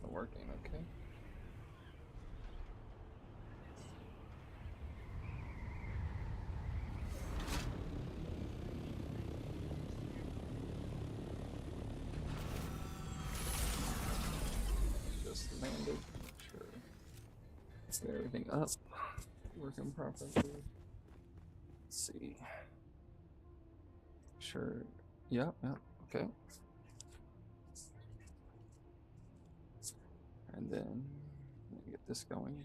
Wasn't working, okay. Just landed. Sure. Let's get everything up. Working properly. Let's see. Sure. Yeah, okay. And then let me get this going.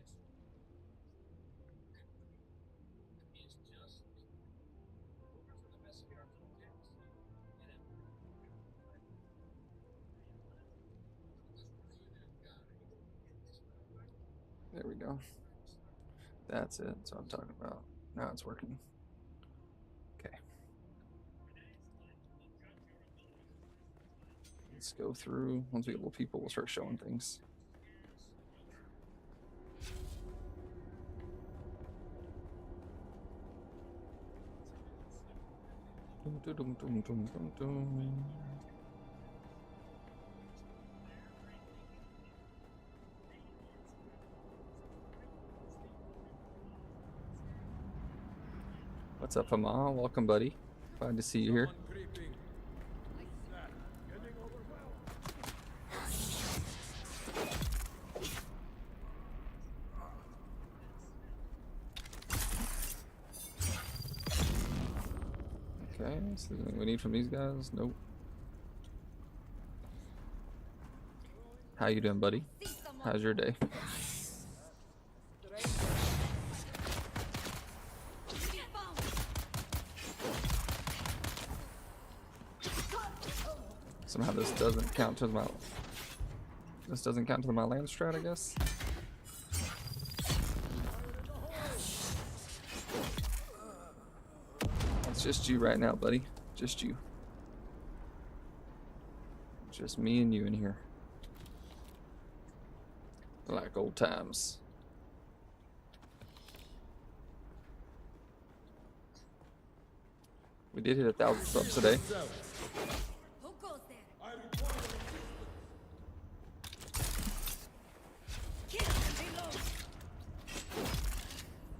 There we go. That's it. That's what I'm talking about. Now it's working. Okay. Let's go through. Once we get more people, we'll start showing things. Dum, dum, dum. What's up, Hama? Welcome, buddy. Glad to see you here. Okay, so there's anything we need from these guys? Nope. How you doing, buddy? How's your day? Somehow this doesn't count to my land strat, I guess. It's just you right now, buddy. Just you. Just me and you in here. Like old times. We did hit 1,000 subs today.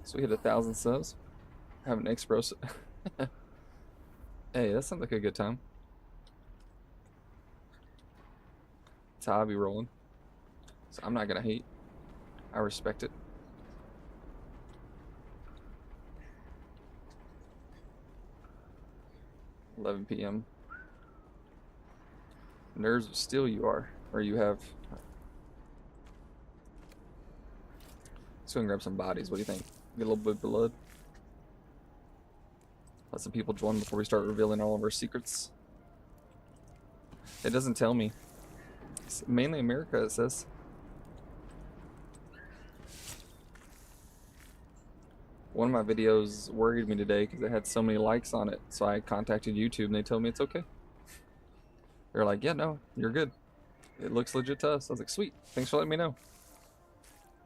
So we hit 1,000 subs. Have an explosive. Hey, that sounds like a good time. That's how I be rolling. So I'm not gonna hate. I respect it. $11 p.m. Nerves of steel you are, or you have. Let's go and grab some bodies. What do you think? Get a little bit of blood. Let some people join before we start revealing all of our secrets. It doesn't tell me. It's mainly America, it says. One of my videos worried me today because it had so many likes on it. So I contacted YouTube and they told me it's okay. They're like, yeah, no, you're good. It looks legit to us. I was like, sweet, thanks for letting me know.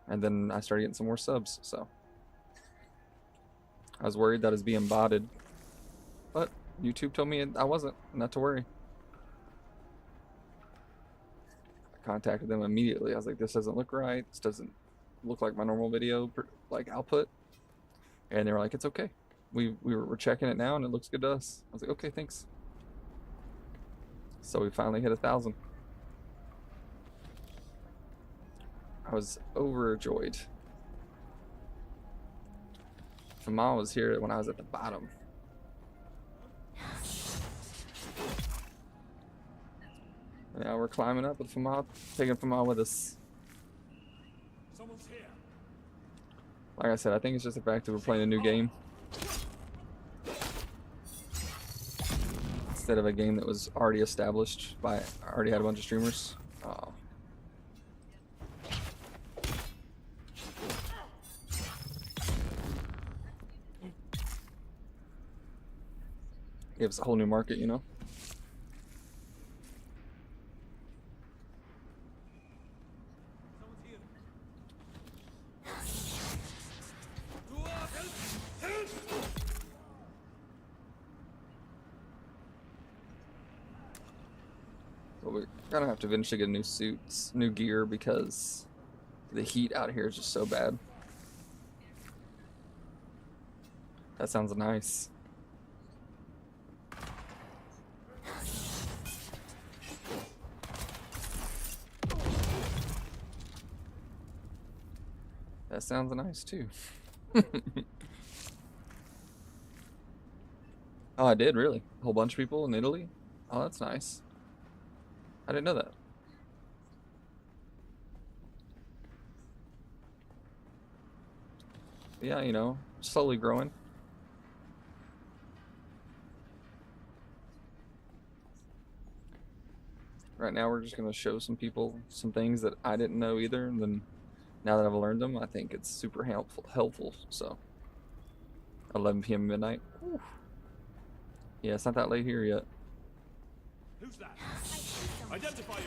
And then I started getting some more subs, so. I was worried that it was being botted. But YouTube told me I wasn't, not to worry. I contacted them immediately. I was like, this doesn't look right. This doesn't look like my normal video like output. And they were like, it's okay. We're checking it now and it looks good to us. I was like, okay, thanks. So we finally hit 1,000. I was overjoyed. Famal was here when I was at the bottom. Yeah, we're climbing up with Famal, taking Famal with us. Like I said, I think it's just the fact that we're playing a new game. Instead of a game that was already established by, already had a bunch of streamers. Oh. Gives a whole new market, you know? Gonna have to eventually get new suits, new gear, because the heat out here is just so bad. That sounds nice. That sounds nice too. Oh, I did, really? A whole bunch of people in Italy? Oh, that's nice. I didn't know that. Yeah, you know, slowly growing. Right now, we're just going to show some people some things that I didn't know either. And then now that I've learned them, I think it's super helpful. So, 11 p.m. midnight. Whew. Yeah, it's not that late here yet. Who's that? Identify you.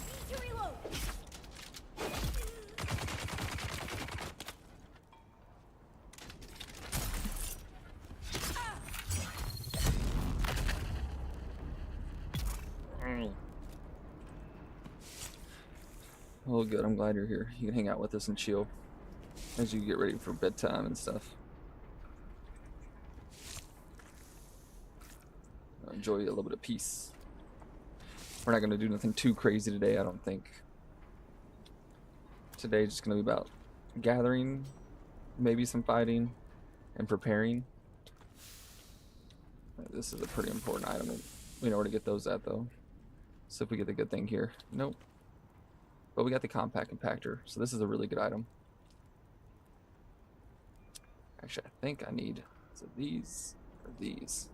Need to reload. Oh, good. I'm glad you're here. You can hang out with us and chill as you get ready for bedtime and stuff. Enjoy a little bit of peace. We're not going to do nothing too crazy today, I don't think. Today's just going to be about gathering, maybe some fighting, and preparing. This is a pretty important item. We know where to get those at, though. So if we get the good thing here. Nope. But we got the compact compactor, so this is a really good item. Actually, I think I need, is it these or these?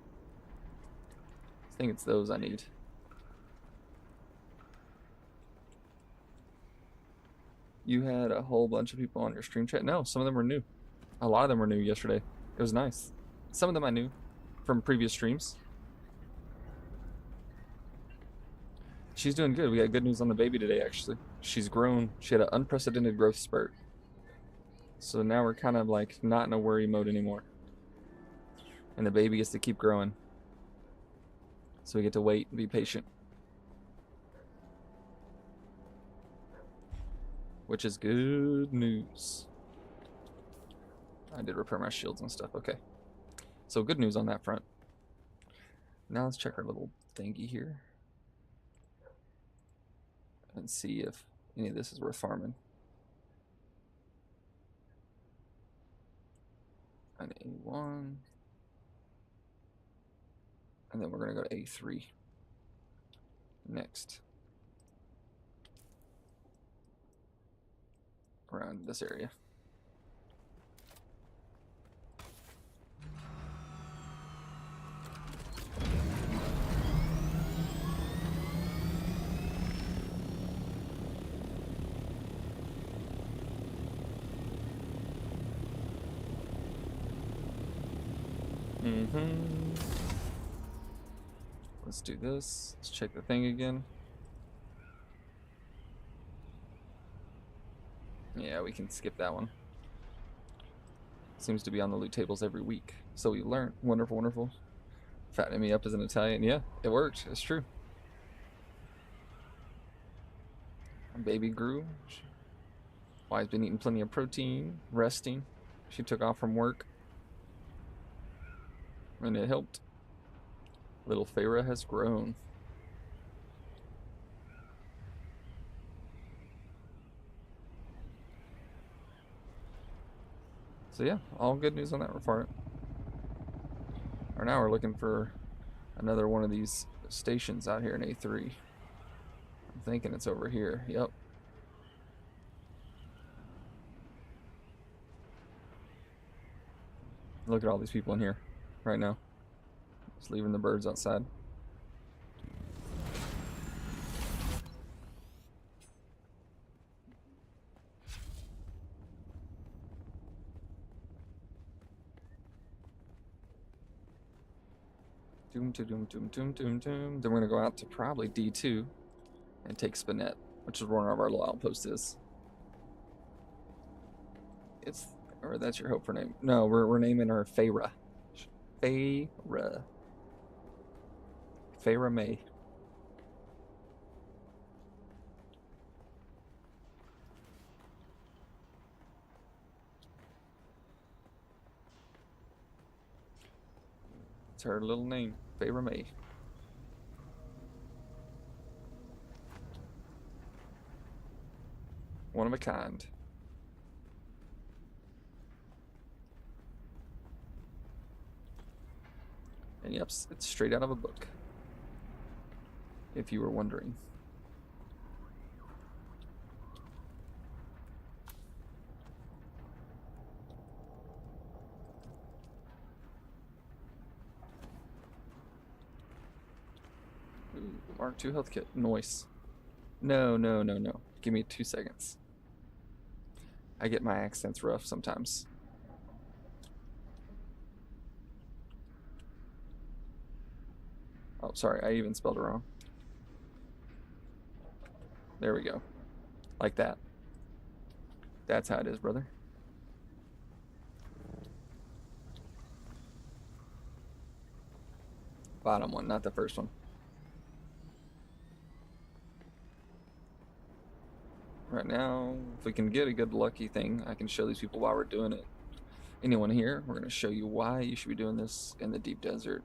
I think it's those I need. You had a whole bunch of people on your stream chat? No, some of them were new. A lot of them were new yesterday. It was nice. Some of them I knew from previous streams. She's doing good. We got good news on the baby today, actually. She's grown. She had an unprecedented growth spurt. So now we're kind of like not in a worry mode anymore. And the baby gets to keep growing. So we get to wait and be patient. Which is good news. I did repair my shields and stuff. Okay. So good news on that front. Now let's check our little thingy here. And see if any of this is worth farming. An A1. And then we're going to go to A3. Next. Around this area. Let's do this. Let's check the thing again. Yeah, we can skip that one. Seems to be on the loot tables every week. So we learned. Wonderful, wonderful. Fattening me up as an Italian. Yeah, it worked. It's true. Baby grew. Why's been eating plenty of protein, resting. She took off from work. And it helped. Little Feyre has grown. So yeah, all good news on that front. Or now we're looking for another one of these stations out here in A3. I'm thinking it's over here. Yep. Look at all these people in here right now. Just leaving the birds outside. Doom, doom, doom, doom, doom, doom. Then we're gonna go out to probably D2 and take Spinette, which is where one of our little outposts is. It's, or that's your hope for name. No, we're naming her Feyre. Feyre. Feyre May. It's her little name, Feyre May. One of a kind. And yep, it's straight out of a book. If you were wondering. Ooh, Mark II health kit. Noise. No, no, no, no. Give me 2 seconds. I get my accents rough sometimes. Oh, sorry, I even spelled it wrong. There we go. Like that. That's how it is, brother. Bottom one, not the first one. Right now, if we can get a good lucky thing, I can show these people why we're doing it. Anyone here, we're going to show you why you should be doing this in the deep desert.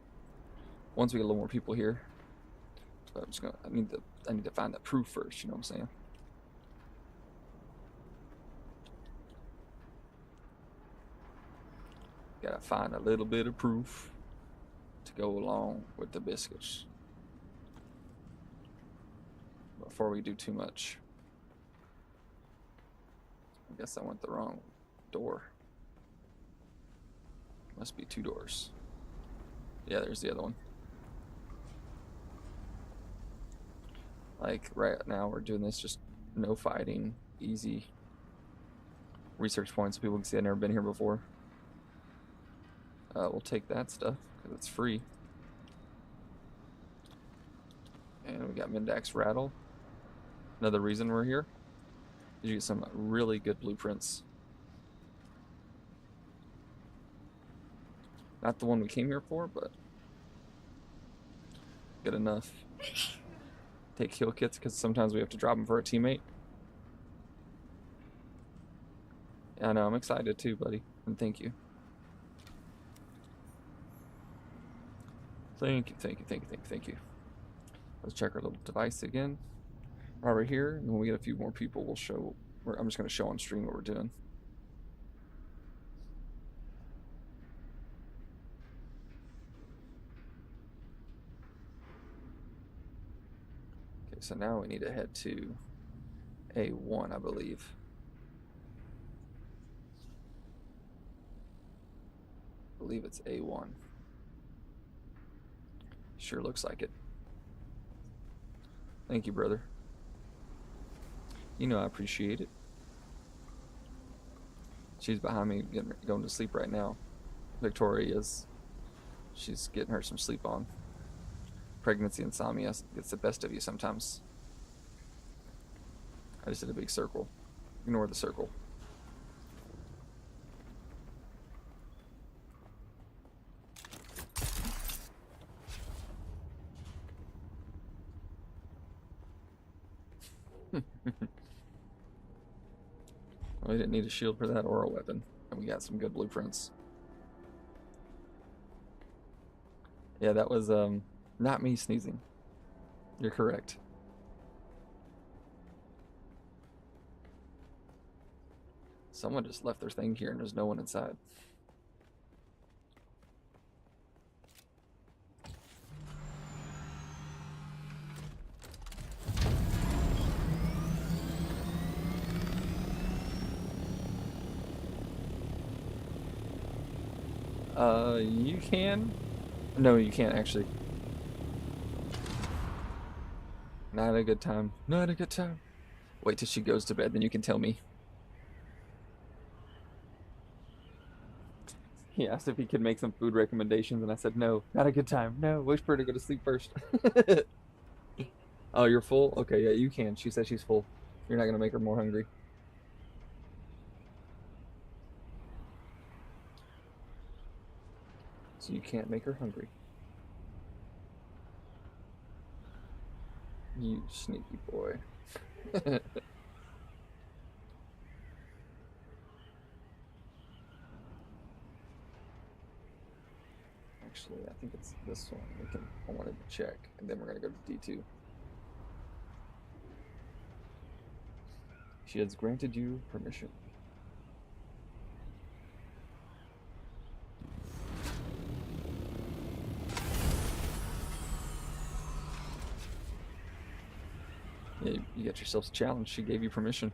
Once we get a little more people here, but I'm just gonna, I need to find that proof first, you know what I'm saying? Gotta find a little bit of proof to go along with the biscuits before we do too much. I guess I went the wrong door. Must be 2 doors. Yeah, there's the other one. Like right now we're doing this just no fighting, easy research points so people can see I've never been here before. We'll take that stuff because it's free. And we got Mindax Rattle. Another reason we're here is you get some really good blueprints. Not the one we came here for, but good enough. Take heal kits because sometimes we have to drop them for a teammate. Yeah, I know, I'm excited too, buddy. And thank you. Thank you, thank you, thank you, thank you, thank you. Let's check our little device again. While we're here, and when we get a few more people, we'll show. I'm just going to show on stream what we're doing. Okay, so now we need to head to A1, I believe. I believe it's A1. Sure looks like it. Thank you, brother. You know I appreciate it. She's behind me going to sleep right now. Victoria is. She's getting her some sleep on. Pregnancy insomnia gets the best of you sometimes. I just did a big circle. Ignore the circle. We didn't need a shield for that or a weapon. And we got some good blueprints. Yeah, that was not me sneezing. You're correct. Someone just left their thing here and there's no one inside. You can? No, you can't actually. Not a good time. Not a good time. Wait till she goes to bed, then you can tell me. He asked if he could make some food recommendations, and I said, no, not a good time. No, wait for her to go to sleep first. Oh, you're full? Okay, yeah, you can. She said she's full. You're not going to make her more hungry. So you can't make her hungry. You sneaky boy. Actually, I think it's this one. I wanted to check, and then we're gonna go to D2. She has granted you permission. Yeah, you got yourself a challenge. She gave you permission.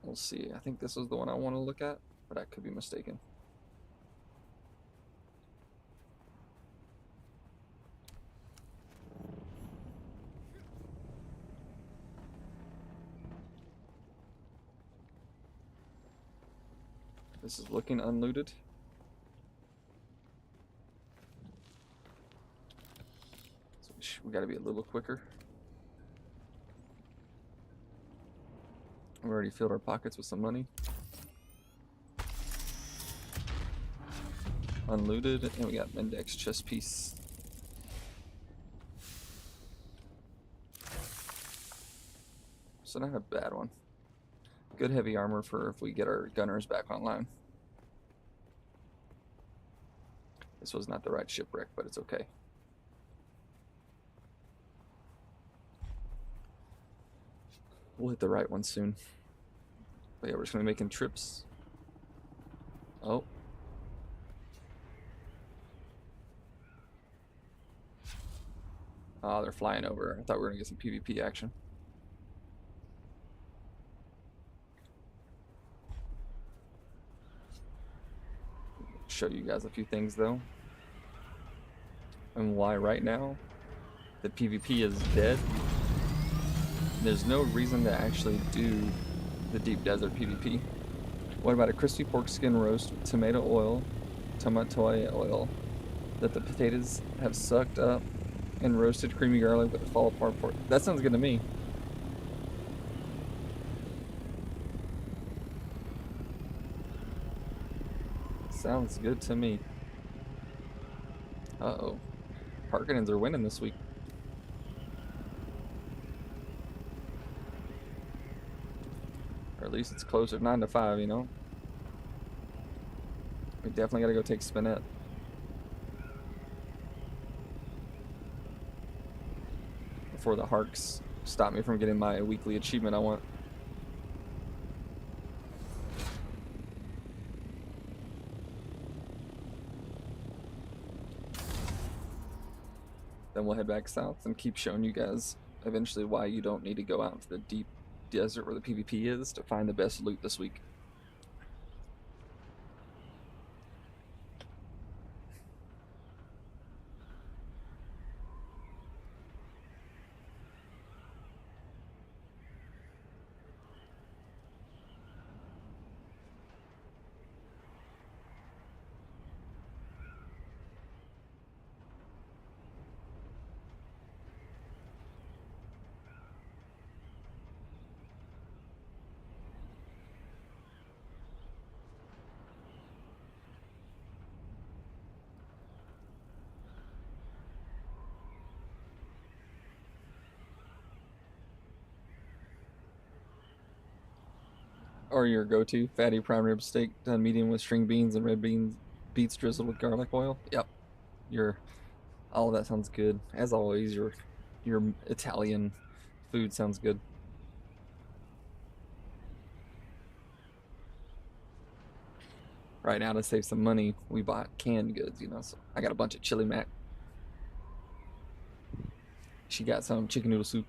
We'll see. I think this is the one I want to look at, but I could be mistaken. This is looking unlooted. So we got to be a little quicker. We already filled our pockets with some money. Unlooted, and we got an index chest piece. So not a bad one. Good heavy armor for if we get our gunners back online. This was not the right shipwreck, but it's okay. We'll hit the right one soon. But yeah, we're just gonna be making trips. Oh. Oh, they're flying over. I thought we were gonna get some PvP action. Show you guys a few things though. And why right now the PvP is dead. There's no reason to actually do the deep desert PvP. What about a crispy pork skin roast with tomato oil that the potatoes have sucked up and roasted creamy garlic with a fall apart pork? That sounds good to me. Sounds good to me. Uh-oh. Harkonnens are winning this week. Or at least it's closer, 9 to 5, you know? We definitely gotta go take Spinette. Before the Harks stop me from getting my weekly achievement I want. Then we'll head back south and keep showing you guys eventually why you don't need to go out into the deep desert where the PvP is to find the best loot this week. Or your go-to fatty prime rib steak done medium with string beans and red beets drizzled with garlic oil. Yep, all of that sounds good. As always, your Italian food sounds good. Right now, to save some money, we bought canned goods, you know. So I got a bunch of chili mac. She got some chicken noodle soup.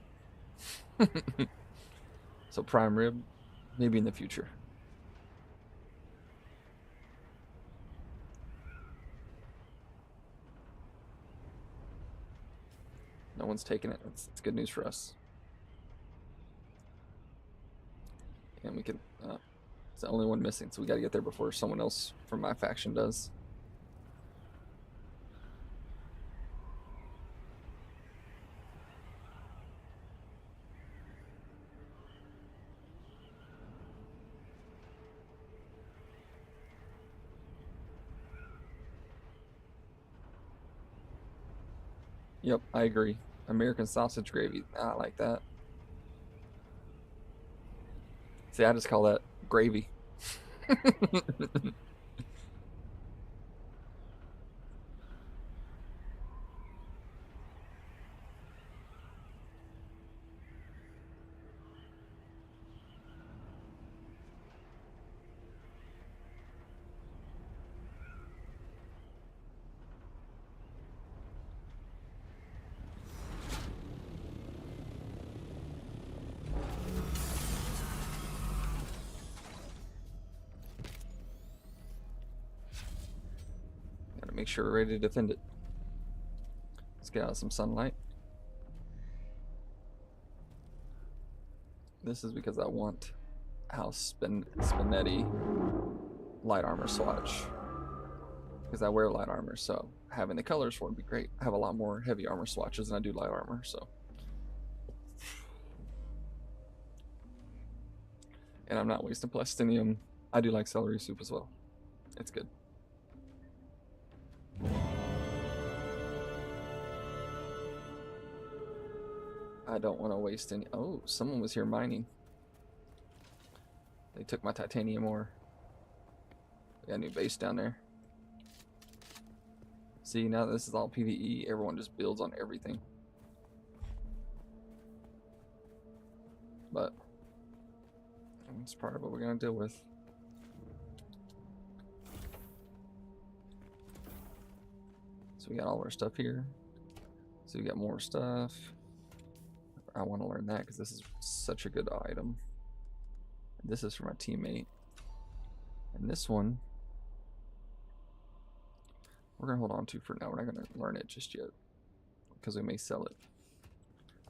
So prime rib, maybe in the future. No one's taking it. It's good news for us. And we can. It's the only one missing, so we got to get there before someone else from my faction does. Yep, I agree. American sausage gravy. I like that. See, I just call that gravy. Gotta make sure we're ready to defend it. Let's get out some sunlight. This is because I want House Spinetti light armor swatch. Because I wear light armor, so having the colors for it would be great. I have a lot more heavy armor swatches than I do light armor, so. And I'm not wasting plastinium. I do like celery soup as well. It's good. I don't want to waste any. Oh, someone was here mining. They took my titanium ore. We got a new base down there. See, now that this is all PvE, everyone just builds on everything. But it's part of what we're gonna deal with. So we got all our stuff here. So we got more stuff. I want to learn that because this is such a good item. This is for my teammate. And this one, we're gonna hold on to for now. We're not gonna learn it just yet because we may sell it.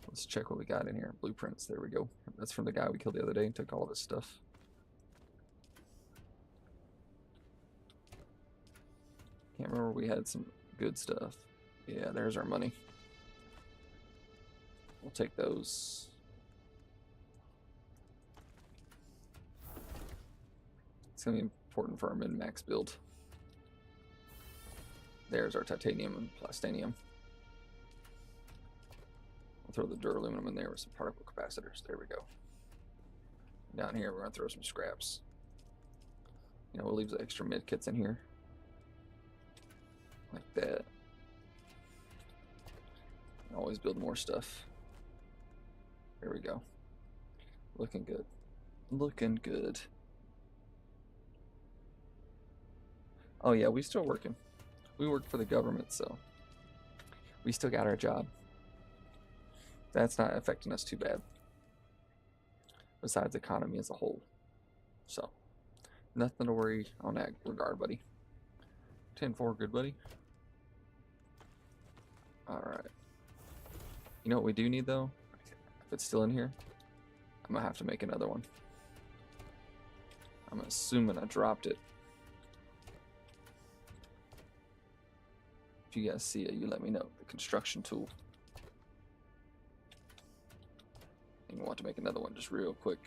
Let's check what we got in here. Blueprints, there we go. That's from the guy we killed the other day and took all of his stuff. Can't remember, we had some good stuff. Yeah, there's our money. We'll take those. It's gonna be important for our min-max build. There's our titanium and plastinium. We'll throw the duraluminum in there with some particle capacitors. There we go. Down here, we're gonna throw some scraps. You know, we'll leave the extra mid kits in here. Like that. Always build more stuff. There we go. Looking good. Looking good. Oh yeah, we still working. We work for the government, so we still got our job. That's not affecting us too bad. Besides the economy as a whole. So, nothing to worry on that regard, buddy. 10-4, good buddy. Alright. You know what we do need though? If it's still in here, I'm gonna have to make another one. I'm assuming I dropped it. If you guys see it, you let me know. The construction tool. And you want to make another one just real quick.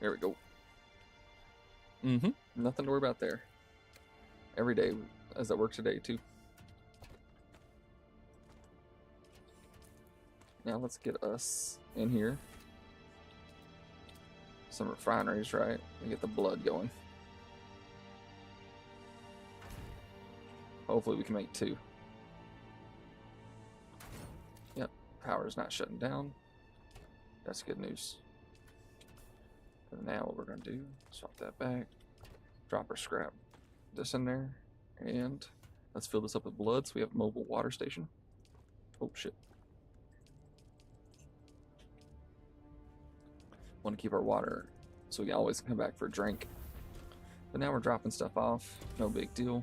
There we go. Nothing to worry about there. Every day, as I work today too. Now let's get us in here. Some refineries, right? We get the blood going. Hopefully we can make 2. Yep, power's not shutting down. That's good news. And now what we're gonna do, swap that back, drop our scrap this in there, and let's fill this up with blood so we have a mobile water station. Oh shit. Want to keep our water so we can always come back for a drink. But now we're dropping stuff off, no big deal.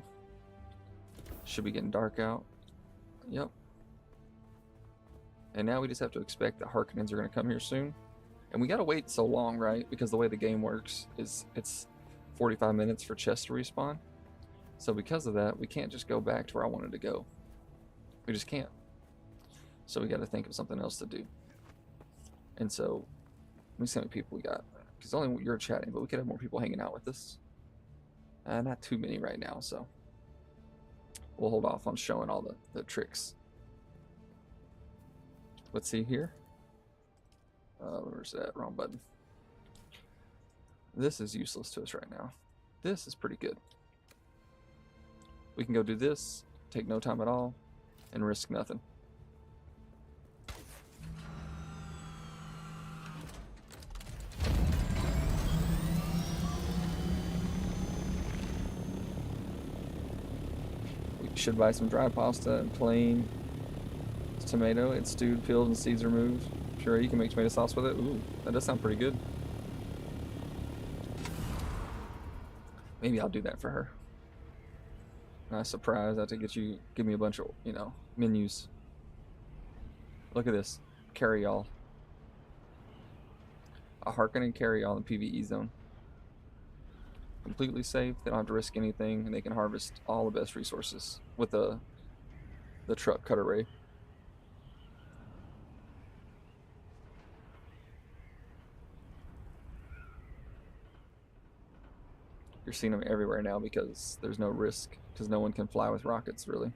Should be getting dark out. Yep. And now we just have to expect that Harkonnens are going to come here soon. And we got to wait so long, right? Because the way the game works is it's 45 minutes for chests to respawn. So because of that, we can't just go back to where I wanted to go. We just can't. So we got to think of something else to do. And so, let me see how many people we got. Because only you're chatting, but we could have more people hanging out with us. Not too many right now, so we'll hold off on showing all the tricks. Let's see here. Where's that? Wrong button. This is useless to us right now. This is pretty good. We can go do this, take no time at all, and risk nothing. We should buy some dry pasta and plain tomato. It's stewed, peeled, and seeds removed. Sure, you can make tomato sauce with it. Ooh, that does sound pretty good. Maybe I'll do that for her. Nice surprise. I have to give me a bunch of, menus. Look at this. Carry all. A Harkin and carry all in the PvE zone. Completely safe. They don't have to risk anything, and they can harvest all the best resources with the truck cut array. You're seeing them everywhere now because there's no risk, because no one can fly with rockets, really.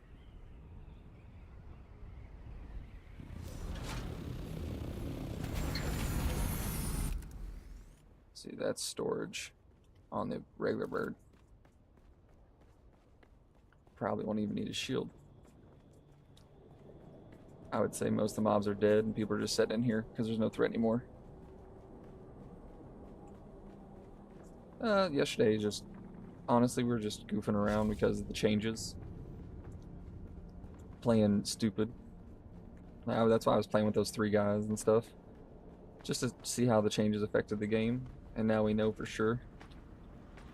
See, that's storage on the regular bird. Probably won't even need a shield. I would say most of the mobs are dead and people are just sitting in here because there's no threat anymore. Yesterday, honestly, we were just goofing around because of the changes. Playing stupid. That's why I was playing with those 3 guys and stuff. Just to see how the changes affected the game. And now we know for sure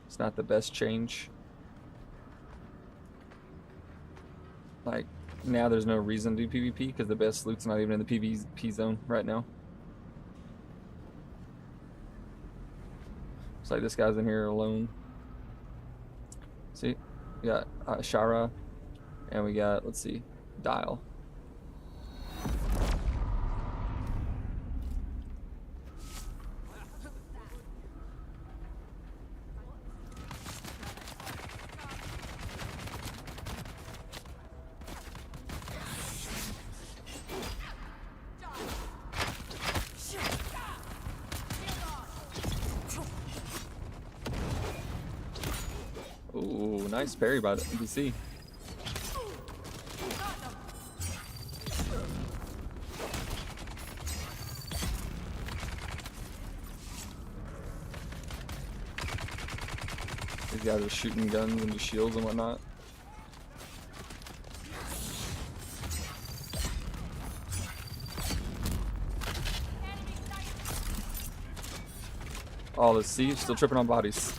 it's not the best change. Like, now there's no reason to do PvP because the best loot's not even in the PvP zone right now. It's like this guy's in here alone. See, we got Shara, and we got, let's see, Dial. Ooh, nice parry by the NPC. These guys are shooting guns into shields and whatnot. Oh, let's see, still tripping on bodies.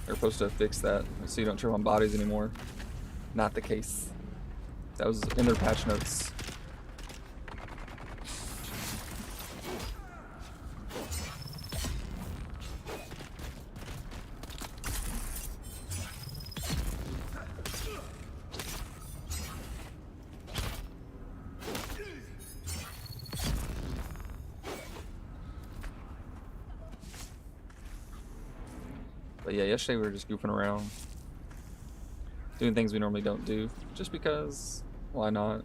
They're supposed to fix that so you don't trip on bodies anymore. Not the case. That was in their patch notes. But yeah, yesterday we were just goofing around, doing things we normally don't do, just because, why not?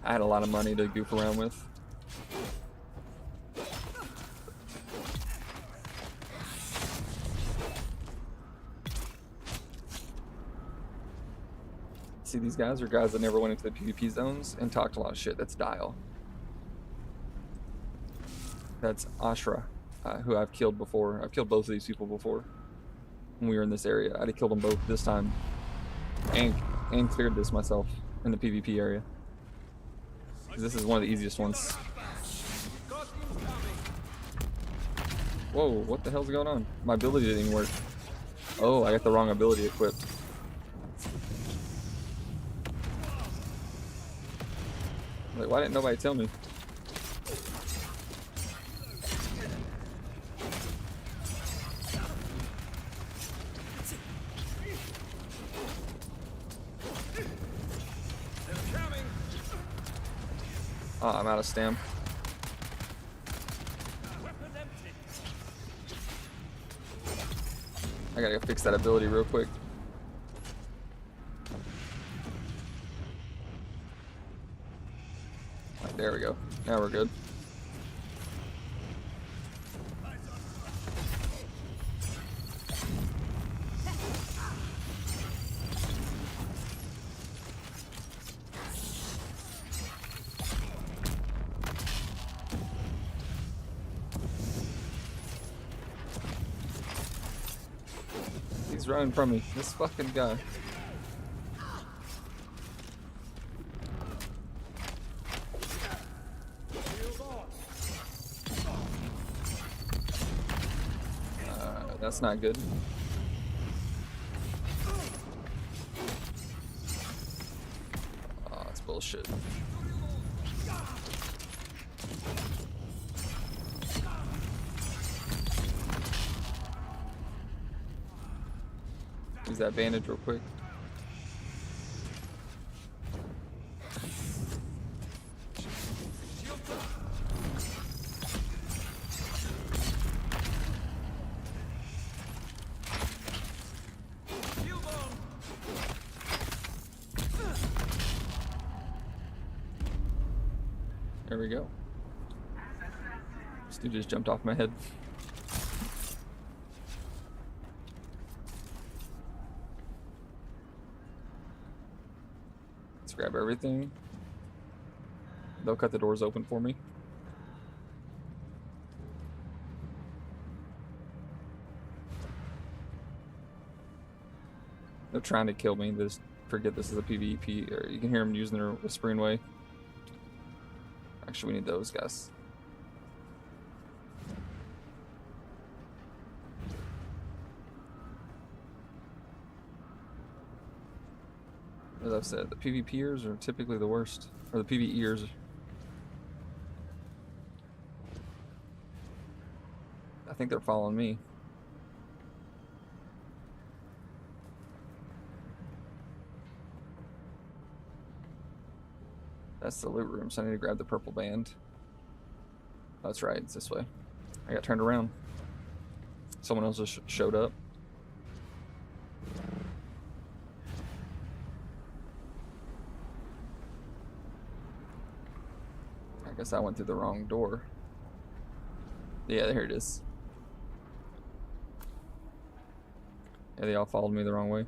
I had a lot of money to goof around with. See, these guys are guys that never went into the PvP zones and talked a lot of shit. That's Dial. That's Ashra. Who I've killed before. I've killed both of these people before when we were in this area. I'd have killed them both this time and cleared this myself in the PvP area. This is one of the easiest ones. Whoa, what the hell's going on? My ability didn't even work. Oh, I got the wrong ability equipped. Like, why didn't nobody tell me? Oh, I'm out of stam. Weapon empty. I gotta fix that ability real quick. Right, there we go. Now we're good. He's running from me. This fucking guy. That's not good. Oh, that's bullshit. Use that bandage real quick. There we go. This dude just jumped off my head. Let's grab everything. They'll cut the doors open for me. They're trying to kill me. They just forget this is a PvP. Or you can hear them using their whispering way. Actually, we need those guys. As I've said, the PvPers are typically the worst. Or the PvEers. I think they're following me. That's the loot room, so I need to grab the purple band. Oh, that's right, it's this way. I got turned around. Someone else just showed up. I guess I went through the wrong door. Yeah, here it is. Yeah, they all followed me the wrong way.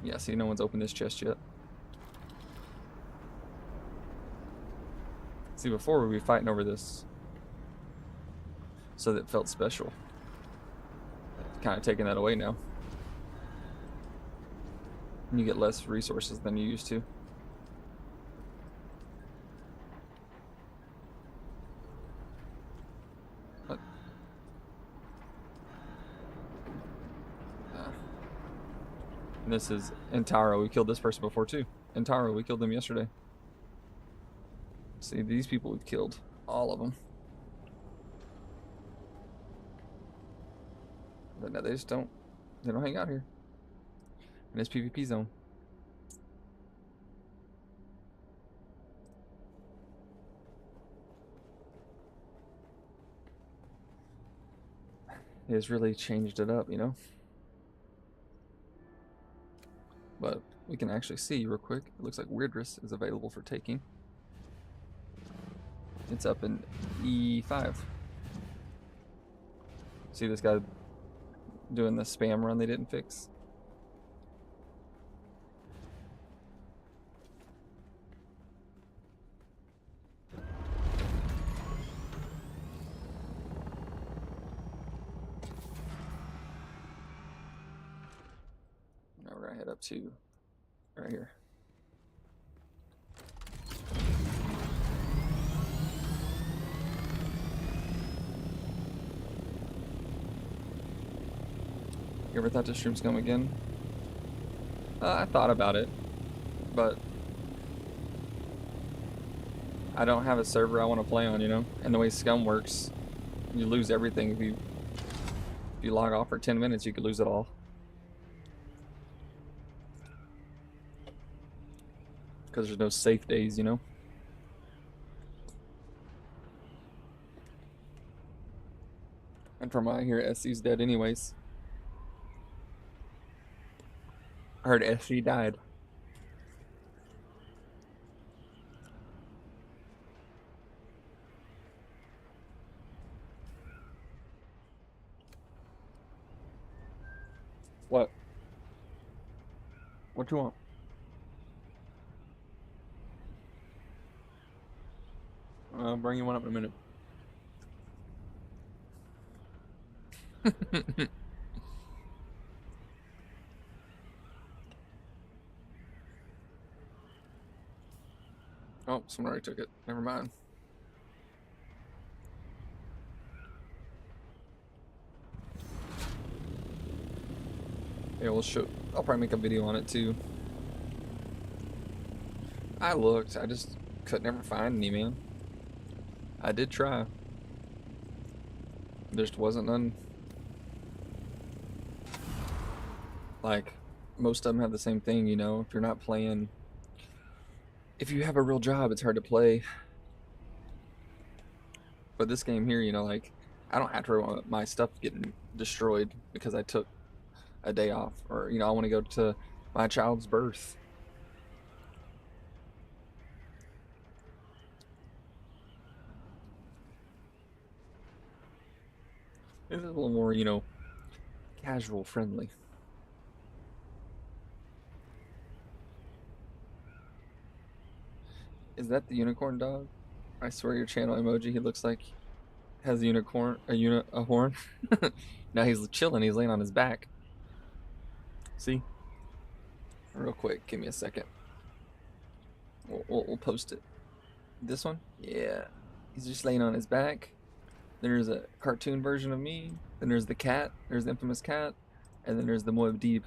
Yeah, see, no one's opened this chest yet. See, before we'd be fighting over this, so that it felt special. Kind of taking that away now. And you get less resources than you used to. What? And this is Intaro. We killed this person before too. Intaro, we killed them yesterday. See, these people we've killed. All of them. But no, they just don't. They don't hang out here. In this PvP zone. It has really changed it up, you know? But we can actually see real quick. It looks like Weirdress is available for taking. It's up in E5. See this guy doing the spam run they didn't fix? Now we're gonna head up to right here. You ever thought to stream scum again? I thought about it, but I don't have a server I want to play on, you know? And the way scum works, you lose everything. If you log off for 10 minutes, you could lose it all. because there's no safe days, you know. And from what I hear, SC's dead anyways. I heard SC died. What? What you want? I'll bring you one up in a minute. Oh, someone already took it. Never mind. Yeah, we'll show. I'll probably make a video on it too. I looked. I just could never find any, man. I did try. There just wasn't none. Like, most of them have the same thing, you know. If you're not playing, if you have a real job, it's hard to play. But this game here, you know, like, I don't have to worry about my stuff getting destroyed because I took a day off, or you know, I want to go to my child's birth. This is a little more, you know, casual friendly. Is that the unicorn dog? I swear your channel emoji, he looks like has a unicorn, a horn. Now he's chilling, he's laying on his back. See? Real quick, give me a second. We'll post it. This one? Yeah. He's just laying on his back. Then there's a cartoon version of me. Then there's the cat. There's the infamous cat. And then there's the Moab-Deeb.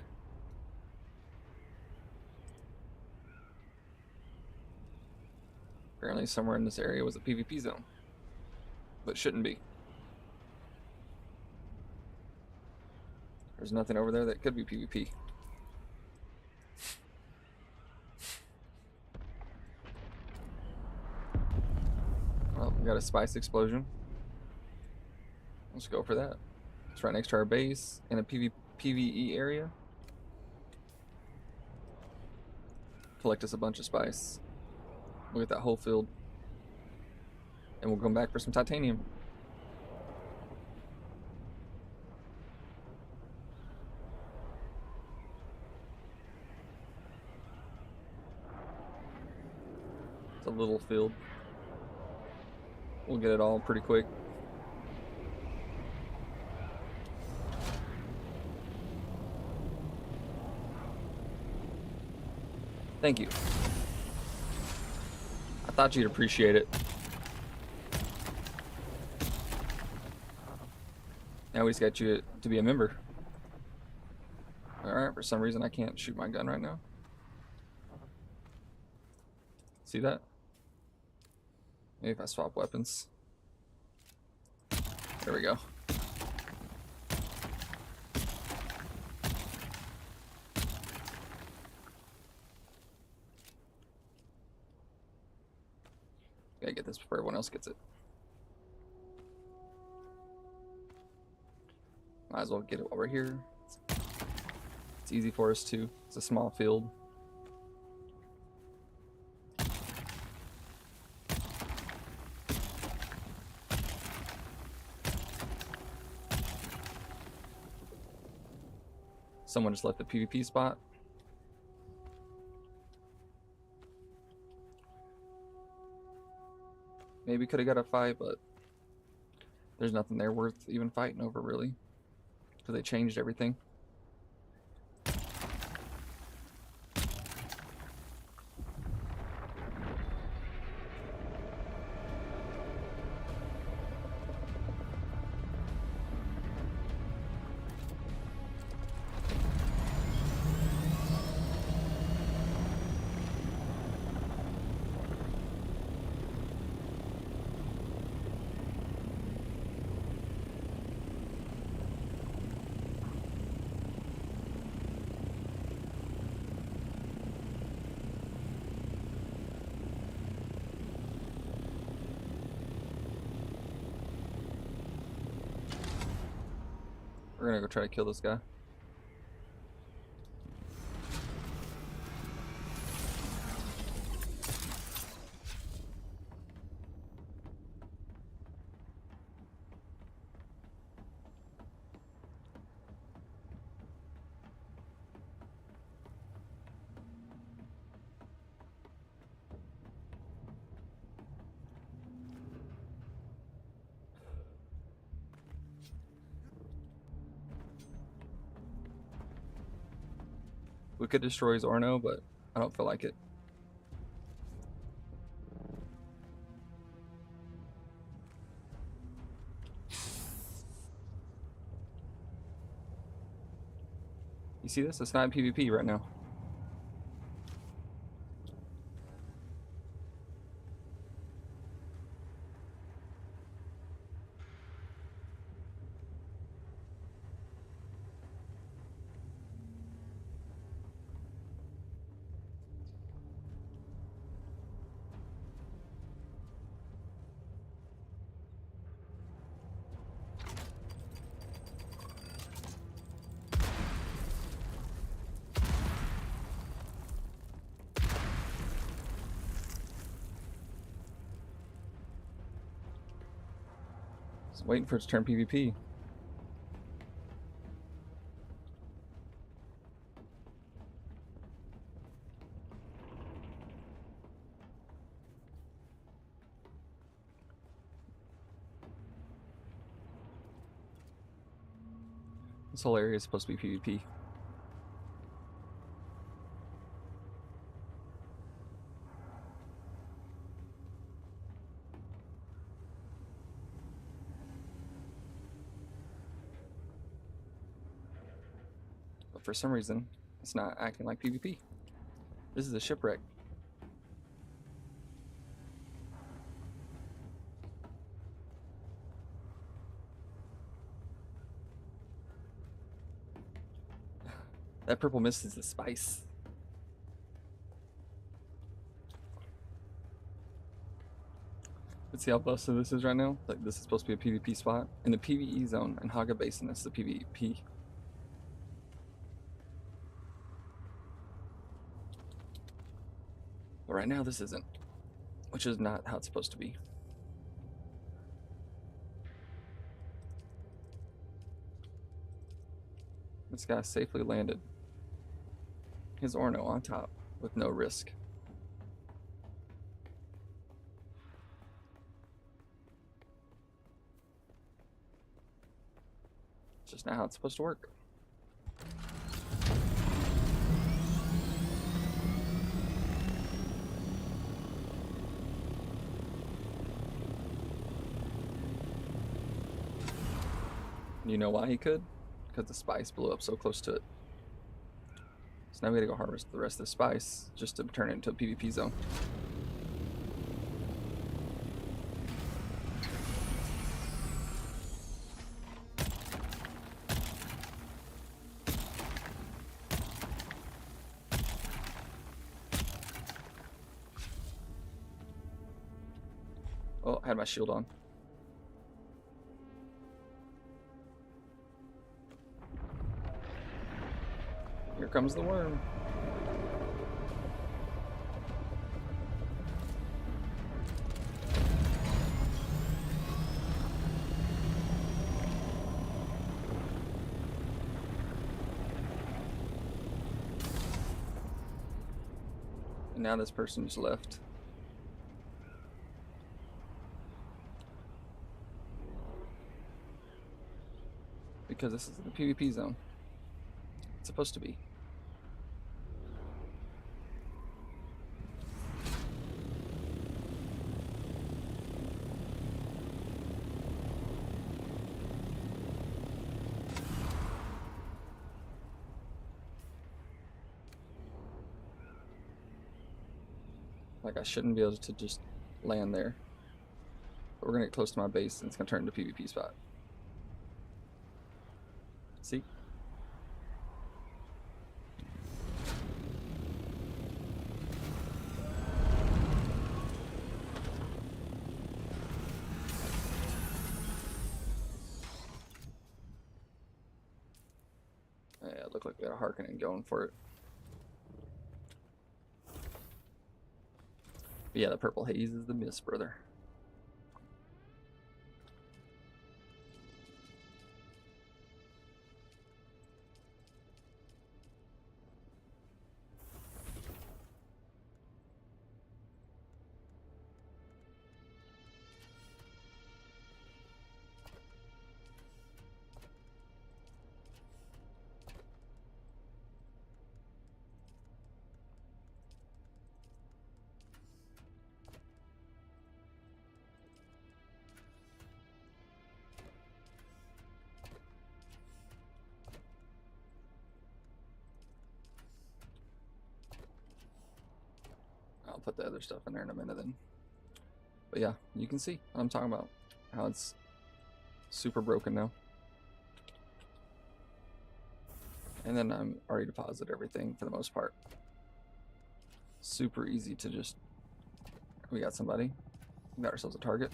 Apparently somewhere in this area was a PvP zone. But shouldn't be. There's nothing over there that could be PvP. Well, we got a spice explosion. Let's go for that. It's right next to our base in a PvE area. Collect us a bunch of spice. We'll get that whole field. And we'll come back for some titanium. It's a little field. We'll get it all pretty quick. Thank you. I thought you'd appreciate it. Now we just got you to be a member. Alright, for some reason I can't shoot my gun right now. See that? Maybe if I swap weapons. There we go. Gotta get this before everyone else gets it. Might as well get it while we're here. It's easy for us too. It's a small field. Someone just left the PvP spot. Maybe could have got a fight, but there's nothing there worth even fighting over, really, because they changed everything. We're gonna go try to kill this guy. We could destroy his Orno, but I don't feel like it. You see this? It's not in PvP right now. Just waiting for it to turn PvP. This whole area is supposed to be PvP. But for some reason, it's not acting like PvP. This is a shipwreck. That purple mist is the spice. Let's see how busted this is right now. Like, this is supposed to be a PvP spot. In the PvE zone in Haga Basin, that's the PvP. But right now, this isn't. Which is not how it's supposed to be. This guy safely landed his Orno on top with no risk. It's just not how it's supposed to work. You know why he could? Because the spice blew up so close to it. So now we gotta go harvest the rest of the spice just to turn it into a PvP zone. Oh, I had my shield on. Here comes the worm. And now this person just left. Because this is the PvP zone. It's supposed to be. Like, I shouldn't be able to just land there. But we're gonna get close to my base and it's gonna turn into a PvP spot. See? Yeah, it looked like we had a Harkonnen going for it. But yeah, the purple haze is the mist, brother. I'll put the other stuff in there in a minute then. But yeah, you can see what I'm talking about. How it's super broken now. And then I'm already deposited everything for the most part. Super easy to just... We got somebody. We got ourselves a target.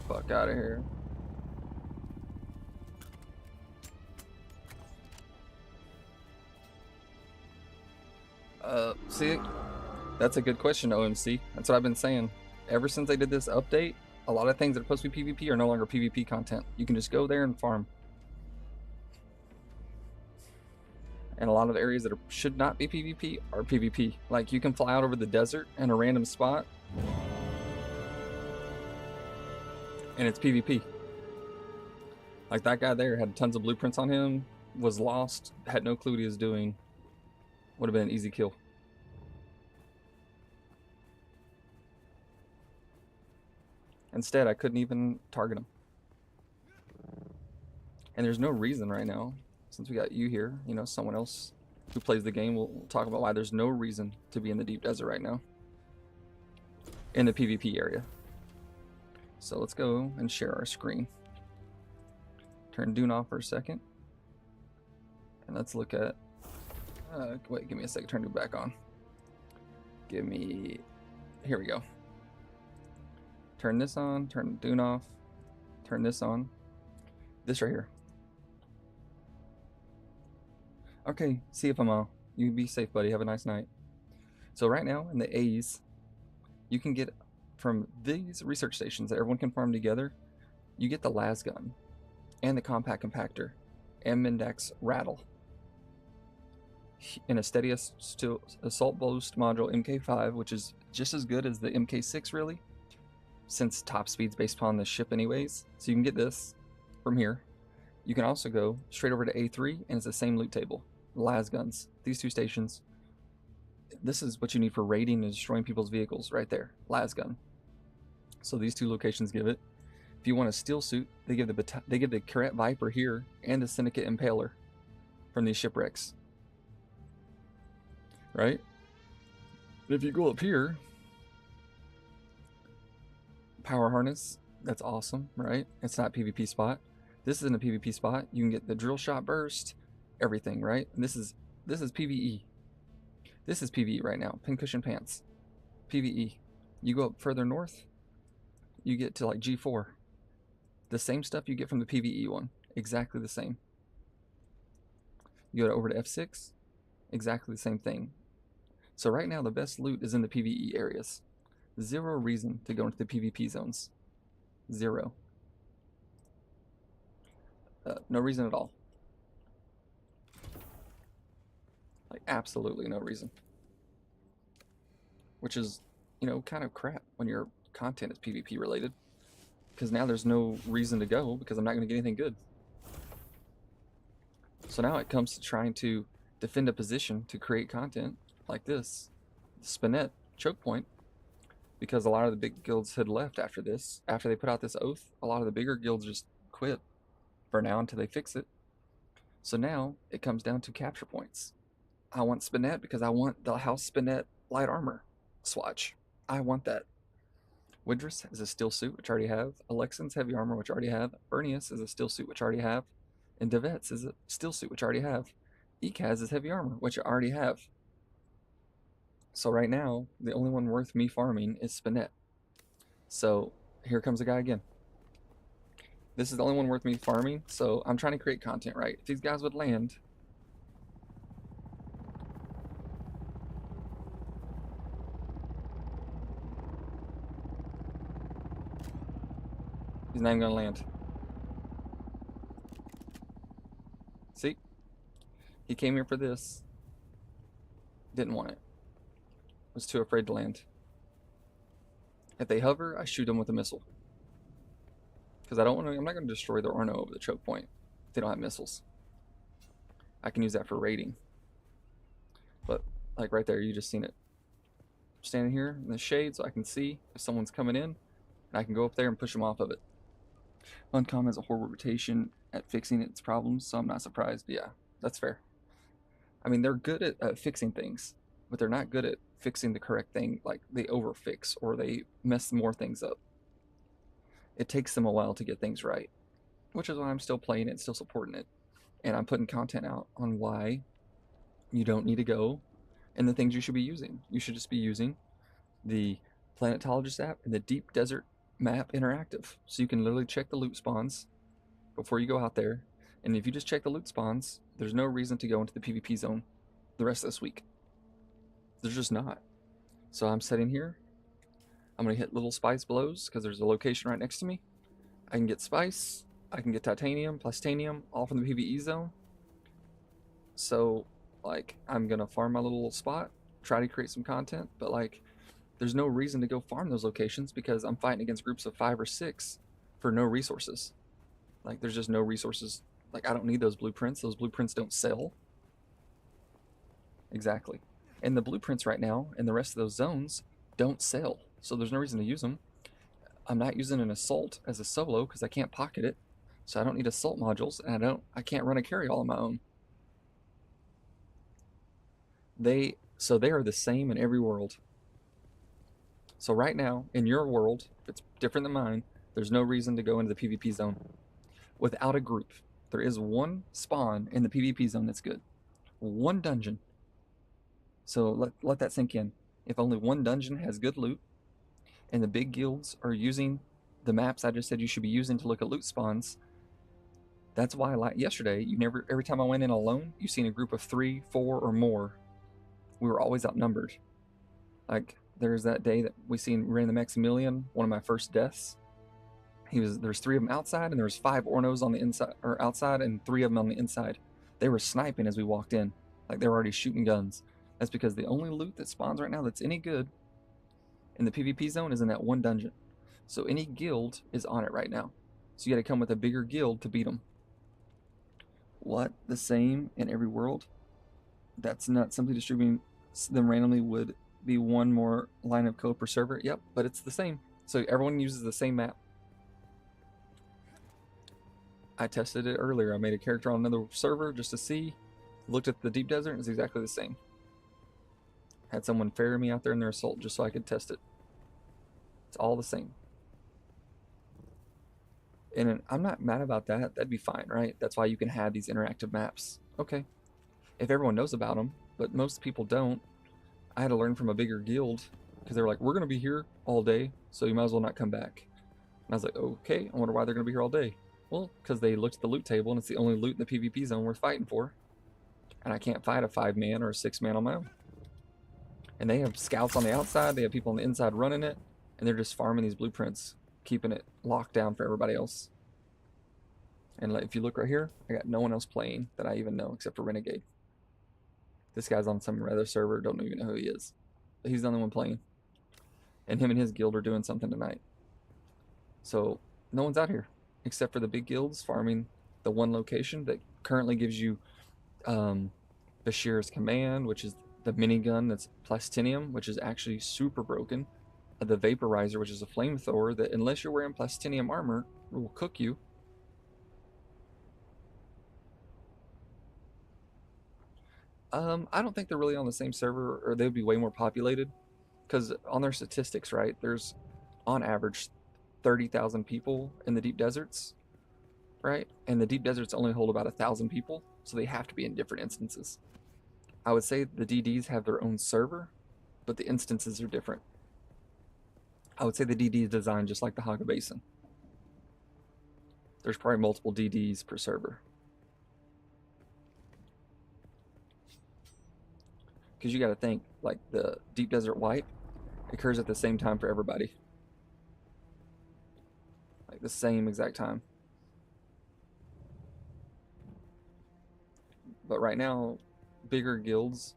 Fuck out of here. See, that's a good question, OMC. That's what I've been saying. Ever since they did this update, a lot of things that are supposed to be PvP are no longer PvP content. You can just go there and farm. And a lot of areas that should not be PvP are PvP. Like, you can fly out over the desert in a random spot, and it's PvP. Like, that guy there had tons of blueprints on him, was lost, had no clue what he was doing. Would have been an easy kill. Instead, I couldn't even target him. And there's no reason right now, since we got you here, you know, someone else who plays the game will talk about why there's no reason to be in the deep desert right now. In the PvP area. So let's go and share our screen. Turn Dune off for a second. And let's look at... wait, give me a second, turn it back on. Give me... Here we go. Turn this on, turn Dune off, turn this on. This right here. Okay, see if I'm all. You be safe, buddy. Have a nice night. So right now, in the A's, you can get from these research stations that everyone can farm together, you get the las gun, and the compact compactor, and Mindax rattle. In a steady assault boost module MK5, which is just as good as the MK6 really, since top speed's based upon the ship anyways. So you can get this from here. You can also go straight over to A3, and it's the same loot table. Las guns. These two stations. This is what you need for raiding and destroying people's vehicles right there. Las gun. So these two locations give it. If you want a steel suit, they give the Carrette Viper here and the Syndicate Impaler from these shipwrecks. Right? But if you go up here, power harness, that's awesome, right? It's not PvP spot. This isn't a PvP spot. You can get the drill shot burst, everything, right? And this is PvE. This is PvE right now. Pincushion pants. PvE. You go up further north, you get to like G4. The same stuff you get from the PvE one. Exactly the same. You go over to F6, exactly the same thing. So right now the best loot is in the PvE areas. Zero reason to go into the PvP zones. Zero. No reason at all. Like, absolutely no reason. Which is, you know, kind of crap when your content is PvP related. Because now there's no reason to go, because I'm not going to get anything good. So now it comes to trying to defend a position to create content like this. Spinette, choke point. Because a lot of the big guilds had left after this. After they put out this oath, a lot of the bigger guilds just quit for now until they fix it. So now it comes down to capture points. I want Spinette because I want the House Spinette light armor swatch. I want that. Widris is a steel suit, which I already have. Alexan's heavy armor, which I already have. Bernius is a steel suit, which I already have. And Devet's is a steel suit, which I already have. Ekaz is heavy armor, which I already have. So right now, the only one worth me farming is Spinette. So here comes the guy again. This is the only one worth me farming, so I'm trying to create content, right? If these guys would land... He's not even gonna land. See? He came here for this. Didn't want it. Was too afraid to land. If they hover, I shoot them with a missile. Because I don't want to, I'm not going to destroy their Orno over the choke point if they don't have missiles. I can use that for raiding. But like right there, you just seen it. I'm standing here in the shade so I can see if someone's coming in, and I can go up there and push them off of it. Uncom has a horrible reputation at fixing its problems, so I'm not surprised. But yeah, that's fair. I mean, they're good at fixing things, but they're not good at fixing the correct thing. Like they overfix or they mess more things up. It takes them a while to get things right, which is why I'm still playing it, still supporting it, and I'm putting content out on why you don't need to go and the things you should be using. You should just be using the Planetologist app and the Deep Desert Map Interactive, so you can literally check the loot spawns before you go out there. And if you just check the loot spawns, there's no reason to go into the PvP zone the rest of this week. There's just not. So I'm sitting here. I'm going to hit little spice blows because there's a location right next to me. I can get spice. I can get titanium, plastanium, all from the PvE zone. So, like, I'm going to farm my little spot, try to create some content, but, like, there's no reason to go farm those locations because I'm fighting against groups of 5 or 6 for no resources. Like, there's just no resources. Like, I don't need those blueprints. Those blueprints don't sell. Exactly. And the blueprints right now in the rest of those zones don't sell. So there's no reason to use them. I'm not using an assault as a solo because I can't pocket it. So I don't need assault modules, and I can't run a carry all on my own. They are the same in every world. So right now, in your world, if it's different than mine, there's no reason to go into the PvP zone without a group. There is one spawn in the PvP zone that's good. One dungeon. So let that sink in. If only one dungeon has good loot, and the big guilds are using the maps I just said you should be using to look at loot spawns, that's why, like yesterday, every time I went in alone, you seen a group of 3, 4, or more. We were always outnumbered. Like, there's that day that we ran the Maximilian, one of my first deaths. There's 3 of them outside, and there was 5 Ornos on the inside or outside, and 3 of them on the inside. They were sniping as we walked in, like they were already shooting guns. That's because the only loot that spawns right now that's any good in the PvP zone is in that one dungeon. So any guild is on it right now. So you got to come with a bigger guild to beat them. What? The same in every world? That's not simply distributing them randomly would be one more line of code per server. Yep, but it's the same. So everyone uses the same map. I tested it earlier. I made a character on another server just to see. Looked at the deep desert, and it's exactly the same. Had someone ferry me out there in their assault just so I could test it. It's all the same. And I'm not mad about that. That'd be fine, right? That's why you can have these interactive maps. Okay. If everyone knows about them, but most people don't, I had to learn from a bigger guild because they were like, we're going to be here all day, so you might as well not come back. And I was like, okay, I wonder why they're going to be here all day. Well, because they looked at the loot table and it's the only loot in the PvP zone we're fighting for. And I can't fight a 5-man or a 6-man on my own. And they have scouts on the outside, they have people on the inside running it, and they're just farming these blueprints, keeping it locked down for everybody else. And if you look right here, I got no one else playing that I even know except for Renegade. This guy's on some other server, don't even know who he is. But he's the only one playing. And him and his guild are doing something tonight. So no one's out here except for the big guilds farming the one location that currently gives you Bashir's Command, which is the minigun that's plastinium, which is actually super broken. The Vaporizer, which is a flamethrower that, unless you're wearing plastinium armor, will cook you. I don't think they're really on the same server, or they would be way more populated. Because on their statistics, right, there's on average 30,000 people in the deep deserts, right? And the deep deserts only hold about 1,000 people, so they have to be in different instances. I would say the DDs have their own server, but the instances are different. I would say the DD is designed just like the Haga Basin. There's probably multiple DDs per server. Because you got to think, like the deep desert wipe occurs at the same time for everybody. Like the same exact time. But right now, bigger guilds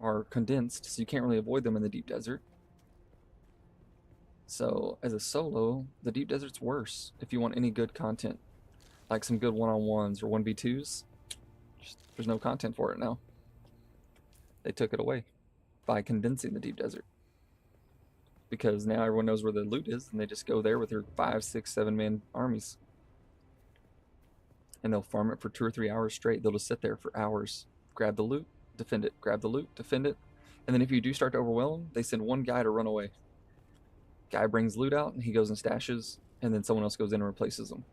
are condensed, so you can't really avoid them in the deep desert. So as a solo, the deep desert's worse if you want any good content, like some good one-on-ones or 1v2s. There's no content for it now. They took it away by condensing the deep desert. Because now everyone knows where the loot is, and they just go there with their 5, 6, 7-man armies. And they'll farm it for 2 or 3 hours straight. They'll just sit there for hours, grab the loot, defend it, grab the loot, defend it. And then if you do start to overwhelm them, they send one guy to run away. Guy brings loot out, and he goes and stashes, and then someone else goes in and replaces them.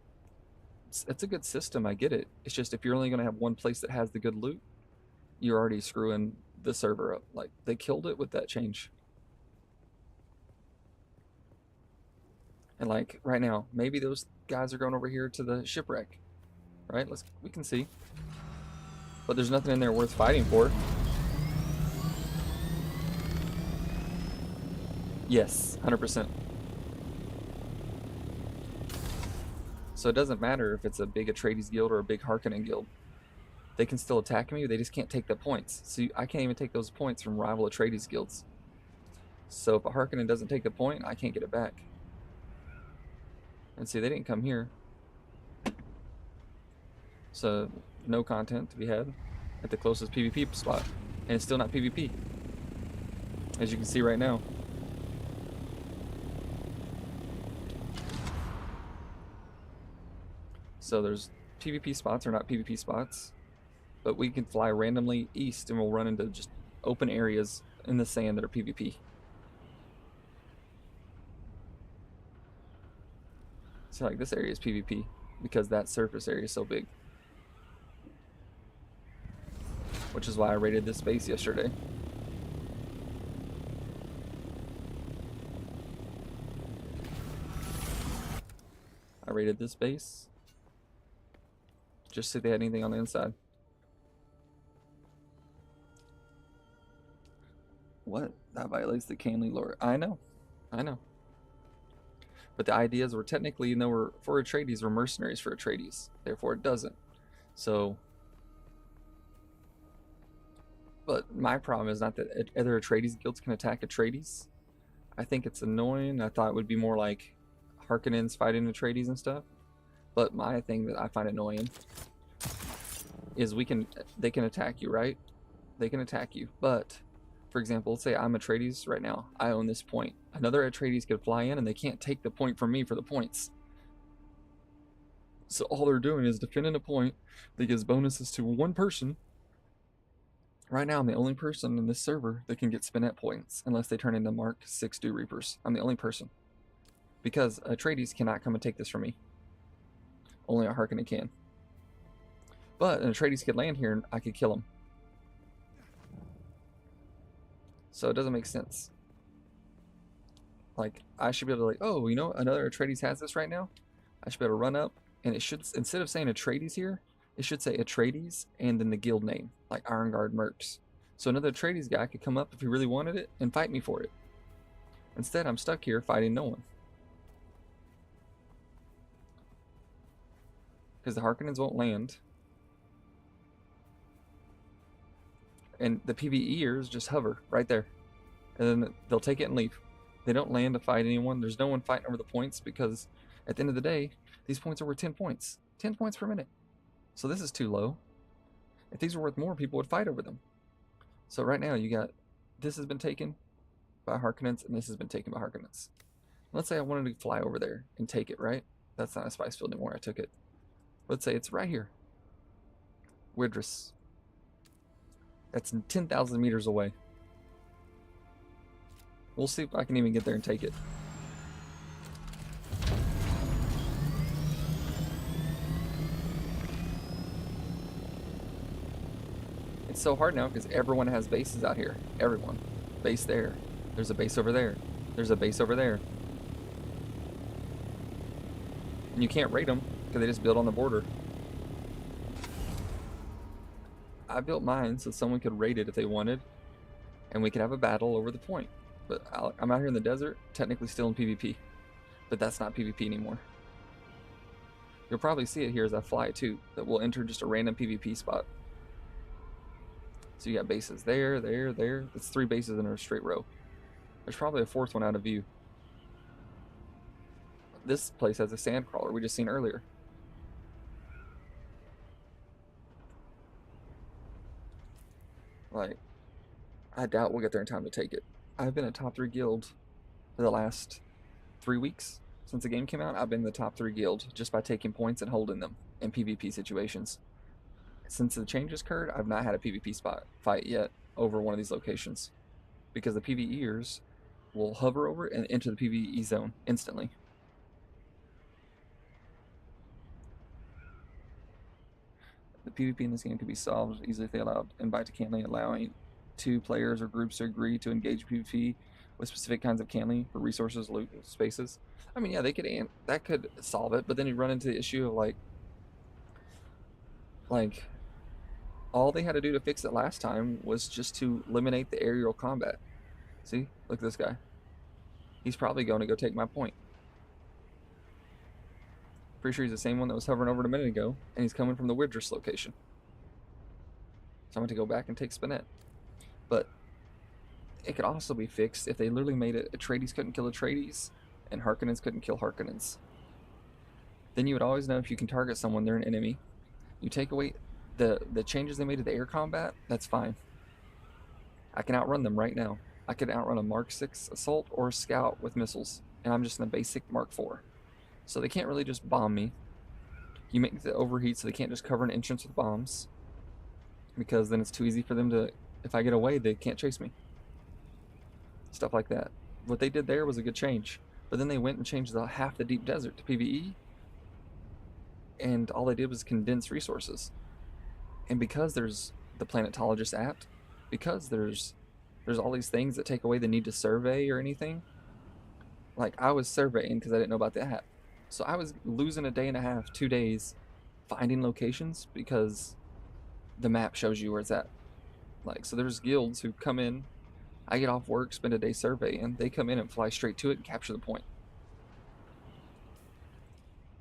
It's a good system, I get it. It's just if you're only going to have one place that has the good loot, you're already screwing the server up. Like, they killed it with that change. And like right now, maybe those guys are going over here to the shipwreck, right? We can see, but there's nothing in there worth fighting for. Yes, 100%. So it doesn't matter if it's a big Atreides guild or a big Harkonnen guild. They can still attack me. They just can't take the points. So I can't even take those points from rival Atreides guilds. So if a Harkonnen doesn't take the point, I can't get it back. And see, they didn't come here. So no content to be had at the closest PvP spot. And it's still not PvP, as you can see right now. So there's PvP spots or not PvP spots, but we can fly randomly east and we'll run into just open areas in the sand that are PvP. So like this area is PvP because that surface area is so big. Which is why I raided this base yesterday. I raided this base just to see if they had anything on the inside. What? That violates the Canley lore. I know. But the idea is we're technically, you know, we're for Atreides, we're mercenaries for Atreides. Therefore it doesn't. So, but my problem is not that other Atreides guilds can attack Atreides. I think it's annoying. I thought it would be more like Harkonnens fighting Atreides and stuff. But my thing that I find annoying is they can attack you, right? They can attack you. But, for example, let's say I'm Atreides right now. I own this point. Another Atreides could fly in and they can't take the point from me for the points. So all they're doing is defending a point that gives bonuses to one person. Right now, I'm the only person in this server that can get Spinette points unless they turn into Mark 6 Dew Reapers. I'm the only person. Because Atreides cannot come and take this from me. Only a Harkonnen can. But an Atreides could land here and I could kill him. So it doesn't make sense. Like, I should be able to like, oh, you know, another Atreides has this right now. I should be able to run up, and it should, instead of saying Atreides here, it should say Atreides and then the guild name, like Iron Guard Mercs. So another Atreides guy could come up if he really wanted it and fight me for it. Instead, I'm stuck here fighting no one. Because the Harkonnens won't land. And the PvEers just hover right there. And then they'll take it and leave. They don't land to fight anyone. There's no one fighting over the points because at the end of the day, these points are worth 10 points. 10 points per minute. So this is too low. If these were worth more, people would fight over them. So right now you got, this has been taken by Harkonnens and this has been taken by Harkonnens. Let's say I wanted to fly over there and take it, right? That's not a spice field anymore. I took it. Let's say it's right here. Widris. That's 10,000 meters away. We'll see if I can even get there and take it. It's so hard now because everyone has bases out here. Everyone. Base there. There's a base over there. There's a base over there. And you can't raid them because they just build on the border. I built mine so someone could raid it if they wanted, and we could have a battle over the point. But I'm out here in the desert, technically still in PvP, but that's not PvP anymore. You'll probably see it here as I fly too, that we'll enter just a random PvP spot. So you got bases there, there, there. It's 3 bases in a straight row. There's probably a 4th one out of view. This place has a sand crawler we just seen earlier. Like, I doubt we'll get there in time to take it. I've been a top 3 guild for the last 3 weeks. Since the game came out, I've been in the top 3 guild just by taking points and holding them in PvP situations. Since the changes occurred, I've not had a PvP fight yet over one of these locations, because the PvEers will hover over and enter the PvE zone instantly. The PvP in this game could be solved easily if they allowed invite to canley, allowing 2 players or groups to agree to engage PvP with specific kinds of canley for resources, loot, spaces. I mean, yeah, that could solve it, but then you run into the issue of like all they had to do to fix it last time was just to eliminate the aerial combat. See, look at this guy. He's probably going to go take my point. Pretty sure he's the same one that was hovering over it a minute ago, and he's coming from the Widris location. So I'm going to go back and take Spinette. But it could also be fixed if they literally made it Atreides couldn't kill Atreides, and Harkonnens couldn't kill Harkonnens. Then you would always know if you can target someone, they're an enemy. You take away the changes they made to the air combat, that's fine. I can outrun them right now. I could outrun a Mark 6 assault or a scout with missiles, and I'm just in a basic Mark 4. So they can't really just bomb me. You make the overheat so they can't just cover an entrance with bombs, because then it's too easy for them to, if I get away, they can't chase me. Stuff like that. What they did there was a good change, but then they went and changed half the deep desert to PvE, and all they did was condense resources. And because there's the Planetologist app, because there's all these things that take away the need to survey or anything, like I was surveying because I didn't know about the app. So I was losing a day and a half, 2 days finding locations because the map shows you where it's at. Like, so there's guilds who come in, I get off work, spend a day surveying, they come in and fly straight to it and capture the point.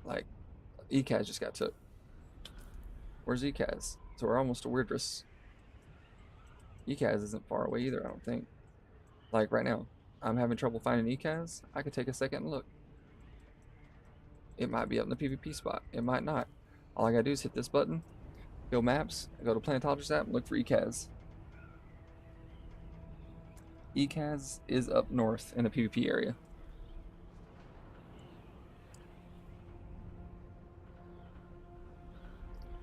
Like, ECAS just got took. Where's ECAS? So we're almost to Weirdress. ECAS isn't far away either, I don't think. Like right now, I'm having trouble finding ECAS. I could take a second and look. It might be up in the PvP spot. It might not. All I gotta do is hit this button, go maps, go to Planetologist app, and look for ECAS. ECAS is up north in the PvP area.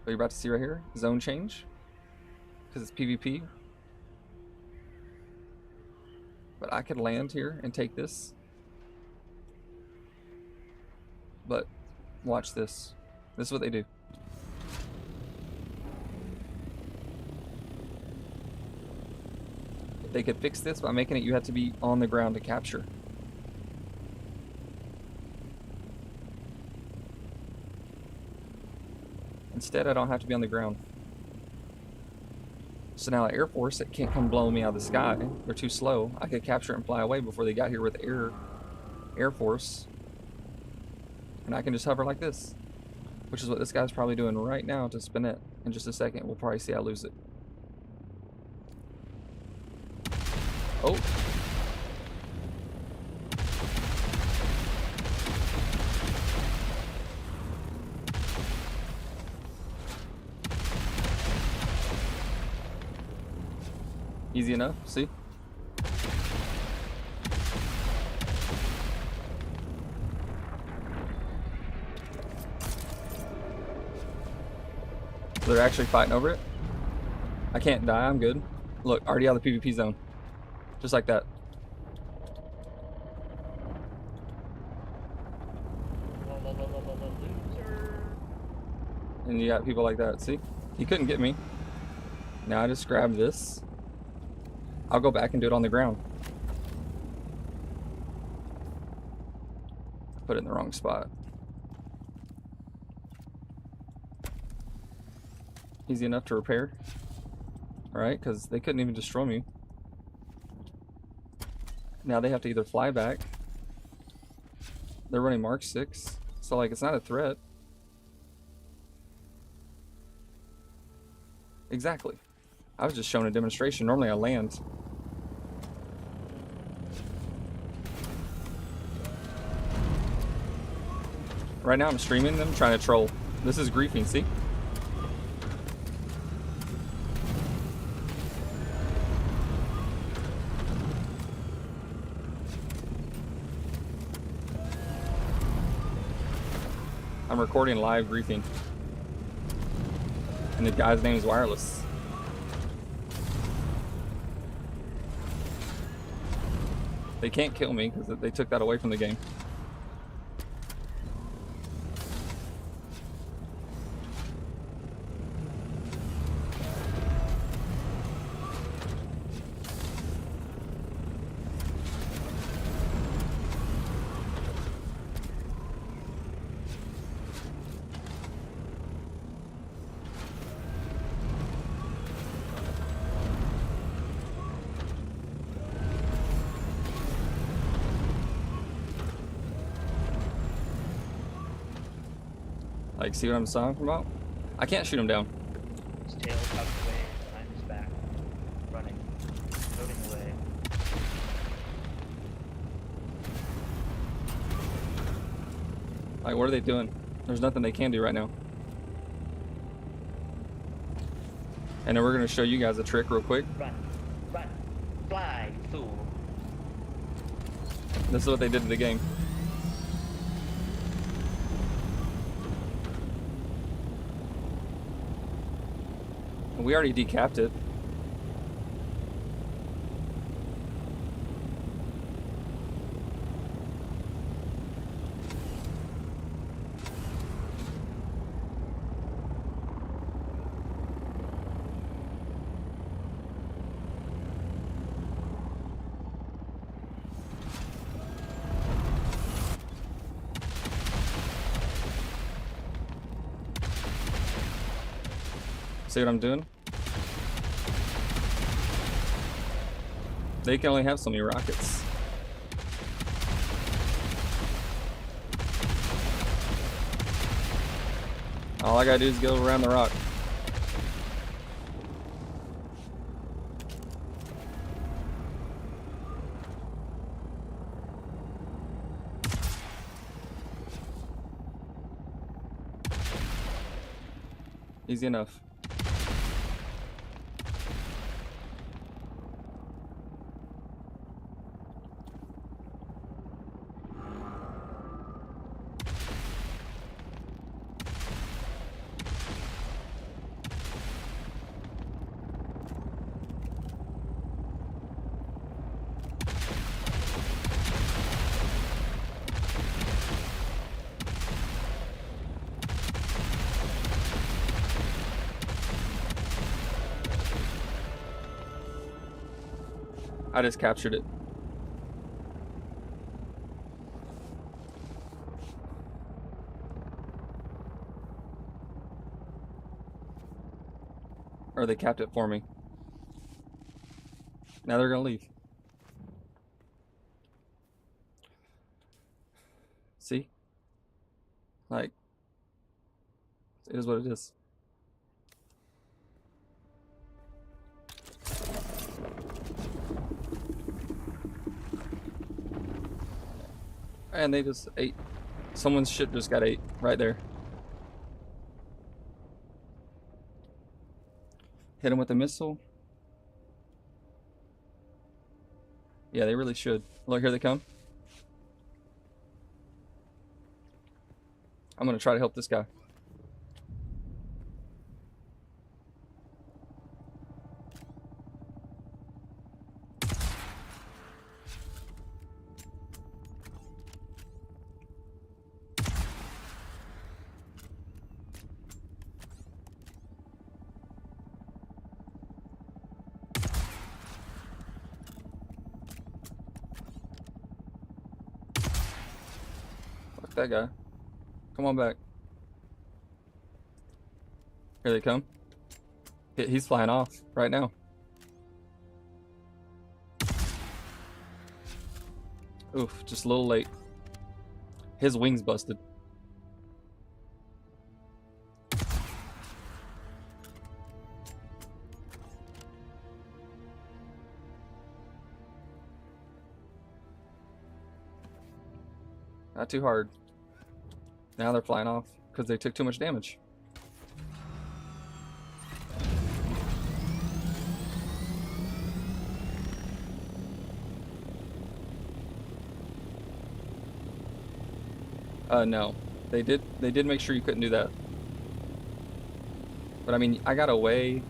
What you're about to see right here, zone change, because it's PvP. But I could land here and take this. But watch this. This is what they do. They could fix this by making it you have to be on the ground to capture. Instead, I don't have to be on the ground. So now Air Force, it can't come blowing me out of the sky. They're too slow. I could capture it and fly away before they got here with Air Force. And I can just hover like this, which is what this guy's probably doing right now to Spinette. In just a second, we'll probably see I lose it. Oh. Easy enough, see? They're actually fighting over it. I can't die, I'm good. Look, already out of the PvP zone. Just like that. And you got people like that, see? He couldn't get me. Now I just grab this. I'll go back and do it on the ground. Put it in the wrong spot. Easy enough to repair. Alright, because they couldn't even destroy me. Now they have to either fly back. They're running Mark 6. So, like, it's not a threat. Exactly. I was just showing a demonstration. Normally I land. Right now I'm streaming them, trying to troll. This is griefing, see? I'm recording live griefing. And the guy's name is Wireless. They can't kill me because they took that away from the game. Like, see what I'm talking about? I can't shoot him down. His tail tucked away behind his back, running, floating away. Like, what are they doing? There's nothing they can do right now. And then we're going to show you guys a trick real quick. Run, run, fly, you fool. This is what they did to the game. We already decapped it. See what I'm doing? They can only have so many rockets. All I gotta do is go around the rock. Easy enough. I just captured it. Or they capped it for me. Now they're gonna leave. See? Like, it is what it is. And they just ate. Someone's ship just got ate right there. Hit him with a missile. Yeah, they really should. Look, here they come. I'm gonna try to help this guy. that guy. Come on back. Here they come. He's flying off right now. Oof, just a little late. His wing's busted. Not too hard. Now they're flying off because they took too much damage. No. They did make sure you couldn't do that. But I mean, I got away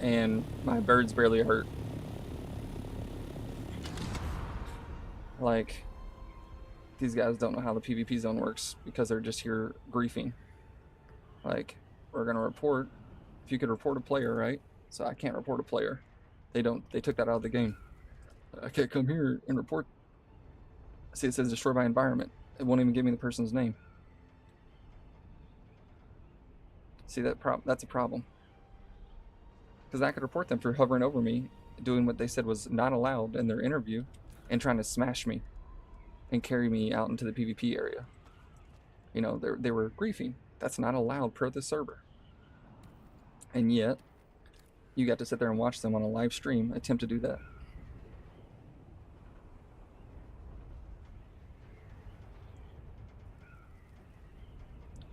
and my bird's barely hurt. Like, these guys don't know how the PvP zone works because they're just here griefing. Like, we're gonna report, if you could report a player, right? So I can't report a player. They took that out of the game. I can't come here and report. See, it says destroy by environment. It won't even give me the person's name. See, that's a problem. Because I could report them for hovering over me, doing what they said was not allowed in their interview, and trying to smash me and carry me out into the PvP area. You know, they were griefing. That's not allowed per the server. And yet, you got to sit there and watch them on a live stream attempt to do that.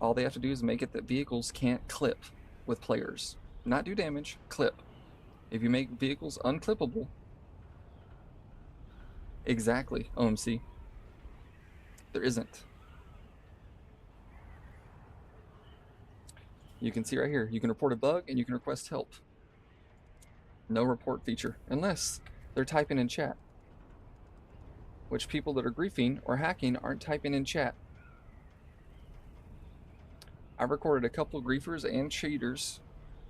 All they have to do is make it that vehicles can't clip with players. Not do damage, clip. If you make vehicles unclippable, exactly, OMC. There isn't. You can see right here, you can report a bug and you can request help. No report feature, unless they're typing in chat. Which people that are griefing or hacking aren't typing in chat. I've recorded a couple of griefers and cheaters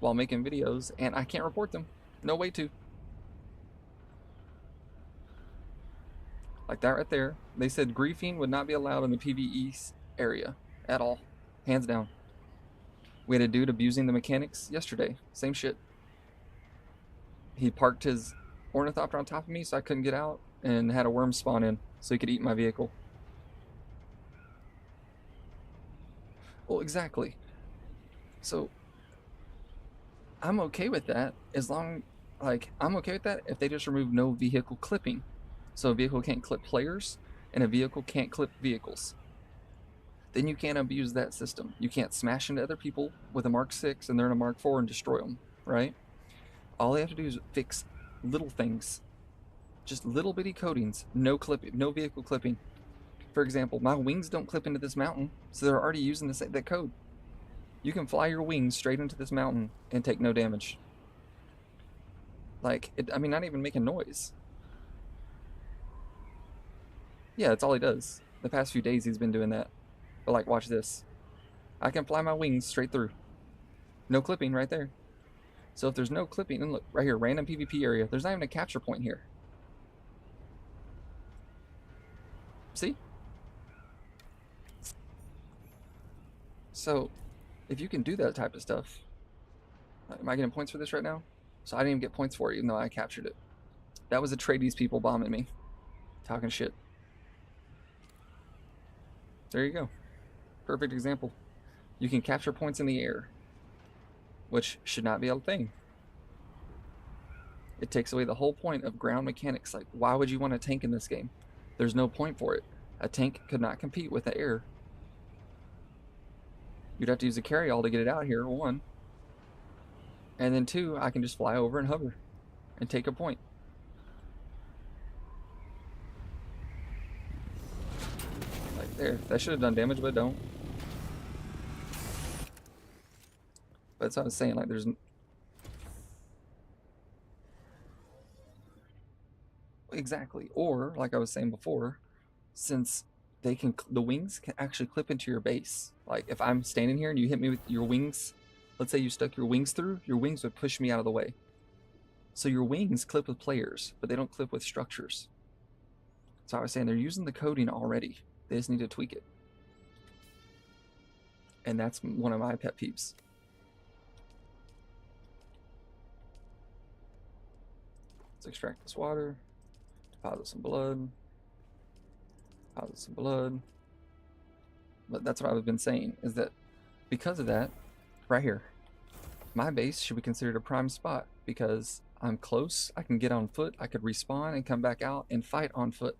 while making videos, and I can't report them. No way to. Like that right there. They said griefing would not be allowed in the PvE area at all. Hands down. We had a dude abusing the mechanics yesterday. Same shit. He parked his ornithopter on top of me so I couldn't get out, and had a worm spawn in so he could eat my vehicle. Well, exactly. So I'm okay with that as long, like, I'm okay with that if they just remove no vehicle clipping. So a vehicle can't clip players and a vehicle can't clip vehicles. Then you can't abuse that system. You can't smash into other people with a Mark 6 and they're in a Mark 4 and destroy them, right? All they have to do is fix little things. Just little bitty coatings, no clipping, no vehicle clipping. For example, my wings don't clip into this mountain, so they're already using that code. You can fly your wings straight into this mountain and take no damage. Like, I mean, not even making noise. Yeah, that's all he does. The past few days he's been doing that. But like, watch this. I can fly my wings straight through. No clipping right there. So if there's no clipping, and look, right here, random PvP area, there's not even a capture point here. See? So, if you can do that type of stuff, am I getting points for this right now? So I didn't even get points for it, even though I captured it. That was the Atreides people bombing me. Talking shit. There you go. Perfect example. You can capture points in the air, which should not be a thing. It takes away the whole point of ground mechanics. Like, why would you want a tank in this game? There's no point for it. A tank could not compete with the air. You'd have to use a carryall to get it out here, one. And then two, I can just fly over and hover and take a point. Like there. That should have done damage, but it don't. But that's what I was saying, like there's... Exactly. Or, like I was saying before, since they can, the wings can actually clip into your base. Like if I'm standing here and you hit me with your wings, let's say you stuck your wings through, your wings would push me out of the way. So your wings clip with players, but they don't clip with structures. So I was saying they're using the coding already. They just need to tweak it. And that's one of my pet peeves. Let's extract this water, deposit some blood, deposit some blood. But that's what I've been saying, is that because of that, right here, my base should be considered a prime spot because I'm close, I can get on foot, I could respawn and come back out and fight on foot.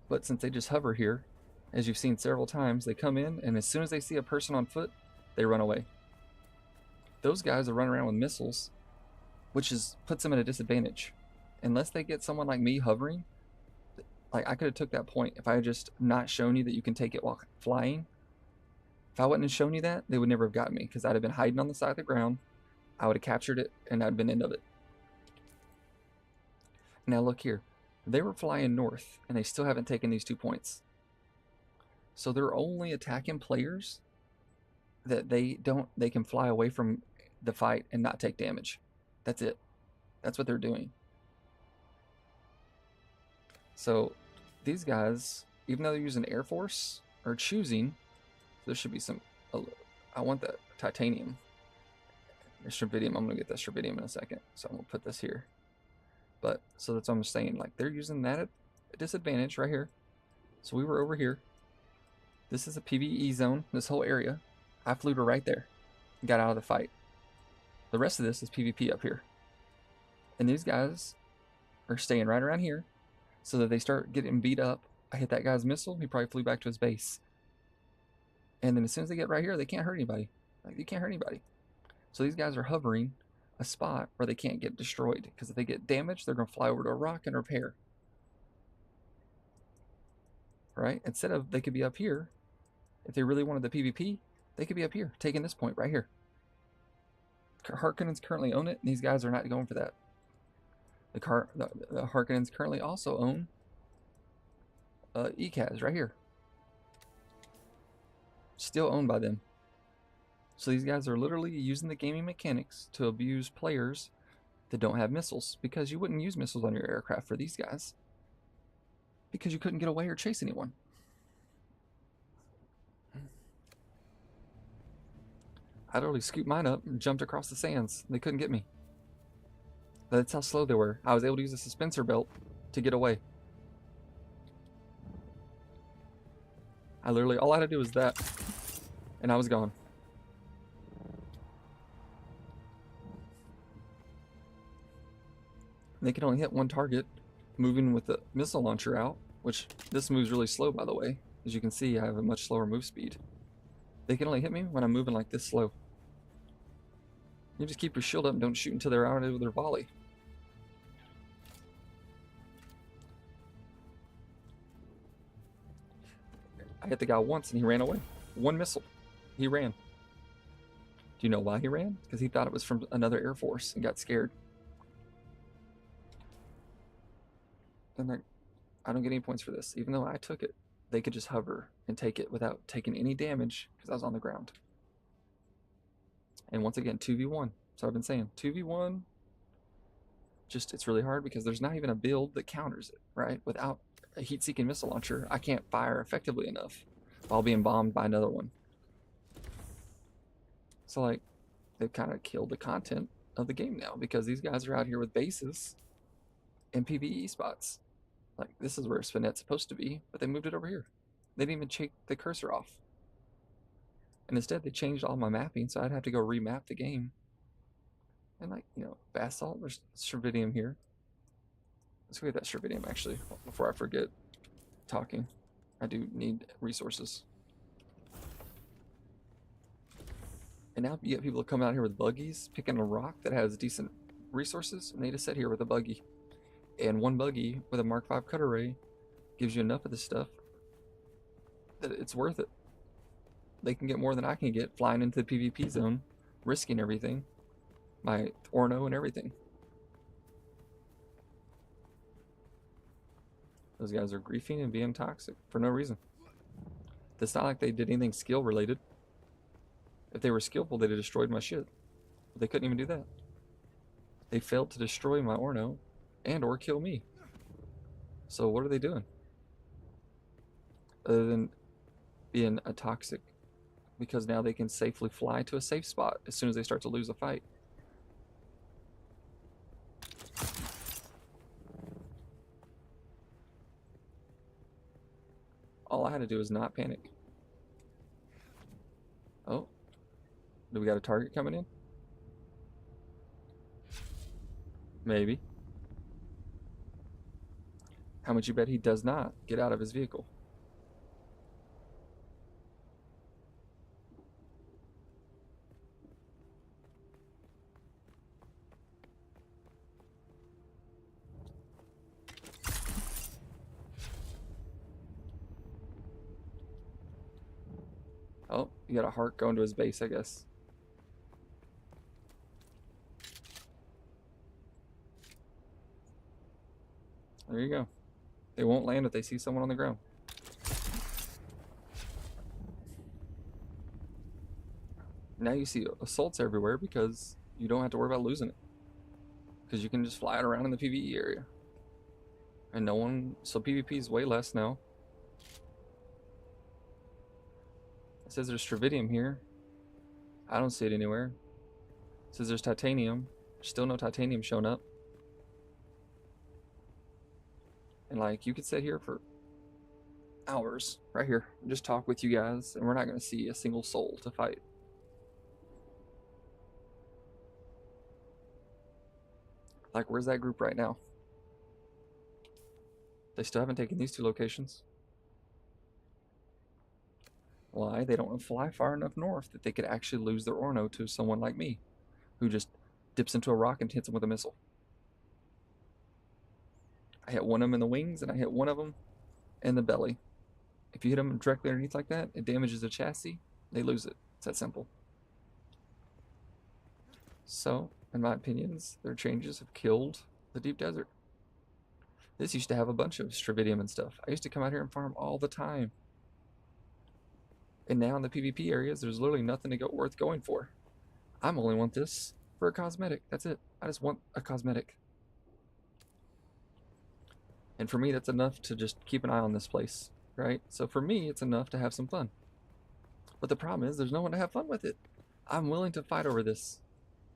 But since they just hover here, as you've seen several times, they come in and as soon as they see a person on foot, they run away. Those guys are running around with missiles, which puts them at a disadvantage. Unless they get someone like me hovering, like I could have took that point if I had just not shown you that you can take it while flying. If I wouldn't have shown you that, they would never have gotten me because I'd have been hiding on the side of the ground. I would have captured it and that'd been the end of it. Now look here. They were flying north and they still haven't taken these 2 points. So they're only attacking players that they can fly away from the fight and not take damage. That's it. That's what they're doing. So these guys, even though they're using Air Force, are choosing, there should be some, I want that titanium. There's Stravidium, I'm gonna get that Stravidium in a second. So I'm gonna put this here. But, so that's what I'm saying, like they're using that at a disadvantage right here. So we were over here. This is a PvE zone, this whole area. I flew to right there and got out of the fight. The rest of this is PvP up here. And these guys are staying right around here so that they start getting beat up. I hit that guy's missile, he probably flew back to his base. And then as soon as they get right here, they can't hurt anybody. Like, you can't hurt anybody. So these guys are hovering a spot where they can't get destroyed, because if they get damaged, they're going to fly over to a rock and repair. Right? Instead of, they could be up here. If they really wanted the PvP, they could be up here, taking this point right here. Harkonnens currently own it, and these guys are not going for that. The Harkonnens currently also own ECAS right here. Still owned by them. So these guys are literally using the gaming mechanics to abuse players that don't have missiles, because you wouldn't use missiles on your aircraft for these guys, because you couldn't get away or chase anyone. I literally scooped mine up and jumped across the sands. They couldn't get me. That's how slow they were. I was able to use a suspensor belt to get away. I literally, all I had to do was that, and I was gone. They can only hit one target, moving with the missile launcher out, which this moves really slow, by the way. As you can see, I have a much slower move speed. They can only hit me when I'm moving like this slow. You just keep your shield up and don't shoot until they're out of their volley. I hit the guy once and he ran away. One missile. He ran. Do you know why he ran? Because he thought it was from another Air Force and got scared. And I don't get any points for this. Even though I took it, they could just hover and take it without taking any damage because I was on the ground. And once again, 2v1. So I've been saying 2v1, just it's really hard because there's not even a build that counters it, right? Without a heat-seeking missile launcher, I can't fire effectively enough while being bombed by another one. So like, they've kind of killed the content of the game now, because these guys are out here with bases and PvE spots. Like, this is where Spinet's supposed to be, but they moved it over here. They didn't even take the cursor off. And instead, they changed all my mapping, so I'd have to go remap the game. And like, you know, basalt, there's Stravidium here. Let's go get that Stravidium, actually, before I forget talking. I do need resources. And now you get people coming out here with buggies, picking a rock that has decent resources, and they just sit here with a buggy. And one buggy with a Mark V cut array gives you enough of this stuff that it's worth it. They can get more than I can get flying into the PvP zone, risking everything. My Orno and everything. Those guys are griefing and being toxic for no reason. It's not like they did anything skill related. If they were skillful, they'd have destroyed my shit. But they couldn't even do that. They failed to destroy my Orno and or kill me. So what are they doing? Other than being a toxic because now they can safely fly to a safe spot as soon as they start to lose a fight. All I had to do was not panic. Oh, do we got a target coming in? Maybe. How much you bet he does not get out of his vehicle? Oh, you got a heart going to his base, I guess. There you go. They won't land if they see someone on the ground. Now you see assaults everywhere because you don't have to worry about losing it. Because you can just fly it around in the PvE area. And no one... So PvP is way less now. It says there's Stravidium here. I don't see it anywhere. It says there's titanium. There's still no titanium showing up. And like, you could sit here for hours right here and just talk with you guys, and we're not going to see a single soul to fight. Like, where's that group right now? They still haven't taken these two locations. Why? They don't fly far enough north that they could actually lose their Orno to someone like me, who just dips into a rock and hits them with a missile. I hit one of them in the wings, and I hit one of them in the belly. If you hit them directly underneath like that, it damages the chassis. They lose it. It's that simple. So, in my opinions, their changes have killed the deep desert. This used to have a bunch of Stravidium and stuff. I used to come out here and farm all the time. And now in the PvP areas, there's literally nothing worth going for. I'm only want this for a cosmetic. That's it. I just want a cosmetic. And for me, that's enough to just keep an eye on this place, right? So for me, it's enough to have some fun. But the problem is, there's no one to have fun with it. I'm willing to fight over this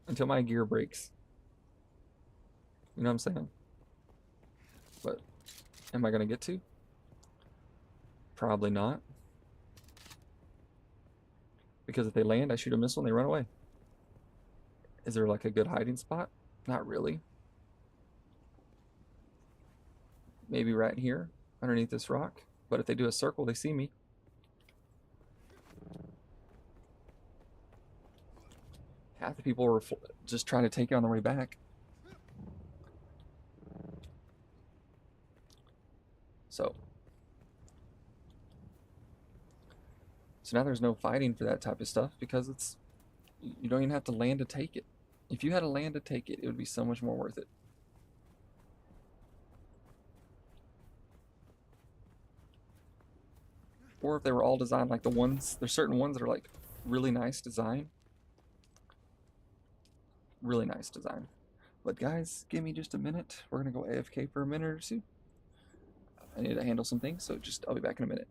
until my gear breaks. You know what I'm saying? But am I going to get to? Probably not. Because if they land, I shoot a missile and they run away. Is there like a good hiding spot? Not really. Maybe right here, underneath this rock. But if they do a circle, they see me. Half the people were just trying to take it on the way back. So now there's no fighting for that type of stuff because you don't even have to land to take it. If you had to land to take it, it would be so much more worth it. Or if they were all designed like there's certain ones that are like really nice design. Really nice design. But guys, give me just a minute. We're gonna go AFK for a minute or two. I need to handle some things, so I'll be back in a minute.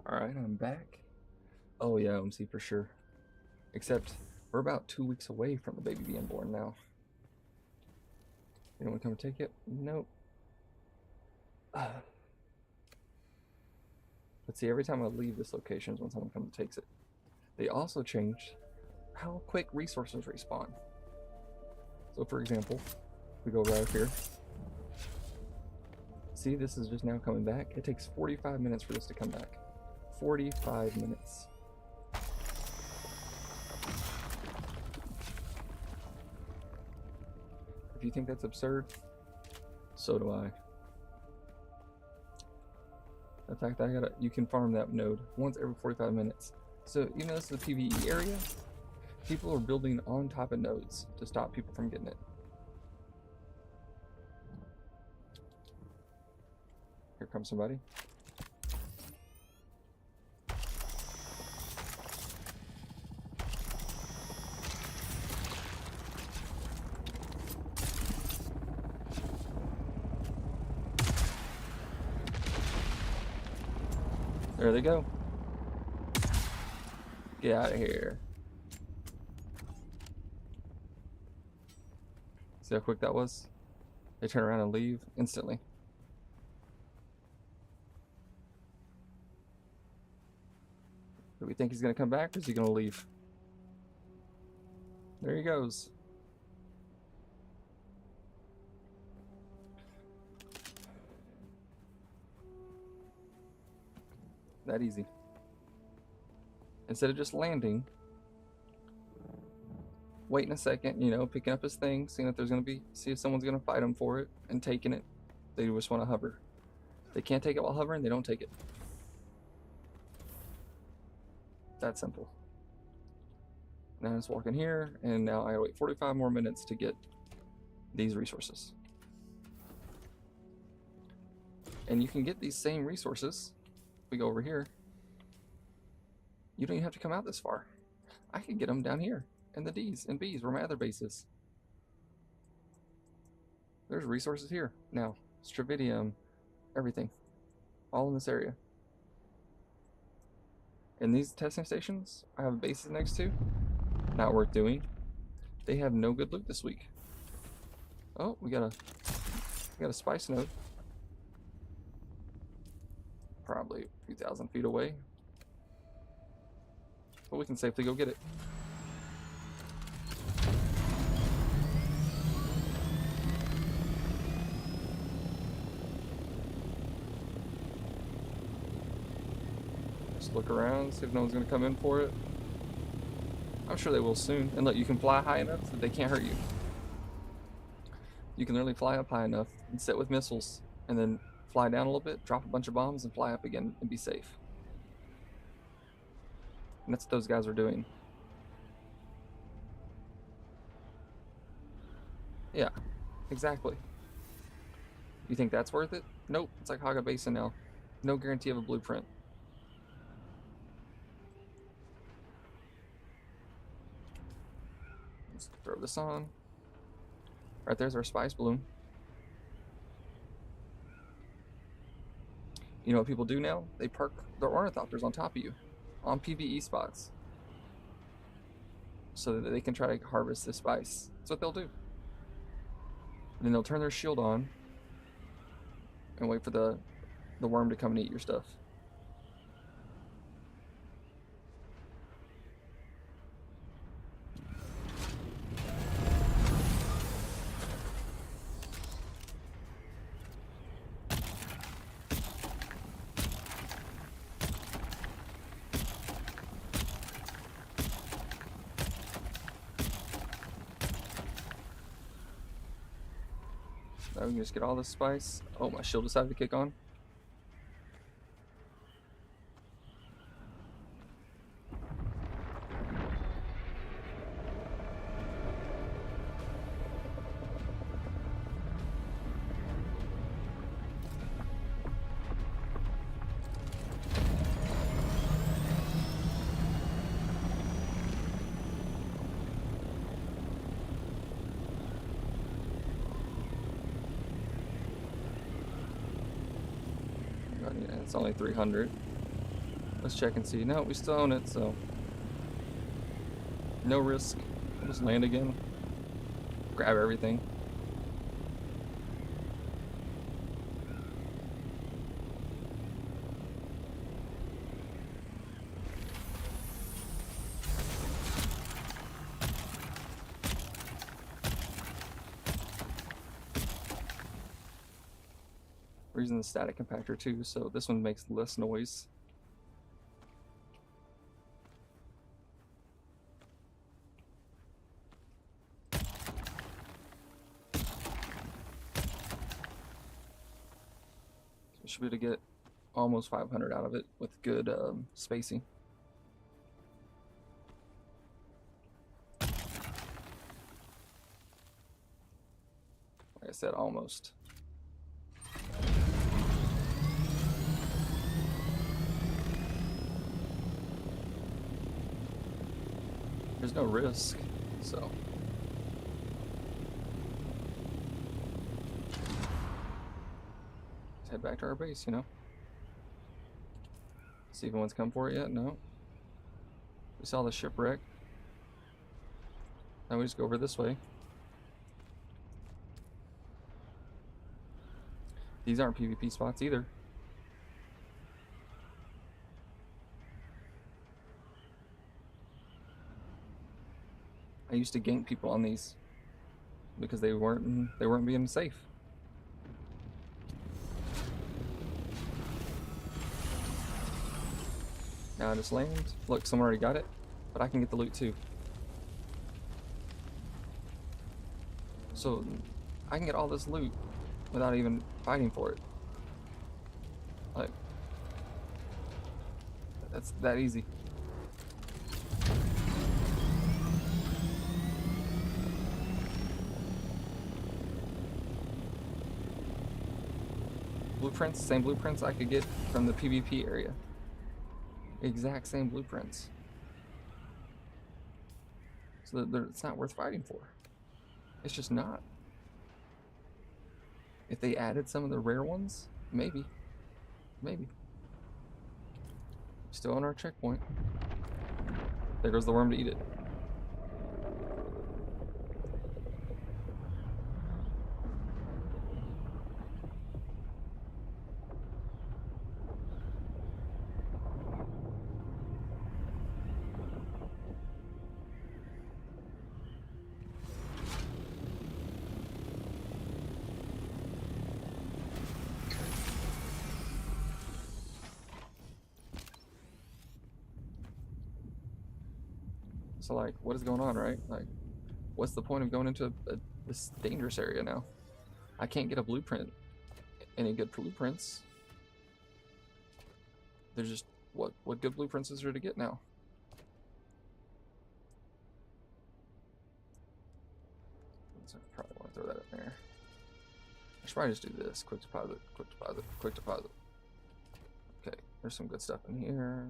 Alright, I'm back. Oh yeah, OMC for sure. Except, we're about 2 weeks away from the baby being born now. Anyone come take it? Nope. But see, every time I leave this location is when someone comes and takes it. They also changed how quick resources respawn. So for example, we go right up here. See, this is just now coming back. It takes 45 minutes for this to come back. 45 minutes. If you think that's absurd, so do I. In fact, you can farm that node once every 45 minutes. So even though this is a PvE area, people are building on top of nodes to stop people from getting it. Here comes somebody. There they go. Get out of here. See how quick that was? They turn around and leave instantly. Do we think he's gonna come back, or is he gonna leave? There he goes. That easy. Instead of just landing, waiting a second, you know, picking up his thing, seeing if there's gonna be, see if someone's gonna fight him for it, and taking it. They just want to hover. If they can't take it while hovering, they don't take it. That simple. Now I'm just walking here, and now I gotta wait 45 more minutes to get these resources. And you can get these same resources. We go over here. You don't even have to come out this far. I can get them down here in the D's and B's where my other base is. There's resources here now. Stravidium, everything, all in this area. And these testing stations I have bases next to, not worth doing. They have no good loot this week. Oh, we got a spice node. Probably a few thousand feet away. But we can safely go get it. Just look around, see if no one's gonna come in for it. I'm sure they will soon. And look, you can fly high enough that they can't hurt you. You can literally fly up high enough and sit with missiles, and then fly down a little bit, drop a bunch of bombs, and fly up again and be safe. And that's what those guys are doing. Yeah, exactly. You think that's worth it? Nope, it's like Haga Basin now. No guarantee of a blueprint. Let's throw this on. Right there's our spice bloom. You know what people do now? They park their ornithopters on top of you, on PvE spots, so that they can try to harvest this spice. That's what they'll do. And then they'll turn their shield on and wait for the worm to come and eat your stuff. Now we can just get all this spice. Oh, my shield decided to kick on. It's only 300. Let's check and see. No, we still own it, so no risk. Just land again. Grab everything. We're using the static compactor too, so this one makes less noise. We should be able to get almost 500 out of it with good spacing. Like I said, almost. There's no risk, so. Let's head back to our base, you know. See if anyone's come for it yet. No. We saw the shipwreck. Now we just go over this way. These aren't PvP spots either. I used to gank people on these because they weren't being safe. Now I just land. Look, someone already got it, but I can get the loot too. So I can get all this loot without even fighting for it. Like, that's that easy. Blueprints, same blueprints I could get from the PvP area. Exact same blueprints. So it's not worth fighting for. It's just not. If they added some of the rare ones, maybe. Maybe. Still on our checkpoint. There goes the worm to eat it. So like, what is going on, right? Like, what's the point of going into this dangerous area now? I can't get a blueprint. Any good blueprints? There's just, what good blueprints is there to get now? So I probably want to throw that in there. I should probably just do this. Quick deposit, quick deposit, quick deposit. Okay, there's some good stuff in here.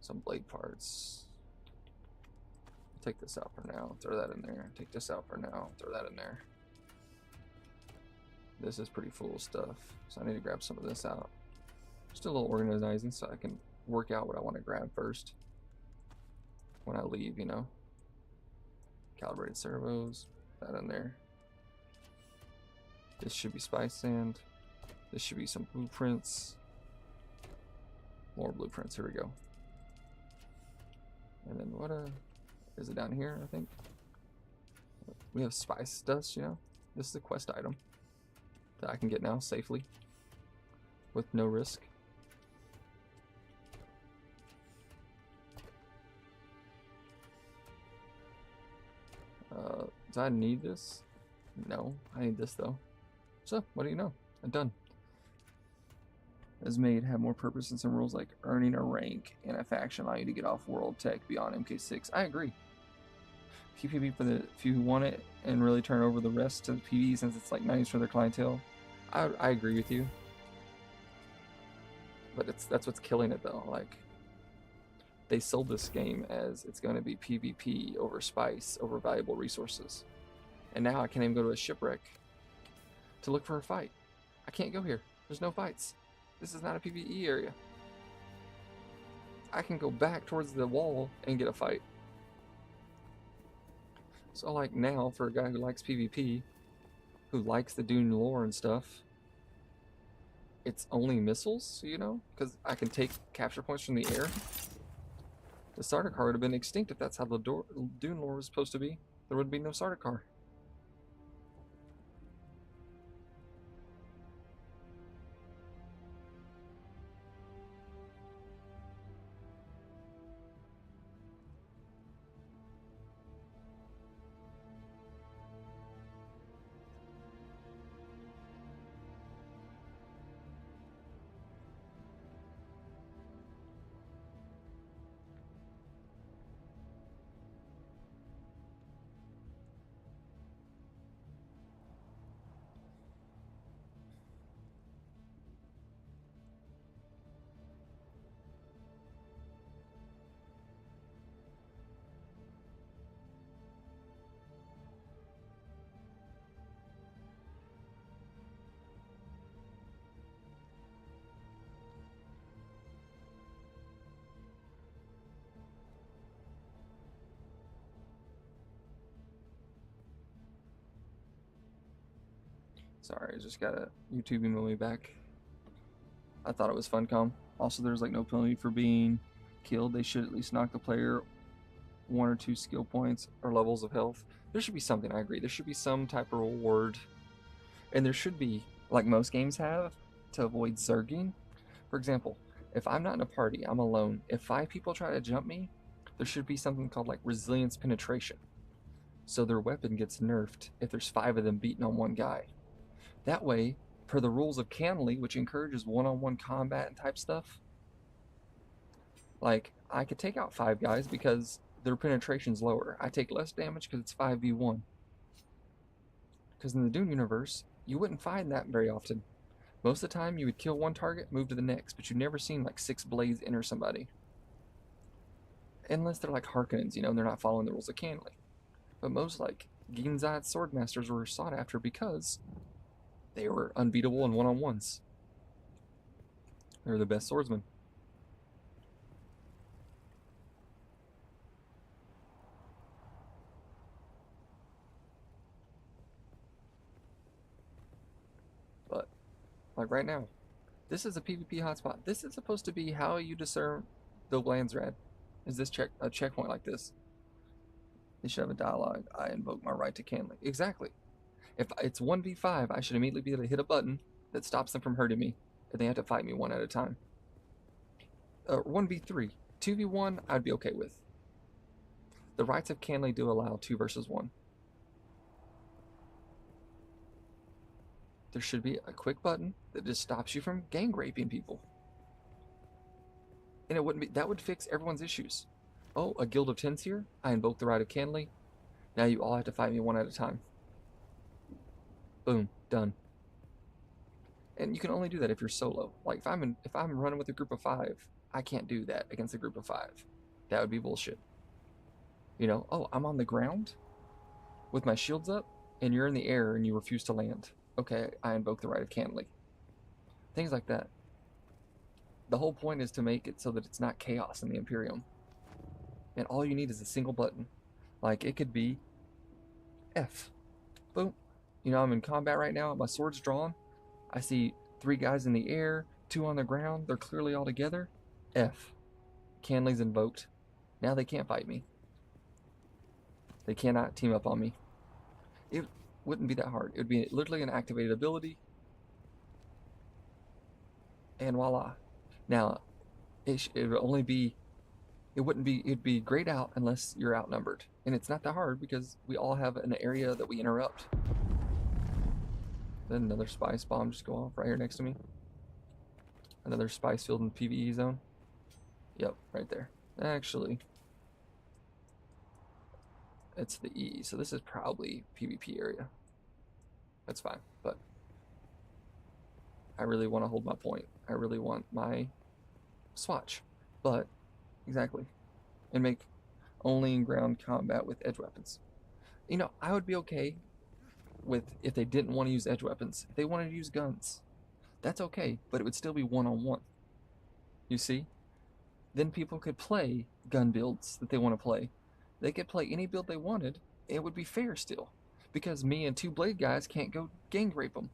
Some blade parts. Take this out for now, throw that in there. Take this out for now, throw that in there. This is pretty full stuff, so I need to grab some of this out. Just a little organizing so I can work out what I want to grab first when I leave, you know. Calibrated servos, that in there. This should be spice sand. This should be some blueprints. More blueprints, here we go. And then what is it down here, I think? We have spice dust, you know? This is a quest item that I can get now safely with no risk. Do I need this? No, I need this though. So, what do you know? I'm done. As made, have more purpose in some rules like earning a rank in a faction allow you to get off world tech beyond MK6. I agree. PvP for the few who want it and really turn over the rest to the PvE since it's like nice for their clientele. I agree with you. But that's what's killing it though. Like, they sold this game as it's going to be PvP over spice, over valuable resources. And now I can't even go to a shipwreck to look for a fight. I can't go here. There's no fights. This is not a PvE area. I can go back towards the wall and get a fight. So like now, for a guy who likes PvP, who likes the Dune lore and stuff, it's only missiles, you know? Because I can take capture points from the air. The starter car would have been extinct if that's how the Dune lore was supposed to be. There would be no starter car. Sorry, I just got a YouTube email me back. I thought it was Funcom. Also, there's like no penalty for being killed. They should at least knock the player 1 or 2 skill points or levels of health. There should be something, I agree. There should be some type of reward. And there should be, like most games have, to avoid zerging. For example, if I'm not in a party, I'm alone. If 5 people try to jump me, there should be something called like resilience penetration. So their weapon gets nerfed if there's 5 of them beating on one guy. That way, per the rules of Canley, which encourages one-on-one combat and type stuff, like, I could take out 5 guys because their penetration's lower. I take less damage because it's 5v1. Because in the Dune universe, you wouldn't find that very often. Most of the time, you would kill one target, move to the next, but you've never seen like 6 blades enter somebody. Unless they're like Harkonnens, you know, and they're not following the rules of Canley. But most like Ginzad swordmasters were sought after because they were unbeatable in one-on-ones. They were the best swordsmen. But, like right now, this is a PvP hotspot. This is supposed to be how you discern the land's red. Is this a checkpoint like this? They should have a dialogue. I invoke my right to Canley. Exactly. If it's 1v5, I should immediately be able to hit a button that stops them from hurting me, and they have to fight me one at a time. 1v3. 2v1, I'd be okay with. The rights of Canley do allow 2 versus 1. There should be a quick button that just stops you from gang raping people. And it wouldn't be, that would fix everyone's issues. Oh, a guild of 10's here? I invoke the right of Canley. Now you all have to fight me one at a time. Boom, done. And you can only do that if you're solo. Like if I'm running with a group of 5, I can't do that against a group of 5. That would be bullshit. You know, oh, I'm on the ground with my shields up, and you're in the air and you refuse to land. Okay, I invoke the right of Canley. Things like that. The whole point is to make it so that it's not chaos in the Imperium. And all you need is a single button. Like, it could be F. Boom. You know, I'm in combat right now. My sword's drawn. I see 3 guys in the air, 2 on the ground. They're clearly all together. F. Canley's invoked. Now they can't fight me. They cannot team up on me. It wouldn't be that hard. It would be literally an activated ability. And voila. Now, it would only be... it'd be grayed out unless you're outnumbered. And it's not that hard because we all have an area that we interrupt. Then another spice bomb just go off right here next to me. Another spice field in the PvE zone. Yep, right there. Actually, it's the E, so this is probably PvP area. That's fine, but I really want to hold my point. I really want my swatch, but exactly, and make only in ground combat with edge weapons. You know, I would be okay with if they didn't want to use edge weapons. If they wanted to use guns, that's okay, but it would still be one-on-one. You see? then people could play gun builds that they want to play. They could play any build they wanted. It would be fair still, because me and two blade guys can't go gang rape them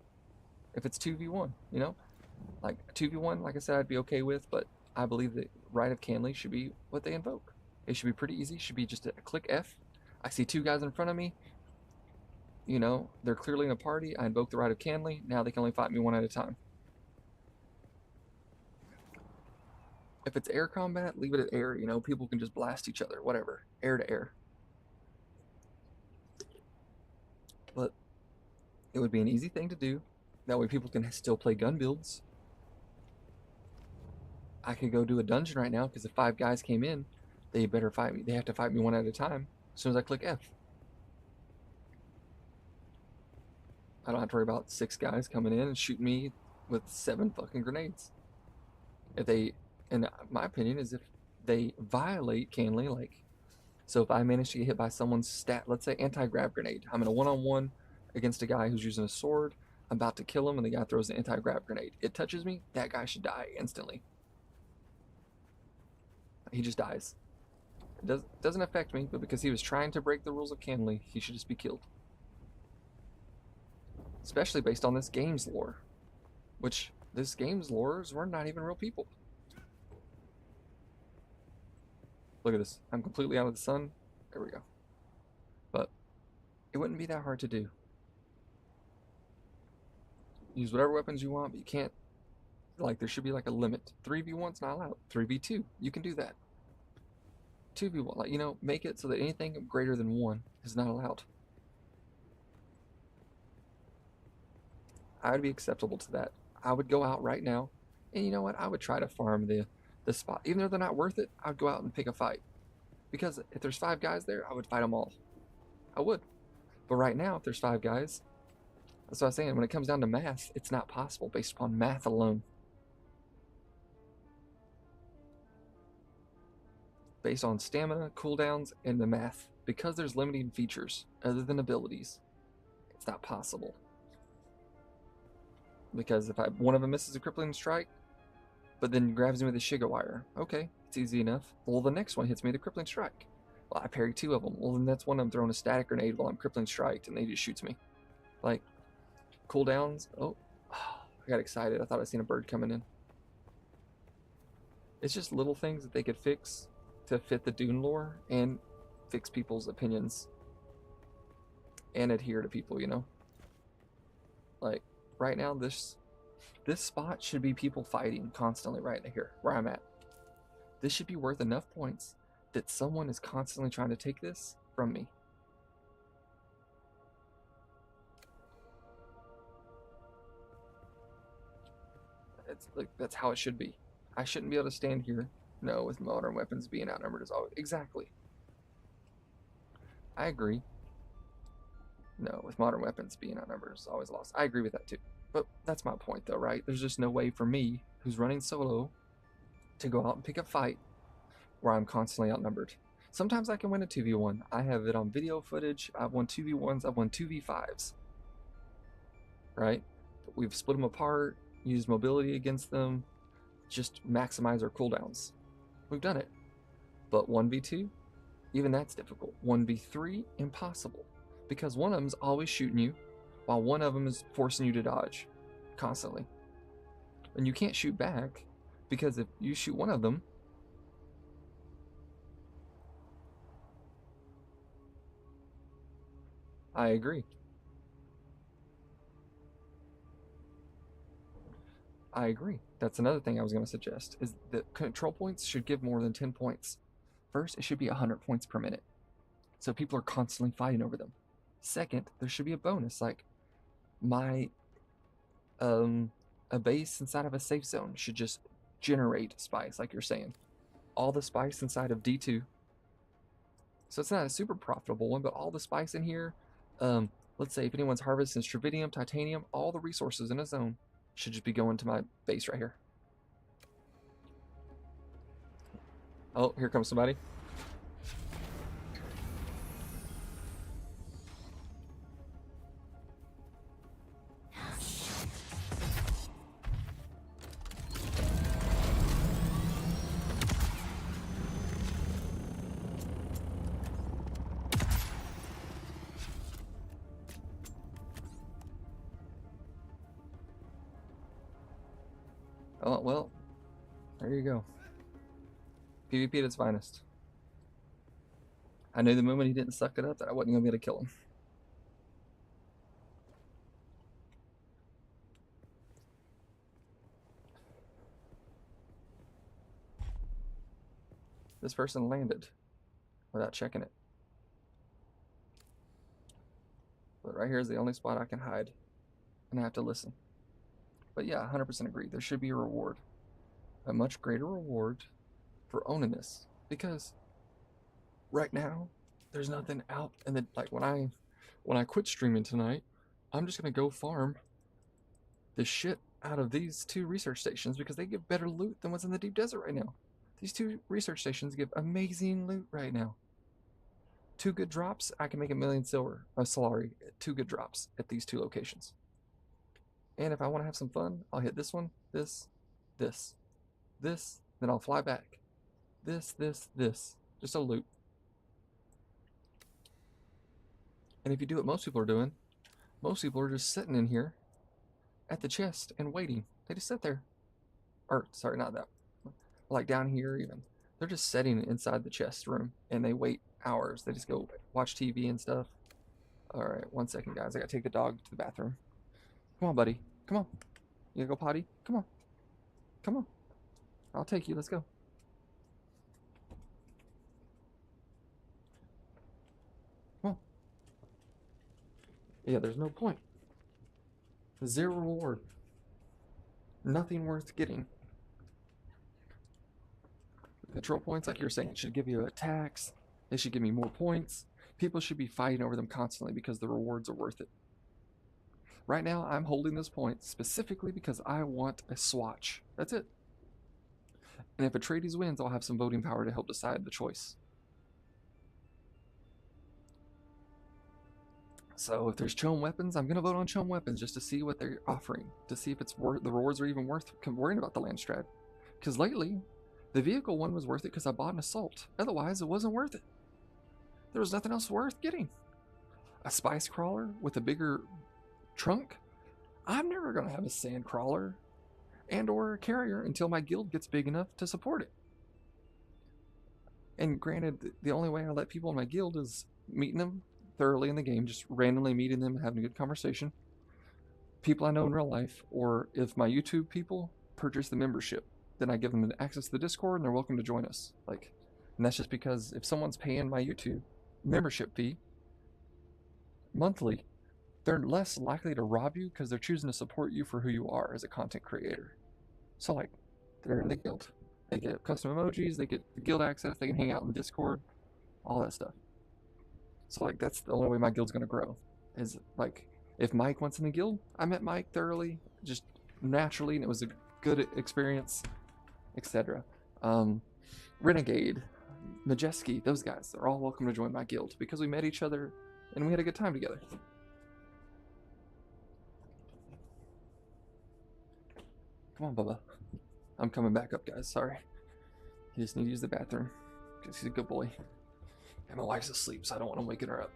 if it's 2v1, you know? Like 2v1, like I said, I'd be okay with, but I believe the right of Canley should be what they invoke. It should be pretty easy. It should be just a click F. I see two guys in front of me. You know, they're clearly in a party. I invoke the right of Canley. Now they can only fight me one at a time. If it's air combat, leave it at air. You know, people can just blast each other, whatever. Air to air. But it would be an easy thing to do. That way people can still play gun builds. I could go do a dungeon right now because if 5 guys came in, they better fight me. They have to fight me one at a time as soon as I click F. I don't have to worry about 6 guys coming in and shooting me with 7 fucking grenades. If they, in my opinion, is if they violate Canley, like, so if I manage to get hit by someone's stat, let's say anti-grav grenade, I'm in a one-on-one against a guy who's using a sword, I'm about to kill him, and the guy throws an anti-grav grenade. It touches me, that guy should die instantly. He just dies. It doesn't affect me, but because he was trying to break the rules of Canley, he should just be killed. Especially based on this game's lore. Which, this game's lores were not even real people. Look at this. I'm completely out of the sun. There we go. But it wouldn't be that hard to do. Use whatever weapons you want, but you can't, like, there should be like a limit. 3v1's not allowed. 3v2, you can do that. 2v1, like, you know, make it so that anything greater than 1 is not allowed. I would be acceptable to that. I would go out right now, and you know what? I would try to farm the spot. Even though they're not worth it, I would go out and pick a fight. Because if there's 5 guys there, I would fight them all. I would. But right now, if there's 5 guys, that's what I was saying. When it comes down to math, it's not possible based upon math alone. Based on stamina, cooldowns, and the math. Because there's limiting features other than abilities, it's not possible. Because if one of them misses a crippling strike, but then grabs me with a Shiga wire, okay, it's easy enough. Well, the next one hits me with a crippling strike. Well, I parry 2 of them. Well, then that's one of them throwing a static grenade while I'm crippling striked, and they just shoots me. Like, cooldowns. Oh, I got excited. I thought I seen a bird coming in. It's just little things that they could fix to fit the Dune lore and fix people's opinions and adhere to people, you know? Like, right now, this spot should be people fighting constantly right here, where I'm at. This should be worth enough points that someone is constantly trying to take this from me. It's like, that's how it should be. I shouldn't be able to stand here. No, with modern weapons being outnumbered is always... Exactly. I agree. No, with modern weapons being outnumbered is always lost. I agree with that too. But that's my point though, right? There's just no way for me, who's running solo, to go out and pick a fight where I'm constantly outnumbered. Sometimes I can win a 2v1. I have it on video footage. I've won 2v1s. I've won 2v5s. Right? But we've split them apart, used mobility against them, just maximize our cooldowns. We've done it. But 1v2, even that's difficult. 1v3, impossible. Because one of them's always shooting you, while one of them is forcing you to dodge constantly. And you can't shoot back, because if you shoot one of them, I agree. I agree. That's another thing I was going to suggest, is that control points should give more than 10 points. First, it should be 100 points per minute, so people are constantly fighting over them. Second, there should be a bonus, like my a base inside of a safe zone should just generate spice, like you're saying. All the spice inside of D2. So it's not a super profitable one, but all the spice in here, let's say if anyone's harvesting stravidium, titanium, all the resources in a zone should just be going to my base right here. Oh, here comes somebody. Oh, well, there you go. PvP at its finest. I knew the moment he didn't suck it up that I wasn't going to be able to kill him. This person landed without checking it. But right here is the only spot I can hide, and I have to listen. But yeah, 100% agree. There should be a reward. A much greater reward for owning this. Because right now, there's nothing out. And then, like, when I quit streaming tonight, I'm just going to go farm the shit out of these 2 research stations because they give better loot than what's in the deep desert right now. These 2 research stations give amazing loot right now. 2 good drops, I can make $1 million silver, Solari, 2 good drops at these 2 locations. And if I want to have some fun, I'll hit this one, this, then I'll fly back. This, just a loop. And if you do what most people are doing, most people are just sitting in here at the chest and waiting. They just sit there. Or, sorry, not that. Like down here even. They're just sitting inside the chest room and they wait hours. They just go watch TV and stuff. Alright, 1 second, guys. I gotta take the dog to the bathroom. Come on, buddy. Come on. You gotta go potty? Come on. Come on. I'll take you. Let's go. Come on. Yeah, there's no point. 0 reward. Nothing worth getting. Control points, like you're saying, should give you attacks. They should give me more points. People should be fighting over them constantly because the rewards are worth it. Right now, I'm holding this point specifically because I want a swatch. That's it. And if Atreides wins, I'll have some voting power to help decide the choice. So if there's chome weapons, I'm going to vote on chome weapons just to see what they're offering. To see if it's worth, the rewards are even worth worrying about the land strat. Because lately, the vehicle one was worth it because I bought an assault. Otherwise, it wasn't worth it. There was nothing else worth getting. A spice crawler with a bigger trunk? I'm never going to have a sand crawler and or a carrier until my guild gets big enough to support it. And granted, the only way I let people in my guild is meeting them thoroughly in the game, just randomly meeting them and having a good conversation. People I know in real life, or if my YouTube people purchase the membership, then I give them access to the Discord and they're welcome to join us. Like, and that's just because if someone's paying my YouTube membership fee monthly, they're less likely to rob you because they're choosing to support you for who you are as a content creator. So like, they're in the guild. They get custom emojis, they get guild access, they can hang out in the Discord, all that stuff. So like, that's the only way my guild's gonna grow. Is like, if Mike wants in the guild, I met Mike thoroughly, just naturally, and it was a good experience, etc. Renegade, Majeski, those guys, they're all welcome to join my guild because we met each other and we had a good time together. Come on, Bubba. I'm coming back up, guys. Sorry. You just need to use the bathroom because he's a good boy. And my wife's asleep, so I don't want him waking her up.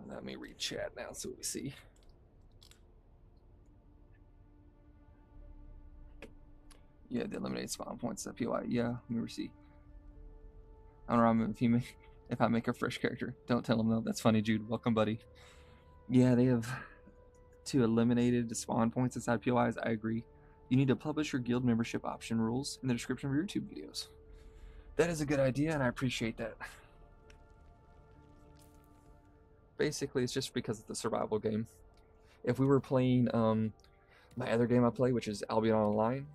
Let me read chat now so we see. Yeah, they eliminate spawn points at POI. Yeah, let me see. I don't know if I make a fresh character. Don't tell them though. That's funny, Jude. Welcome, buddy. Yeah, they have 2 eliminated spawn points inside POIs. I agree. You need to publish your guild membership option rules in the description of your YouTube videos. That is a good idea, and I appreciate that. Basically, it's just because it's a survival game. If we were playing my other game I play, which is Albion Online,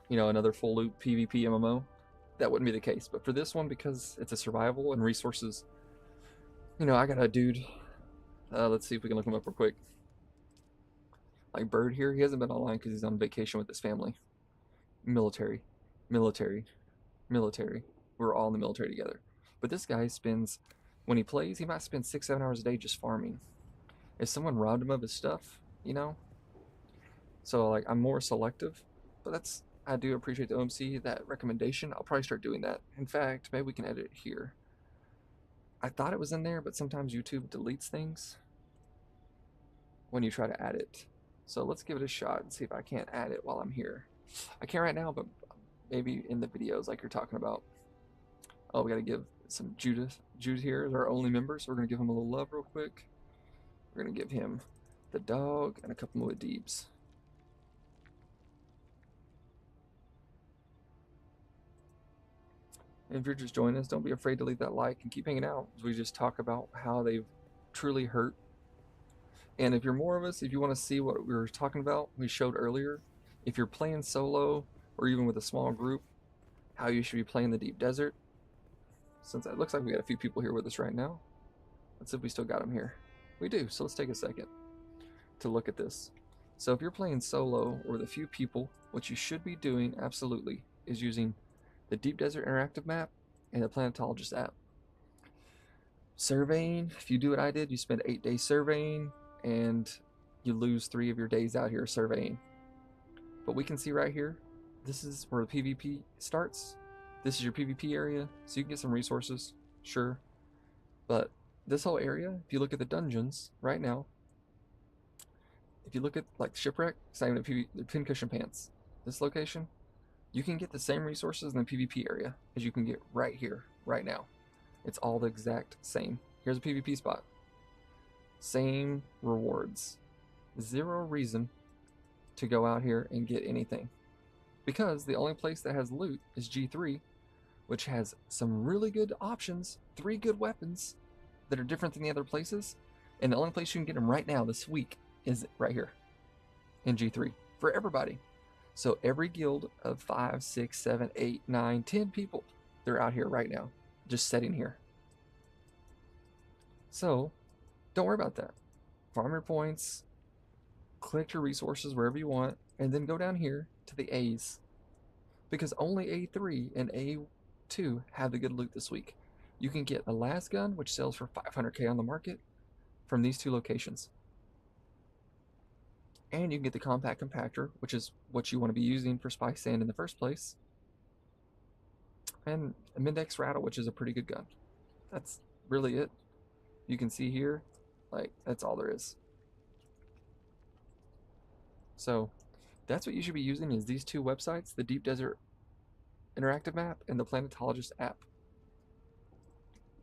you know, another full loop PvP MMO, that wouldn't be the case. But for this one, because it's a survival and resources, you know, I got a dude. Let's see if we can look him up real quick. Like Bird here, he hasn't been online because he's on vacation with his family. Military. We're all in the military together. But this guy spends, when he plays, he might spend 6-7 hours a day just farming. If someone robbed him of his stuff, you know? So like, I'm more selective, but that's, I do appreciate the OMC, that recommendation. I'll probably start doing that. In fact, maybe we can edit it here. I thought it was in there, but sometimes YouTube deletes things when you try to add it. So let's give it a shot and see if I can't add it while I'm here. I can't right now, but maybe in the videos like you're talking about. Oh, we got to give some Jude here is our only member, so we're going to give him a little love real quick. We're going to give him the dog and a couple more Deebs. And if you're just joining us, don't be afraid to leave that like and keep hanging out as we just talk about how they've truly hurt. And if you're more of us, if you want to see what we were talking about, we showed earlier, if you're playing solo or even with a small group, how you should be playing the deep desert. Since it looks like we got a few people here with us right now. Let's see if we still got them here. We do, so let's take a second to look at this. So if you're playing solo or with a few people, what you should be doing absolutely is using the Deep Desert Interactive Map and the Planetologist app. Surveying, if you do what I did, you spend 8 days surveying and you lose 3 of your days out here surveying. But we can see right here, this is where the PvP starts. This is your PvP area, so you can get some resources, sure. But this whole area, if you look at the dungeons right now, if you look at like Shipwreck, it's not even the Pincushion Pants. This location, you can get the same resources in the PvP area as you can get right here, right now. It's all the exact same. Here's a PvP spot. Same rewards. Zero reason to go out here and get anything. Because the only place that has loot is G3, which has some really good options, 3 good weapons that are different than the other places. And the only place you can get them right now this week is right here in G3 for everybody. So every guild of 5, 6, 7, 8, 9, 10 people, they're out here right now, just sitting here. So don't worry about that. Farm your points, collect your resources wherever you want, and then go down here to the A's. Because only A3 and A2 have the good loot this week. You can get a las gun, which sells for 500k on the market, from these 2 locations. And you can get the compact compactor, which is what you want to be using for spice sand in the first place. And a Mindex rattle, which is a pretty good gun. That's really it. You can see here, like, that's all there is. So that's what you should be using is these 2 websites, the Deep Desert Interactive Map and the Planetologist app.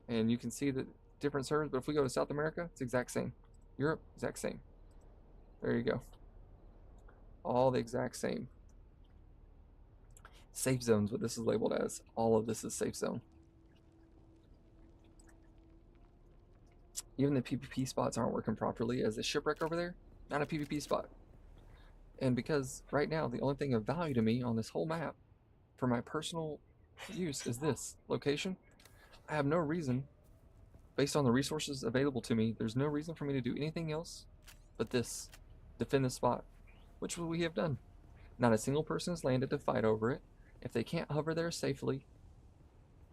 And you can see the different servers, but if we go to South America, it's exact same. Europe, exact same. There you go. All the exact same. Safe zones, what this is labeled as. All of this is safe zone. Even the PvP spots aren't working properly, as the shipwreck over there, not a PvP spot. And because right now, the only thing of value to me on this whole map for my personal use is this location. I have no reason, based on the resources available to me, there's no reason for me to do anything else but this, defend this spot, which we have done. Not a single person has landed to fight over it. If they can't hover there safely,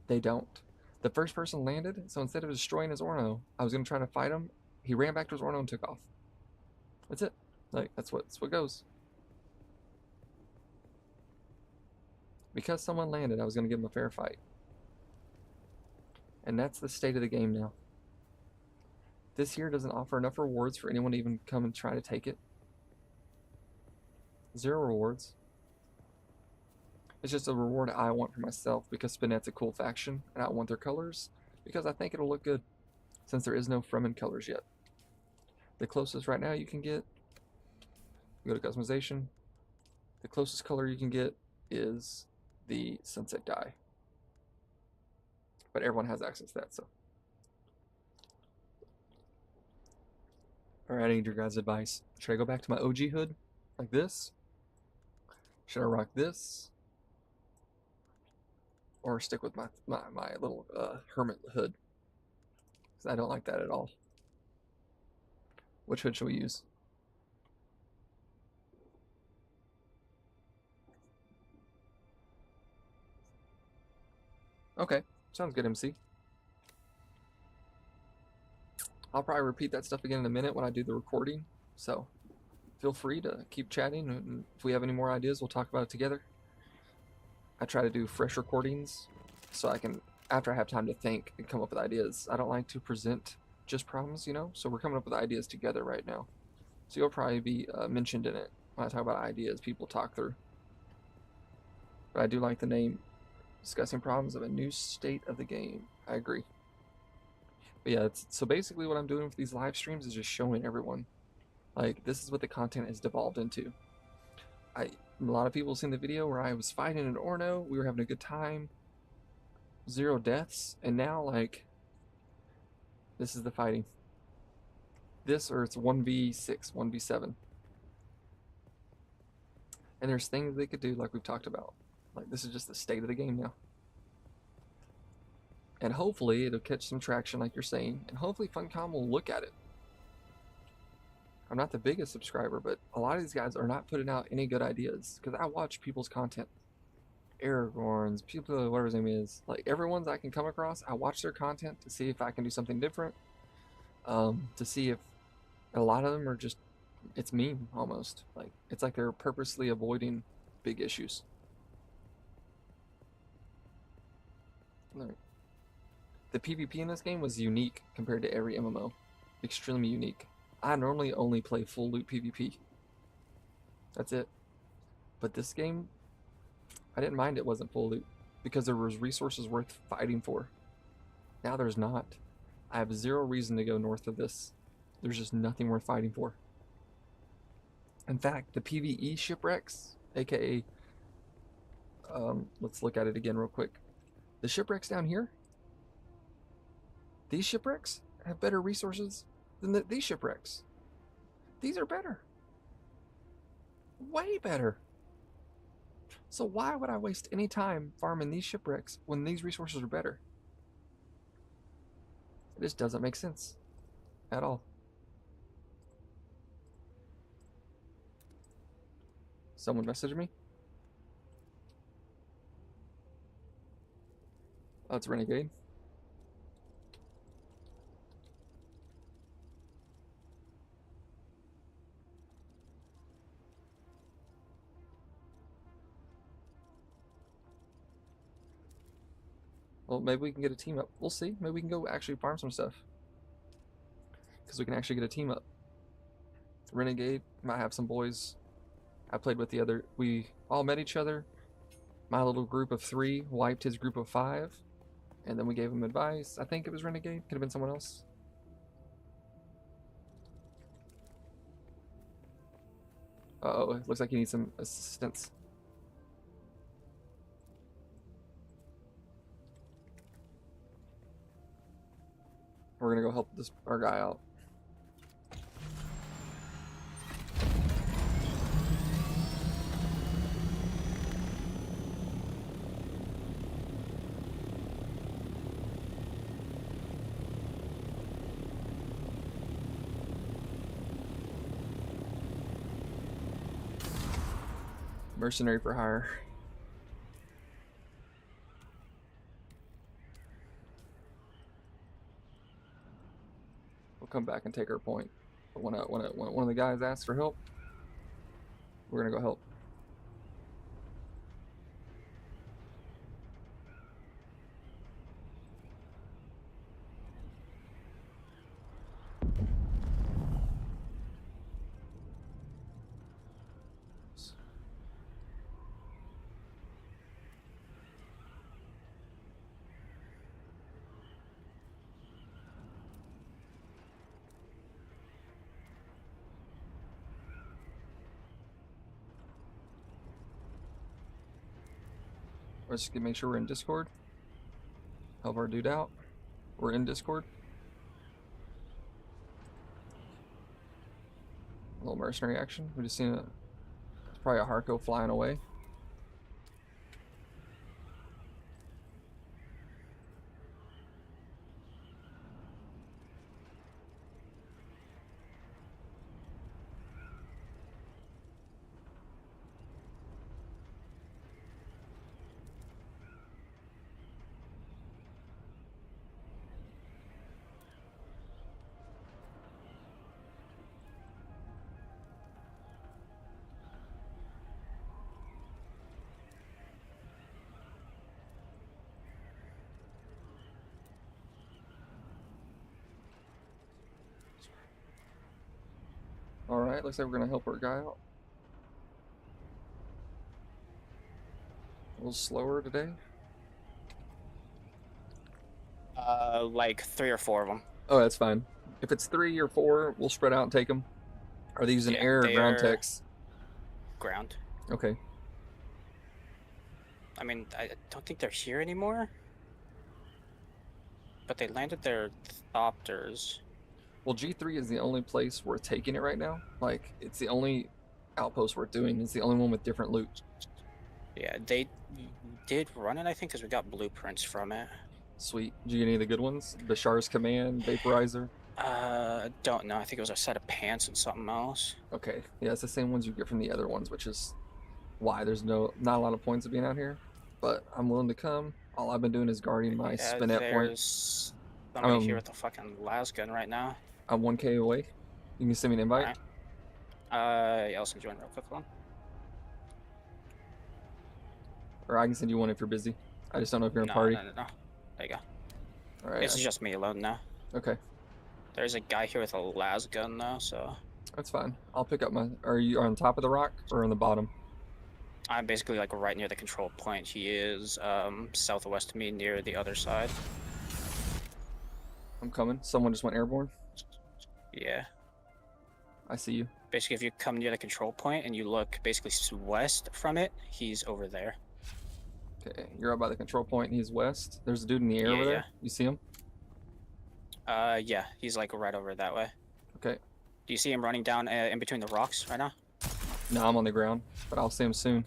they don't. The first person landed, so instead of destroying his Orno, I was going to try to fight him. He ran back to his Orno and took off. That's it. Like, that's what goes. Because someone landed, I was going to give him a fair fight. And that's the state of the game now. This here doesn't offer enough rewards for anyone to even come and try to take it. 0 rewards. It's just a reward I want for myself because Spinet's a cool faction and I want their colors because I think it'll look good since there is no Fremen colors yet. The closest right now you can get, go to customization, the closest color you can get is the sunset dye. But everyone has access to that, so. Alright, I need your guys' advice. Should I go back to my OG hood like this? Should I rock this? Or stick with my little hermit hood? Because I don't like that at all. Which hood should we use? Okay, sounds good, MC. I'll probably repeat that stuff again in a minute when I do the recording. So feel free to keep chatting, and if we have any more ideas, we'll talk about it together. I try to do fresh recordings so I can after I have time to think and come up with ideas. I don't like to present just problems, you know? So we're coming up with ideas together right now. So you'll probably be mentioned in it when I talk about ideas people talk through. But I do like the name, discussing problems of a new state of the game. I agree. But yeah, so basically what I'm doing with these live streams is just showing everyone, like, this is what the content has devolved into. A lot of people seen the video where I was fighting in Orno, we were having a good time, 0 deaths, and now, like, this is the fighting. This, or it's 1v6, 1v7. And there's things they could do, like we've talked about. Like, this is just the state of the game now. And hopefully it'll catch some traction, like you're saying, and hopefully Funcom will look at it. I'm not the biggest subscriber, but a lot of these guys are not putting out any good ideas, because I watch people's content. Aragorn's, people, whatever his name is, like everyone's I can come across, I watch their content to see if I can do something different, to see if a lot of them are just, it's meme almost. Like, it's like they're purposely avoiding big issues. Right. The PvP in this game was unique compared to every MMO. Extremely unique. I normally only play full loot PvP. That's it. But this game, I didn't mind it wasn't full loot, because there was resources worth fighting for. Now there's not. I have 0 reason to go north of this. There's just nothing worth fighting for. In fact, the PvE shipwrecks, aka, let's look at it again real quick. The shipwrecks down here, these shipwrecks have better resources than these shipwrecks. These are better. Way better. So why would I waste any time farming these shipwrecks when these resources are better? It just doesn't make sense at all. Someone messaged me? Oh, it's Renegade. Well, maybe we can get a team up. We'll see. Maybe we can go actually farm some stuff, because we can actually get a team up. Renegade might have some boys I played with the other. We all met each other. My little group of 3 wiped his group of 5, and then we gave him advice. I think it was Renegade. Could have been someone else. Uh-oh, it looks like he needs some assistance. We're gonna go help our guy out. Mercenary for hire. We'll come back and take our point. But when one of the guys asks for help, we're gonna go help. Let's just make sure we're in Discord. Help our dude out. We're in Discord. A little mercenary action. We just seen it's probably a Harco flying away. Alright, looks like we're gonna help our guy out. A little slower today. Like 3 or 4 of them. Oh, that's fine. If it's 3 or 4, we'll spread out and take them. Are they using Yeah, air or they ground are- techs? Ground. Okay. I mean, I don't think they're here anymore. But they landed their Thopters. Well, G3 is the only place worth taking it right now. Like, it's the only outpost worth doing. It's the only one with different loot. Yeah, they did run it, I think, because we got blueprints from it. Sweet. Did you get any of the good ones? Bashar's Command, Vaporizer? Don't know. I think it was a set of pants and something else. Okay. Yeah, it's the same ones you get from the other ones, which is why there's not a lot of points of being out here. But I'm willing to come. All I've been doing is guarding my spinet point. There's somebody here with a fucking las gun right now. I'm 1K away. You can send me an invite. Alright. Yeah, I'll send you one real quick one. Or I can send you one if you're busy. I just don't know if you're in No, party. no. There you go. Alright. This is just me alone now. Okay. There's a guy here with a las gun though, so That's fine. I'll pick up my... Are you on top of the rock or on the bottom? I'm basically like right near the control point. He is southwest of me near the other side. I'm coming. Someone just went airborne. Yeah. I see you. Basically, if you come near the control point and you look basically west from it, he's over there. Okay, you're up by the control point and he's west. There's a dude in the air Yeah, over there. yeah. You see him? Yeah, he's like right over that way. Okay. Do you see him running down in between the rocks right now? No, I'm on the ground, but I'll see him soon.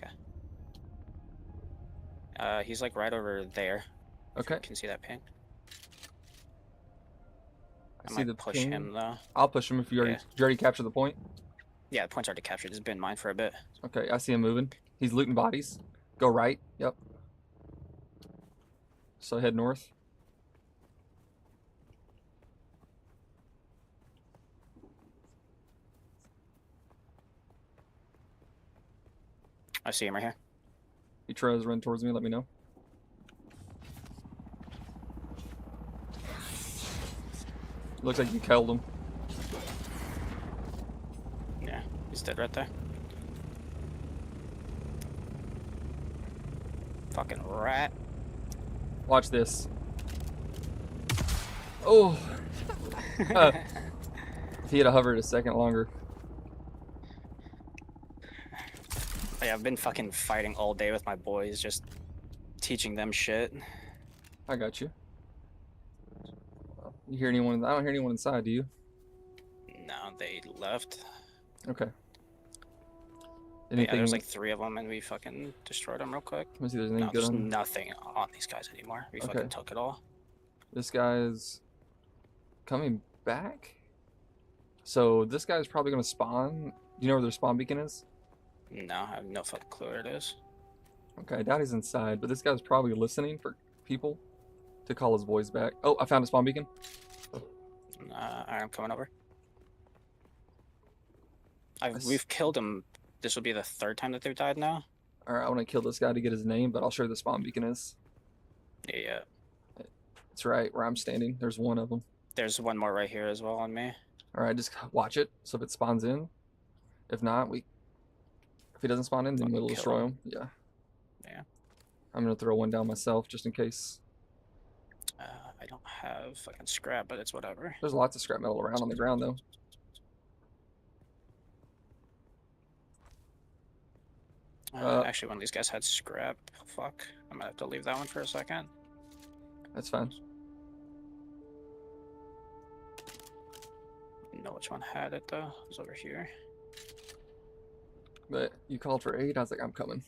Okay. He's like right over there. Okay. You can see that ping. I see might the push ping. him though. I'll push him if you already, Yeah. did you already capture the point. Yeah, the point's already captured. It's been mine for a bit. Okay, I see him moving. He's looting bodies. Go right. Yep. So head north. I see him right here. If he tries to run towards me, let me know. Looks like you killed him. Yeah, he's dead right there. Fucking rat. Watch this. Oh. If he had hovered a second longer. Yeah, I've been fucking fighting all day with my boys, just teaching them shit. I got you. You hear anyone? I don't hear anyone inside, do you? No, they left. Okay. Yeah, Anything? there's like 3 of them, and we fucking destroyed them real quick. Let me see if there's anything No, good there's on. nothing on these guys anymore. We Okay. fucking took it all. This guy's coming back. So this guy's probably gonna spawn. Do you know where their spawn beacon is? No, I have no fucking clue where it is. Okay, I doubt he's inside, but this guy's probably listening for people to call his boys back. Oh, I found a spawn beacon. I'm coming over. Nice. We've killed them. This will be the 3rd time that they've died now. All right, I want to kill this guy to get his name, but I'll show you the spawn beacon is. Yeah. It's right where I'm standing. There's one of them. There's one more right here as well on me. All right, just watch it. So if it spawns in, if not, if he doesn't spawn in, then Fucking we'll kill destroy him. him. Yeah. Yeah. I'm gonna throw one down myself just in case. I don't have fucking scrap, but it's whatever. There's lots of scrap metal around on the ground though. Actually, one of these guys had scrap. Fuck. I might have to leave that one for a second. That's fine. Know which one had it though. It was over here. But you called for aid. I was like, I'm coming.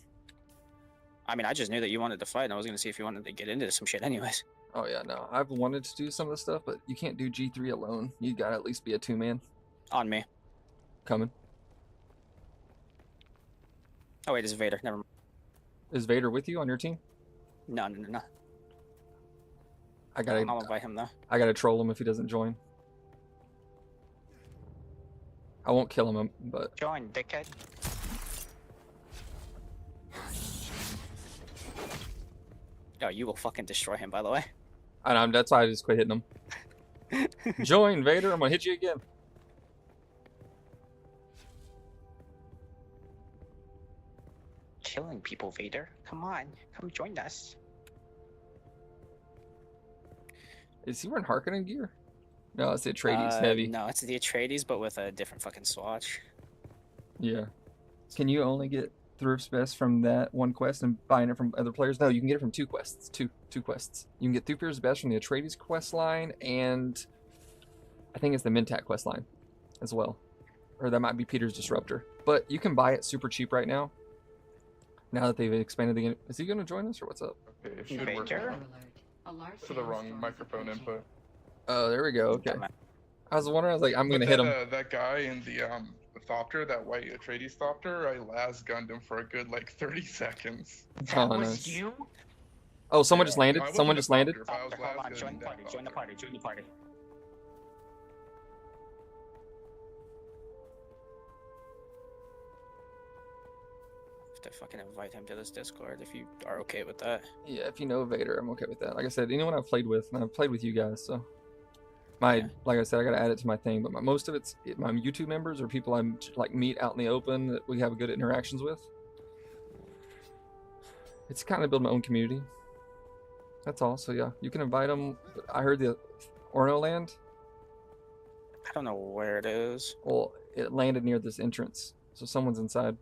I mean, I just knew that you wanted to fight, and I was gonna see if you wanted to get into some shit anyways. Oh yeah, no. I've wanted to do some of this stuff, but you can't do G3 alone. You gotta at least be a 2-man. On me. Coming. Oh wait, it's Vader. Never mind. Is Vader with you on your team? No. I gotta I'll invite him though. I gotta troll him if he doesn't join. I won't kill him, but Join, dickhead. Oh, you will fucking destroy him, by the way. that's why I just quit hitting him. Join, Vader. I'm gonna hit you again. killing people, Vader. Come on, come join us. Is he wearing Harkonnen gear? No, it's the Atreides heavy. No, it's the Atreides, but with a different fucking swatch. Yeah. Can you only get Thrift's Best from that one quest and buying it from other players? No, you can get it from two quests. Two quests. You can get Thrift's Best from the Atreides quest line, and I think it's the Mentat quest line as well. Or that might be Peter's Disruptor. But you can buy it super cheap right now. Now that they've expanded the game. Is he going to join us or what's up? Okay, it should work Vader? now. To the wrong microphone input. Oh, there we go. Okay. Come on. I was wondering, I was like, I'm going to hit him. That guy in the Thopter, that white Atreides Thopter, I last gunned him for a good like 30 seconds. Oh, That was nice. you? Oh, someone just landed? I wasn't Someone a just landed? Thopter, if I was Hold last on, join gunning the party, that join the Thopter. party, join the party. To fucking invite him to this Discord if you are okay with that. Yeah, if you know Vader, I'm okay with that. Like I said, anyone I've played with, and I've played with you guys, so like I said, I gotta add it to my thing. But most of it's my YouTube members or people I'm like meet out in the open that we have good interactions with. It's kind of build my own community. That's all. So yeah, you can invite them. I heard the Orno land. I don't know where it is. Well, it landed near this entrance, so someone's inside.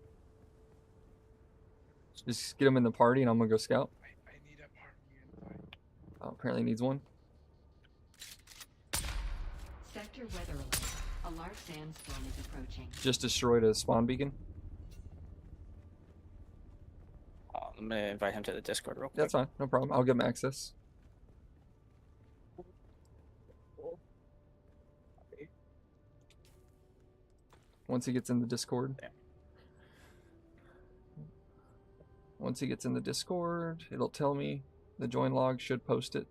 Just get them in the party, and I'm gonna go scout. I need a party invite. Oh, apparently needs one. Sector weather alert. A large sandstorm is approaching. Just destroyed a spawn beacon. I'm gonna invite him to the Discord real quick. That's fine, no problem. I'll give him access. Once he gets in the Discord. Yeah. Once he gets in the Discord, it'll tell me the join log should post it.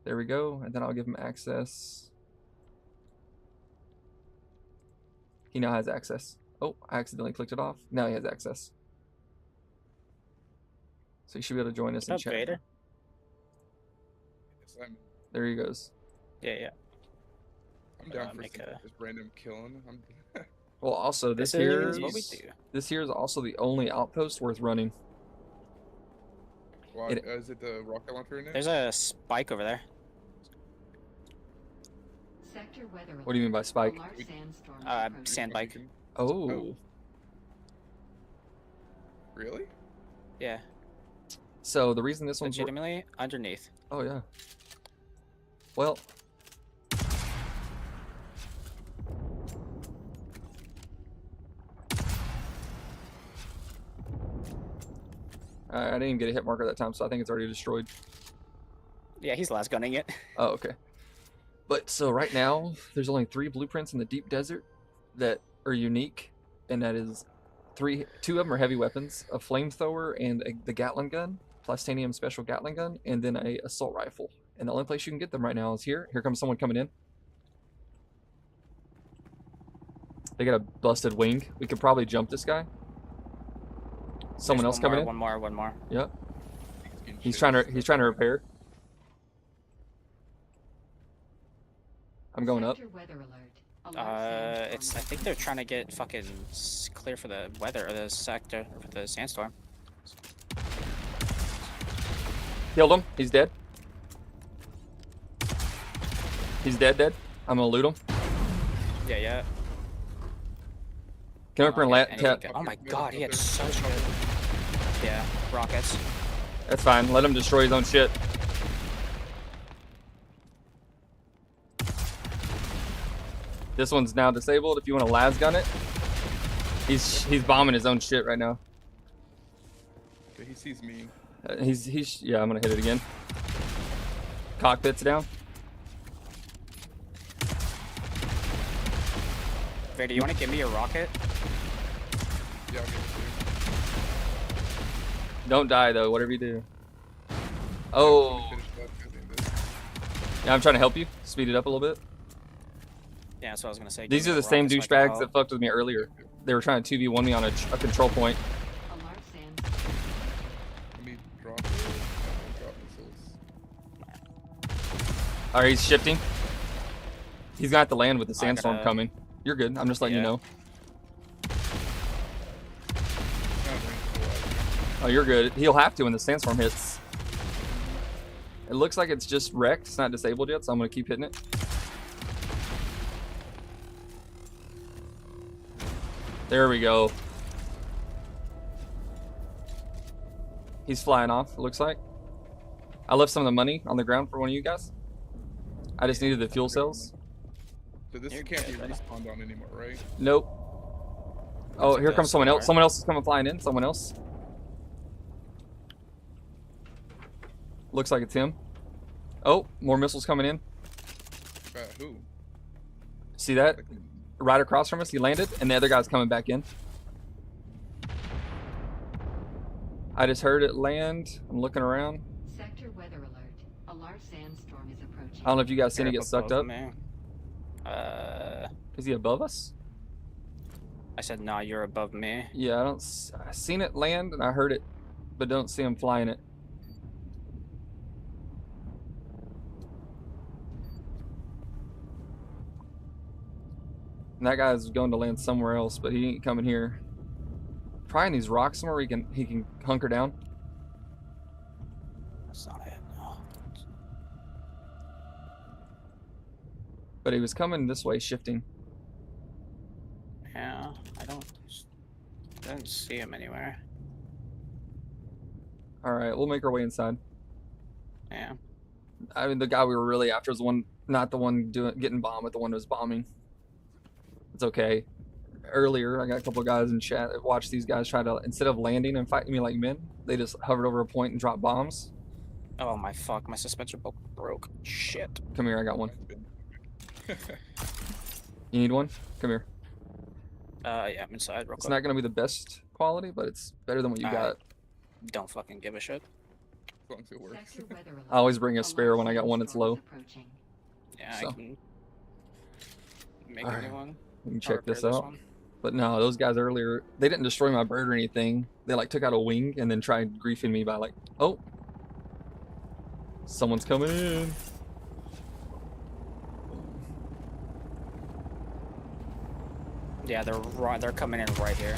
There we go, and then I'll give him access. He now has access. Oh, I accidentally clicked it off. Now he has access. So he should be able to join us in What's up, chat. Vader? Yes, There he goes. Yeah. I'm down for make some a- just random killing. Well, also this This here is what we do. This here is also the only outpost worth running. Well, It- is it the rocket launcher in it? There's a spike over there. Sector weather alert. What do you mean by spike? A large sandstorm is approaching. Sand bike. Oh. Really? Yeah, So the reason this one's legitimately underneath. oh yeah. Well, I didn't even get a hit marker that time, so I think it's already destroyed. Yeah, he's last gunning it. Oh, okay. But so right now, there's only 3 blueprints in the deep desert that are unique, and that is 2 of them are heavy weapons, a flamethrower and the Gatling gun, Plastanium special Gatling gun, and then a assault rifle. And the only place you can get them right now is here. Here comes someone coming in. They got a busted wing. We could probably jump this guy. Someone There's else coming in. One more. Yep. getting He's shit. trying to repair. I'm going up. Sector weather alert. A large sandstorm It's. is I think they're trying to get fucking clear for the weather or the sector for the sandstorm. Killed him. He's dead. He's dead. I'm gonna loot him. Yeah. Come up here and Anything tap. good. Oh my god, he had such good. Yeah, rockets. That's fine. Let him destroy his own shit. This one's now disabled. If you want to las gun it, he's bombing his own shit right now. Okay, he sees me. He's yeah. I'm gonna hit it again. Cockpit's down. Vader, you want to give me a rocket? Yeah, I'll give it to you. Don't die though. Whatever you do. Oh, Finish that, 'cause I need this. yeah. I'm trying to help you. Speed it up a little bit. Yeah, that's what I was gonna say. These Give are me the same rocket so I can douchebags help. that fucked with me earlier. They were trying to 2v1 me on a control point. a large sandstorm. Let me drop it. And drop missiles. Alright, he's shifting. He's gonna have to land with the I sandstorm gotta- coming. You're good. I'm just letting you Yeah. know. Not range for what? Oh, you're good. He'll have to when the sandstorm hits. It looks like it's just wrecked. It's not disabled yet, so I'm gonna keep hitting it. There we go. He's flying off, it looks like. I left some of the money on the ground for one of you guys. I just needed the fuel cells. So this You're can't be good, buddy. respawned on anymore, right? Nope. Oh, Looks here like comes a someone else. star. Someone else is coming flying in. Someone else. Looks like it's him. Oh, more missiles coming in. Who? See that? Like, Right across from us, he landed, and the other guy's coming back in. I just heard it land. I'm looking around. Sector weather alert. A large sandstorm is approaching. I don't know if you guys seen it They're get sucked above up. me. Is he above us? I said, nah, you're above me. Yeah, I seen it land and I heard it, but don't see him flying it. And that guy's going to land somewhere else, but he ain't coming here. Probably in these rocks somewhere where he can hunker down. That's not it. No. But he was coming this way, shifting. Yeah, I don't see him anywhere. All right, we'll make our way inside. Yeah. I mean, the guy we were really after was the one, not the one getting bombed, but the one who was bombing. It's okay. Earlier, I got a couple of guys in chat that watched these guys try to, instead of landing and fighting me like men, they just hovered over a point and dropped bombs. Oh my fuck, my suspension bolt broke. Shit. Come here, I got one. You need one? Come here. Yeah, I'm inside real It's quick. not going to be the best quality, but it's better than what you got. Don't fucking give a shit. As long as it works. Sector weather alert. I always bring a A spare large when I got one that's sandstorm low. is approaching. Yeah, So. I can make a Alright. new one. We can I'll check repair this out. one. But no, those guys earlier, they didn't destroy my bird or anything. They like took out a wing and then tried griefing me by like, oh, someone's coming in. Yeah, they're coming in right here.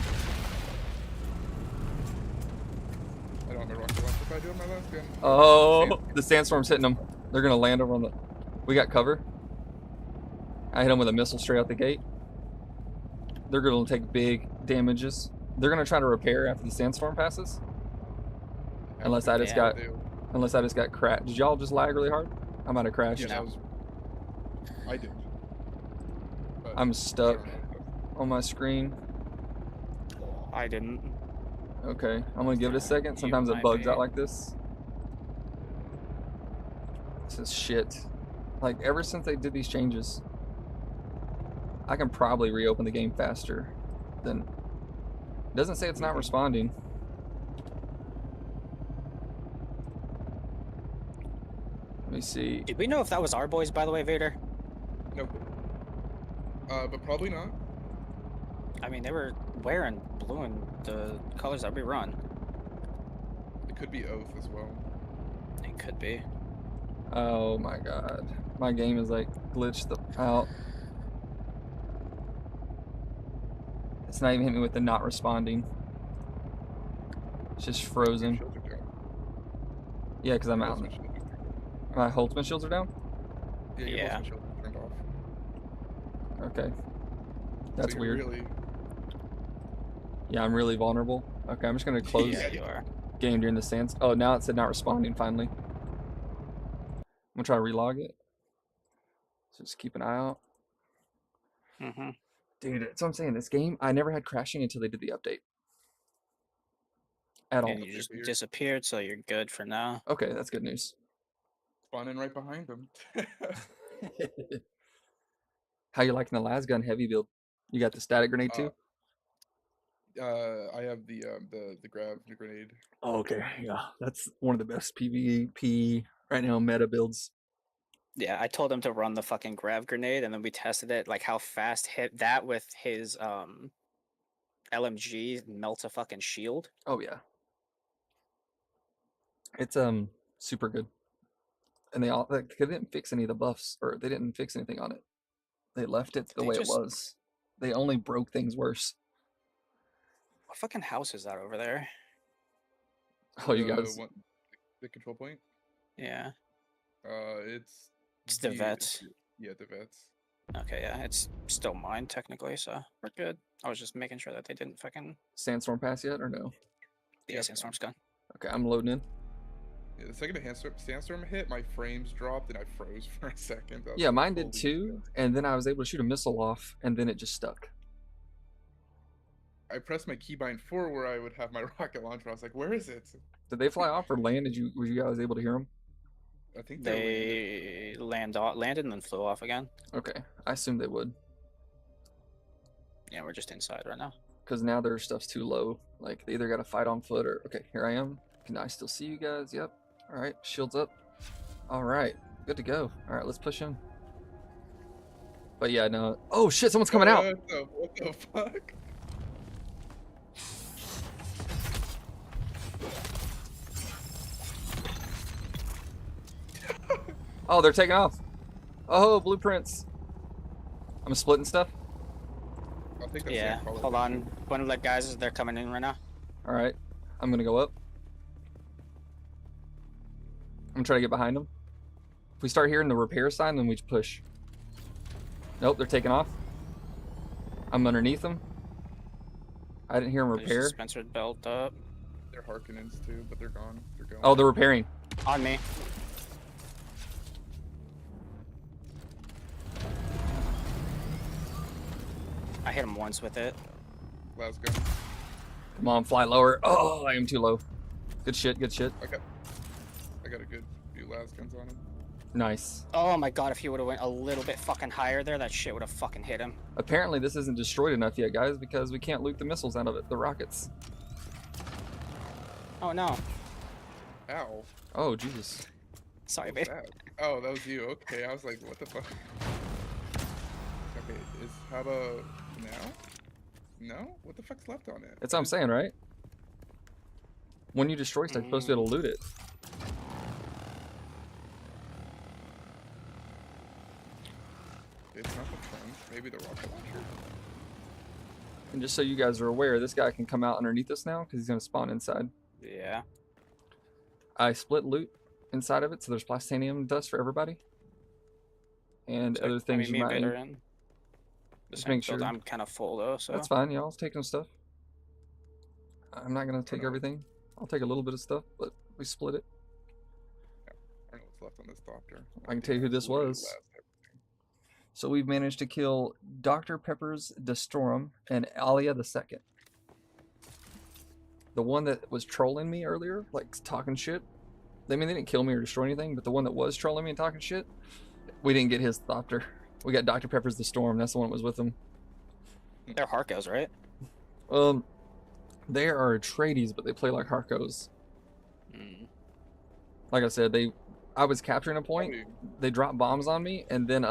I don't know rocket launcher if I do on my last gun. Oh, the sandstorm's hitting them. They're gonna land over on the. We got cover. I hit them with a missile straight out the gate. They're gonna take big damages. They're gonna try to repair after the sandstorm passes. Unless I just Yeah. got crashed. Did y'all just lag really hard? I might have crashed. Yeah, I did. But I'm I stuck don't know. on my screen. I didn't. Okay, I'm gonna give it a second. You Sometimes it might bugs be. out like this. This is shit. Like, ever since they did these changes, I can probably reopen the game faster than. It doesn't say it's not responding. Let me see. Did we know if that was our boys, by the way, Vader? Nope. But probably not. I mean, they were wearing blue and the colors that we run. It could be Oath as well. It could be. Oh my god. My game is like glitched out. It's not even hitting me with the not responding. It's just frozen. Shields are down. Yeah, because I'm out. Ultimate shields are down. My ultimate shields are down? Yeah, your Yeah. ultimate shields are turned off. Okay. That's So you're weird. Really... Yeah, I'm really vulnerable. Okay, I'm just gonna close Yeah, you are. game during the sands. Oh, now it said not responding finally. I'm gonna try to relog it. So just keep an eye out. Mm-hmm. Dude, that's what I'm saying. This game, I never had crashing until they did the update. At all. And you just disappeared, so you're good for now. Okay, that's good news. Spawning right behind them. How you liking the las gun heavy build? You got the static grenade too? I have the grab the grenade. Oh, okay, yeah. That's one of the best PvP right now meta builds. Yeah, I told him to run the fucking grav grenade, and then we tested it, like how fast hit that with his LMG melts a fucking shield. Oh yeah. It's super good. And they didn't fix any of the buffs, or they didn't fix anything on it. They left it the They way just- it was. They only broke things worse. What fucking house is that over there? Oh, you guys. The control point. Yeah. It's It's the vets. Yeah, the vets. Okay, yeah, it's still mine technically, so we're good. I was just making sure that they didn't fucking. Sandstorm pass yet or no? Yeah, sandstorm's gone. Okay, I'm loading in. Yeah, the second a sandstorm hit, my frames dropped and I froze for a second. I was Yeah, like, mine did "Holy too, shit." and then I was able to shoot a missile off, and then it just stuck. I pressed my keybind 4 where I would have my rocket launcher. I was like, "Where is it?" Did they fly off or land? Were you guys able to hear them? I think they They landed and then flew off again. Okay, I assumed they would, Yeah, we're just inside right now. because now their stuff's too low. Like they either got to fight on foot or okay. Here I am. Can I still see you guys? Yep. All right, shields up. All right, good to go. All right, let's push in. But yeah, no. Oh shit, someone's coming out. What the fuck? Oh, they're taking off. Oh, blueprints. I'm splitting stuff. I think that's Yeah, Sandcrawler. hold on. One of the guys, they're coming in right now. All right, I'm gonna go up. I'm gonna try to get behind them. If we start hearing the repair sign, then we push. Nope, they're taking off. I'm underneath them. I didn't hear them There's repair. Spencer belt up. They're Harkonnens too, but they're gone. They're going. Oh, they're repairing. On me. I hit him once with it. Let's go. Come on, fly lower. Oh, I am too low. Good shit, good shit. I got a good few las guns on him. Nice. Oh my god, if he would have went a little bit fucking higher there, that shit would have fucking hit him. Apparently this isn't destroyed enough yet, guys, because we can't loot the missiles out of it, the rockets. Oh no. Ow. Oh, Jesus. Sorry, What's babe. that? Oh, that was you. Okay, I was like, what the fuck? Okay, how about now? No? What the fuck's left on it? That's what I'm saying, right? When you destroy stuff, you're supposed to be able to loot it. It's not the front. Maybe the rocket launcher. And just so you guys are aware, this guy can come out underneath us now because he's going to spawn inside. Yeah. I split loot inside of it, so there's plastinium dust for everybody. And So, other things me you and might... Vader in. The Just same make build. sure. I'm kind of full though, so. That's fine, y'all. Take some stuff. I'm not going to take everything. I'll take a little bit of stuff, but we split it. I don't know what's left on this doctor. I can tell you who this was. So we've managed to kill Dr. Pepper's Destorum and Alia the Second. The one that was trolling me earlier, like talking shit. I mean, they didn't kill me or destroy anything, but the one that was trolling me and talking shit, we didn't get his Thopter. We got Dr. Pepper's The Storm. That's the one that was with him. They're Harkos, right? They are Atreides, but they play like Harkos. Mm. Like I said, I was capturing a point. They dropped bombs on me, and then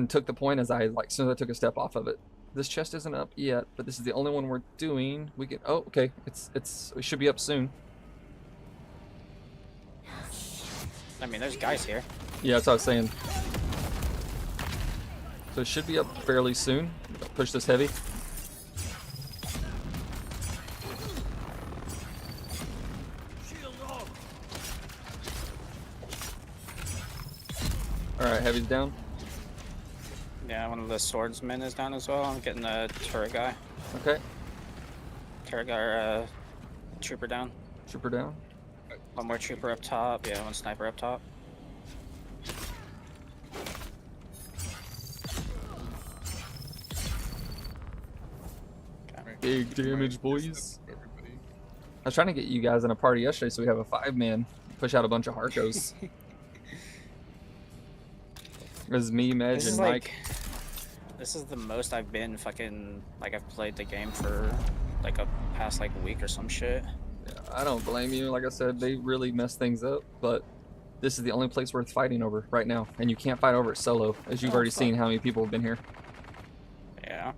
took the point as as soon as I took a step off of it. This chest isn't up yet, but this is the only one we're doing. We can. Oh, okay. It should be up soon. I mean, there's guys here. Yeah, that's what I was saying. So it should be up fairly soon. Push this heavy. Alright, heavy's down. Yeah, one of the swordsmen is down as well. I'm getting the turret guy. Okay. Turret guy, trooper down. Trooper down. One more trooper up top. Yeah, one sniper up top. Big damage, boys. I was trying to get you guys in a party yesterday so we have a 5-man. Push out a bunch of Harkos. It was me, Medj, and Mike. This is the most I've been fucking, like, I've played the game for, like, a past, like, week or some shit. Yeah, I don't blame you. Like I said, they really messed things up, but this is the only place worth fighting over right now. And you can't fight over it solo, as you've already seen how many people have been here. Yeah.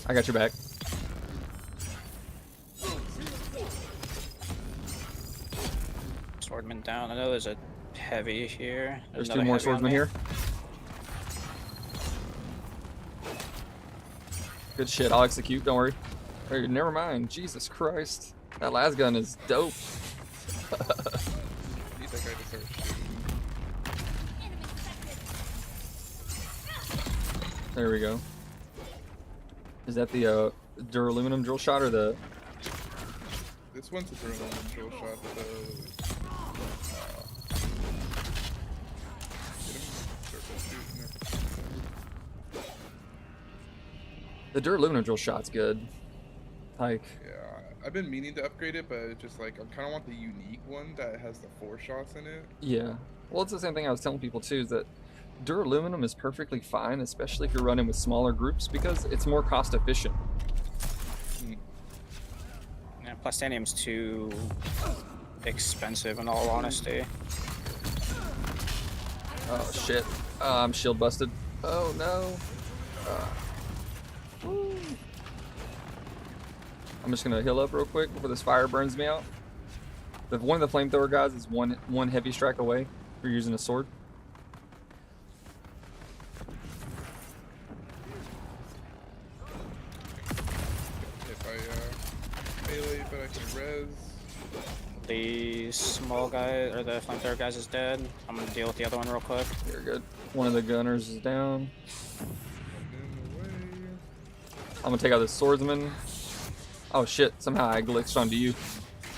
I got your back. Swordman down. I know there's a heavy here. There's another 2 more heavy on swordsmen me. here. Good shit, I'll execute, don't worry. Hey, never mind. Jesus Christ. That last gun is dope. I need that guy to start shooting. There we go. Is that the duraluminum drill shot or the... This one's a adrenaline drill shot. Get him, circle shooting there. The duraluminum drill shot's good. Like, Yeah, I've been meaning to upgrade it, but it's just like I kind of want the unique one that has the 4 shots in it. yeah. Well, it's the same thing I was telling people too, is that duraluminum is perfectly fine, especially if you're running with smaller groups, because it's more cost efficient. Yeah, plastanium's too expensive in all honesty. Oh shit. I'm shield busted. Oh no. Woo. I'm just gonna heal up real quick before this fire burns me out. One of the flamethrower guys is one heavy strike away if you're using a sword. If I melee, but I can res. The small guy, or the flamethrower guys is dead. I'm gonna deal with the other one real quick. You're good. One of the gunners is down. In the way. I'm gonna take out this swordsman. Oh shit, somehow I glitched onto you.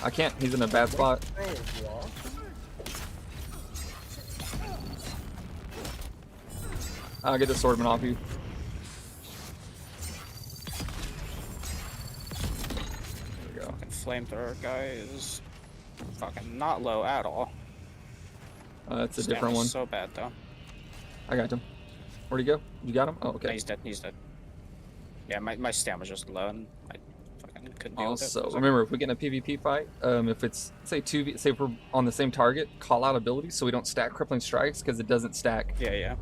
I can't, he's in a bad spot. I'll get the swordman off you. There we go. Flamethrower guy is fucking not low at all. That's a His different damage one. is so bad though. I got him. Where'd he go? You got him? Oh, No, okay. he's dead. He's dead. Yeah, my stamina's just low, and I fucking couldn't deal with it. Also, remember, if we get in a PvP fight, if it's say say if we're on the same target, call out abilities so we don't stack crippling strikes because it doesn't stack. Yeah, yeah.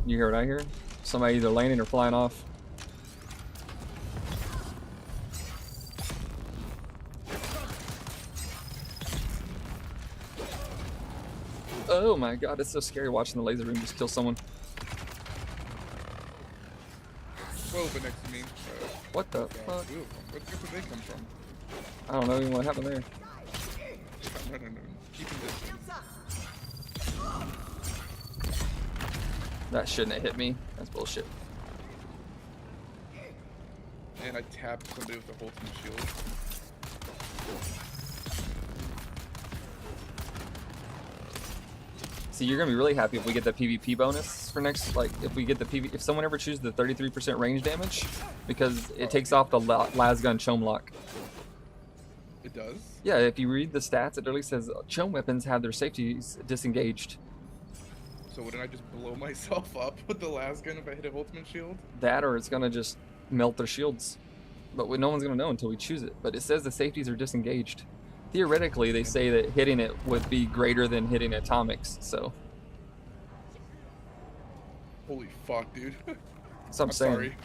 You hear what I hear? Somebody either landing or flying off. Oh my god, it's so scary watching the laser beam just kill someone. Whoa, but next to me. What the God, fuck? 2 of them. What did they come from? I don't know even what happened there. I'm running and keeping distance. That shouldn't have hit me. That's bullshit. And I tapped somebody with the ultimate shield. See, you're gonna be really happy if we get the PvP bonus for next. Like, if we get the if someone ever chooses the 33% range damage, because it takes off the las gun chome lock. It does? Yeah, if you read the stats, it literally says chome weapons have their safeties disengaged. So wouldn't I just blow myself up with the last gun if I hit a ultimate shield? That, or it's gonna just melt their shields. But no one's gonna know until we choose it. But it says the safeties are disengaged. Theoretically, they say that hitting it would be greater than hitting atomics. So Holy fuck, dude. that's what I'm saying. Sorry.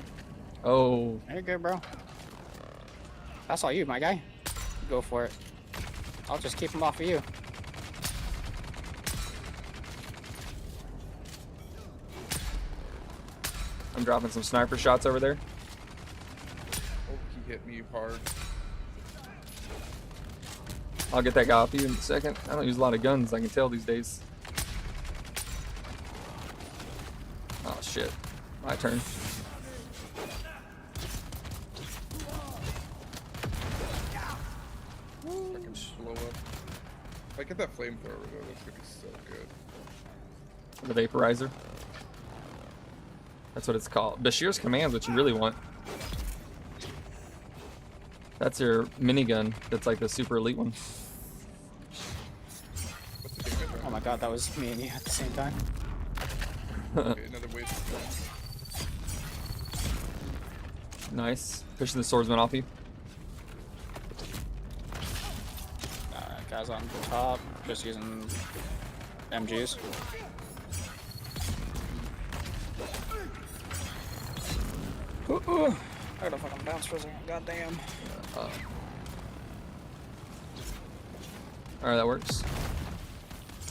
Oh, You're good, bro. That's all you, my guy. Go for it. I'll just keep him off of you. I'm dropping some sniper shots over there. Oh, he hit me hard. I'll get that guy off you in a second. I don't use a lot of guns, I can tell these days. Oh shit. My turn. I can slow up. If I get that flamethrower though, that's gonna be so good. The vaporizer. That's what it's called. Bashir's command's what you really want. That's your minigun. That's like the super elite one. What's the damage Oh on my god, that was me and you at the same time. it? Okay, another wave to go. Nice. Pushing the swordsman off you. Alright, guys on top, just using MGs. I gotta fucking bounce for a second, goddamn. Alright, that works.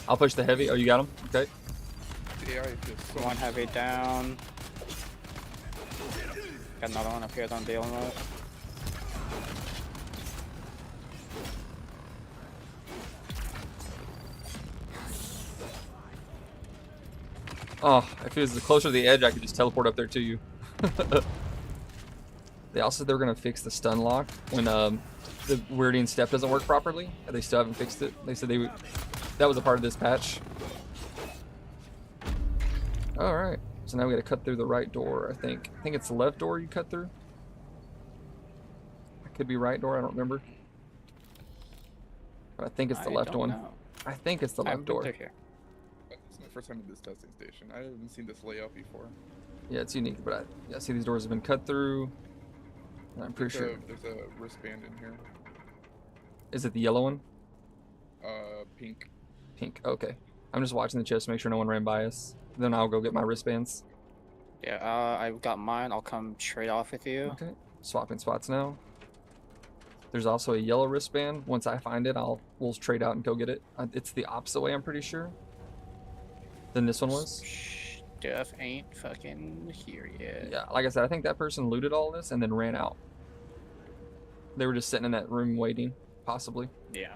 I'll push the heavy. Oh, you got him? Okay. The AI is just so One heavy down. Got another one up here that I'm dealing with. Oh, if it was closer to the edge, I could just teleport up there to you. They also said they were gonna fix the stun lock when the weirding step doesn't work properly. They still haven't fixed it. They said that was a part of this patch. All right, so now we gotta cut through the right door. I think it's the left door you cut through. It could be right door. I don't remember. But I think it's the left one. Know. I think it's the I've left been door. through here. This is my first time at this testing station. I haven't seen this layout before. Yeah, it's unique, but I see these doors have been cut through. I'm pretty sure. There's a wristband in here. Is it the yellow one? Pink. Pink. Okay. I'm just watching the chest to make sure no one ran by us. Then I'll go get my wristbands. Yeah, I've got mine. I'll come trade off with you. Okay. Swapping spots now. There's also a yellow wristband. Once I find it, we'll trade out and go get it. It's the opposite way, I'm pretty sure. Than this one was. Stuff ain't fucking here yet. Yeah, like I said, I think that person looted all this and then ran out. They were just sitting in that room waiting, possibly. Yeah.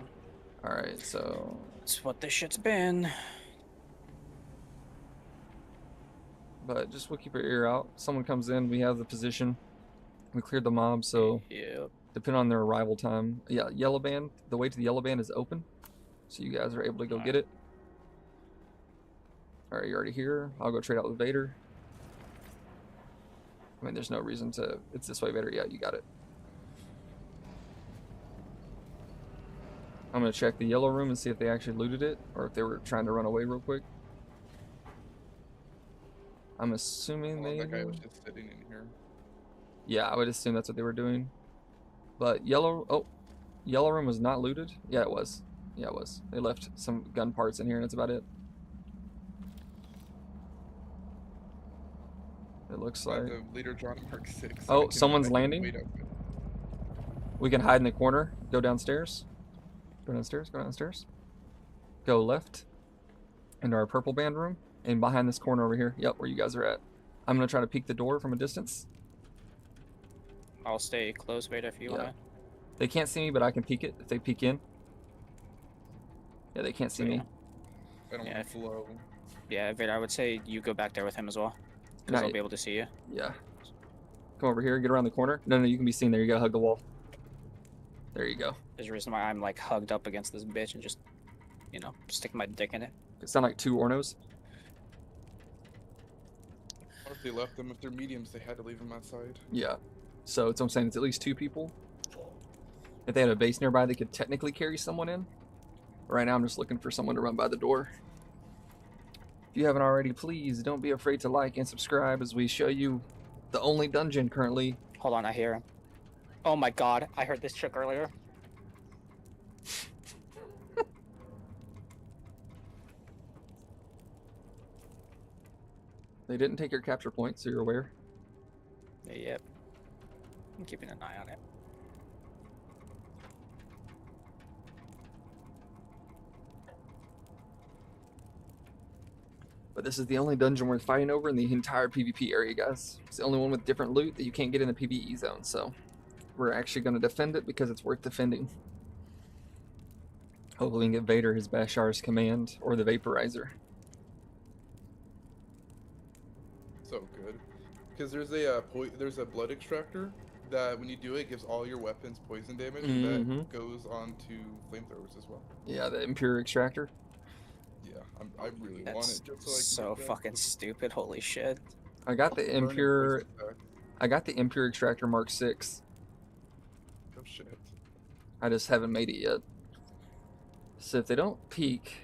Alright, so... That's what this shit's been. But just we'll keep our ear out. Someone comes in, we have the position. We cleared the mob, so... Yep. Depending on their arrival time. Yeah, yellow band. The way to the yellow band is open. So you guys are able to go get it. Alright, you're already here. I'll go trade out with Vader. I mean, there's no reason to... It's this way, Vader. Yeah, you got it. I'm going to check the yellow room and see if they actually looted it. Or if they were trying to run away real quick. I'm assuming they... That guy was just sitting in here. Yeah, I would assume that's what they were doing. But yellow... Oh, yellow room was not looted? Yeah, it was. Yeah, it was. They left some gun parts in here and that's about it. It looks like... The leader John Mark 6. Oh, someone's landing? We can hide in the corner. Go downstairs. Go downstairs. Go downstairs. Go left. Into our purple band room. And behind this corner over here. Yep, where you guys are at. I'm going to try to peek the door from a distance. I'll stay close, Vader, if you want. They can't see me, but I can peek it if they peek in. Yeah, they can't see me. I don't want to flow. Yeah, Vader, I would say you go back there with him as well. Because they'll be able to see you. Yeah. Come over here, get around the corner. No, you can be seen there. You gotta hug the wall. There you go. There's a reason why I'm like hugged up against this bitch and just, you know, stick my dick in it. It sound like two Ornos. What if they left them? If they're mediums, they had to leave them outside. Yeah. So it's what I'm saying. It's at least two people. If they had a base nearby, they could technically carry someone in. Right now, I'm just looking for someone to run by the door. If you haven't already, please don't be afraid to like and subscribe as we show you the only dungeon currently. Hold on, I hear him. Oh my god, I heard this chick earlier. They didn't take your capture point, so you're aware. Yep. I'm keeping an eye on it. But this is the only dungeon worth fighting over in the entire PvP area, guys. It's the only one with different loot that you can't get in the PvE zone, so we're actually going to defend it because it's worth defending. Hopefully we can get Vader his Bashar's command, or the Vaporizer. So good. Because there's a blood extractor that when you do it gives all your weapons poison damage that goes on to flamethrowers as well. Yeah, the Impure Extractor. Yeah, I really That's want it just so I can so fucking stupid, holy shit. I got the burn it Impure... poison attack. I got the Impure Extractor Mark 6. Oh shit. I just haven't made it yet. So if they don't peek,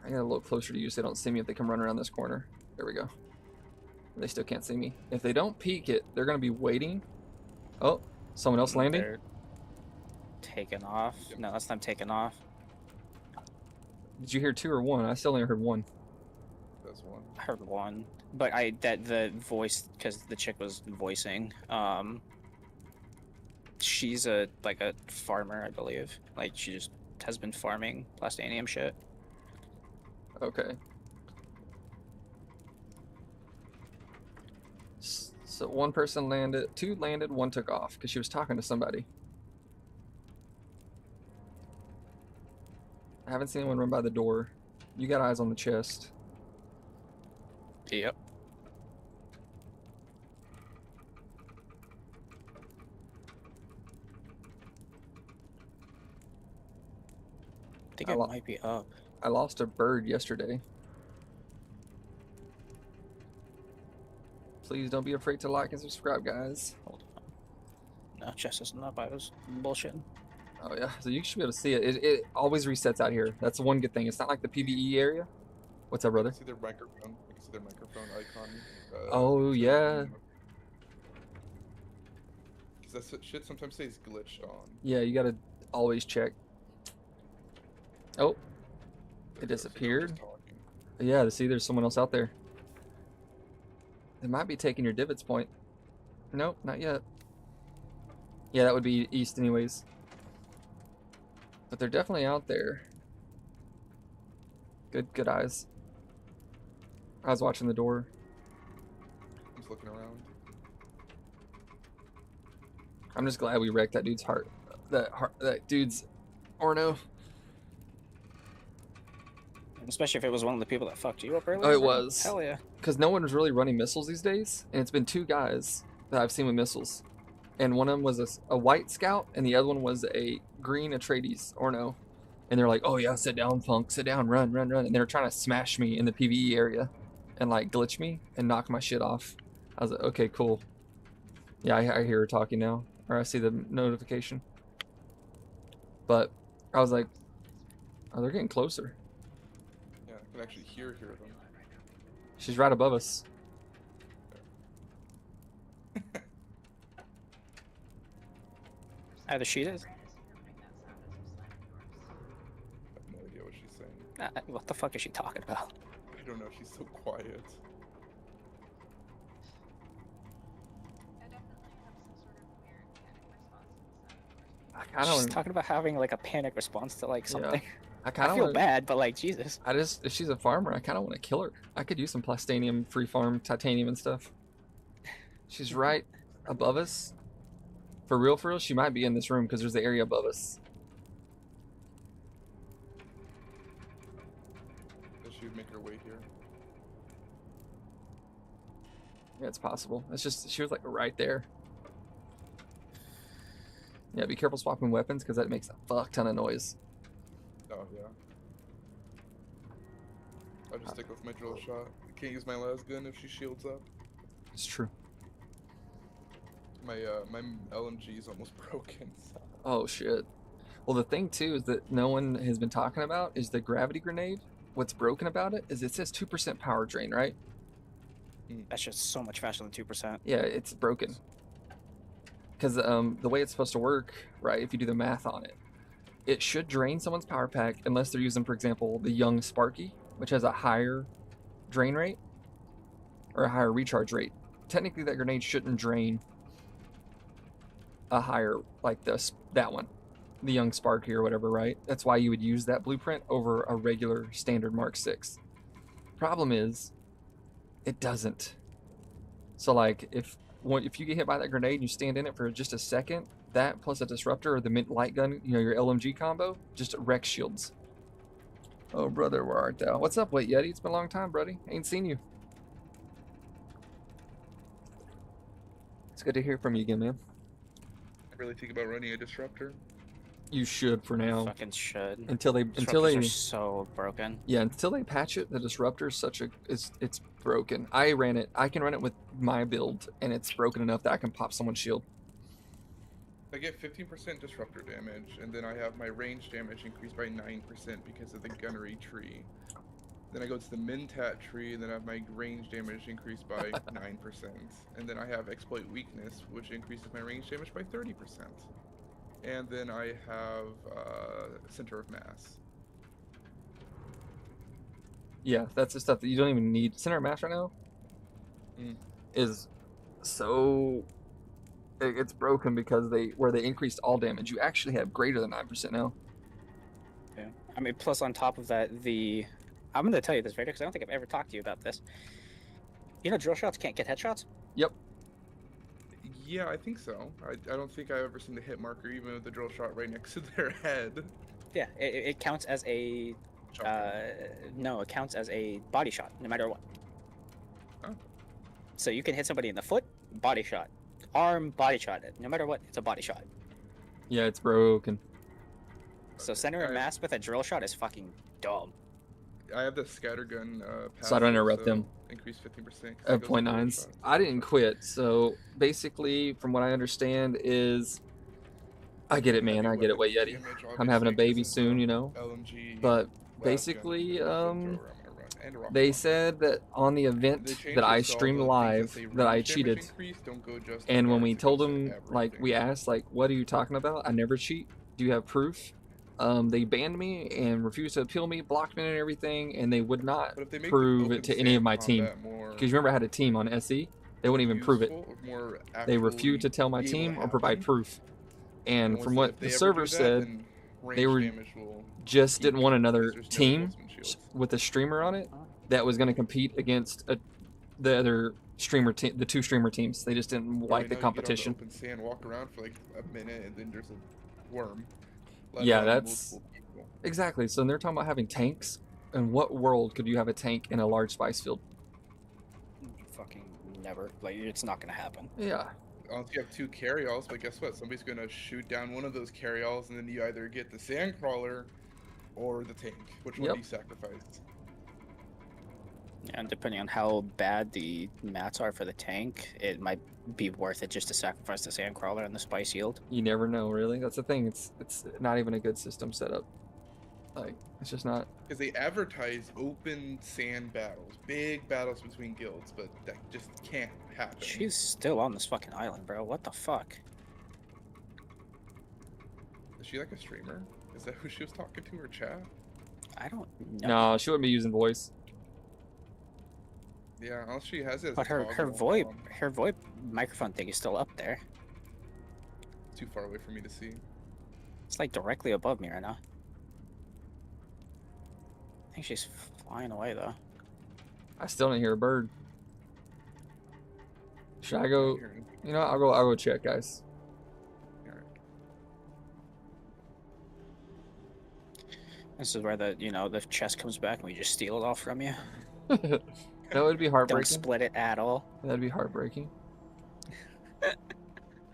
I got a little closer to you so they don't see me if they come running around this corner. There we go. They still can't see me. If they don't peek it, they're going to be waiting. Oh, someone else landing? They're taking off. No, that's them taking off. Did you hear two or one? I still only heard one. That's one. I heard one. But the voice, because the chick was voicing, she's a farmer, I believe. Like, she just has been farming plastanium shit. Okay. So So one person landed, two landed, one took off because she was talking to somebody. I haven't seen anyone run by the door. You got eyes on the chest. Yep. I think I it lo- might be up. I lost a bird yesterday. Please don't be afraid to like and subscribe, guys. Hold on. No, chest isn't up. I was bullshitting. Oh yeah, so you should be able to see it. It always resets out here. That's the one good thing. It's not like the PvE area. What's up, I brother? can see their microphone. I can see their microphone icon. Oh yeah. Because that shit sometimes says glitch on. Yeah, you gotta always check. Oh, it There we go, so they're disappeared. just talking. Yeah, see, there's someone else out there. They might be taking your divots point. Nope, not yet. Yeah, that would be east anyways. But they're definitely out there. Good eyes. I was watching the door. I'm just looking around. I'm just glad we wrecked that dude's heart. That dude's Orno. Especially if it was one of the people that fucked you up earlier. Oh, it bro. was. Hell yeah. Because no one was really running missiles these days, and it's been two guys that I've seen with missiles. And one of them was a white scout, and the other one was a green Atreides, Orno. And they're like, oh yeah, sit down, Funk, sit down, run. And they're trying to smash me in the PvE area and like glitch me and knock my shit off. I was like, okay, cool. Yeah, I hear her talking now, or I see the notification. But I was like, oh, they're getting closer. Yeah, I can actually hear them. She's right above us. Either she is. I have no idea what she's saying. What the fuck is she talking about? I don't know. She's so quiet. I kind She's of, talking about having like a panic response to like something. I I kind feel of, bad, but like Jesus. if she's a farmer, I kind of want to kill her. I could use some plastanium, free farm, titanium, and stuff. She's right above us. For real, she might be in this room because there's the area above us. That she would make her way here. Yeah, it's possible. It's just she was like right there. Yeah, be careful swapping weapons because that makes a fuck ton of noise. Oh yeah. I'll just stick with my drill shot. I can't use my las gun if she shields up. It's true. My my LMG is almost broken. Oh shit. Well, the thing too is that no one has been talking about is the gravity grenade. What's broken about it is it says 2% power drain, right? That's just so much faster than 2%. Yeah, it's broken. Because the way it's supposed to work, right, if you do the math on it, it should drain someone's power pack unless they're using, for example, the young Sparky, which has a higher drain rate or a higher recharge rate. Technically, that grenade shouldn't drain a higher, like that one, the young Sparky or whatever, right? That's why you would use that blueprint over a regular standard Mark 6. Problem is, it doesn't. So like if you get hit by that grenade and you stand in it for just a second, that plus a disruptor or the mint light gun, you know, your LMG combo, just wrecks shields. Oh brother, where art thou? What's up, Wait Yeti? It's been a long time, buddy. Ain't seen you. It's good to hear from you again, man. I really think about running a disruptor. You should for now. Fucking should. Until they Disruptors are so broken. yeah, until they patch it, the disruptor is it's broken. I ran it. I can run it with my build, and it's broken enough that I can pop someone's shield. I get 15% disruptor damage, and then I have my range damage increased by 9% because of the gunnery tree. Then I go to the Mintat tree, and then I have my range damage increased by 9%. And then I have exploit weakness, which increases my range damage by 30%. And then I have center of mass. Yeah, that's the stuff that you don't even need. Center of mass right now is so it's broken because where they increased all damage, you actually have greater than 9% now. Yeah. I mean, plus on top of that, I'm going to tell you this, Vader, because I don't think I've ever talked to you about this. You know, drill shots can't get headshots? Yep. Yeah, I think so. I don't think I've ever seen the hit marker, even with the drill shot right next to their head. Yeah, it counts as a Shotgun. no, it counts as a body shot, no matter what. Oh. So you can hit somebody in the foot, body shot, arm, body shot. No matter what, it's a body shot. Yeah, it's broken. So center and I- mass with a drill shot is fucking dumb. I have the scattergun So I don't interrupt them. Increase 15%. Of point nines. I didn't quit. So basically, from what I understand, is I get it, man. I get it, Way Yeti. I'm having a baby soon, you know. LMG. But las gun basically, flamethrower I'm gonna run, and a rocket they launcher. said that on the They event changed that it I so all streamed the things live, say that I range damage cheated. increase don't go just And on when we guards, it told goes to them, like, we everything. asked, like, what are you talking about? I never cheat. Do you have proof? They banned me and refused to appeal me, blocked me and everything, and they would not But if they make the prove open it to any of sand my team. combat more Because remember, I had a team on SE. They wouldn't even prove it. useful, or more They actually refused to tell my be able to team or provide happen, proof. And once from if what they the ever server do that, said, then they range were damage will just peak didn't want because another there's no team enforcement shields. with a streamer on it that was going to compete against the other streamer team, the two streamer teams. They just didn't Or, like the you get on competition. open sand, walk around for like a minute, and then there's a worm. Let Yeah, alone that's multiple people. exactly. So they're talking about having tanks. In what world could you have a tank in a large spice field? Fucking never. Like, it's not gonna happen. Yeah. Unless you have two carryalls, but guess what? Somebody's gonna shoot down one of those carryalls, and then you either get the sand crawler or the tank. Which one Yep. do you sacrifice? And depending on how bad the mats are for the tank, it might be worth it just to sacrifice the sandcrawler and the spice yield. You never know, really. That's the thing. It's not even a good system setup. Like, it's just not. Because they advertise open sand battles, big battles between guilds, but that just can't happen. She's still on this fucking island, bro. What the fuck? Is she like a streamer? Is that who she was talking to, or chat? I don't know. No, she wouldn't be using voice. Yeah, unless she has it as But a her toggle, VoIP microphone thing is still up there. too far away for me to see. It's like directly above me right now. I think she's flying away though. I still didn't hear a bird. Should I go? Here, You know, I'll go check, guys. here. This is where the chest comes back and we just steal it all from you. That would be Don't heartbreaking. split it at all. That'd be heartbreaking.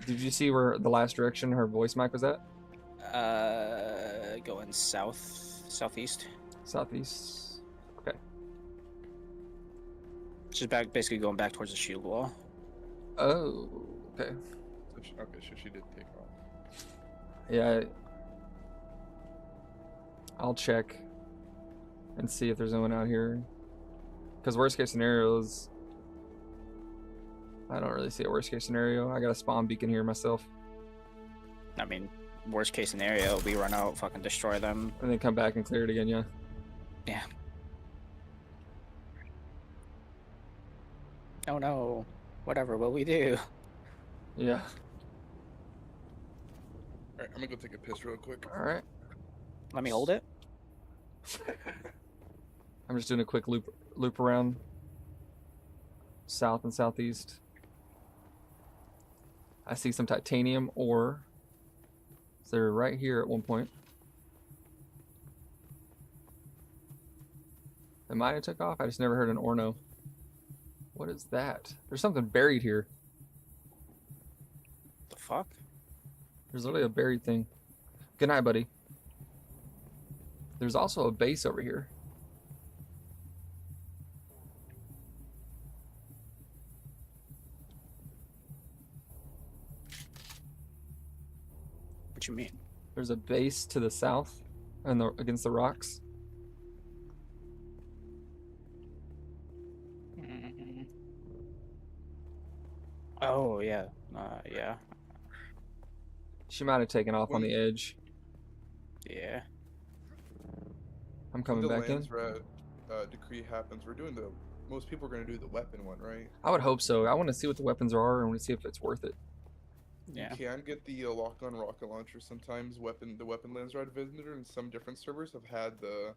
Did you see where the last direction her voice mic was at? Going southeast. Southeast. Okay. She's basically going back towards the shield wall. Oh, okay. So she did take off. Yeah. I'll check and see if there's anyone out here. Because worst case scenario is, I don't really see a worst case scenario. I got a spawn beacon here myself. I mean, worst case scenario, we run out, fucking destroy them. And then come back and clear it again, yeah. Yeah. Oh no. Whatever will we do? Yeah. Alright, I'm gonna go take a piss real quick. Alright. Let me hold it. I'm just doing a quick loop around south and southeast. I see some titanium ore. So they're right here at one point. They might have took off. I just never heard an Orno. What is that? There's something buried here. The fuck? There's literally a buried thing. Good night, buddy. There's also a base over here. What you mean? There's a base to the south and against the rocks. Oh yeah. Yeah. She might have taken off on the edge. Yeah. I'm coming When the back in. lands decree happens, we're doing the. Most people are gonna do the weapon one, right? I would hope so. I want to see what the weapons are. I want to see if it's worth it. Yeah. You can get the lock-on rocket launcher sometimes. The weapon lands ride visitor, and some different servers have had the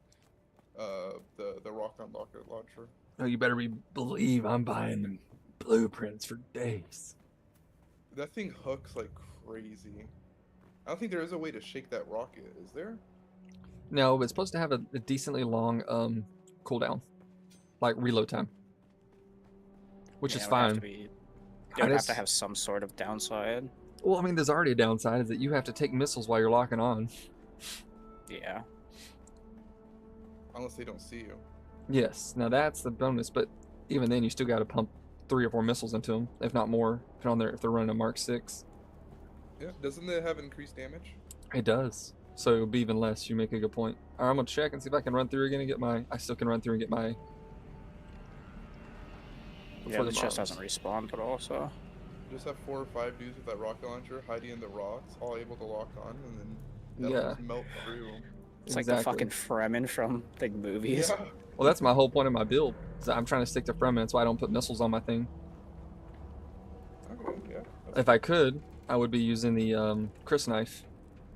rock-on rocket launcher. Oh, you better believe I'm buying them blueprints for days. That thing hooks like crazy. I don't think there is a way to shake that rocket, is there? No, but it's supposed to have a decently long cooldown, like reload time, which Yeah, is it would have to fine. be. I It would have just- to have some sort of downside. Well, I mean, there's already a downside is that you have to take missiles while you're locking on. Yeah. Unless they don't see you. Yes, now that's the bonus, but even then, you still got to pump 3 or 4 missiles into them, if not more, if they're running a Mark 6. Yeah, doesn't it have increased damage? It does. So it'll be even less. You make a good point. All right, I'm gonna check and see if I can run through again and get my. I still can run through and get my. Yeah, before the chest bombs. doesn't respawn, but also. Just have 4 or 5 dudes with that rocket launcher hiding in the rocks, all able to lock on, and then that'll Yeah. just melt through. It's like the fucking Fremen from the movies. Yeah. Well, that's my whole point of my build. Is that I'm trying to stick to Fremen, so I don't put missiles on my thing. Okay, yeah. If I could, I would be using the Chris knife,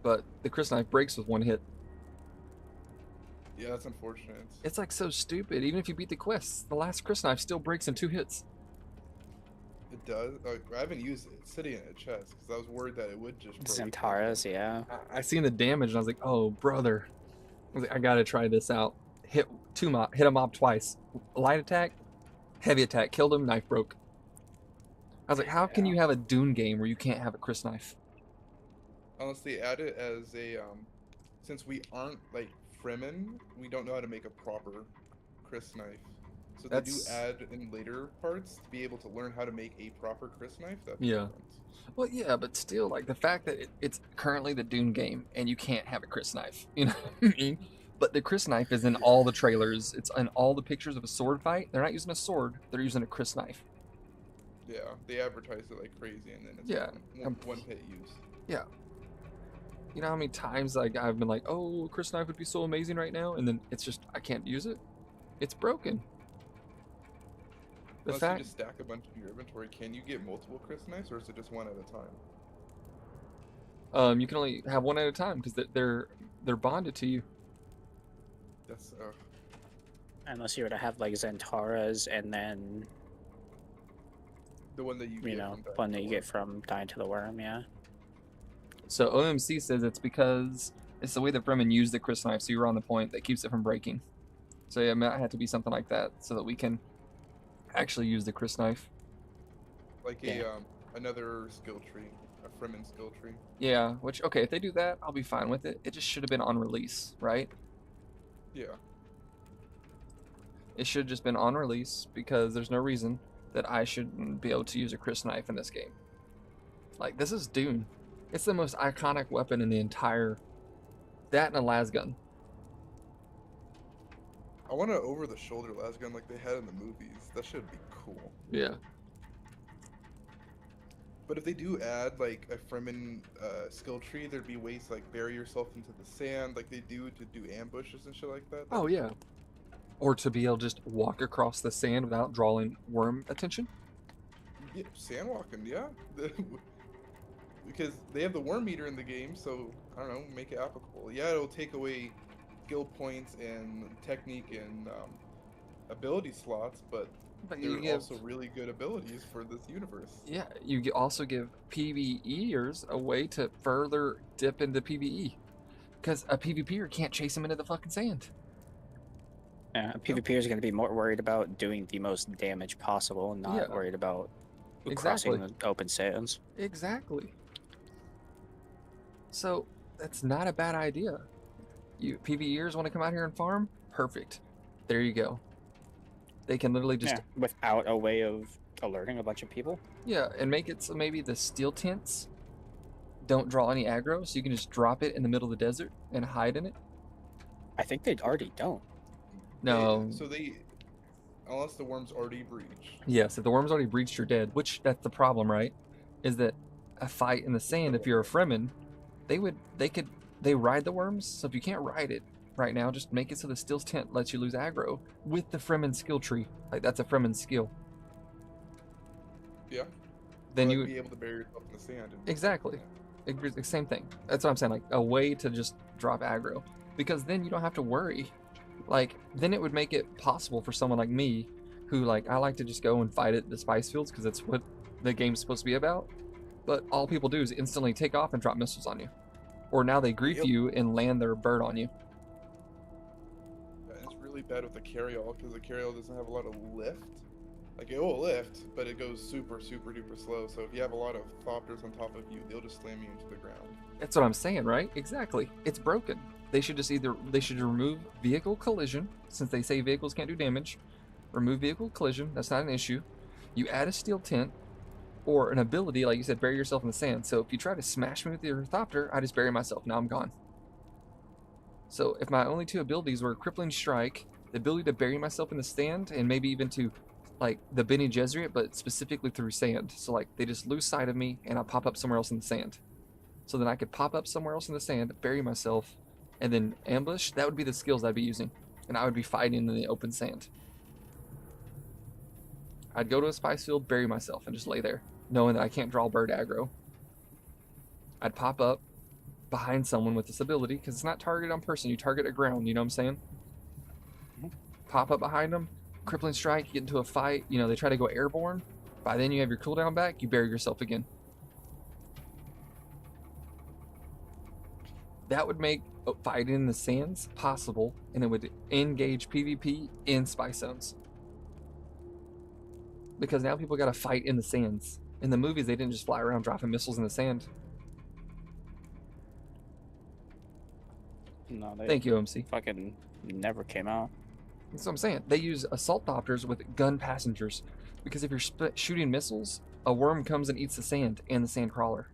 but the Chris knife breaks with 1 hit. Yeah, that's unfortunate. It's like so stupid. Even if you beat the quests, the last Chris knife still breaks in 2 hits. It does. I haven't used it. It's sitting in a chest because I was worried that it would just break. Zentaras, yeah. I seen the damage and I was like, oh brother, I was like, I gotta try this out. Hit a mob twice. Light attack, heavy attack, killed him, knife broke. I was like, how can you have a Dune game where you can't have a Chris knife? Unless they add it as a since we aren't like Fremen, we don't know how to make a proper Chris knife. So they do That's- add in later parts to be able to learn how to make a proper Chris knife. That's Yeah. different. Well, yeah, but still, like the fact that it's currently the Dune game and you can't have a Chris knife, you know what I mean? But the Chris knife is in all the trailers. It's in all the pictures of a sword fight. They're not using a sword. They're using a Chris knife. Yeah, they advertise it like crazy, and then it's Yeah, one hit use. You know how many times like I've been like, oh, Chris knife would be so amazing right now, and then it's just I can't use it. It's broken. The Unless fact you just stack a bunch in your inventory, can you get multiple Chris knives, or is it just one at a time? you can only have one at a time because they're bonded to you. That's Unless you were to have like Zentaras and then, the one that you you get know, from that one that you door. get from dying to the worm, yeah. So OMC says it's because it's the way that Fremen use the Chris knife, so you're on the point that keeps it from breaking. So yeah, it might have to be something like that so that we can actually use the Chris knife. Like Yeah. another skill tree, a Fremen skill tree. Yeah, which okay, if they do that, I'll be fine with it. It just should have been on release, right? Yeah. It should have just been on release because there's no reason that I shouldn't be able to use a Chris knife in this game. Like this is Dune. It's the most iconic weapon in the entire. That and a lasgun. I want an over-the-shoulder lasgun like they had in the movies. That should be cool. Yeah. But if they do add like a Fremen skill tree, there'd be ways to like bury yourself into the sand, like they do to do ambushes and shit like that. Oh yeah. Or to be able to just walk across the sand without drawing worm attention. Yeah, sand walking, yeah. Because they have the worm meter in the game, so I don't know, make it applicable. Yeah, it'll take away skill points and technique and ability slots, but But they're you give, also really good abilities for this universe. yeah, also give PvEers a way to further dip into PvE. Because a PvPer can't chase him into the fucking sand. Yeah, a PvP is going to be more worried about doing the most damage possible, not Yeah. worried about Exactly. crossing the open sands. Exactly. So that's not a bad idea. You PvEers want to come out here and farm? Perfect. There you go. They can literally just Yeah, without a way of alerting a bunch of people. yeah, and make it so maybe the steel tents don't draw any aggro, so you can just drop it in the middle of the desert and hide in it. I think they already don't. No. So they, unless the worm's already breached. Yes, if the worm's already breached, you're dead. Which that's the problem, right? Is that a fight in the sand? If you're a Fremen, they ride the worms. So if you can't ride it right now, just make it so the steel tent lets you lose aggro with the Fremen skill tree. Like that's a Fremen skill. Yeah. Then Or, you like, would be able to bury yourself in the sand. And, exactly. Same thing. That's what I'm saying. Like a way to just drop aggro, because then you don't have to worry. Like then it would make it possible for someone like me, who like I like to just go and fight at the spice fields because that's what the game's supposed to be about. But all people do is instantly take off and drop missiles on you. Or now they grief Yep. you and land their bird on you. Yeah, it's really bad with the carryall because the carryall doesn't have a lot of lift. Like it will lift, but it goes super duper slow. So if you have a lot of thopters on top of you, they'll just slam you into the ground. That's what I'm saying, right? Exactly. It's broken. They should just they should remove vehicle collision, since they say vehicles can't do damage. Remove vehicle collision, that's not an issue. You add a steel tent, or an ability, like you said, bury yourself in the sand. So if you try to smash me with your thopter, I just bury myself. Now I'm gone. So if my only two abilities were crippling strike, the ability to bury myself in the sand, and maybe even to like the Bene Gesserit, but specifically through sand. So like they just lose sight of me and I pop up somewhere else in the sand. So then I could pop up somewhere else in the sand, bury myself, and then ambush. That would be the skills I'd be using. And I would be fighting in the open sand. I'd go to a spice field, bury myself, and just lay there, knowing that I can't draw bird aggro. I'd pop up behind someone with this ability, because it's not targeted on person, you target at ground, you know what I'm saying? Pop up behind them, crippling strike, get into a fight, you know, they try to go airborne. By then you have your cooldown back, you bury yourself again. That would make fighting in the sands possible, and it would engage PvP in spice zones. Because now people gotta fight in the sands. In the movies, they didn't just fly around dropping missiles in the sand. No, they Thank you, MC. fucking never came out. That's what I'm saying. They use assault copters with gun passengers. Because if you're shooting missiles, a worm comes and eats the sand and the sand crawler.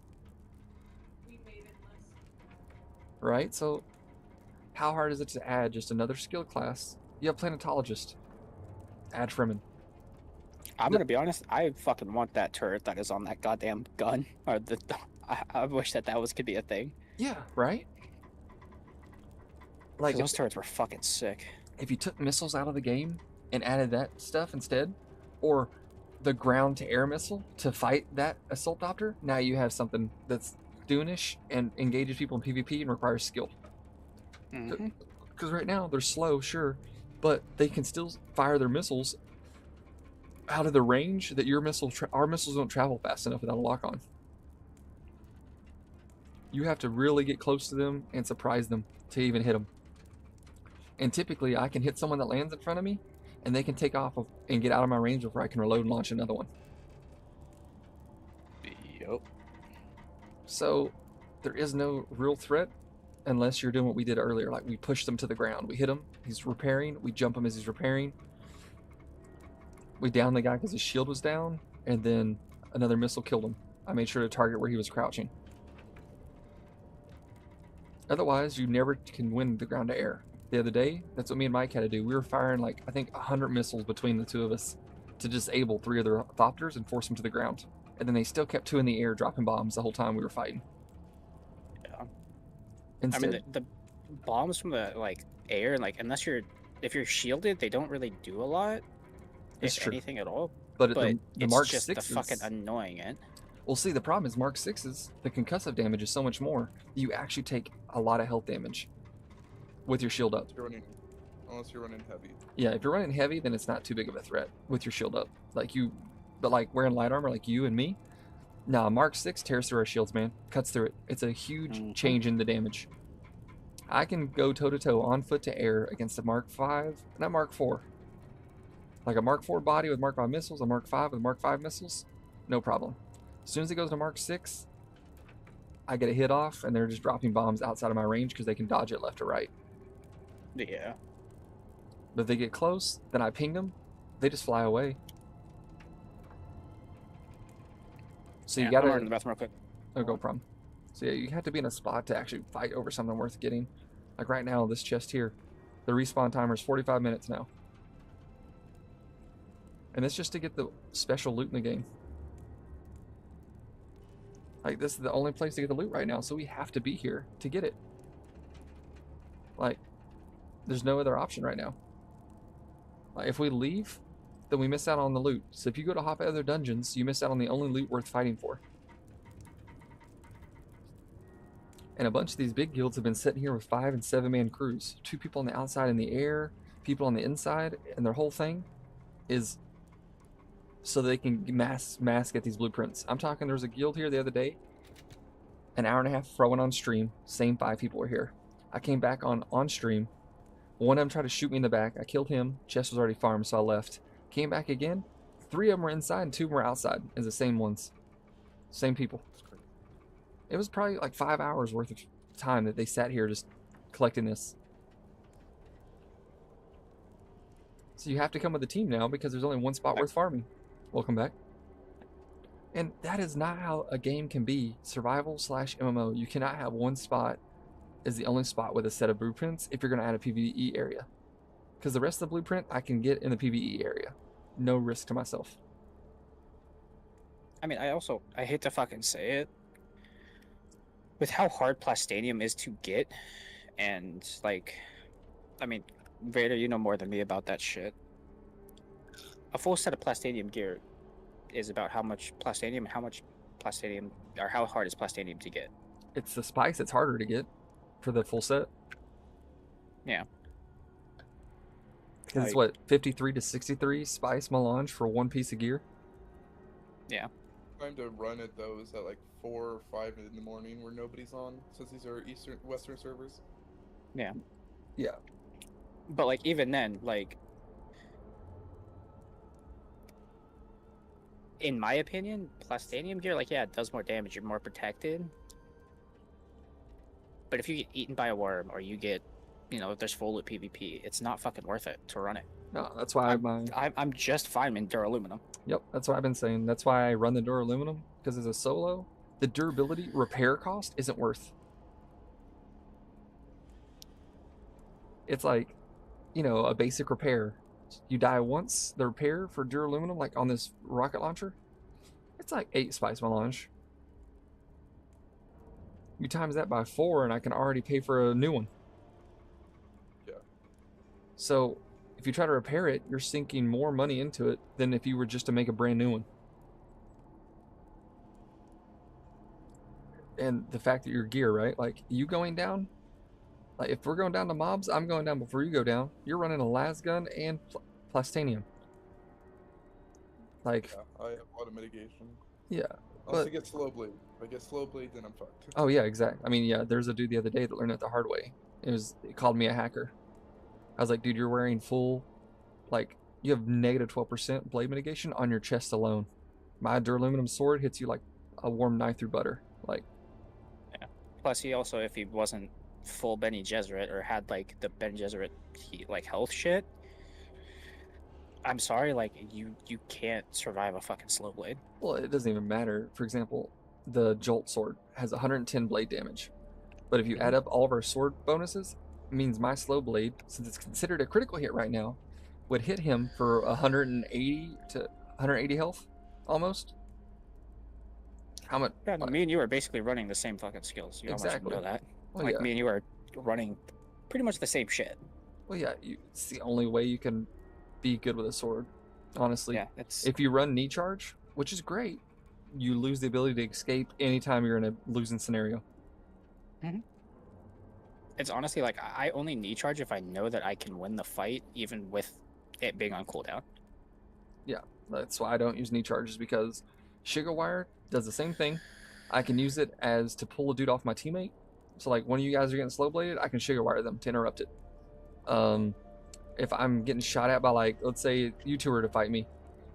Right? So, how hard is it to add just another skill class? You have planetologist. Add Fremen. I'm gonna be honest. I fucking want that turret that is on that goddamn gun. Or I wish that could be a thing. Yeah, right? Like, Those turrets were fucking sick. if you took missiles out of the game and added that stuff instead, or the ground to air missile to fight that assault copter, now you have something that's Dune-ish and engages people in PvP and requires skill. Because right now they're slow, sure, but they can still fire their missiles out of the range that your our missiles don't travel fast enough without a lock on. You have to really get close to them and surprise them to even hit them. And typically I can hit someone that lands in front of me and they can take off and get out of my range before I can reload and launch another one. Yup. So there is no real threat unless you're doing what we did earlier. Like we pushed him to the ground. We hit him, he's repairing, we jump him as he's repairing. We downed the guy because his shield was down, and then another missile killed him. I made sure to target where he was crouching. Otherwise, you never can win the ground to air. The other day, that's what me and Mike had to do. We were firing like, I think 100 missiles between the two of us to disable 3 of their thopters and force them to the ground. And then they still kept 2 in the air dropping bombs the whole time we were fighting. Yeah. Instead, I mean, the bombs from the like air, like if you're shielded, they don't really do a lot. It's If true. anything at all. but But the it's Mark just 6s, the fucking annoying it. well, see, the problem is Mark 6s, the concussive damage is so much more. You actually take a lot of health damage with your shield up. Unless you're running heavy. Yeah, if you're running heavy, then it's not too big of a threat with your shield up. But like wearing light armor like you and me, nah, Mark 6 tears through our shields, man. Cuts through it. It's a huge change in the damage. I can go toe-to-toe on foot to air against a Mark 5 and a Mark 4. Like a Mark 4 body with Mark 5 missiles, a Mark 5 with Mark 5 missiles, no problem. As soon as it goes to Mark 6, I get a hit off and they're just dropping bombs outside of my range because they can dodge it left or right. Yeah. But if they get close, then I ping them, they just fly away. So you I'm gotta running to the bathroom real quick. Oh, no problem. So yeah, you have to be in a spot to actually fight over something worth getting. Like right now, this chest here, the respawn timer is 45 minutes now. And it's just to get the special loot in the game. Like this is the only place to get the loot right now, so we have to be here to get it. Like, there's no other option right now. Like, if we leave, then we miss out on the loot. So if you go to hop other dungeons, you miss out on the only loot worth fighting for. And a bunch of these big guilds have been sitting here with 5 and 7 man crews. 2 people on the outside in the air, people on the inside, and their whole thing is so they can mass get these blueprints. I'm talking, there was a guild here the other day, an hour and a half before I went on stream. Same 5 people were here. I came back on stream. One of them tried to shoot me in the back. I killed him. Chest was already farmed, so I left. Came back again. 3 of them were inside and 2 of them were outside. It's the same ones. Same people. It was probably like 5 hours worth of time that they sat here just collecting this. So you have to come with a team now because there's only one spot worth farming. Welcome back. And that is not how a game can be. Survival / MMO. You cannot have one spot is the only spot with a set of blueprints if you're going to add a PvE area. Because the rest of the blueprint I can get in the PvE area. No risk to myself. I mean, I hate to fucking say it. With how hard Plastanium is to get, and like, I mean, Vader, you know more than me about that shit. A full set of Plastanium gear is about how much Plastanium, or how hard is Plastanium to get? It's the spice that's harder to get for the full set. Yeah. Because it's what, 53 to 63 spice melange for one piece of gear? Yeah. Time to run at those at like 4 or 5 in the morning where nobody's on, since these are Western servers. Yeah. Yeah. But like, even then, like, in my opinion, Plastanium gear, like, yeah, it does more damage, you're more protected. But if you get eaten by a worm, or you get, if there's full loot PvP, it's not fucking worth it to run it. No, that's why I'm just fine in duraluminum. Yep, that's what I've been saying. That's why I run the duraluminum, because as a solo, the durability repair cost isn't worth. It's like, a basic repair. You die once, the repair for duraluminum, like on this rocket launcher, it's like 8 spice melange. You times that by 4 and I can already pay for a new one. Yeah. So if you try to repair it, you're sinking more money into it than if you were just to make a brand new one. And the fact that your gear, right? Like, you going down, like if we're going down to mobs, I'm going down before you go down. You're running a las gun and plastanium. Like, yeah, I have a lot of mitigation. Yeah. Unless I get slow blade. If I get slow blade, then I'm fucked. Oh yeah, exactly. I mean, yeah, there's a dude the other day that learned it the hard way. He called me a hacker. I was like, dude, you're wearing full, like, you have negative 12% blade mitigation on your chest alone. My duraluminum sword hits you like a warm knife through butter. Like, yeah. Plus, he also, if he wasn't full Bene Gesserit or had like the Bene Gesserit like health shit, I'm sorry, like you can't survive a fucking slow blade. Well, it doesn't even matter. For example, the Jolt sword has 110 blade damage. But if you add up all of our sword bonuses, it means my slow blade, since it's considered a critical hit right now, would hit him for 180 to 180 health, almost. How much? Yeah, no, me and you are basically running the same fucking skills. You Exactly. know that. Well, Like, yeah. me and you are running pretty much the same shit. Well, yeah, it's the only way you can be good with a sword, honestly. Yeah, it's If you run knee charge, which is great, you lose the ability to escape anytime you're in a losing scenario. it's honestly like I only knee charge if I know that I can win the fight, even with it being on cooldown. Yeah, that's why I don't use knee charges, because Sugar Wire does the same thing. I can use it as to pull a dude off my teammate. So like, when you guys are getting slow bladed, I can Sugar Wire them to interrupt it. If I'm getting shot at by, like, let's say you two were to fight me,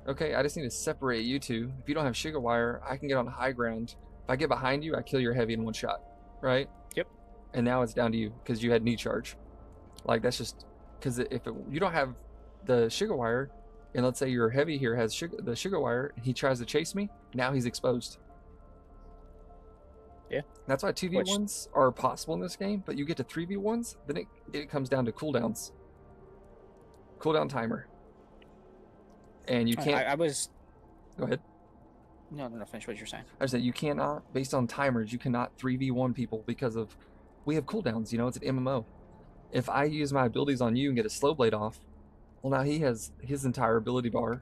okay, I just need to separate you two. If you don't have Sugar Wire, I can get on high ground. If I get behind you, I kill your heavy in one shot, right? Yep. And now it's down to you because you had knee charge. Like, that's just because you don't have the Sugar Wire, and let's say your heavy here has the Sugar Wire, and he tries to chase me, now he's exposed. Yeah. That's why 2v1s are possible in this game, but you get to 3v1s, then it comes down to cooldowns. Cooldown timer. And you can't... I was... Go ahead. No, finish what you're saying. I said you cannot, based on timers, you cannot 3v1 people because of... We have cooldowns, it's an MMO. If I use my abilities on you and get a slow blade off, well, now he has his entire ability bar,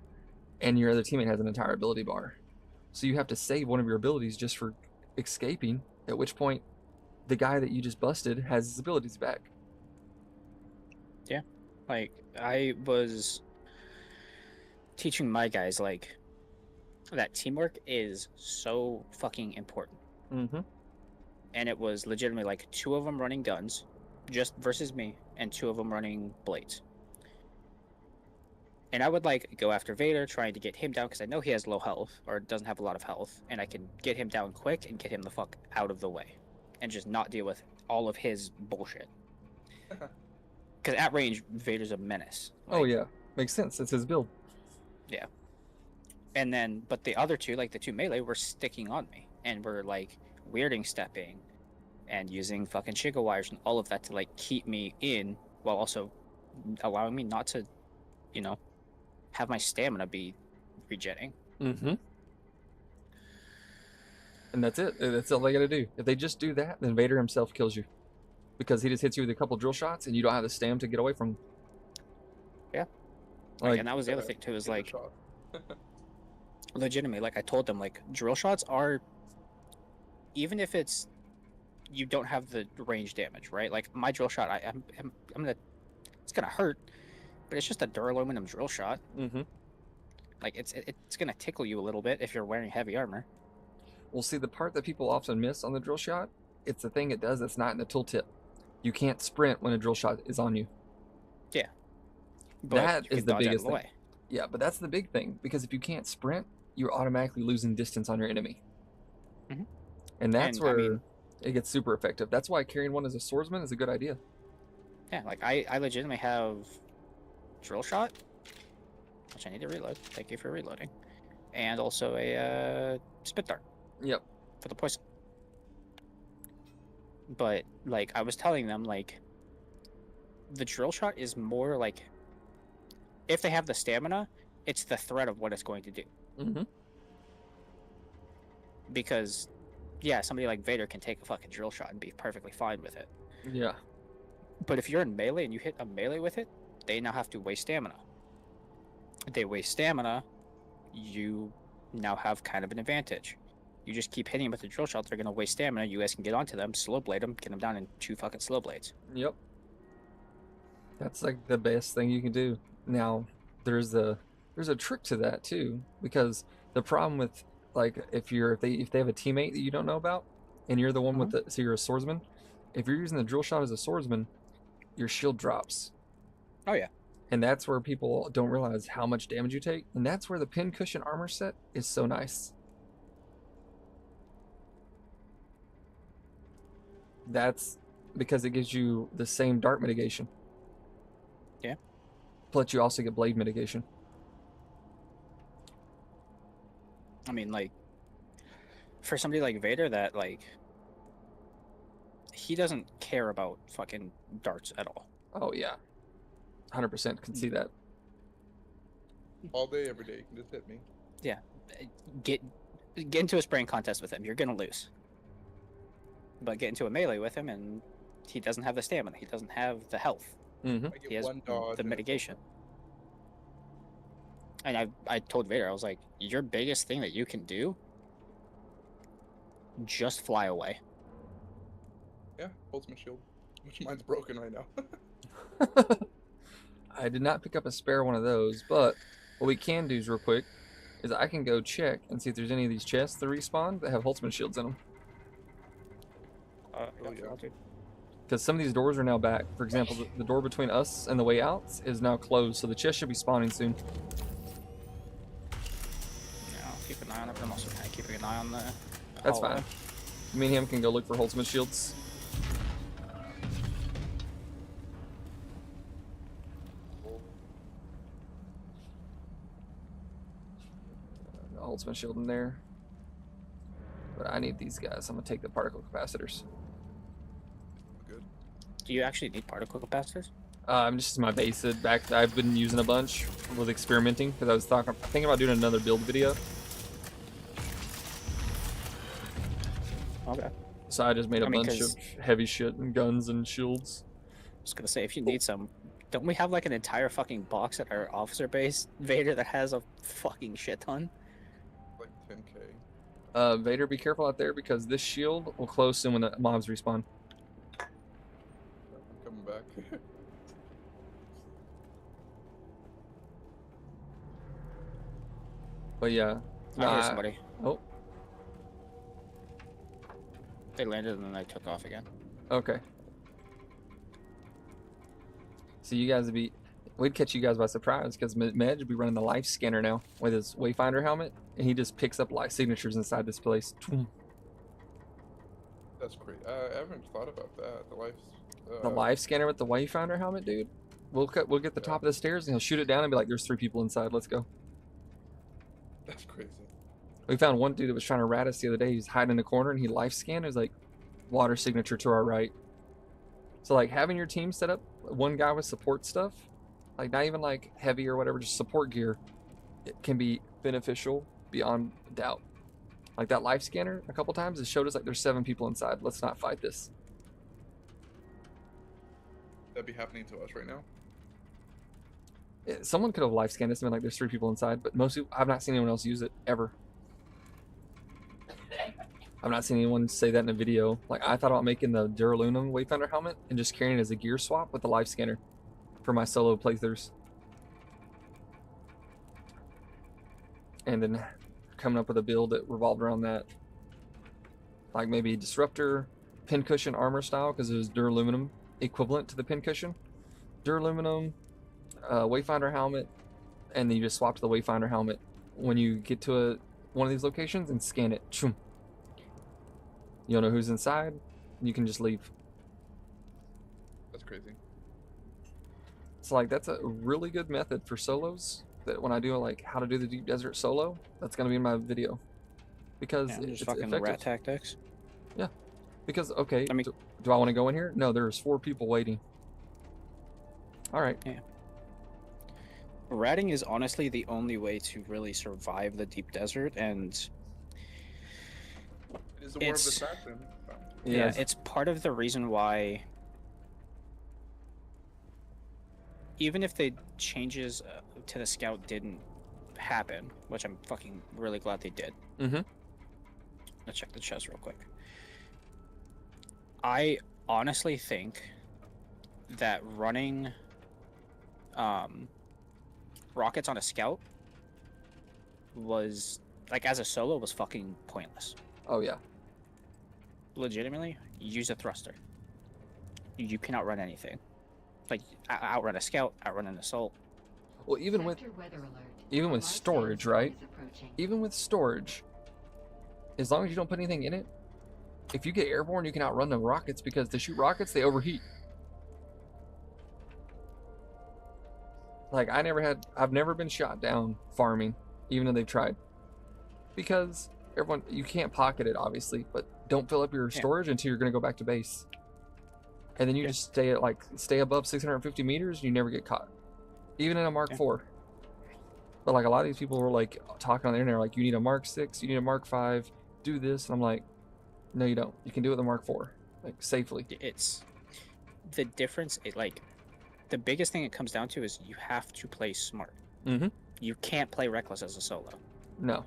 and your other teammate has an entire ability bar. So you have to save one of your abilities just for escaping, at which point the guy that you just busted has his abilities back. Yeah. Like, I was teaching my guys, like, that teamwork is so fucking important. Mm-hmm. And it was legitimately like 2 of them running guns, just versus me, and 2 of them running blades. And I would like go after Vader, trying to get him down because I know he has low health or doesn't have a lot of health, and I can get him down quick and get him the fuck out of the way, and just not deal with all of his bullshit. Because at range, Vader's a menace. Oh Like, yeah, makes sense. It's his build. yeah. And then, but the other 2, like the 2 melee, were sticking on me, and were like weirding stepping, and using fucking Shiga wires and all of that to like keep me in, while also allowing me not to, you know, have my stamina be regenning. Mm-hmm. And that's it. That's all they gotta do. If they just do that, then Vader himself kills you. Because he just hits you with a couple drill shots and you don't have the stam to get away from him. Yeah. Like, and that was the other thing too, is like legitimately, like I told them, like drill shots are, even if it's you don't have the range damage, right? Like my drill shot, I'm gonna, it's gonna hurt, but it's just a duraluminum drill shot. Mm-hmm. Like it's gonna tickle you a little bit if you're wearing heavy armor. Well, see, the part that people often miss on the drill shot, it's the thing it does that's not in the tooltip. You can't sprint when a drill shot is on you. Yeah. But That you can is the dodge out of biggest the thing. way. Yeah, but that's the big thing, because if you can't sprint, you're automatically losing distance on your enemy. Mhm. And that's And, I where mean- it gets super effective. That's why carrying one as a swordsman is a good idea. Yeah, like I legitimately have drill shot, which I need to reload. Thank you for reloading. And also a spit dart Yep. for the poison. But like I was telling them, like the drill shot is more like, if they have the stamina, it's the threat of what it's going to do. Mm-hmm. Because yeah, somebody like Vader can take a fucking drill shot and be perfectly fine with it. Yeah. But if you're in melee and you hit a melee with it, they now have to waste stamina. They waste stamina, you now have kind of an advantage. You just keep hitting them with the drill shot, they're gonna waste stamina. You guys can get onto them, slow blade them, get them down in 2 fucking slow blades. Yep. That's like the best thing you can do. Now, there's a trick to that too, because the problem with, like, if they have a teammate that you don't know about, and you're the one with the, so you're a swordsman, if you're using the drill shot as a swordsman, your shield drops. Oh yeah. And that's where people don't realize how much damage you take, and that's where the pin cushion armor set is so nice. That's because it gives you the same dart mitigation. Yeah. Plus you also get blade mitigation. I mean, like, for somebody like Vader, that like he doesn't care about fucking darts at all. Oh yeah. 100% can see that. All day, every day. You can just hit me. Yeah. Get into a spraying contest with him, you're gonna lose. But get into a melee with him and he doesn't have the stamina, he doesn't have the health. Mm-hmm. I He get has one dodge. the and mitigation. And I told Vader, I was like, your biggest thing that you can do, just fly away. Yeah, holds my shield. Which mine's broken right now. I did not pick up a spare one of those, but what we can do is real quick is I can go check and see if there's any of these chests that respawn that have Holtzman shields in them. Oh, yeah. Now, Because some of these doors are now back. For example, the door between us and the way out is now closed, so the chest should be spawning soon. keep an eye on it, but I'm also kind of keeping an eye on the That's hallway. fine. Me and him can go look for Holtzman shields. A Holtzman shield in there. But I need these guys. I'm gonna take the particle capacitors. Good. Do you actually need particle capacitors? Just my base back. I've been using a bunch with experimenting because I was thinking about doing another build video. Okay. So I just made a I mean, bunch 'cause- of heavy shit and guns and shields. I was gonna say, if you need some, don't we have like an entire fucking box at our officer base, Vader, that has a fucking shit ton? Like 10k. Vader, be careful out there because this shield will close soon when the mobs respawn. I'm coming back. But yeah, I hear somebody. Oh, They landed and then they took off again. okay. So you guys we'd catch you guys by surprise because Medj would be running the life scanner now with his Wayfinder helmet, and he just picks up life signatures inside this place. That's great. I haven't thought about that. The life scanner with the Wayfinder helmet, dude. We'll get the top of the stairs and he'll shoot it down and be like, "There's 3 people inside. Let's go." That's crazy. We found one dude that was trying to rat us the other day. He's hiding in a corner and he life scanned. It was like, water signature to our right. So like having your team set up, one guy with support stuff, like not even like heavy or whatever, just support gear, it can be beneficial beyond doubt. Like that life scanner a couple times, it showed us like there's 7 people inside. Let's not fight this. That'd be happening to us right now. Someone could have life scanned us and been like, there's 3 people inside, but most people, I've not seen anyone else use it ever. I've not seen anyone say that in a video. Like I thought about making the Duralumin Wayfinder helmet and just carrying it as a gear swap with the life scanner for my solo playthroughs. And then coming up with a build that revolved around that. Like maybe Disruptor, Pincushion armor style because it was Duraluminum equivalent to the Pincushion. Duraluminum, Wayfinder helmet, and then you just swap to the Wayfinder helmet when you get to one of these locations and scan it. Choom. You don't know who's inside, you can just leave. That's crazy. So like that's a really good method for solos that when I do like how to do the deep desert solo, that's gonna be in my video. Because Yeah, it's just fucking effective. rat tactics. Yeah. Because okay, I mean- do I want to go in here? No, there's 4 people waiting. Alright. Yeah. Ratting is honestly the only way to really survive the deep desert, and It is the war of It's- assassin. yeah, Yes. it's part of the reason why even if the changes to the scout didn't happen, which I'm fucking really glad they did. Mm-hmm. Let's check the chest real quick. I honestly think that running rockets on a scout was, like, as a solo, was fucking pointless. Oh yeah. Legitimately, use a thruster. You can outrun anything. Like, outrun a scout, outrun an assault. Well, even with Sector weather alert. even with A large storage, sandstorm right? is approaching. Even with storage, as long as you don't put anything in it, if you get airborne, you can outrun the rockets because to shoot rockets, they overheat. Like I've never been shot down farming, even though they've tried. Because you can't pocket it obviously, but don't fill up your Yeah. storage until you're gonna go back to base. And then you Yeah. just stay above 650 meters and you never get caught. Even in a Mark Yeah. IV. But like a lot of these people were like talking on the internet, like you need a Mark 6, you need a Mark 5, do this. And I'm like, no, you don't. You can do it with a Mark 4, like safely. It's the difference. The biggest thing it comes down to is you have to play smart. Mm-hmm. You can't play reckless as a solo. No.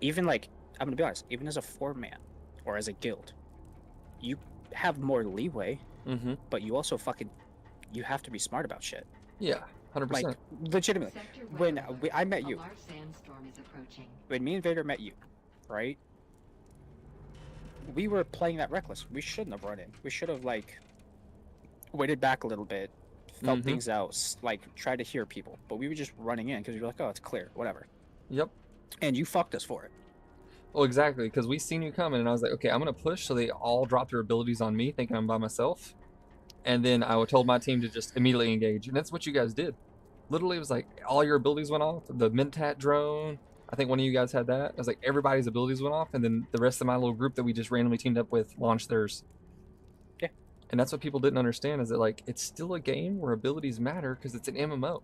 Even like, I'm gonna be honest, even as a 4-man or as a guild, you have more leeway, Mm-hmm. but you also you have to be smart about shit. Yeah, 100%. Like, legitimately, Sector when weather alert. I met A you, large sandstorm is approaching. when me and Vader met you, right? We were playing that reckless. We shouldn't have run in. We should have like waited back a little bit, felt Mhm. things out, like tried to hear people. But we were just running in because we were like, oh, it's clear, whatever. Yep. And you fucked us for it. Well, exactly, because we seen you coming, and I was like, okay, I'm gonna push, so they all drop their abilities on me, thinking I'm by myself, and then I told my team to just immediately engage, and that's what you guys did. Literally, it was like all your abilities went off. The Mentat drone, I think one of you guys had that. It was like everybody's abilities went off, and then the rest of my little group that we just randomly teamed up with launched theirs. Yeah. And that's what people didn't understand is that like it's still a game where abilities matter because it's an MMO.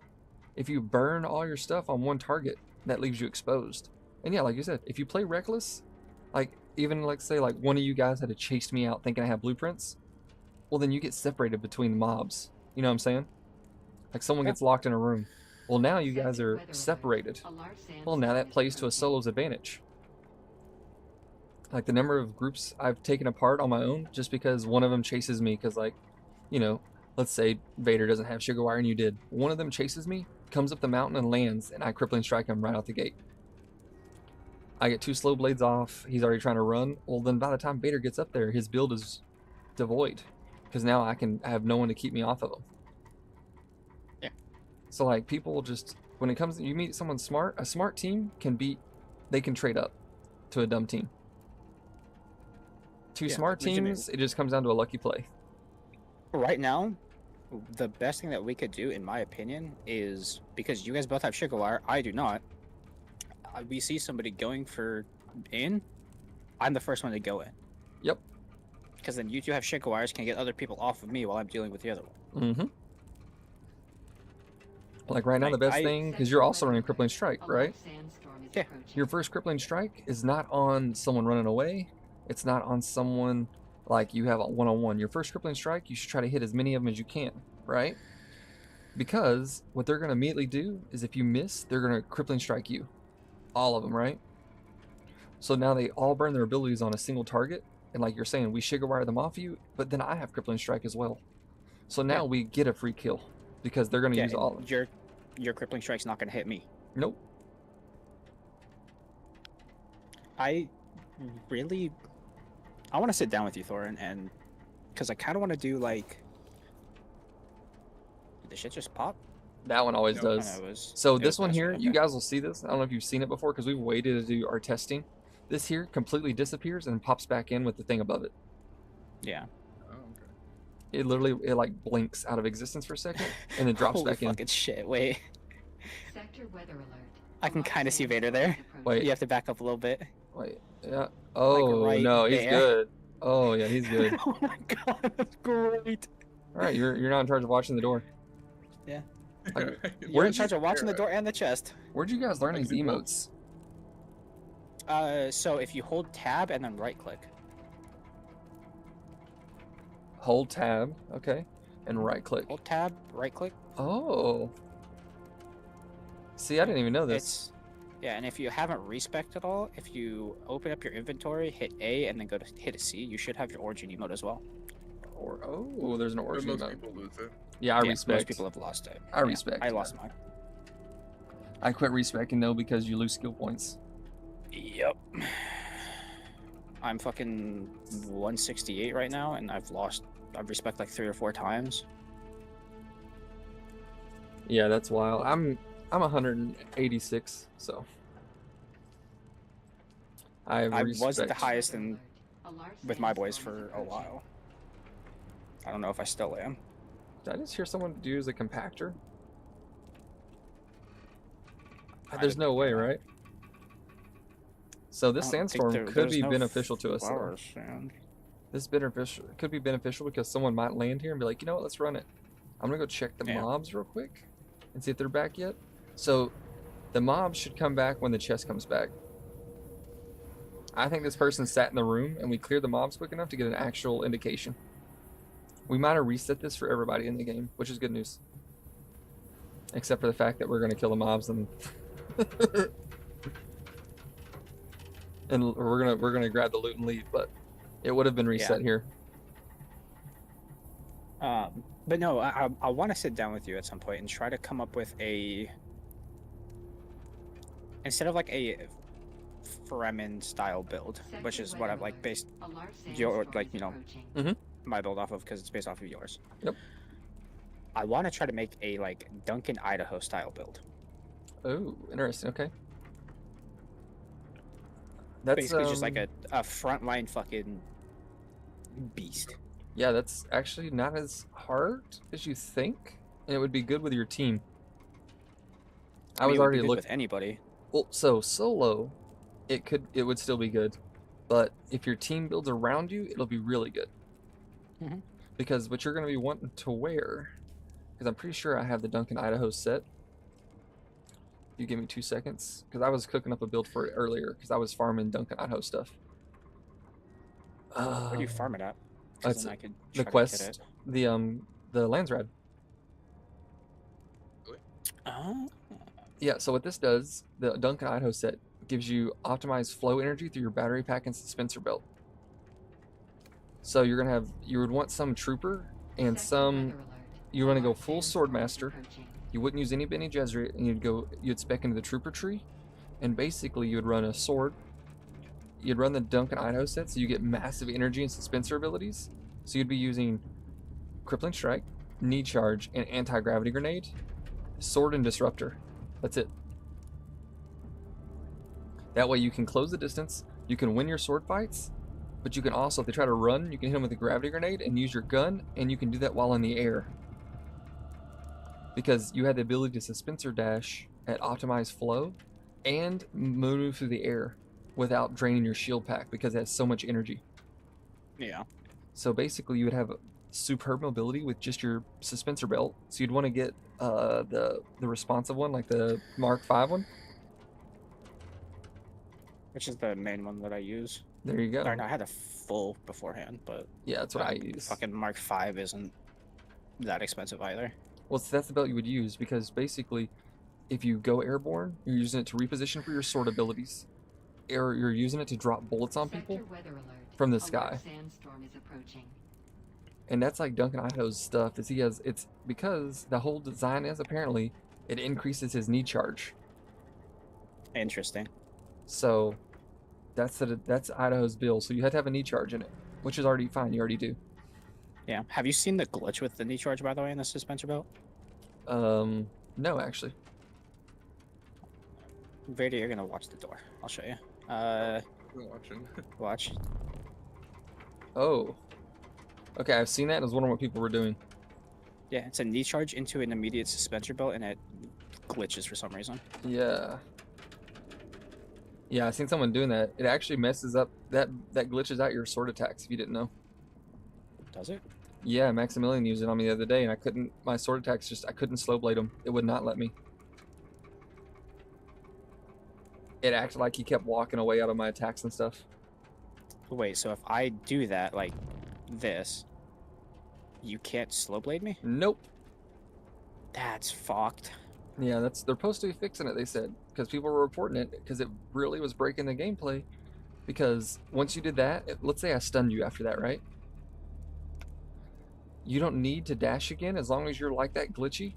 If you burn all your stuff on one target, that leaves you exposed. And yeah, like you said, if you play reckless, like even like say like one of you guys had to chase me out thinking I had blueprints, well then you get separated between the mobs. You know what I'm saying? Like someone Yeah. gets locked in a room. Well now you guys Sector are weather alert. separated. A large Well now that sandstorm plays is to a approaching. solo's advantage. Like the number of groups I've taken apart on my own just because one of them chases me because like, you know, let's say Vader doesn't have sugar wire and you did. One of them chases me, comes up the mountain and lands, and I crippling strike him right out the gate. I get 2 slow blades off. He's already trying to run. Well, then by the time Vader gets up there, his build is devoid, because now I have no one to keep me off of him. Yeah. So like people just when it comes to, you meet someone smart, a smart team can beat. They can trade up to a dumb team. Two Yeah, smart teams, it just comes down to a lucky play. Right now, the best thing that we could do, in my opinion, is because you guys both have Shigawire, I do not. We see somebody going for in, I'm the first one to go in. Yep. Because then you two have Shigawires, can get other people off of me while I'm dealing with the other one. Mm-hmm. Like right now, the best thing, because you're also running Crippling Strike, right? Yeah. Your first Crippling Strike is not on someone running away. It's not on someone like you have a one-on-one. Your first Crippling Strike, you should try to hit as many of them as you can, right? Because what they're going to immediately do is if you miss, they're going to Crippling Strike you. All of them, right? So now they all burn their abilities on a single target. And like you're saying, we Shigawire them off you, but then I have Crippling Strike as well. So now we get a free kill because they're going to use all of them. Your Crippling Strike's not going to hit me. Nope. I want to sit down with you, Thorin, and because I kind of want to do like. Did the shit just pop? That one always No, does. So this one here, you guys will see this. I don't know if you've seen it before because we've waited to do our testing. This here completely disappears and pops back in with the thing above it. Yeah. Oh, okay. It literally, it like blinks out of existence for a second and then drops Holy back in. fucking shit! Wait, Sector weather alert. I can kind of see Vader there. Wait. You have to back up a little bit. Wait, yeah. Oh, right no, he's there. good. Oh, yeah, he's good. Oh my god, that's great. All right, you're not in charge of watching the door. Yeah. Like, You're in charge of watching the door and the chest. Where'd you guys learn these emotes? So if you hold tab and then right click. Hold tab, okay, and right click. Hold tab, right click. Oh. See, I didn't even know this. It's yeah, and if you haven't respec'd at all, if you open up your inventory, hit A, and then go to hit a C, you should have your origin emote as well. Or oh, there's an But origin most emote. people lose it. Yeah, I Yeah, respect. Most people have lost it. I respect. I lost mine. I quit respecting though because you lose skill points. Yep. I'm fucking 168 right now, and I've respect like 3 or 4 times. Yeah, that's wild. I'm 186, so I wasn't the respect. highest with my boys for a while. I don't know if I still am. Did I just hear someone use a compactor? There's no way, right? So this I don't think sandstorm could there's be no beneficial to us. Though. flower sand. This could be beneficial because someone might land here and be like, you know what, let's run it. I'm gonna go check the Yeah. mobs real quick and see if they're back yet. So the mobs should come back when the chest comes back. I think this person sat in the room and we cleared the mobs quick enough to get an actual indication. We might have reset this for everybody in the game, which is good news. Except for the fact that we're gonna kill the mobs and and we're gonna grab the loot and leave, but it would have been reset here. But no, I want to sit down with you at some point and try to come up with instead of like a Fremen style build, which is what I've like based my build off of because it's based off of yours. Yep. I want to try to make a like Duncan, Idaho style build. Oh, interesting. Okay. That's Basically just like a frontline fucking beast. Yeah, that's actually not as hard as you think, and it would be good with your team. I was mean, it would be already good looking. with anybody. Well, so solo, it would still be good, but if your team builds around you, it'll be really good. Mhm. Because what you're going to be wanting to wear, because I'm pretty sure I have the Duncan Idaho set. You give me 2 seconds, because I was cooking up a build for it earlier, because I was farming Duncan Idaho stuff. Where do you farm it at? 'Cause That's then I could the try to get quest, it. the Landsrad. Oh. Yeah, so what this does, the Duncan Idaho set gives you optimized flow energy through your battery pack and dispenser belt. So you would want some trooper and some, you want to go full swordmaster. You wouldn't use any Bene Gesserit, and you'd spec into the trooper tree, and basically you would run a sword you'd run the Duncan Idaho set, so you get massive energy and suspensor abilities. So you'd be using Crippling Strike, Knee Charge, and Anti-Gravity Grenade, Sword and Disruptor. That's it. That way you can close the distance, you can win your sword fights, but you can also, if they try to run, you can hit them with a Gravity Grenade and use your gun, and you can do that while in the air. Because you had the ability to suspensor dash at optimized flow and move through the air without draining your shield pack because it has so much energy. Yeah. So basically you would have superb mobility with just your suspensor belt. So you'd want to get the responsive one, like the Mark V one. Which is the main one that I use. There you go. Or no, I had a full beforehand, but Yeah, that's what I use. fucking Mark V isn't that expensive either. Well, so that's the belt you would use because basically if you go airborne, you're using it to reposition for your sword abilities. Or you're using it to drop bullets on people Sector weather alert. from the A sky. large sandstorm is approaching. And that's like Duncan Idaho's stuff. Is he has it's because the whole design is apparently it increases his knee charge. Interesting. So that's Idaho's bill. So you have to have a knee charge in it, which is already fine. You already do. Yeah. Have you seen the glitch with the knee charge, by the way, in the suspensor belt? No, actually. Vader, you're gonna watch the door. I'll show you. I'm watching. Watch. Oh. Okay, I've seen that. I was wondering what people were doing. Yeah, it's a knee charge into an immediate suspensor belt, and it glitches for some reason. Yeah. Yeah, I've seen someone doing that. It actually messes up that glitches out your sword attacks if you didn't know. Does it? Yeah, Maximilian used it on me the other day, and I couldn't. My sword attacks I couldn't slow blade them. It would not let me. It acted like he kept walking away out of my attacks and stuff. Wait, so if I do that, like this, you can't slow blade me? Nope. That's fucked. Yeah, they're supposed to be fixing it. They said because people were reporting it because it really was breaking the gameplay. Because once you did that, let's say I stunned you after that, right? You don't need to dash again as long as you're like that glitchy.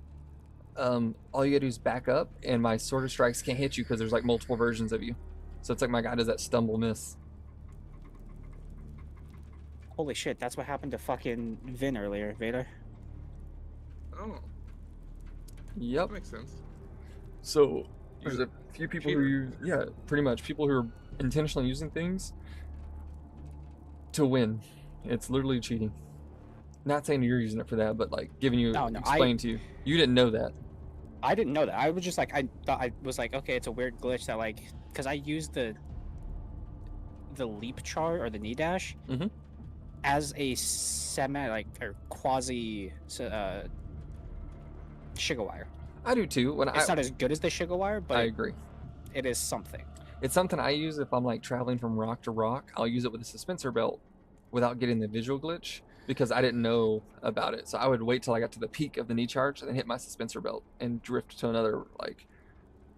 All you gotta do is back up, and my sword of strikes can't hit you because there's like multiple versions of you. So it's like my guy does that stumble miss. Holy shit, that's what happened to fucking Vin earlier, Vader. Oh, Yep. that makes sense. So there's a few people who use, yeah, pretty much people who are intentionally using things to win. It's literally cheating. Not saying you're using it for that, but like giving you, No, explain to you. You didn't know that. I didn't know that. I was just like, I thought I was like, okay, it's a weird glitch that like, because I used the leap char or the knee dash Mhm. as a semi like or quasi Shigawire. I do too. When It's not as good as the Shigawire, but I agree. it is something. It's something I use if I'm like traveling from rock to rock. I'll use it with a suspensor belt without getting the visual glitch because I didn't know about it. So I would wait till I got to the peak of the knee charge and then hit my suspensor belt and drift to another, like,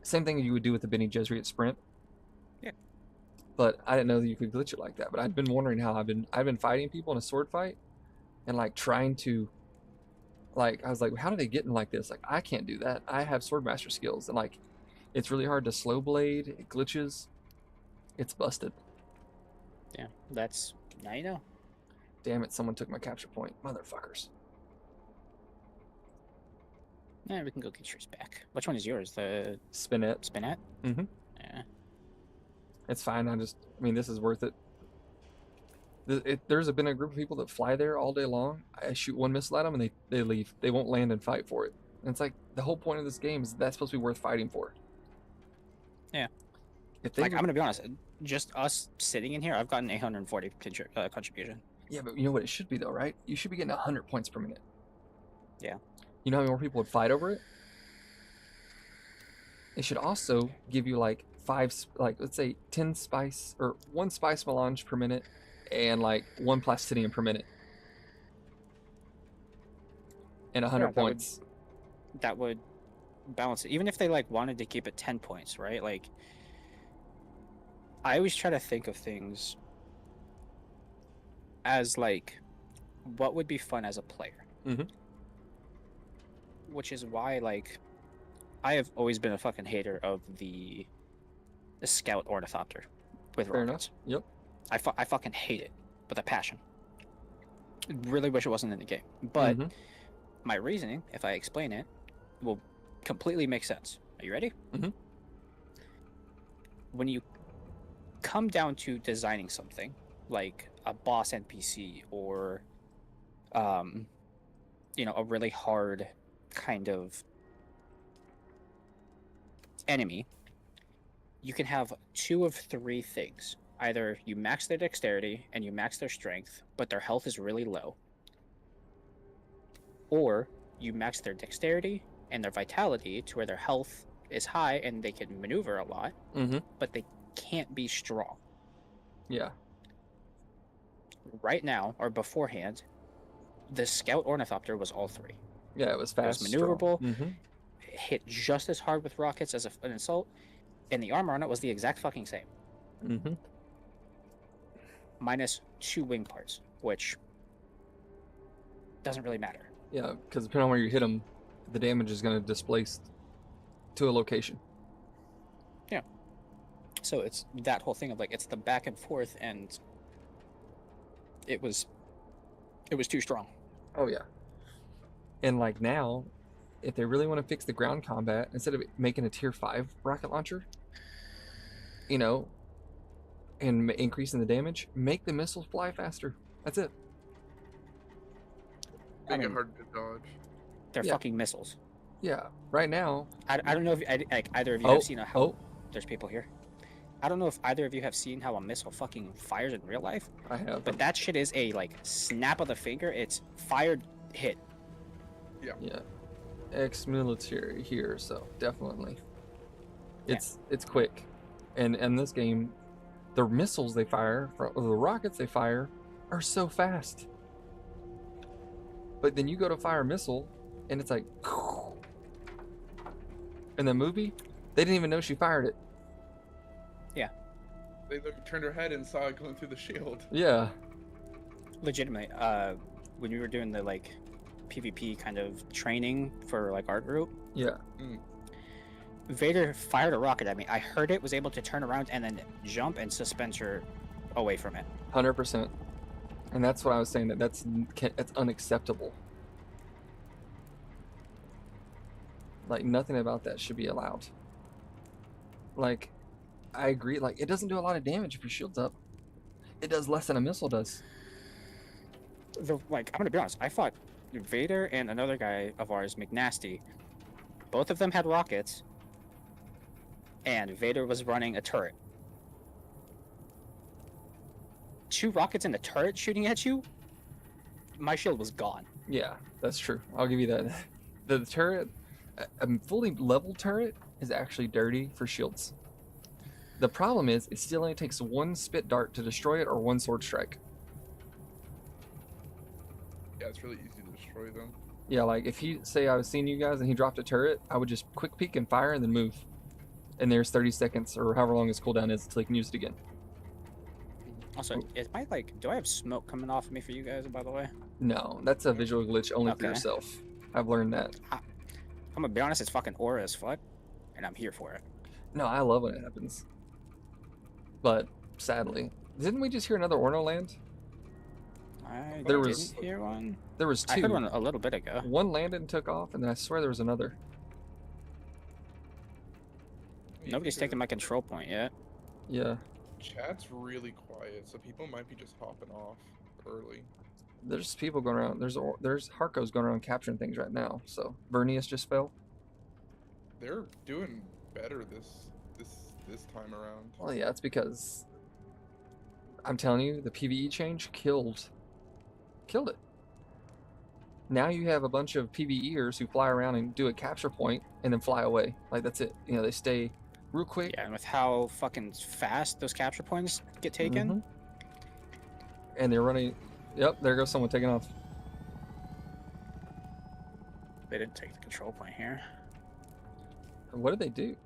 same thing you would do with the Benny Gesserit sprint. Yeah. But I didn't know that you could glitch it like that. But I've been wondering how I've been fighting people in a sword fight and like trying to, like, I was like, how do they get in like this? Like, I can't do that. I have swordmaster skills, and like, it's really hard to slow blade. It glitches. It's busted. Yeah, that's now you know. Damn it! Someone took my capture point, motherfuckers. Yeah, we can go get yours back. Which one is yours? The Spinette. Spinette? Mhm. Yeah. It's fine. I mean, this is worth it. There's been a group of people that fly there all day long. I shoot one missile at them and they leave. They won't land and fight for it. And it's like the whole point of this game is that's supposed to be worth fighting for. Yeah. If they Like, I'm gonna be honest, just us sitting in here, I've gotten 840 contribution. Yeah, but you know what it should be though, right? You should be getting 100 points per minute. Yeah. You know how many more people would fight over it? It should also give you like let's say 10 spice or 1 spice melange per minute and like 1 plastinium per minute. And 100 Yeah, points. That would balance it. Even if they like wanted to keep it 10 points, right? Like, I always try to think of things as like, what would be fun as a player? Mhm. Which is why, like, I have always been a fucking hater of the scout ornithopter. with Fair enough. rockets. Yep. I fucking hate it with a passion. Really wish it wasn't in the game. But Mhm. my reasoning, if I explain it, will completely make sense. Are you ready? Mhm. When you come down to designing something like a boss NPC or a really hard kind of enemy, you can have two of three things. Either you max their dexterity and you max their strength, but their health is really low, or you max their dexterity and their vitality to where their health is high and they can maneuver a lot, Mhm. but they can't be strong. Yeah. Right now, or beforehand, the Scout Ornithopter was all three. Yeah, it was It was fast, strong. maneuverable, Mhm. hit just as hard with rockets as an assault, and the armor on it was the exact fucking same. Mhm. Minus 2 wing parts, which doesn't really matter. Yeah, because depending on where you hit them, the damage is going to displace to a location. So it's that whole thing of like it's the back and forth, and it was too strong. Oh yeah. And like now, if they really want to fix the ground combat, instead of making a tier 5 rocket launcher, and increasing the damage, make the missiles fly faster. That's it. I Make it mean, hard to dodge. they're Yeah. fucking missiles. Yeah. Right now. I don't know if either of you Oh. have seen how Oh. there's people here. I don't know if either of you have seen how a missile fucking fires in real life, I have. but that shit is a like snap of the finger. It's fired, hit. Yeah. Ex-military here, so definitely. It's quick, and in this game, the missiles they fire, or the rockets they fire, are so fast. But then you go to fire a missile, and it's like, in the movie, they didn't even know she fired it. They turned her head and saw it going through the shield. Yeah. Legitimately, when we were doing the like PvP kind of training for like our group, Yeah. Vader fired a rocket at me. I heard it, was able to turn around and then jump and suspend her away from it. 100%. And that's what I was saying. That's unacceptable. Like nothing about that should be allowed. Like, I agree. Like, it doesn't do a lot of damage if your shield's up. It does less than a missile does. I'm gonna be honest. I fought Vader and another guy of ours, McNasty. Both of them had rockets, and Vader was running a turret. 2 rockets in the turret shooting at you. My shield was gone. Yeah, that's true. I'll give you that. The turret, a fully leveled turret, is actually dirty for shields. The problem is, it still only takes 1 spit dart to destroy it or 1 sword strike. Yeah, it's really easy to destroy them. Yeah, like if he say I was seeing you guys and he dropped a turret, I would just quick peek and fire and then move. And there's 30 seconds or however long his cooldown is until he can use it again. Also, do I have smoke coming off of me for you guys, by the way? No, that's a visual glitch only for Okay. yourself. I've learned that. I'm gonna be honest, it's fucking aura as fuck, and I'm here for it. No, I love when it happens. But sadly, didn't we just hear another Orno land? I There didn't was- hear one. There was I 2. heard one a little bit ago. One landed and took off, and then I swear there was another. Nobody's taken my control point yet. Yeah, Chat's really quiet, so people might be just hopping off early. there's people going around. There's Harkos going around capturing things right now. So Vernius just fell. They're doing better this time around. Well, yeah, it's because I'm telling you, the PvE change killed it. Now you have a bunch of PvEers who fly around and do a capture point and then fly away. Like that's it. They stay real quick. Yeah, and with how fucking fast those capture points get taken, Mhm. And they're running. Yep, there goes someone taking off. they didn't take the control point here. What did they do?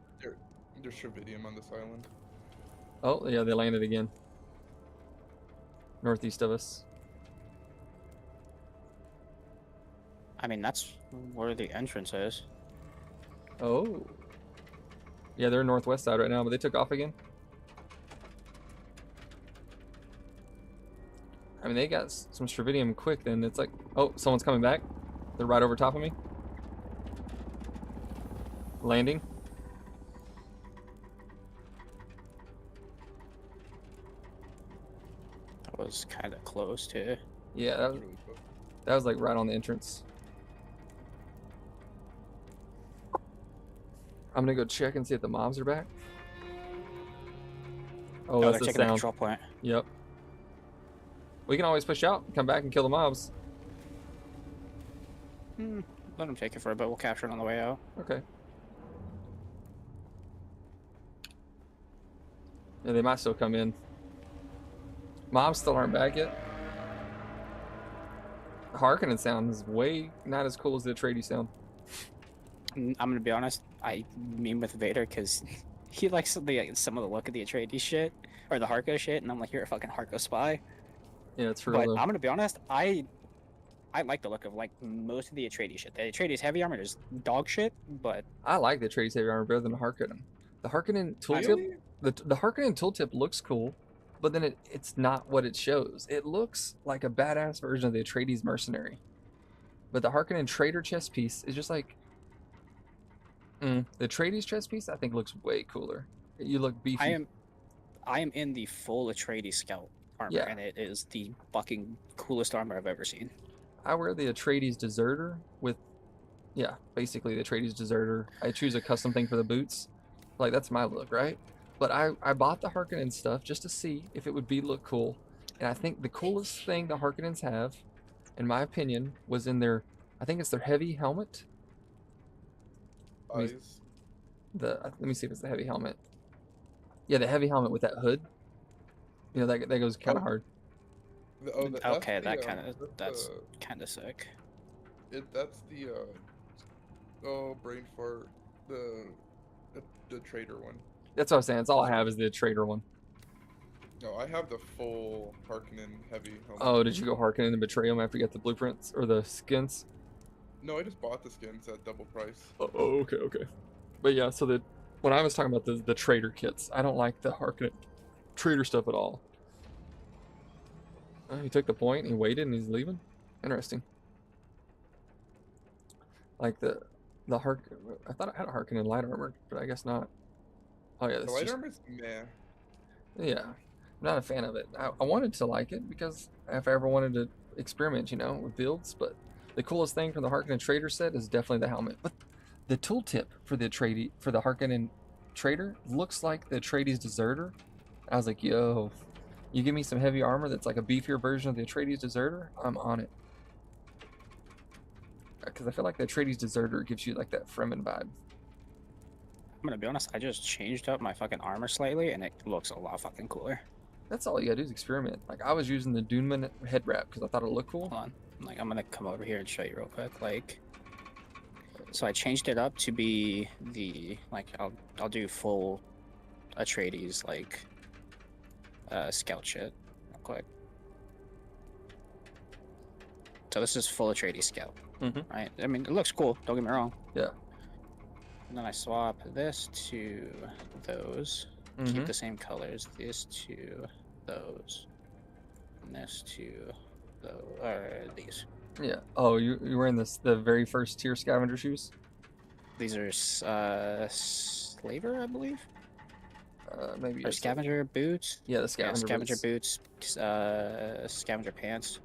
There's Trivedium on this island. Oh, yeah, they landed again. Northeast of us. I mean, that's where the entrance is. Oh. Yeah, they're northwest side right now, but they took off again. I mean, they got some Stravidium quick. Then it's like, oh, someone's coming back. They're right over top of me. Landing. That was kind of close too. Yeah, That's really close. that was like right on the entrance. I'm gonna go check and see if the mobs are back. Oh, They're that's the checking the sound. control point. Yep. We can always push out, come back and kill the mobs. Let them take it for a bit. We'll capture it on the way out. Okay. Yeah, they might still come in. Mobs still aren't back yet. The Harkonnen sound is way not as cool as the Atreides sound. I'm gonna be honest. I meme with Vader because he likes some of the look of the Atreides shit or the Harko shit, and I'm like, you're a fucking Harko spy. Yeah, it's for But real though. I'm gonna be honest. I like the look of like most of the Atreides shit. The Atreides heavy armor is dog shit, but I like the Atreides heavy armor better than the Harkonnen. The Harkonnen tooltip, Really? the Harkonnen tooltip looks cool, but then it's not what it shows. It looks like a badass version of the Atreides mercenary, but the Harkonnen trader chest piece is just like, the Atreides chest piece I think looks way cooler. You look beefy. I am in the full Atreides scout armor, Yeah. and it is the fucking coolest armor I've ever seen. I wear the Atreides deserter with, yeah, basically the Atreides deserter. I choose a custom thing for the boots. Like, that's my look, right? But I bought the Harkonnen stuff just to see if it would look cool. And I think the coolest thing the Harkonnens have, in my opinion, was in their, I think it's their heavy helmet. Eyes. Let me see if it's the heavy helmet. Yeah, the heavy helmet with that hood. You know, that goes kind of hard. Okay, that's kind of sick. That's the brain fart, the trader one. That's what I was saying. That's all I have is the trader one. No, I have the full Harkonnen heavy helmet. Oh, did you go Harkonnen and betray them after you got the blueprints or the skins? No, I just bought the skins at double price. Oh, okay. But yeah, so when I was talking about the trader kits, I don't like the Harkonnen trader stuff at all. He took the point and he waited and he's leaving. Interesting. Like the Hark, I thought I had a Harkonnen light armor, but I guess not. Oh yeah, The that's light just, armor's meh. yeah. I'm not a fan of it. I wanted to like it because if I ever wanted to experiment, with builds, but the coolest thing from the Harkonnen trader set is definitely the helmet. But the tooltip for the Harkonnen trader looks like the Atreides deserter. I was like, yo, you give me some heavy armor that's like a beefier version of the Atreides deserter, I'm on it. Because I feel like the Atreides deserter gives you like that Fremen vibe. I'm gonna be honest. I just changed up my fucking armor slightly, and it looks a lot fucking cooler. That's all you gotta do is experiment. Like, I was using the Dune head wrap because I thought it looked cool. Hold on. Like, I'm gonna come over here and show you real quick. Like, so I changed it up to be the I'll do full Atreides scout shit real quick. So this is full Atreides scout, right? I mean, it looks cool. Don't get me wrong. Yeah. And then I swap this to those. Keep the same colors. This to those. And this to these. Yeah. Oh, you were in the very first tier scavenger shoes? These are slaver, I believe. Maybe. Or scavenger boots. Yeah, the scavenger boots. Scavenger pants.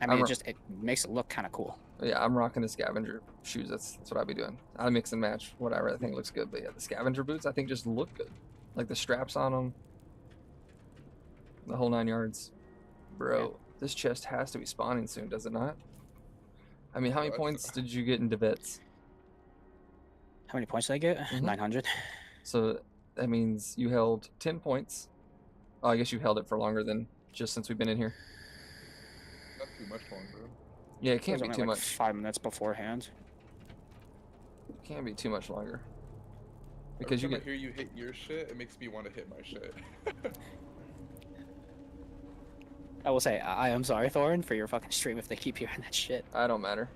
I mean, it makes it look kind of cool. Yeah, I'm rocking the scavenger shoes. That's what I'd be doing. I mix and match whatever I think looks good. But yeah, the scavenger boots I think just look good. Like the straps on them. The whole 9 yards. Bro, Yeah. This chest has to be spawning soon, does it not? I mean, how many Oh, points did you get in Devets? How many points did I get? 900. So that means you held 10 points. Oh, I guess you held it for longer than just since we've been in here. Not too much longer. Yeah, it can't It be was too only, much. 5 minutes beforehand. It can't be too much longer. Every Because you time I get. hear you hit your shit, it makes me want to hit my shit. I will say, I am sorry, Throin, for your fucking stream if they keep hearing that shit. I don't matter.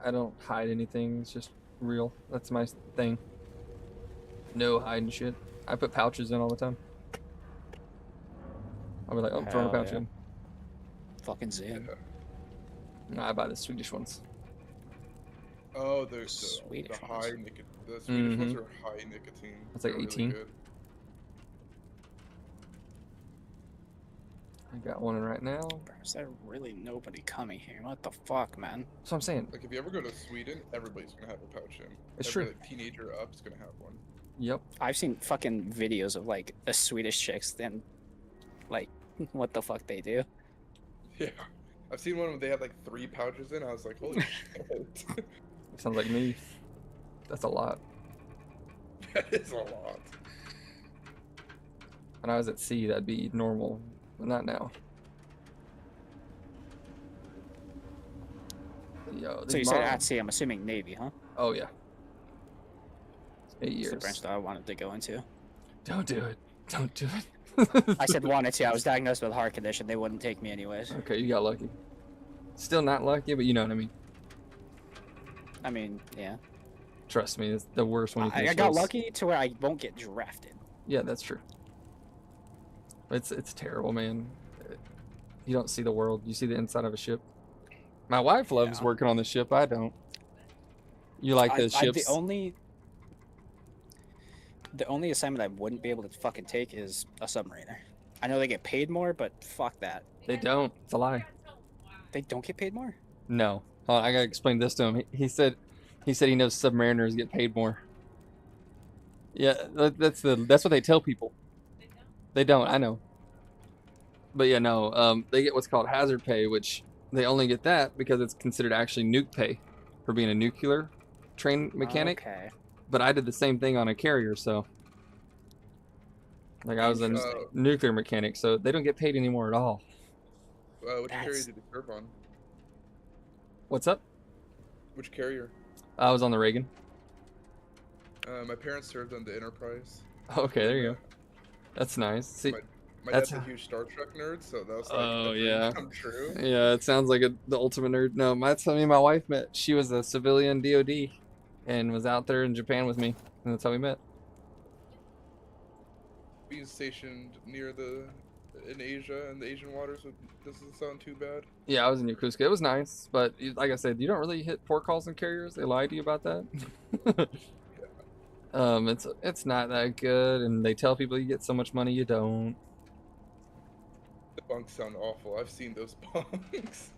I don't hide anything. It's just real. That's my thing. No hiding shit. I put pouches in all the time. I'll be like, oh, throwing a Hell pouch yeah. in. Fucking Zin. No, I buy the Swedish ones. Oh, the Swedish high ones. the Swedish ones Mhm. are high nicotine. That's like They're 18. Really good. I got one in right now. Bro, is there really nobody coming here? What the fuck, man? That's what I'm saying. Like if you ever go to Sweden, everybody's gonna have a pouch in. It's Every true. like teenager up is gonna have one. Yep. I've seen fucking videos of like the Swedish chicks, then like what the fuck they do. Yeah. I've seen one where they had like 3 pouches in. I was like, holy shit. Sounds like me. That's a lot. That is a lot. When I was at sea, that'd be normal, but not now. Yo, So you these said moms- at sea, I'm assuming Navy, huh? Oh yeah. 8 It's the years. branch that I wanted to go into. Don't do it. Don't do it. I said wanted to. I was diagnosed with a heart condition. They wouldn't take me anyways. Okay, you got lucky. Still not lucky, but you know what I mean. I mean, yeah. Trust me, it's the worst when you I finish got those. lucky to where I won't get drafted. Yeah, that's true. It's terrible, man. You don't see the world. You see the inside of a ship. My wife loves Yeah. working on the ship. I don't. You like the ships? The only assignment I wouldn't be able to fucking take is a submariner. I know they get paid more, but fuck that. They don't. It's a lie. They don't get paid more? No. Hold on, I gotta explain this to him. He said he knows submariners get paid more. Yeah, that's what they tell people. They don't. I know. But yeah, no. They get what's called hazard pay, which they only get that because it's considered actually nuke pay for being a nuclear train mechanic. Okay. But I did the same thing on a carrier, so like I was a Interesting. nuclear mechanic, so they don't get paid anymore at all. Which carrier That's- did you serve on? What's up? Which carrier? I was on the Reagan. My parents served on the Enterprise. Okay, there you go. That's nice. See, My That's- dad's a huge Star Trek nerd, so that was like Oh, a dream yeah. come true. yeah, it sounds like the ultimate nerd. No, that's how me and my wife met. She was a civilian DoD and was out there in Japan with me, and that's how we met. Being stationed in Asia and the Asian waters doesn't sound too bad. Yeah, I was in Yokosuka. It was nice, but like I said, you don't really hit port calls and carriers. They lie to you about that. It's not that good, and they tell people you get so much money, you don't. The bunks sound awful. I've seen those bunks.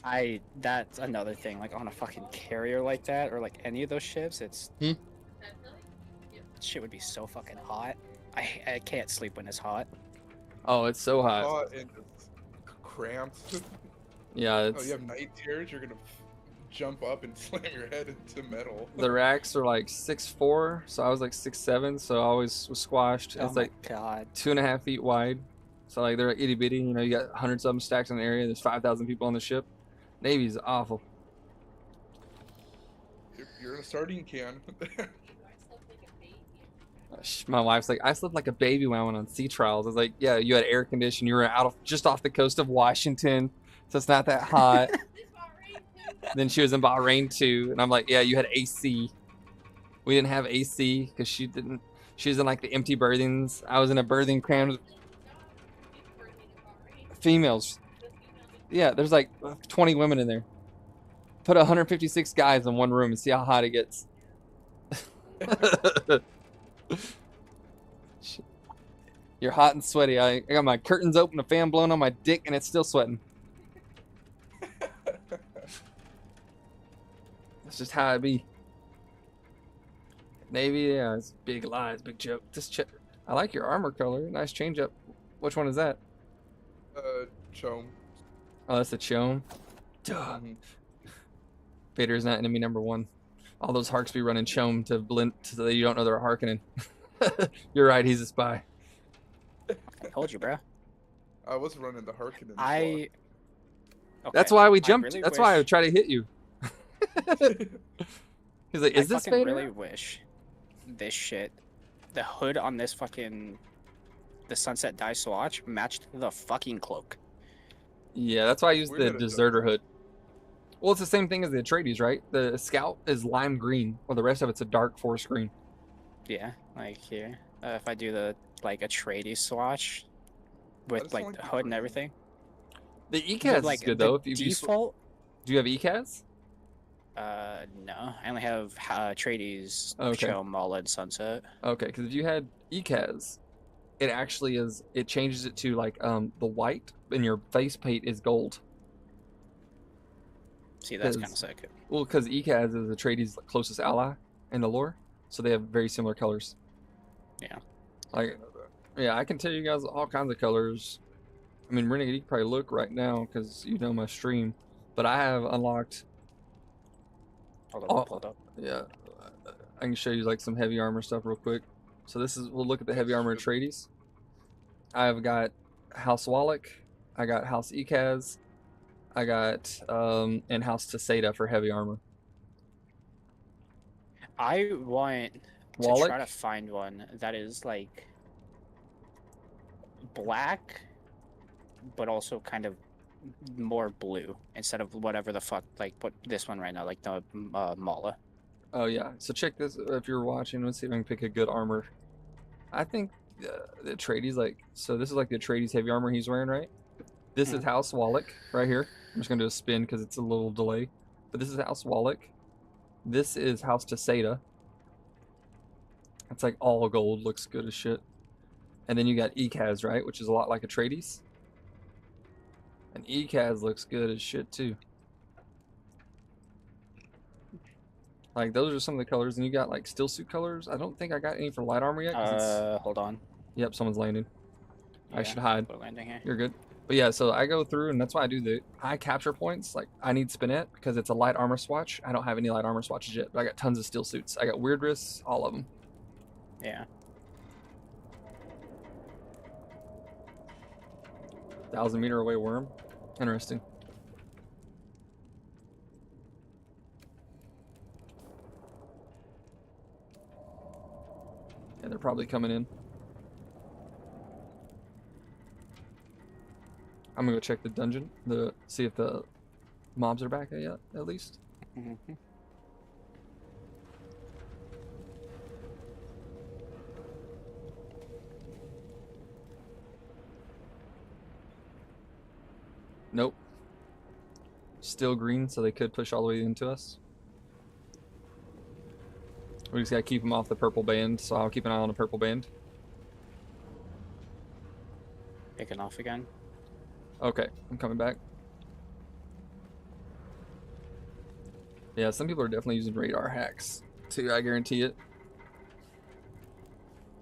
That's another thing. Like on a fucking carrier like that, or like any of those ships, it's shit would be so fucking hot. I can't sleep when it's hot. Oh, it's so hot. Hot and just cramped. Yeah, Oh, it's you have night terrors. You're gonna jump up and slam your head into metal. the racks are like 6'4", so I was like 6'7", so I always was squashed. Oh It's my like god. 2.5 feet wide, so like they're like itty bitty. You know, you got hundreds of them stacked in an area. There's 5,000 people on the ship. Navy's awful. You're in a sardine can. My wife's like, I slept like a baby when I went on sea trials. I was like, yeah, you had air conditioning. You were just off the coast of Washington, so it's not that hot. Then she was in Bahrain too, and I'm like, yeah, you had AC. We didn't have AC because she didn't. She was in like the empty berthings. I was in a berthing crammed with females. Yeah, there's like 20 women in there. Put 156 guys in one room and see how hot it gets. You're hot and sweaty. I got my curtains open, a fan blowing on my dick, and it's still sweating. That's just how it be. Navy, yeah, it's big lies, big joke. I like your armor color. Nice change up. Which one is that? Chome. Oh, that's the Chome. Duh. Mhm. Vader's not enemy number one. All those Harks be running Chome to blend so that you don't know they're a Harkonnen. You're right, he's a spy. I told you, bro. I was running the Harkonnen. Okay, That's why we I jumped. really That's why I wish- try to hit you. He's like, is this fucking Vader? really wish this shit, the hood on this fucking the Sunset Die Swatch matched the fucking cloak. Yeah, that's why I use We're the gonna deserter hood. Well, it's the same thing as the Atreides, right? The Scout is lime green, while the rest of it's a dark forest green. Yeah, like here. If I do the like Atreides swatch, with just don't like the like the hood and green. everything. The But, ECAS like is good the though. If you default, do you have ECAS? no, I only have Trades, Okay. Show, Mala, and Sunset. Okay, because if you had ECAS, it actually is. It changes it to like the white, and your face paint is gold. See, that's kind of Because sick. well, because ECAS is Atreides' closest ally in the lore, so they have very similar colors. Yeah. I Like, didn't know that. yeah, I can tell you guys all kinds of colors. I mean, Renegade, you can probably look right now because you know my stream, but I have unlocked Hold on, all. pulled up. Yeah, I can show you like some heavy armor stuff real quick. So this is we'll look at the heavy armor Shit. Atreides. I've got House Wallach, I got House Ekaz, I got and House Teseda for heavy armor. I want to Wallach, try to find one that is like black, but also kind of more blue instead of whatever the fuck like what this one right now, like the Mala. oh yeah. So check this if you're watching. Let's see if I can pick a good armor. I think the Atreides like so. This is like the Atreides heavy armor he's wearing, right? This is House Wallach right here. I'm just gonna do a spin because it's a little delay. But this is House Wallach. This is House Teseda. It's like all gold, looks good as shit. And then you got Ekaz, right, which is a lot like Atreides. And Ekaz looks good as shit too. Like those are some of the colors, and you got like still suit colors. I don't think I got any for light armor yet. 'Cause it's... Hold on. Yep, someone's landing. I Yeah, should hide. we're landing here. You're good. But yeah, so I go through, and that's why I do the high capture points. Like I need Spinette because it's a light armor swatch. I don't have any light armor swatches yet, but I got tons of steel suits. I got weird wrists, all of them. Yeah. 1,000-meter away worm. Interesting. Yeah, they're probably coming in. I'm gonna go check the dungeon, see if the mobs are back yet, at least. Mm-hmm. Nope. Still green, so they could push all the way into us. We just gotta keep them off the purple band, so I'll keep an eye on the purple band. Picking off again. Okay, I'm coming back. Yeah, some people are definitely using radar hacks too, I guarantee it.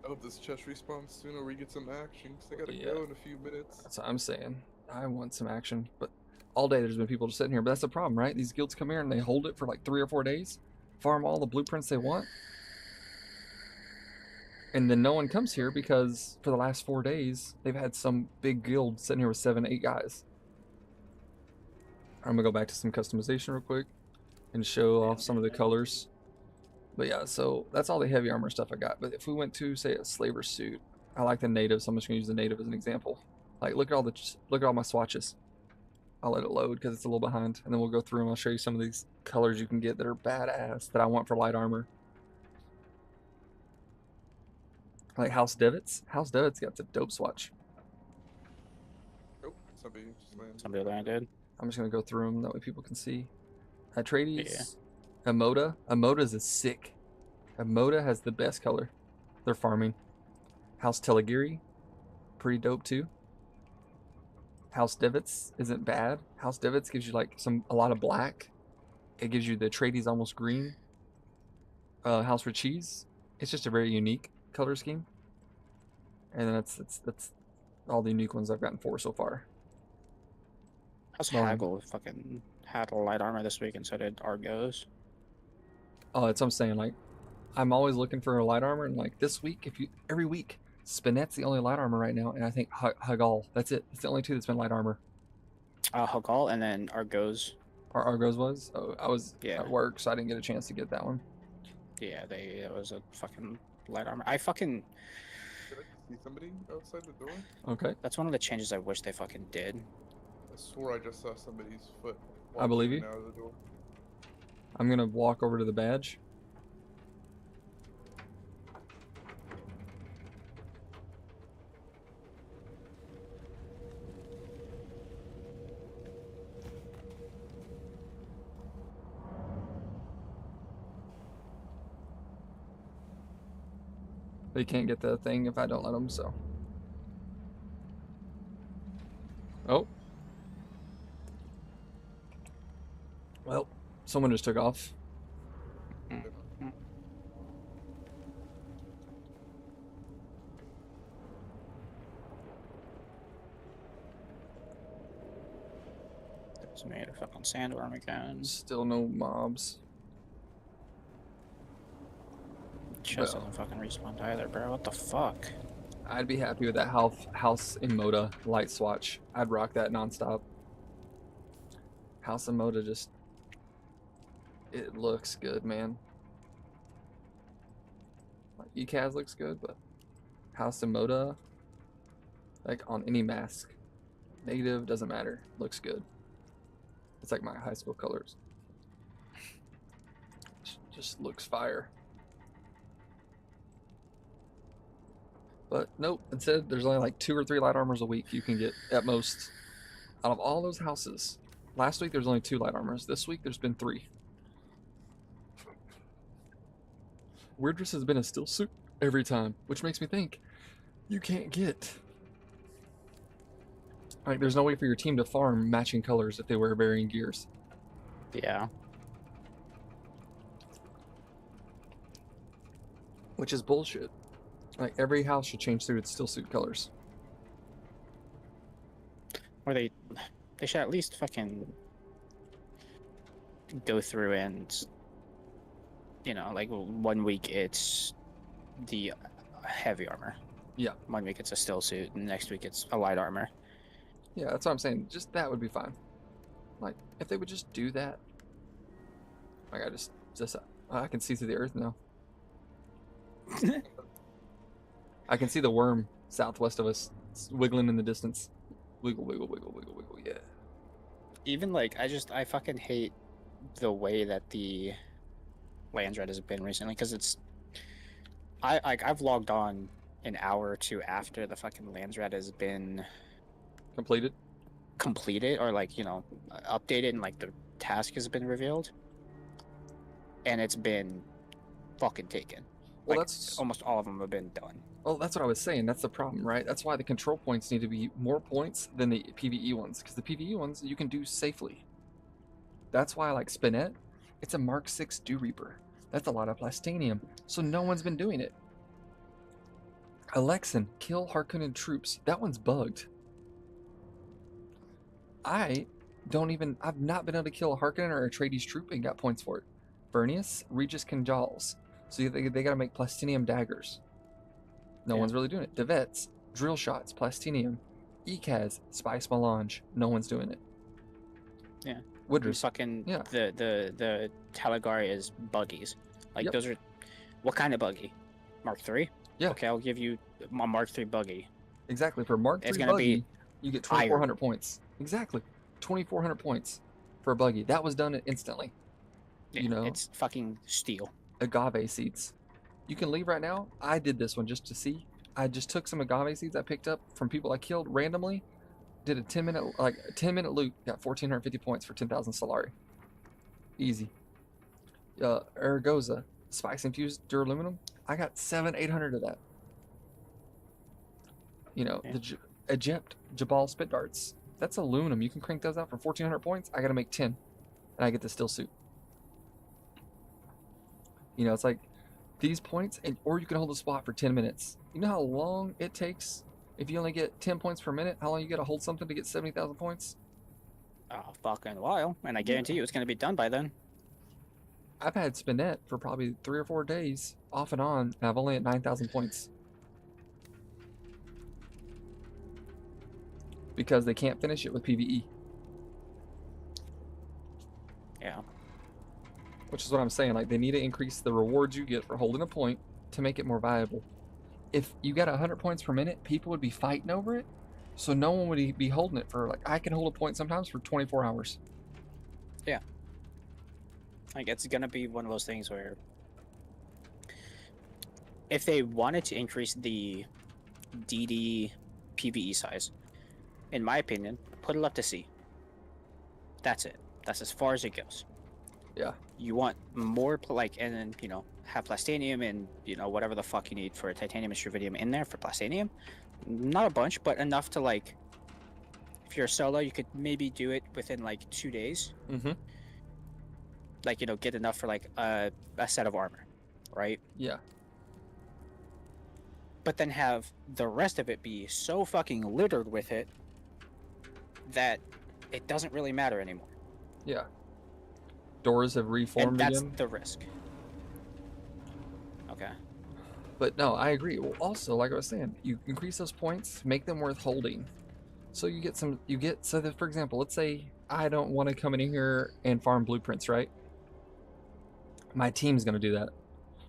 I hope this chest respawns soon or we get some action because I gotta Yeah. go in a few minutes. That's what I'm saying. I want some action, but all day there's been people just sitting here. But that's the problem, right? These guilds come here and they hold it for like 3 or 4 days, farm all the blueprints they want, and then no one comes here because for the last 4 days they've had some big guild sitting here with 7, 8 guys. I'm gonna go back to some customization real quick and show off some of the colors. But yeah, so that's all the heavy armor stuff I got. But if we went to say a slaver suit, I like the native, so I'm just gonna use the native as an example. Like look at all my swatches. I'll let it load because it's a little behind, and then we'll go through and I'll show you some of these colors you can get that are badass that I want for light armor. Like House Devitt's. House Devitt's got the dope swatch. Oh, somebody just landed. Somebody landed. I'm just gonna go through them that way people can see. Atreides, Emoda. Emoda's is sick. Emoda has the best color. They're farming. House Teligiri, pretty dope too. House Devitt's isn't bad. House Devitt's gives you like a lot of black. It gives you the Atreides almost green. House Richeese, it's just a very unique color scheme. And then that's all the unique ones I've gotten 4 so far. How's Well, Haggle fucking had a light armor this week and so did Argos. Oh, that's what I'm saying. Like, I'm always looking for a light armor, and like this week, every week, Spinette's the only light armor right now, and I think Haggal. That's it. It's the only 2 that's been light armor. Haggal and then Argos. Or Argos was. Oh, I was Yeah. at work, so I didn't get a chance to get that one. Yeah, it was a fucking light armor. I fucking Did I see somebody outside the door? Okay, that's one of the changes I wish they fucking did. I swore I just saw somebody's foot. I believe walking you. Out of the door. I'm gonna walk over to the badge. They can't get the thing if I don't let them, so. Oh. Well, someone just took off. There's made a fucking sandworm again. Still no mobs. Chest Well. doesn't fucking respawn either, bro. What the fuck? I'd be happy with that house in Moda light swatch. I'd rock that nonstop. House in Moda just, it looks good, man. Like ECAS looks good, but House in Moda, like on any mask, negative doesn't matter. Looks good. It's like my high school colors. Just looks fire. But nope, instead there's only like 2 or 3 light armors a week you can get at most. Out of all those houses, last week there's only 2 light armors. This week there's been 3. Weirdress has been a still suit every time, which makes me think you can't get. Like, there's no way for your team to farm matching colors if they wear varying gears. Yeah. Which is bullshit. Like, every house should change through its still suit colors. Or they should at least fucking go through and, you know, like 1 week it's the heavy armor. Yeah. 1 week it's a still suit, and next week it's a light armor. Yeah, that's what I'm saying. Just that would be fine. Like, if they would just do that. Like, I can see through the earth now. I can see the worm southwest of us. It's wiggling in the distance. Wiggle, wiggle, wiggle, wiggle, wiggle, yeah. Even like, I fucking hate the way that the Lands Red has been recently, because it's, I've logged on an hour or two after the fucking Lands Red has been completed, or like, you know, updated, and like the task has been revealed, and it's been fucking taken. Well, Like, that's almost all of them have been done. Well, that's what I was saying. That's the problem, right? That's why the control points need to be more points than the PvE ones, because the PvE ones you can do safely. That's why I like Spinette. It's a Mark 6 Dew Reaper. That's a lot of plastinium, so no one's been doing it. Alexan, kill Harkonnen troops. That one's bugged. I've not been able to kill a Harkonnen or a Atreides troop and got points for it. Vernius, Regis Conjals. So they gotta make plastinium daggers. No one's really doing it. Devets, drill shots, plastinium. ECAS, spice melange. No one's doing it. Yeah. Woodrus. Fucking, Yeah. the Telegar is buggies. Like, Yep. those are, what kind of buggy? Mark 3? Yeah. Okay, I'll give you a Mark 3 buggy. Exactly. For Mark It's 3 gonna buggy, be you get iron. 2,400 points. Exactly. 2,400 points for a buggy. That was done instantly. Yeah, You know? it's fucking steel. Agave seeds. You can leave right now. I did this one just to see. I just took some agave seeds I picked up from people I killed randomly. Did a 10-minute loot. Got 1,450 points for 10,000 Solari. Easy. Aragosa, spice infused duraluminum. I got 700-800 of that. You know, Yeah. the Egypt Jabal spit darts. That's aluminum. You can crank those out for 1,400 points. I gotta make 10, and I get the still suit. You know, it's like these points, or you can hold a spot for 10 minutes. You know how long it takes if you only get 10 points per minute? How long you gotta hold something to get 70,000 points? A fucking while, and I guarantee you it's gonna be done by then. I've had Spinette for probably 3 or 4 days, off and on, and I've only at 9,000 points. Because they can't finish it with PvE. Yeah. Which is what I'm saying. Like, they need to increase the rewards you get for holding a point to make it more viable. If you got 100 points per minute, people would be fighting over it. So no one would be holding it for, like, I can hold a point sometimes for 24 hours. Yeah. Like, it's gonna be one of those things where if they wanted to increase the DD PvE size, in my opinion, put it up to C. That's it. That's as far as it goes. Yeah. you want more and then have plastinium and whatever the fuck you need for titanium and strontium in there for plastinium. Not a bunch, but enough to if you're a solo, you could maybe do it within 2 days. Mm-hmm. Get enough for a set of armor, right? Yeah. But then have the rest of it be so fucking littered with it that it doesn't really matter anymore. Yeah. Doors have And reformed that's again. the risk. Okay. But no, I agree. Well, also, like I was saying, you increase those points, make them worth holding. So so that, for example, let's say I don't want to come in here and farm blueprints, right? My team's going to do that.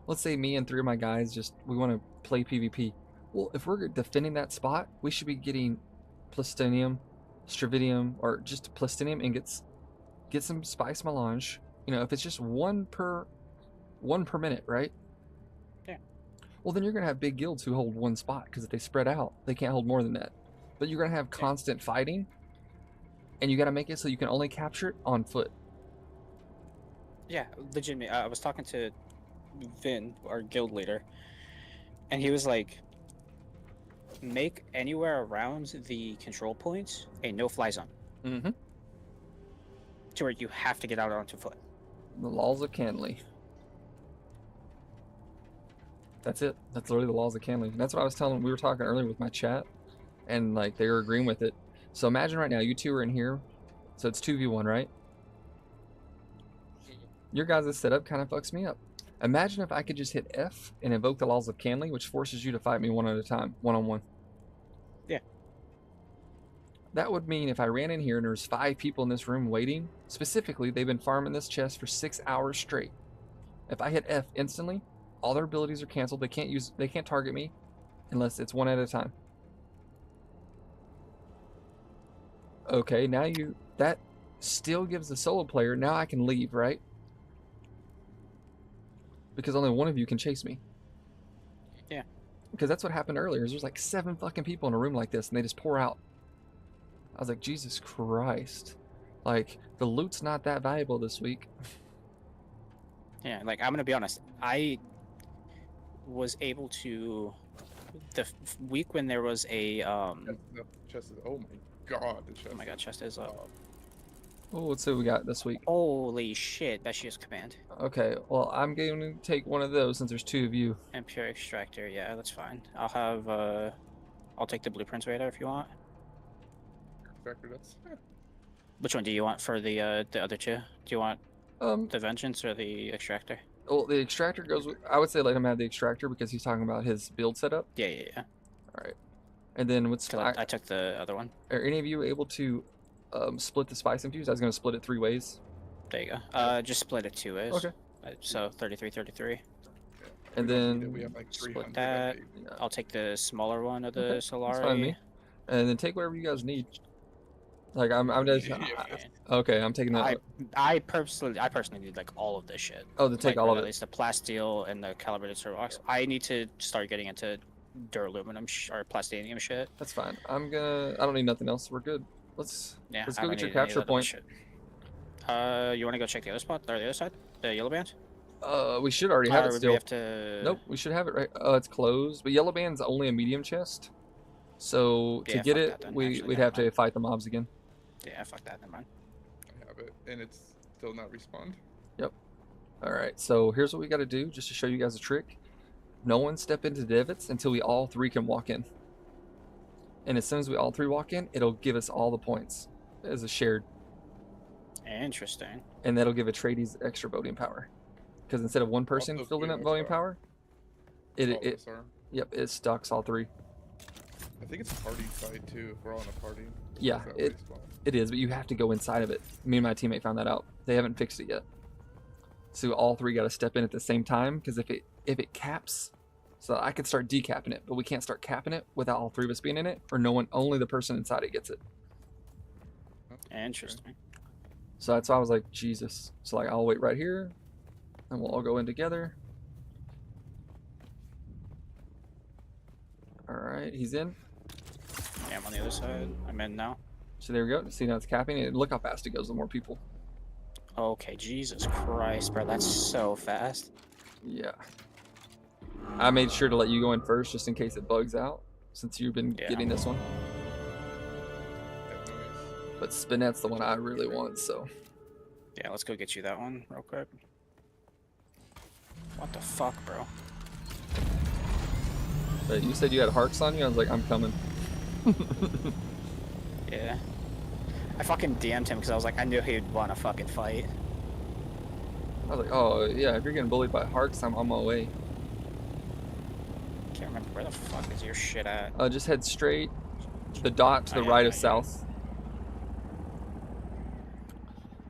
Let's say me and 3 of my guys we want to play PvP. Well, if we're defending that spot, we should be getting plastinium, stravidium, or just plastinium ingots. Get some spice melange. If it's just one per minute, right? Yeah. Well, then you're gonna have big guilds who hold one spot, because if they spread out, they can't hold more than that. But you're gonna have constant fighting, and you gotta make it so you can only capture it on foot. Yeah, legitimately. I was talking to Vin, our guild leader, and he was like, make anywhere around the control points a no-fly zone. Mm-hmm. To where you have to get out onto foot. The laws of Canley. That's it. That's literally the laws of Canley. That's what I was telling. We were talking earlier with my chat, and they were agreeing with it. So imagine right now, you 2 are in here, so it's 2v1, right? Your guys' setup kind of fucks me up. Imagine if I could just hit F and invoke the laws of Canley, which forces you to fight me one at a time, one-on-one. Yeah. That would mean if I ran in here and there's 5 people in this room waiting, specifically, they've been farming this chest for 6 hours straight. If I hit F instantly, all their abilities are canceled. They can't target me unless it's one at a time. Okay, now that still gives the solo player, now I can leave, right? Because only one of you can chase me. Yeah. Because that's what happened earlier. There's 7 fucking people in a room like this, and they just pour out. I was like, Jesus Christ. The loot's not that valuable this week. Yeah, I'm gonna be honest. I was able to week when there was a The chest is, oh my god, the chest. oh my god, chest is up. Oh, let's see what we got this week. Holy shit, that shit's command. Okay, well, I'm going to take one of those since there's 2 of you. And pure extractor, yeah, that's fine. I'll take the blueprints radar if you want. Factor, that's Which one do you want for the other 2? Do you want Um, the vengeance or the extractor? well, the extractor goes with, I would say let him have the extractor because he's talking about his build setup. Yeah. All right. And then what's 'Cause I took the other one. are any of you able to split the spice infuse? I was going to split it 3 ways. There you go. Just split it 2 ways. Okay. So 33. And then we have like Split 300. that. I think. yeah, I'll take the smaller one of the Okay, that's fine with Solari. me. And then take whatever you guys need. I'm just Yeah. okay. I'm taking that. I personally need all of this shit. Oh, to take all of At it. least the plasteel and the calibrated servox. I need to start getting into duraluminum or plastinium shit. That's fine. I don't need nothing else. We're good. Let's Yeah, let's I go don't get your need any capture of that point. shit. You want to go check the other spot or the other side, the yellow band? We should already have Or it would still. we have to? Nope, we should have it right. It's closed, but yellow band's only a medium chest. So to Yeah, get fuck it, that then, we'd actually, have never to fight the mobs again. Yeah, fuck that. Never mind. I have it, and it's still not respawned. All right, so here's what we got to do, just to show you guys a trick. No one step into divots until we all 3 can walk in. And as soon as we all 3 walk in, it'll give us all the points as a shared, Interesting. and that'll give Atreides extra voting power. Because instead of one person Also filling up give, voting power, All of it us are. it stocks all 3. I think it's a party side too. If we're all in a party. Yeah, That it- respawn. It is, but you have to go inside of it. Me and my teammate found that out. They haven't fixed it yet. So all 3 got to step in at the same time, because if it caps, so I could start decapping it, but we can't start capping it without all 3 of us being in it, or only the person inside it gets it. Interesting. So that's why I was like, Jesus. So I'll wait right here, and we'll all go in together. All right, he's in. Yeah, I'm on the other side. I'm in now. So there we go. See, now it's capping it. Look how fast it goes. The more people. Okay, Jesus Christ, bro, that's so fast. Yeah. I made sure to let you go in first just in case it bugs out, since you've been Yeah. getting this one. That noise. But Spinet's the one I really want, so. Yeah, let's go get you that one real quick. What the fuck, bro? But you said you had Harks on you? I was like, I'm coming. Yeah. I fucking DM'd him because I was like, I knew he'd want to fucking fight. I was like, oh, yeah, if you're getting bullied by Harks, I'm on my way. Can't remember where the fuck is your shit at. Just head straight. The dot to the Oh, yeah, right of yeah. south.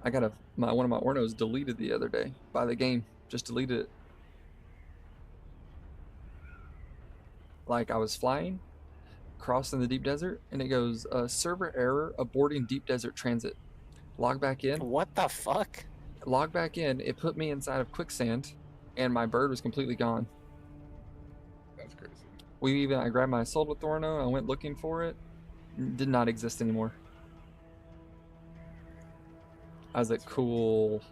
I got one of my Ornos deleted the other day by the game. Just deleted it. Like I was flying, crossing the deep desert, and it goes, server error, aborting deep desert transit. Log back in. What the fuck? Log back in. It put me inside of quicksand, and my bird was completely gone. That's crazy. I grabbed my Soul with Thorno, I went looking for it. Did not exist anymore. I was like, cool.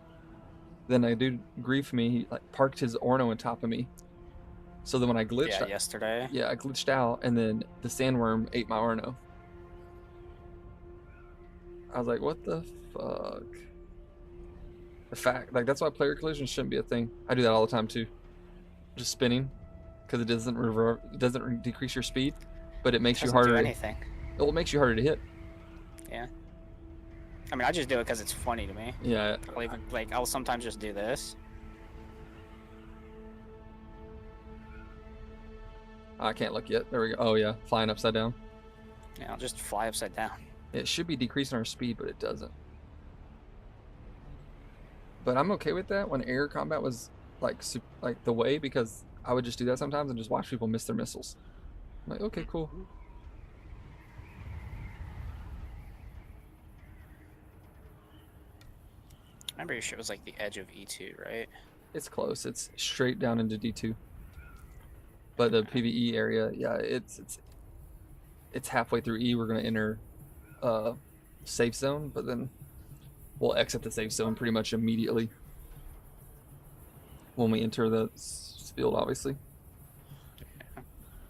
Then a dude griefed me. He like parked his Orno on top of me. So then when I glitched, Yeah, yesterday. I glitched out, and then the sandworm ate my Orno. I was like, what the fuck? The fact, like, that's why player collisions shouldn't be a thing. I do that all the time too. Just spinning, because it doesn't decrease your speed, but it makes you Doesn't harder. do anything. It makes you harder to hit. Yeah. I mean, I just do it because it's funny to me. Yeah. I'll even, like, I'll sometimes just do this. I can't look yet. There we go. Oh yeah, flying upside down. Yeah, I'll just fly upside down. It should be decreasing our speed, but it doesn't. But I'm okay with that when air combat was like the way, because I would just do that sometimes and just watch people miss their missiles. I'm like, okay, cool. Remember your shit was like the edge of E2, right? It's close. It's straight down into D2. But the PvE area, yeah, it's halfway through E. We're gonna enter safe zone, but then we'll exit the safe zone pretty much immediately when we enter the field, obviously.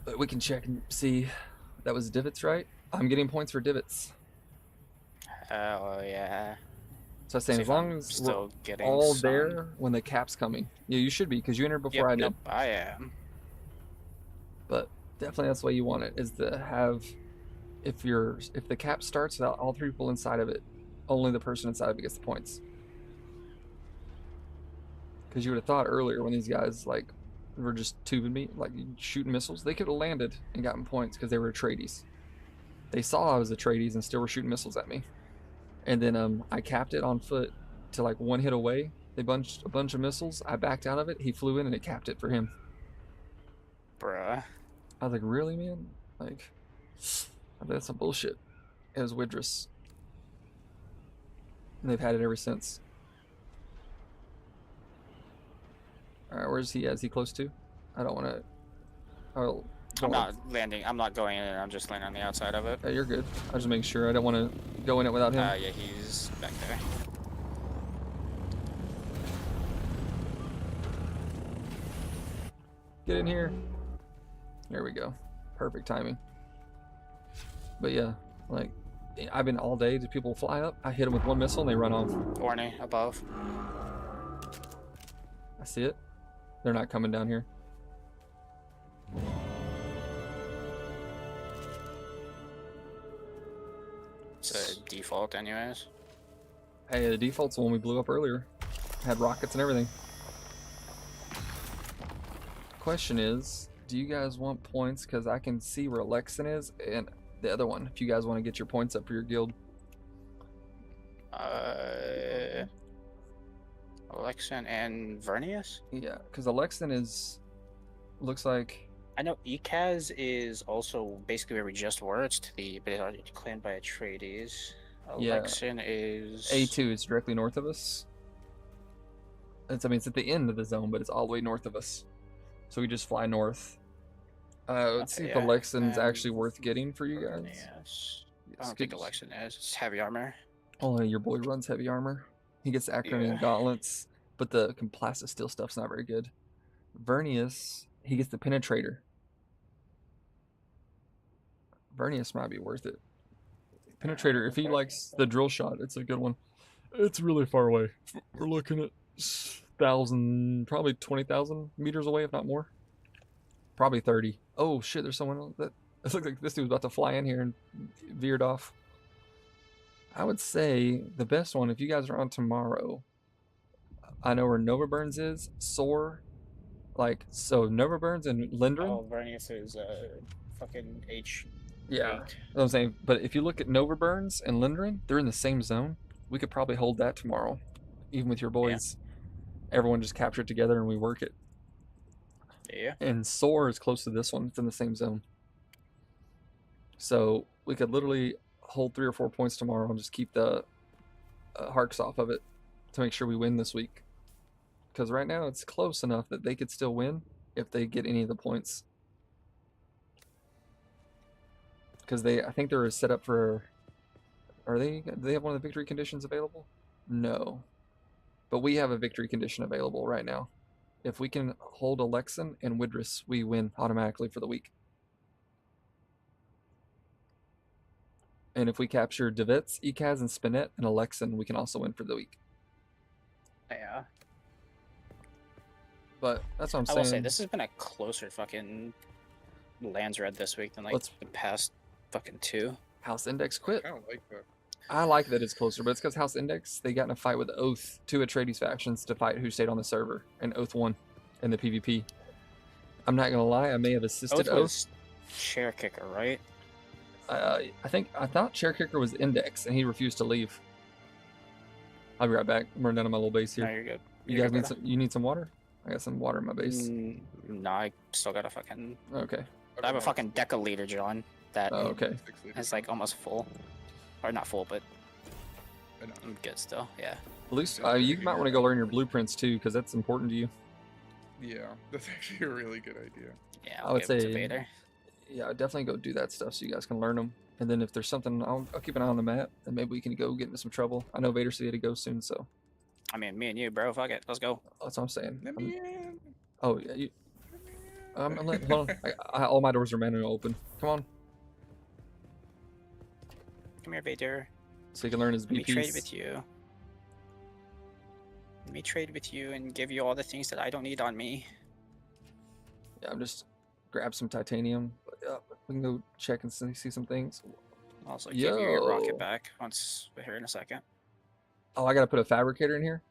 But we can check and see. That was divots, right? I'm getting points for divots. Oh yeah. So I'm saying, See as if long I'm as still we're getting all some. there when the cap's coming. Yeah, you should be, because you entered before I did. Nope, I am. But definitely that's the way you want it, is to have, if the cap starts without all three people inside of it, only the person inside of it gets the points. Because you would have thought earlier, when these guys like were just tubing me, like shooting missiles, they could have landed and gotten points because they were Atreides. They saw I was Atreides and still were shooting missiles at me. And then I capped it on foot to like one hit away. They bunched a bunch of missiles. I backed out of it. He flew in and it capped it for him. Bruh. I was like, really, man? Like, that's some bullshit. It was Widris. And they've had it ever since. Alright, where's he at? Is he close to? I don't want to... Oh, I'm not landing. I'm not going in. I'm just landing on the outside of it. yeah, you're good. I was just making sure. I don't want to go in it without him. Yeah, he's back there. Get in here. There we go. Perfect timing. But yeah, like, I've been all day. Do people fly up? I hit them with one missile and they run off. Orny above. I see it. They're not coming down here. It's a default, anyways. Hey, the default's the one we blew up earlier. Had rockets and everything. Question is, do you guys want points? Because I can see where Alexin is and the other one, if you guys want to get your points up for your guild. Alexin and Vernius? Yeah, because Alexin looks like... I know Ekaz is also basically where we just were. It's to the, but it's already claimed by Atreides. Yeah. Alexin is... A2 is directly north of us. It's at the end of the zone, but it's all the way north of us. So we just fly north. Let's see if yeah. Alexin's actually worth getting for you guys. Yes. I don't think Alexin is. It's heavy armor. Oh, your boy runs heavy armor. He gets the Acronym Yeah. Gauntlets, but the Complacisteel stuff's not very good. Vernius, he gets the Penetrator. Vernius might be worth it. Penetrator, if he likes the drill shot, it's a good one. It's really far away. We're looking at 1,000, probably 20,000 meters away, if not more. Probably 30. Oh shit, there's someone that. It looks like this dude was about to fly in here and veered off. I would say the best one, if you guys are on tomorrow, I know where Nova Burns is, Soar, like, so Nova Burns and Lindren. Oh, Vernius is fucking H. Yeah, Eight. that's what I'm saying. But if you look at Nova Burns and Lindren, they're in the same zone. We could probably hold that tomorrow, even with your boys. Everyone just capture it together and we work it. Yeah. And Soar is close to this one. It's in the same zone. So we could literally hold 3 or 4 points tomorrow and just keep the Harks off of it to make sure we win this week. Because right now it's close enough that they could still win if they get any of the points. Because I think they're set up for. Do they have one of the victory conditions available? No. But we have a victory condition available right now. If we can hold Alexan and Widris, we win automatically for the week. And if we capture Devitz, Ekaz, and Spinet and Alexan, we can also win for the week. Yeah. But that's what I'm I saying. will say this has been a closer fucking lands red this week than like Let's- the past fucking 2. House Index quit. I don't like that. I like that it's closer, but it's because House Index, they got in a fight with Oath, 2 Atreides factions to fight who stayed on the server, and Oath won in the PvP. I'm not gonna lie, I may have assisted Oath Oath. was chair kicker, right? I thought Chair Kicker was Index, and he refused to leave. I'll be right back. I'm running down to my little base No, here. you're good. You guys need some? You need some water? I got some water in my base. No, I still got a fucking. Okay. I have a fucking decaliter, John. That Oh, okay. is like almost full, or not full, but Enough. I'm good still. Yeah. At least you might want to go learn your blueprints too, because that's important to you. Yeah, that's actually a really good idea. Yeah. I I'll would give it to say- Vader. Yeah, definitely go do that stuff so you guys can learn them. And then if there's something, I'll keep an eye on the map, and maybe we can go get into some trouble. I know Vader said he had to go soon, so I mean, me and you, bro. Fuck it. Let's go. that's what I'm saying. Let me in. Oh yeah, hold on. All my doors are manually open. Come on, Come here, Vader. so you can learn his Let me trade BPs. with you. Let me trade with you and give you all the things that I don't need on me. Yeah, I'm just grab some titanium. We can go check and see some things. Also, give you your Yo. rocket back once we're here in a second. Oh, I gotta put a fabricator in here.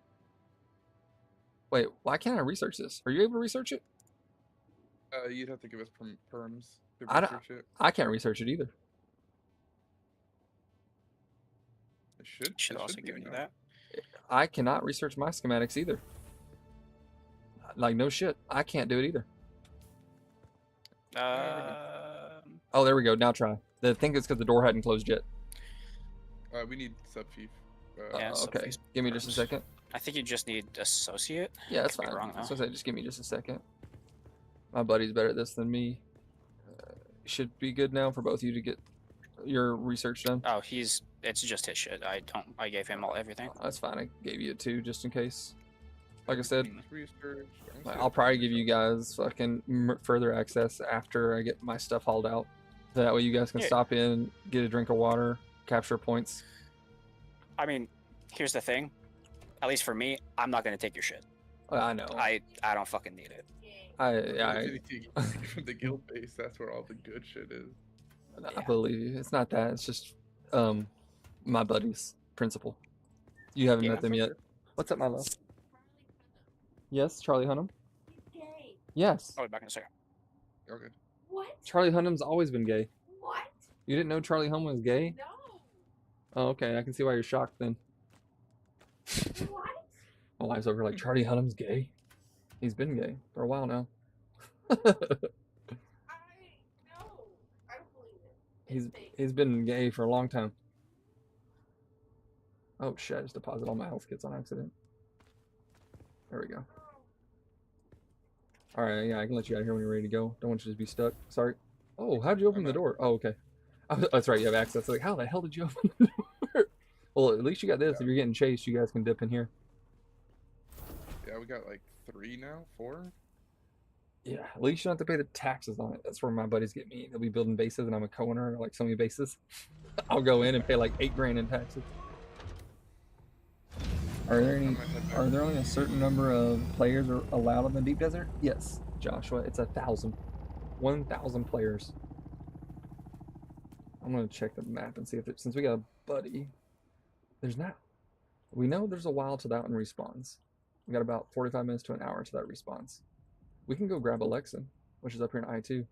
Wait, why can't I research this? Are you able to research it? You'd have to give us perms to I don't- research it. I can't research it either. It should. Should it also be give you enough. that. I cannot research my schematics either. Like, no shit. I can't do it either. Oh, there we go. Now try. The thing is because the door hadn't closed yet. We need subfief. Yeah, Okay. subface Give me just a perms. second. I think you just need associate. Yeah, that's Could be fine. wrong, though. So I say, just give me just a second. My buddy's better at this than me. Should be good now for both of you to get your research done. Oh, it's just his shit. I gave him all everything. That's fine. I gave you 2 just in case. Like I said, Research. I'll probably give you guys fucking further access after I get my stuff hauled out. That way you guys can Yeah. stop in, get a drink of water, capture points. I mean, here's the thing. At least for me, I'm not gonna take your shit. I know. I don't fucking need it. From the guild base, that's where all the good shit is. I Yeah. believe you. It's not that. It's just my buddy's principle. You haven't Yeah. met them yet. What's up, my love? Yes, Charlie Hunnam? Gay. Yes. I'll be back in a second. Okay. What? Charlie Hunnam's always been gay. What? You didn't know Charlie Hunnam was gay? No. Oh, okay. I can see why you're shocked then. What? My wife's over like, Charlie Hunnam's gay? He's been gay for a while now. I no. I don't believe it. It's fake. He's been gay for a long time. Oh shit, I just deposited all my health kits on accident. There we go. Alright, yeah, I can let you out here when you're ready to go. Don't want you to just be stuck. Sorry. Oh, how'd you open the door? Oh, okay. Oh, that's right, you have access. Like, how the hell did you open the door? Well, at least you got this. If you're getting chased, you guys can dip in here. Yeah, we got like 3 now, 4. Yeah, at least you don't have to pay the taxes on it. That's where my buddies get me. They'll be building bases, and I'm a co-owner of like so many bases. I'll go in and pay like $8,000 in taxes. Are there any? Are there only a certain number of players are allowed in the deep desert? Yes, Joshua. It's 1,000. 1,000 players. I'm gonna check the map and see if it. Since we got a buddy, there's not. We know there's a while till that one respawns. We got about 45 minutes to an hour to that respawns. We can go grab Alexa, which is up here in I2.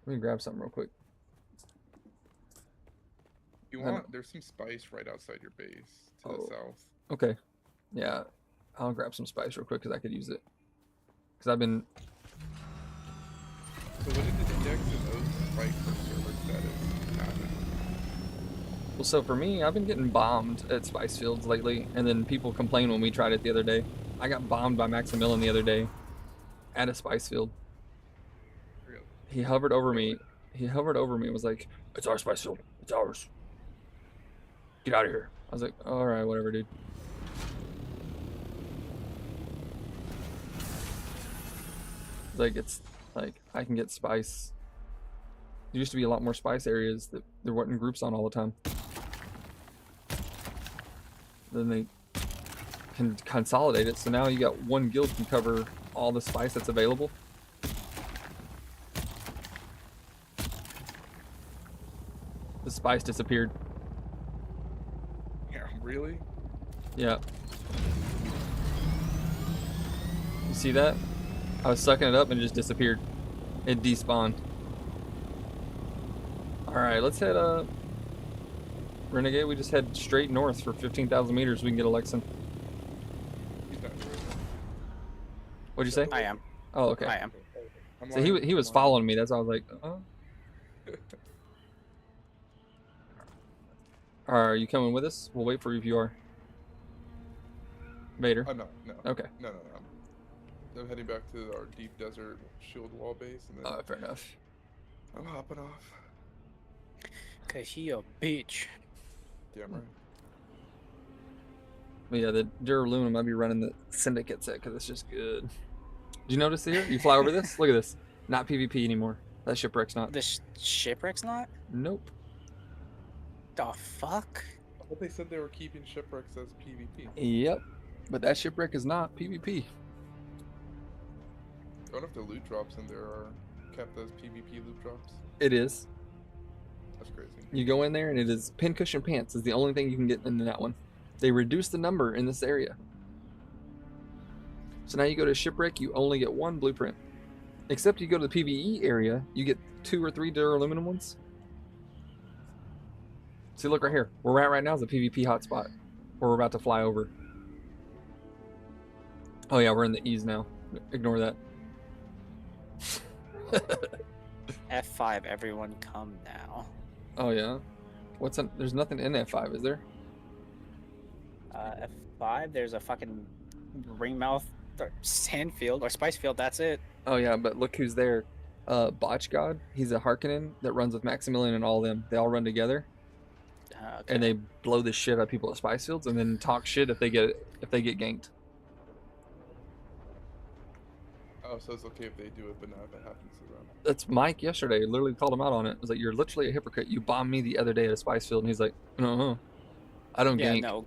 Let me grab something real quick. If you want, there's some spice right outside your base to the south. Okay. Yeah, I'll grab some spice real quick because I could use it. Because I've been. So what did the index and those spike for server status happen? Well, so for me, I've been getting bombed at spice fields lately, and then people complain when we tried it the other day. I got bombed by Maximilian the other day at a spice field. Really? He hovered over me. He hovered over me and was like, "It's our spice field. It's ours. Get out of here." I was like, "All right, whatever, dude." Like, it's like I can get spice. There used to be a lot more spice areas that there weren't groups on all the time. Then they can consolidate it, so now you got one guild can cover all the spice that's available. The spice disappeared. Yeah, really? Yeah. You see that? I was sucking it up and it just disappeared. It despawned. Alright, let's head Renegade, we just head straight north for 15,000 meters. We can get Alexan. He's not really. What'd you say? I am. Oh, okay. I am. I'm So he was following me. That's why I was like, oh. Are you coming with us? We'll wait for you if you are. Vader. I'm not. No. Okay. No. I'm heading back to our deep desert shield wall base, and then Fair enough. I'm hopping off. Cause he a bitch. Damn right. But yeah, the Duralumin might be running the Syndicate set because it's just good. Did you notice here? You fly over this? Look at this. Not PvP anymore. That shipwreck's not. This shipwreck's not? Nope. The fuck? I thought they said they were keeping shipwrecks as PvP. Yep. But that shipwreck is not PvP. I wonder if the loot drops in there are kept as PvP loot drops. It is. That's crazy. You go in there and it is pincushion pants is the only thing you can get in that one. They reduce the number in this area. So now you go to shipwreck, you only get one blueprint. Except you go to the PvE area, you get 2 or 3 duraluminum ones. See, look right here. Where we're at right now is a PvP hotspot. Where we're about to fly over. Oh yeah, we're in the E's now. Ignore that. F5, everyone come now. Oh yeah? There's nothing in F5, is there? F5, there's a fucking ringmouth or sand field or spice field, that's it. Oh yeah, but look who's there. Botch God, he's a Harkonnen that runs with Maximilian and all of them. They all run together. Okay. And they blow the shit out of people at spice fields and then talk shit if they get ganked. Oh, so it's okay if they do it, but not if it happens to them. That's Mike yesterday. Literally called him out on it. It was like, "You're literally a hypocrite. You bombed me the other day at a spice field." And he's like, "No, I don't Yeah, gank." no.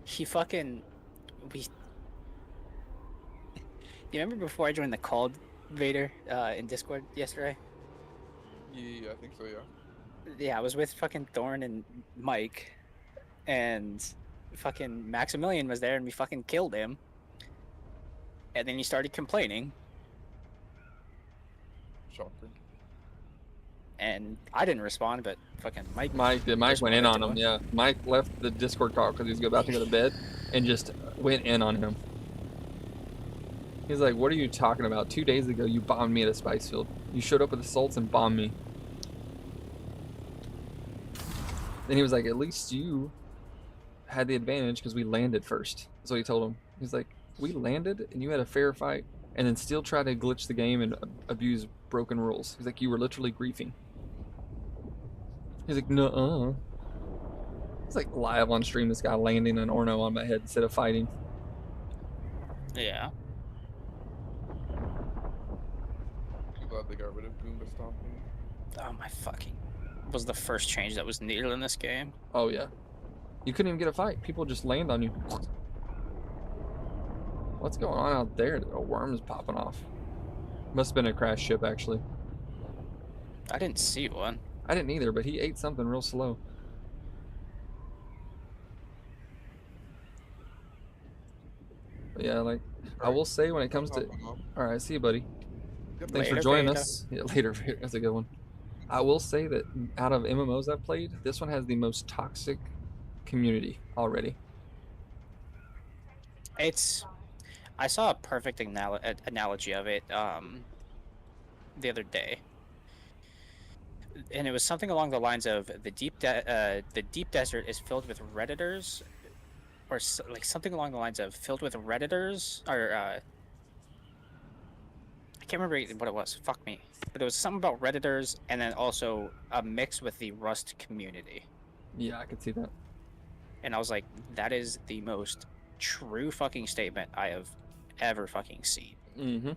He fucking... You remember before I joined the call, Vader, in Discord yesterday? Yeah, I think so, yeah. Yeah, I was with fucking Thorn and Mike, and fucking Maximilian was there, and we fucking killed him. And then he started complaining, Shocker. and I didn't respond, but fucking Mike. Mike went in responded on to him. Yeah, Mike left the Discord call because he was about to go to bed and just went in on him. He's like, "What are you talking about? 2 days ago, you bombed me at a spice field. You showed up with assaults and bombed me." Then he was like, "At least you had the advantage because we landed first." That's what he told him. He's like, "We landed and you had a fair fight and then still try to glitch the game and abuse broken rules." He's like, "You were literally griefing." He's like, "Nuh-uh." It's like live on stream, this guy landing an Orno on my head instead of fighting. Yeah. I'm glad they got rid of Goomba stomping. Oh my fucking. Was the first change that was needed in this game. Oh yeah. You couldn't even get a fight. People just land on you. What's going on out there? A worm is popping off. Must have been a crash ship, actually. I didn't see one. I didn't either, but he ate something real slow. But yeah, like, I will say when it comes to... Alright, see you, buddy. Thanks for Later, joining Veda. us. Yeah, later. That's a good one. I will say that out of MMOs I've played, this one has the most toxic community already. It's. I saw a perfect analogy of it the other day, and it was something along the lines of the deep desert is filled with redditors, or like something along the lines of filled with redditors, or I can't remember what it was. Fuck me. But it was something about redditors, and then also a mix with the Rust community. Yeah, I could see that. And I was like, that is the most true fucking statement I have ever fucking seen. Mm-hmm.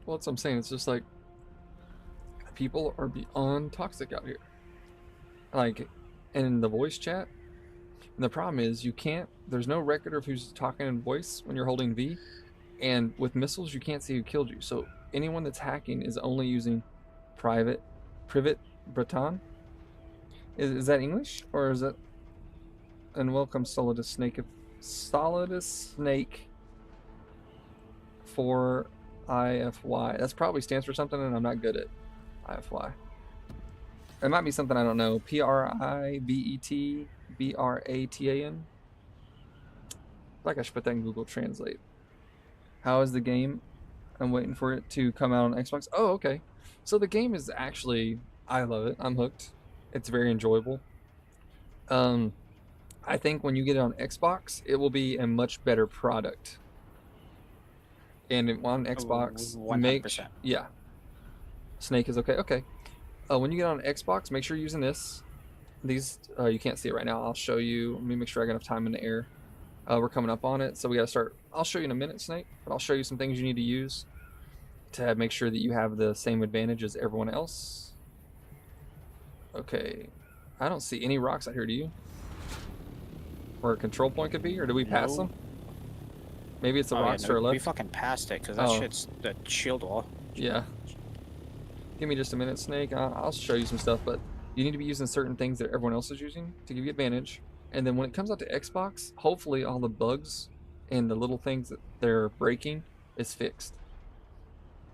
Well, that's what I'm saying. It's just like people are beyond toxic out here. Like, in the voice chat. And the problem is there's no record of who's talking in voice when you're holding V. And with missiles, you can't see who killed you. So anyone that's hacking is only using Privet Breton. Is that English? Or is it... And welcome Solidus Snake. Solidus Snake 4 IFY. That's probably stands for something and I'm not good at IFY. It might be something I don't know. PRIVET BRATAN. Like I should put that in Google Translate. How is the game? I'm waiting for it to come out on Xbox. Oh, okay. So the game is actually, I love it. I'm hooked. It's very enjoyable. I think when you get it on Xbox, it will be a much better product. And on Xbox, 100%. yeah. Snake is okay. Okay. When you get on Xbox, make sure you're using this. These you can't see it right now. I'll show you. Let me make sure I got enough time in the air. We're coming up on it, so we gotta start. I'll show you in a minute, Snake, but I'll show you some things you need to use to make sure that you have the same advantage as everyone else. Okay, I don't see any rocks out here, do you? Where a control point could be, or did we pass them? Maybe it's the rocks to our left. We fucking passed it, because that shit's the shield wall. Yeah. Give me just a minute, Snake. I'll show you some stuff, but you need to be using certain things that everyone else is using to give you advantage. And then when it comes out to Xbox, hopefully all the bugs and the little things that they're breaking is fixed.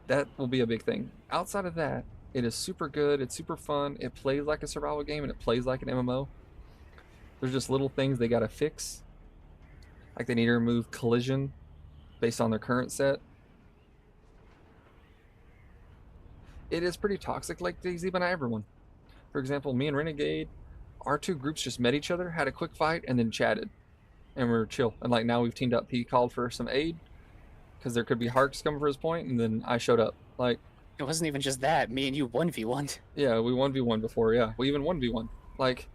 That will be a big thing. Outside of that, it is super good. It's super fun. It plays like a survival game and it plays like an MMO. There's just little things they gotta fix. Like they need to remove collision based on their current set. It is pretty toxic like DayZ, but not everyone. For example, me and Renegade, our two groups just met each other, had a quick fight, and then chatted. And we're chill. And like now we've teamed up. He called for some aid because there could be Harks coming for his point, and then I showed up. Like, it wasn't even just that. Me and you 1v1'd. Yeah, we 1v1 before. Yeah, we even 1v1. Like,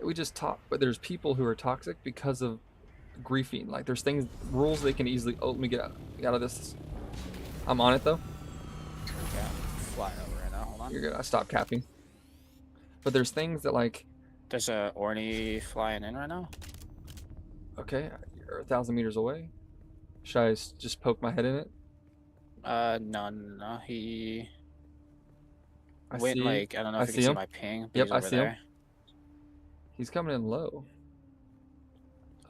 we just talk. But there's people who are toxic because of griefing. Like, there's rules they can easily. Oh, let me get out of this. I'm on it though. Yeah, flying over right now. Hold on. You're good. I stopped capping. But there's things that like. There's a Orny flying in right now. Okay, you're 1,000 meters away. Should I just poke my head in it? No. He I went see, like, I don't know if you can see my ping. But Yep, he's I over see there. him. He's coming in low.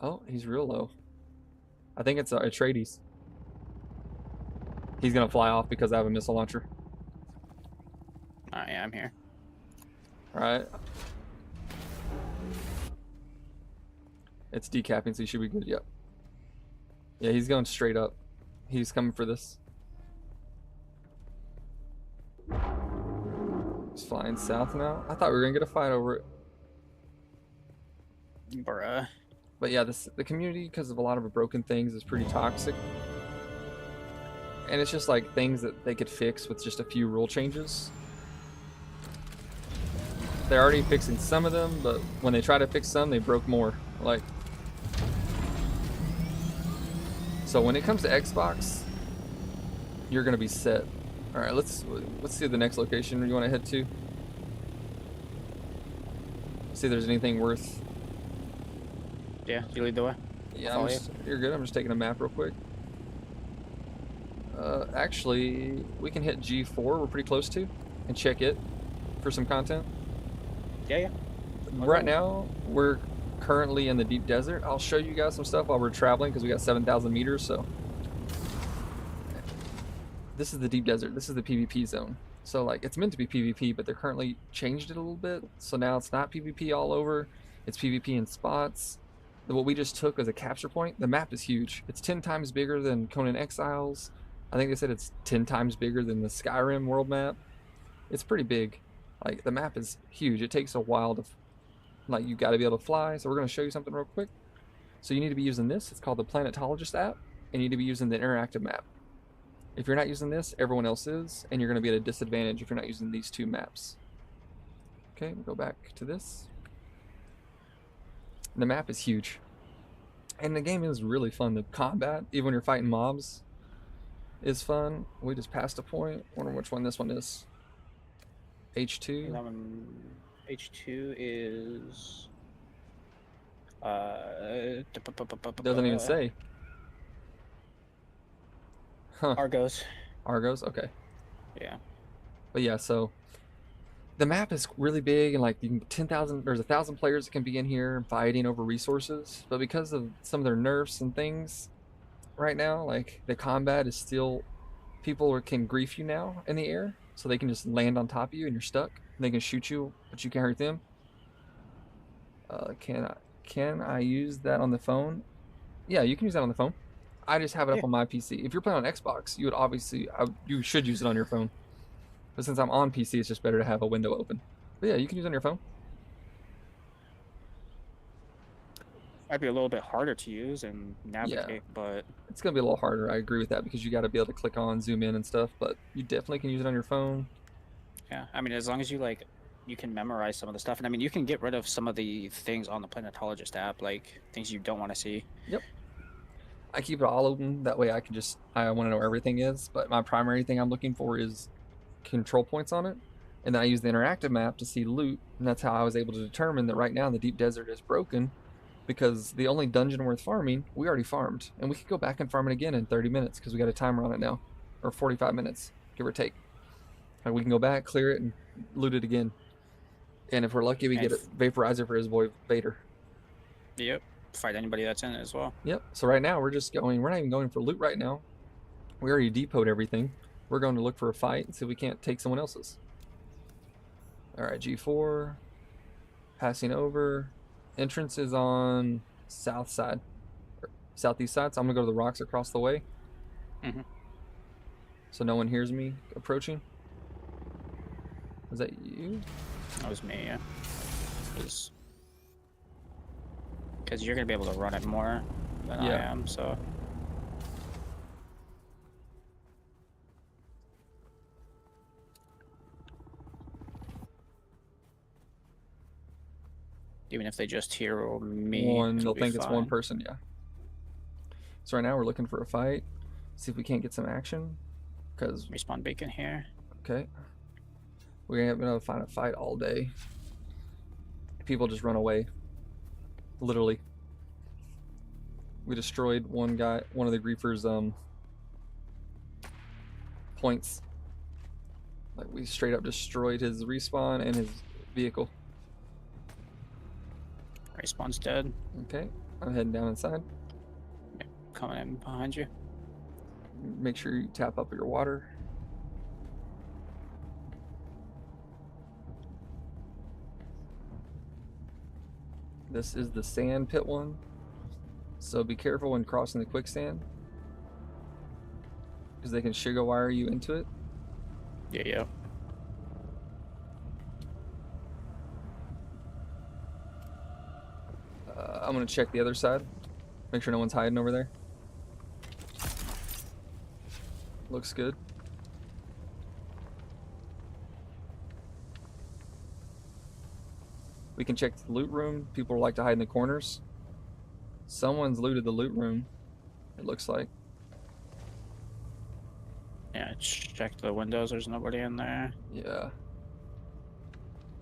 Oh, he's real low. I think it's a Atreides. He's gonna fly off because I have a missile launcher. Yeah, I'm here. Alright. It's decapping, so he should be good. Yep. Yeah, he's going straight up. He's coming for this. He's flying south now. I thought we were gonna get a fight over it. Bruh. But yeah, the community, because of a lot of broken things, is pretty toxic. And it's just like things that they could fix with just a few rule changes. they're already fixing some of them, but when they try to fix some, they broke more. Like, so when it comes to Xbox, you're gonna be set. All right, let's see the next location you want to head to. See if there's anything worth. Yeah, you lead the way. Yeah, follow you're good. I'm just taking a map real quick. Actually, we can hit G4. We're pretty close to, and check it for some content. Yeah, yeah. Right now, we're currently in the deep desert. I'll show you guys some stuff while we're traveling because we got 7,000 meters. So this is the deep desert. This is the PvP zone. So like it's meant to be PvP, but they're currently changed it a little bit. So now it's not PvP all over. It's PvP in spots. What we just took as a capture point. The map is huge. It's 10 times bigger than Conan Exiles. I think they said it's 10 times bigger than the Skyrim world map. It's pretty big. Like the map is huge. It takes a while to, like you got to be able to fly. So we're going to show you something real quick. So you need to be using this. It's called the Planetologist app, and you need to be using the interactive map. If you're not using this, everyone else is, and you're going to be at a disadvantage if you're not using these two maps. Okay, we'll go back to this. The map is huge. And the game is really fun. The combat, even when you're fighting mobs, is fun. We just passed a point. Wonder which one this one is. H2. That one, H2 is. Doesn't even say. Huh. Argos. Argos? Okay. Yeah. But yeah, so the map is really big, and like you can 10,000, there's 1,000 players that can be in here fighting over resources. But because of some of their nerfs and things right now, like the combat is still, people can grief you now in the air, so they can just land on top of you and you're stuck. And they can shoot you, but you can't hurt them. Can I use that on the phone? Yeah, you can use that on the phone. I just have it up on my PC. If you're playing on Xbox, you would obviously, you should use it on your phone. But since I'm on PC, it's just better to have a window open. But yeah, you can use it on your phone. Might be a little bit harder to use and navigate, but it's gonna be a little harder. I agree with that because you got to be able to click on, zoom in, and stuff. But you definitely can use it on your phone. yeah, I mean, as long as you like, you can memorize some of the stuff, and I mean, you can get rid of some of the things on the Planetologist app, like things you don't want to see. Yep. I keep it all open. That way I can just, I want to know where everything is. But my primary thing I'm looking for is control points on it. And then I use the interactive map to see loot. And that's how I was able to determine that right now the deep desert is broken. Because the only dungeon worth farming, we already farmed. And we could go back and farm it again in 30 minutes because we got a timer on it now. Or 45 minutes, give or take. And we can go back, clear it, and loot it again. And if we're lucky, we get a vaporizer for his boy Vader. Yep. Fight anybody that's in it as well. Yep. So right now we're just going, we're not even going for loot right now. We already depoted everything. We're going to look for a fight and see if we can't take someone else's. All right, G4. Passing over. Entrance is on south side, or southeast side. So I'm gonna go to the rocks across the way. So no one hears me approaching. Was that you? That was me, yeah. Because you're going to be able to run it more than I am, so. Even if they just hear me, they'll think it's one person, yeah. So right now we're looking for a fight. See if we can't get some action. Because respawn beacon here. Okay. We haven't been able to find a fight all day. People just run away. Literally. We destroyed one guy, one of the griefers' points. Like we straight up destroyed his respawn and his vehicle. Respawn's dead. Okay, I'm heading down inside. Coming in behind you. Make sure you tap up your water. This is the sand pit one. So be careful when crossing the quicksand. Because they can sugar wire you into it. Yeah. I'm going to check the other side. Make sure no one's hiding over there. Looks good. We can check the loot room. People like to hide in the corners. Someone's looted the loot room, it looks like. Yeah, check the windows. There's nobody in there. Yeah.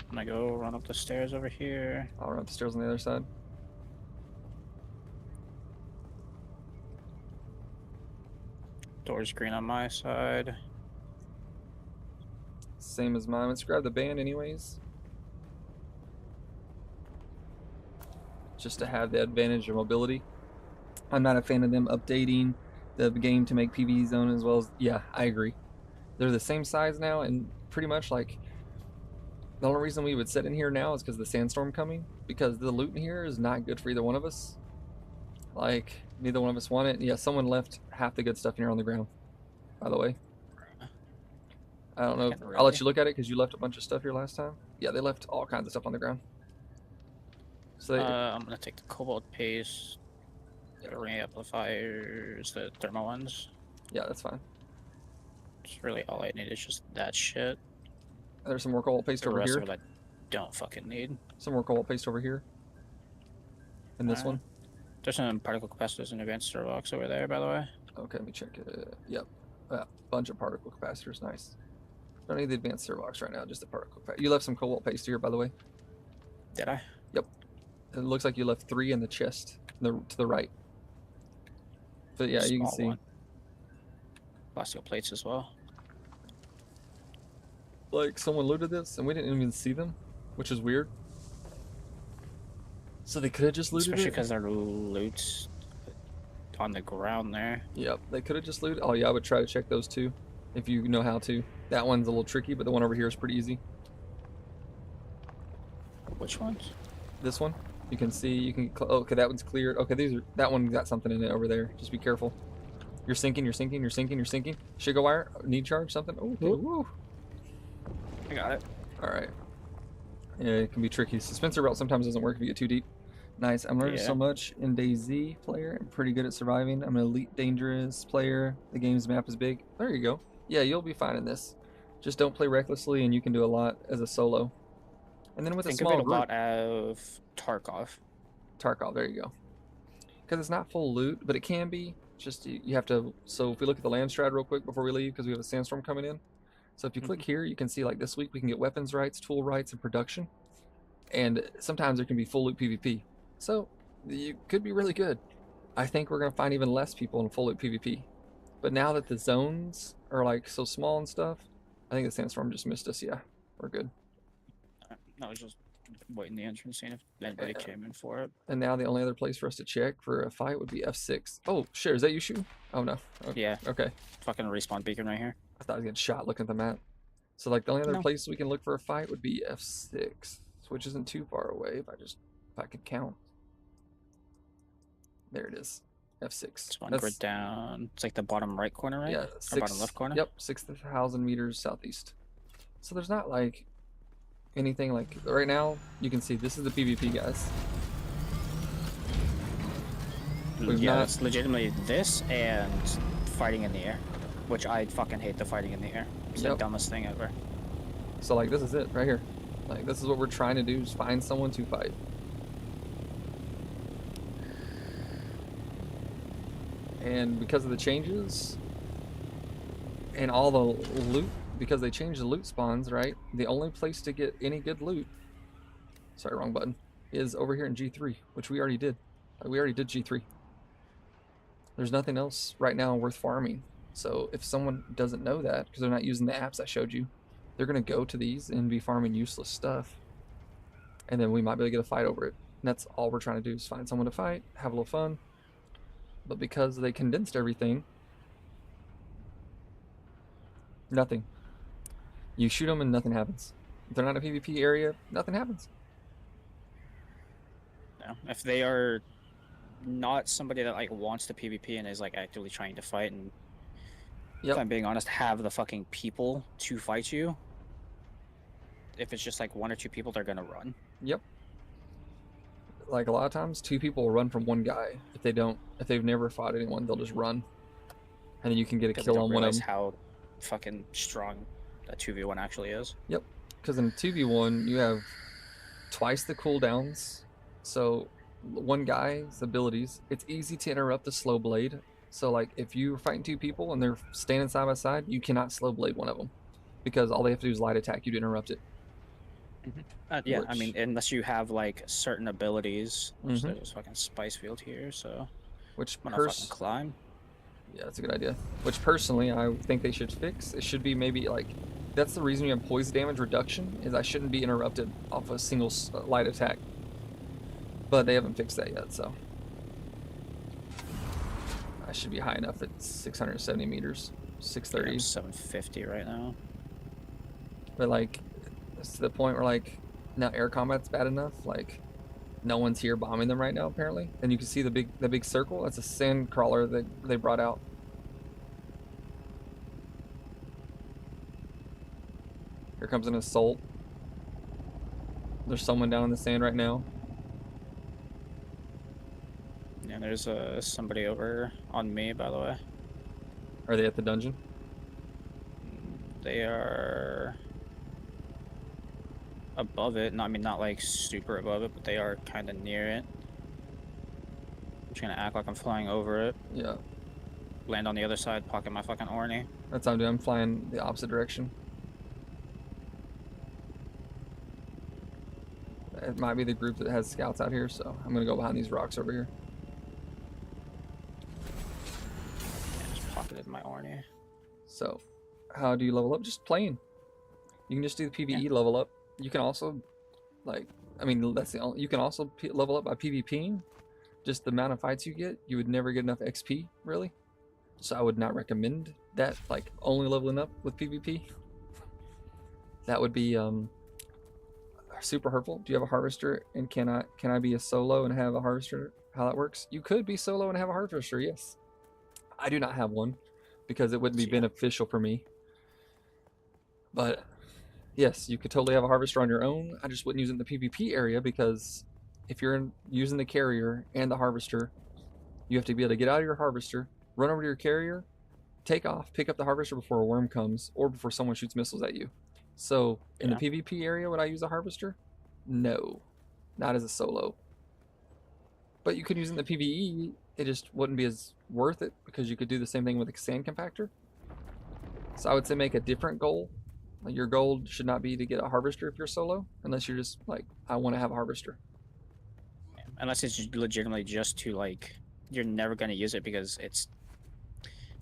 I'm gonna go run up the stairs over here. I'll run up the stairs on the other side. Door's green on my side. Same as mine. Let's grab the band anyways. Just to have the advantage of mobility. I'm not a fan of them updating the game to make PvE zone as well as... Yeah, I agree. They're the same size now, and pretty much like... The only reason we would sit in here now is because of the sandstorm coming. Because the loot in here is not good for either one of us. Like, neither one of us want it. Yeah, someone left half the good stuff in here on the ground, by the way. I don't know. I'll let you look at it because you left a bunch of stuff here last time. Yeah, they left all kinds of stuff on the ground. So I'm gonna take the cobalt paste, the ring amplifiers, the thermal ones. yeah, that's fine. It's really all I need is just that shit. There's some more cobalt paste The over rest here. of it I don't fucking need. Some more cobalt paste over here. And this one. There's some particle capacitors and advanced servox over there, by the way. Okay, let me check it. Yep. Bunch of particle capacitors. Nice. Don't need the advanced servox right now, just the particle capacitor. You left some cobalt paste here, by the way. Did I? Yep. It looks like you left 3 in the chest to the right. But yeah, you can Small see. one. Plastic plates as well. Like, someone looted this and we didn't even see them, which is weird. So they could have just looted Especially it. because their loot's on the ground there. Yep, they could have just looted. Oh yeah, I would try to check those too, if you know how to. That one's a little tricky, but the one over here is pretty easy. Which ones? This one, you can see, you can. Oh, okay, that one's cleared. Okay, that one got something in it over there. Just be careful. You're sinking. You're sinking. You're sinking. You're sinking. Sugar wire. Need charge. Something. Oh, okay. Woo. I got it. All right. Yeah, it can be tricky. Suspensor belt sometimes doesn't work if you get too deep. Nice. I'm learning so much in DayZ player. I'm pretty good at surviving. I'm an elite dangerous player. The game's map is big. There you go. Yeah, you'll be fine in this. Just don't play recklessly, and you can do a lot as a solo. And then with a small Think of it a group, lot of Tarkov. Tarkov. There you go. Because it's not full loot, but it can be. Just you have to. So if we look at the land strat real quick before we leave, because we have a sandstorm coming in. So if you click here, you can see like this week we can get weapons rights, tool rights, and production. And sometimes there can be full loot PvP. So you could be really good. I think we're gonna find even less people in full loot PvP. But now that the zones are like so small and stuff, I think the sandstorm just missed us. Yeah, we're good. I was just waiting the entrance, seeing if anybody came in for it. And now the only other place for us to check for a fight would be F6. Oh shit, is that you shooting? Oh no. Okay. Yeah. Okay. Fucking respawn beacon right here. I thought I was getting shot looking at the map. So like the only other No. place we can look for a fight would be F6, which isn't too far away if I could count. There it is. F6. It's one grid down. It's like the bottom right corner, right? Yeah, Or bottom left corner? Yep, 6,000 meters southeast. So there's not like anything like right now. You can see this is the PvP, guys. Yeah, it's legitimately this and fighting in the air, which I fucking hate the fighting in the air. It's the dumbest thing ever. So like this is it right here. Like this is what we're trying to do: is find someone to fight. And because of the changes and all the loot, because they changed the loot spawns, right? The only place to get any good loot, sorry, wrong button, is over here in G3, which we already did. We already did G3. There's nothing else right now worth farming. So if someone doesn't know that, because they're not using the apps I showed you, they're going to go to these and be farming useless stuff. And then we might be able to get a fight over it. And that's all we're trying to do is find someone to fight, have a little fun. But because they condensed everything, nothing. You shoot them and nothing happens. If they're not in a PvP area, nothing happens. No. If they are not somebody that like wants the PvP and is like actively trying to fight, and if I'm being honest, have the fucking people to fight you. If it's just like 1 or 2 people, they're gonna run. Yep. Like a lot of times, 2 people will run from one guy. If they've never fought anyone, they'll just run, and then you can get a kill on one of them. How fucking strong that 2v1 actually is. Yep. Because in 2v1, you have twice the cooldowns. So one guy's abilities, it's easy to interrupt the slow blade. So like if you're fighting two people and they're standing side by side, you cannot slow blade one of them because all they have to do is light attack you to interrupt it. Yeah, I Which- mean, unless you have like certain abilities. Which Mhm. There's a fucking spice field here, so Which I'm gonna fucking climb. Yeah, that's a good idea. Which personally, I think they should fix. It should be maybe like, that's the reason you have poison damage reduction, is I shouldn't be interrupted off a single light attack. But they haven't fixed that yet, so. I should be high enough at 670 meters, 630. I'm 750 right now. But like, it's to the point where like, now air combat's bad enough, like, no one's here bombing them right now apparently. And you can see the big circle, that's a sand crawler that they brought out. Here comes an assault. There's someone down in the sand right now. Yeah, there's somebody over on me, by the way. Are they at the dungeon? They are above it. No, I mean, not like super above it, but they are kind of near it. I'm just gonna act like I'm flying over it, Yeah, land on the other side, pocket my fucking Orny. that's what I'm doing. I'm flying the opposite direction. It might be the group that has scouts out here, so I'm gonna go behind these rocks over here. Yeah, just pocketed my Orny. So, how do you level up? Just playing. You can just do the PvE level up. You can also, like, I mean, that's the only. You can also level up by PvPing. Just the amount of fights you get, you would never get enough XP, really. So I would not recommend that. Like, only leveling up with PvP. That would be super hurtful. Do you have a harvester? And can I be a solo and have a harvester? How that works? You could be solo and have a harvester. Yes. I do not have one because it wouldn't be beneficial for me. But yes, you could totally have a harvester on your own. I just wouldn't use it in the PvP area because if you're using the carrier and the harvester, you have to be able to get out of your harvester, run over to your carrier, take off, pick up the harvester before a worm comes or before someone shoots missiles at you. So in the PvP area, would I use a harvester? No, not as a solo. But you could use it in the PvE. It just wouldn't be as worth it because you could do the same thing with a sand compactor. So I would say make a different goal. Like your goal should not be to get a harvester if you're solo, unless you're just like, I want to have a harvester. Unless it's legitimately just to like, you're never gonna use it because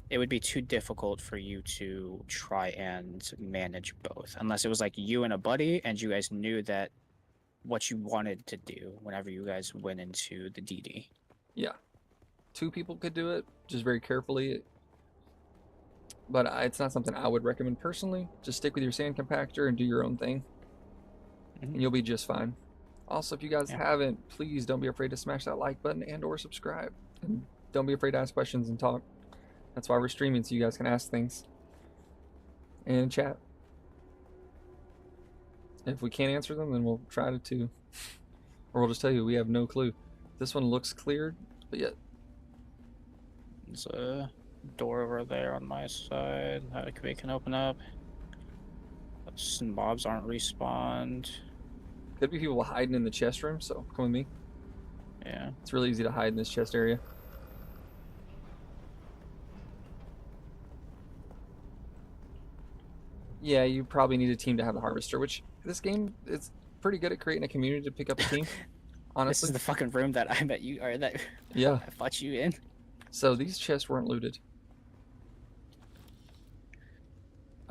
it would be too difficult for you to try and manage both. Unless it was like you and a buddy and you guys knew that what you wanted to do whenever you guys went into the DD. Yeah. 2 people could do it, just very carefully. But it's not something I would recommend personally. Just stick with your sand compactor and do your own thing. And you'll be just fine. Also, if you guys haven't, please don't be afraid to smash that like button and or subscribe. And don't be afraid to ask questions and talk. That's why we're streaming, so you guys can ask things. And chat. If we can't answer them, then we'll try to. Or we'll just tell you we have no clue. This one looks cleared, but yet. There's a door over there on my side that we can open up. Some mobs aren't respawned. Could be people hiding in the chest room, so come with me. Yeah. It's really easy to hide in this chest area. Yeah, you probably need a team to have the harvester, which this game is pretty good at creating a community to pick up a team. Honestly. This is the fucking room that I met you, or that Yeah. I fought you in. So these chests weren't looted.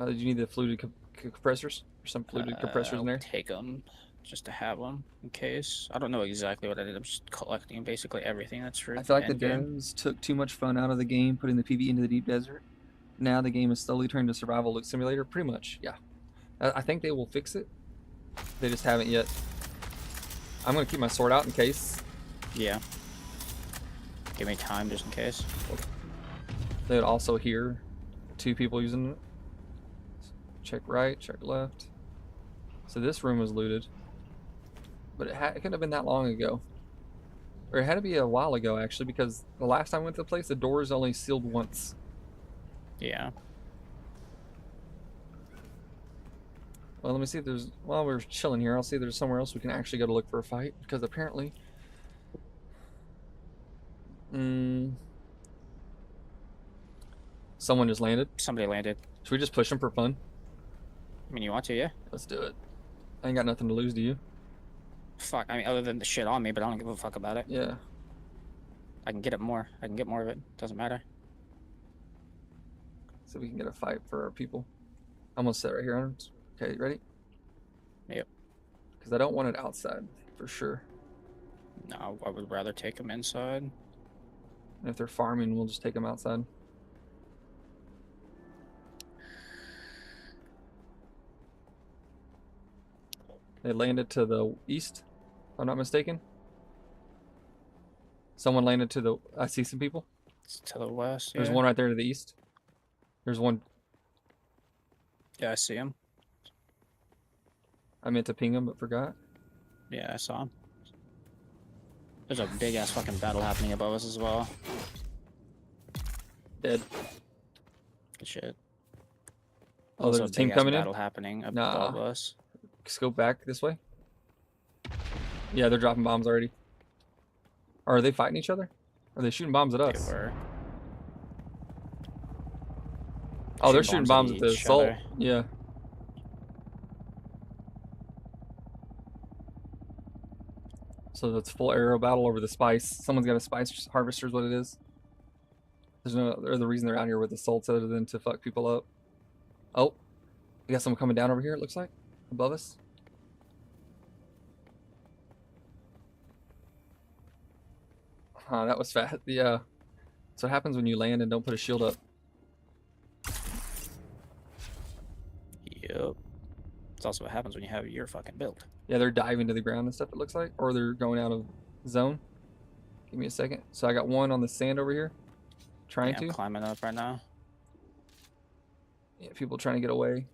Did you need the fluted compressors? Or some fluted compressors in there? Take them just to have them in case. I don't know exactly what I did. I'm just collecting basically everything that's for I feel like the endgame. devs took too much fun out of the game, putting the PvE into the deep desert. Now the game is slowly turning to survival loot simulator. Pretty much, yeah. I think they will fix it. They just haven't yet. I'm gonna keep my sword out in case. Yeah. Give me time just in case. They would also hear 2 people using it. Check right, check left. So this room was looted. But it couldn't have been that long ago. Or it had to be a while ago, actually, because the last time I went to the place, the doors only sealed once. Yeah. Well, let me see if there's. While we're chilling here, I'll see if there's somewhere else we can actually go to look for a fight. Because apparently. Someone just landed. Somebody landed. Should we just push them for fun? I mean, you want to, yeah? Let's do it. I ain't got nothing to lose, do you? Fuck, I mean, other than the shit on me, but I don't give a fuck about it. Yeah. I can get it more. I can get more of it. Doesn't matter. So we can get a fight for our people. I'm gonna sit right here, Hunter. Okay, you ready? Yep. Because I don't want it outside, for sure. No, I would rather take them inside. And if they're farming, we'll just take them outside. They landed to the east, if I'm not mistaken. Someone landed to the... I see some people. It's to the west, There's yeah. one right there to the east. There's one... Yeah, I see him. I meant to ping him, but forgot. Yeah, I saw him. There's a big-ass fucking battle happening above us as well. Dead. Good shit. Oh, Also there's a team big-ass coming in? battle happening Nah. above us. Scope back this way. Yeah, they're dropping bombs already. Or are they fighting each other? Are they shooting bombs at us? They were. Oh, they're shooting bombs at the each assault. other. Yeah. So it's full aerial battle over the spice. Someone's got a spice harvester is what it is. There's no other reason they're out here with assaults other than to fuck people up. Oh. We got someone coming down over here, it looks like. Above us. Huh, that was fast. Yeah. That's what happens when you land and don't put a shield up. Yep. It's also what happens when you have your fucking build. Yeah, they're diving to the ground and stuff, it looks like. Or they're going out of zone. Give me a second. So I got one on the sand over here. Trying Yeah, I'm to. climbing up right now. Yeah, people trying to get away.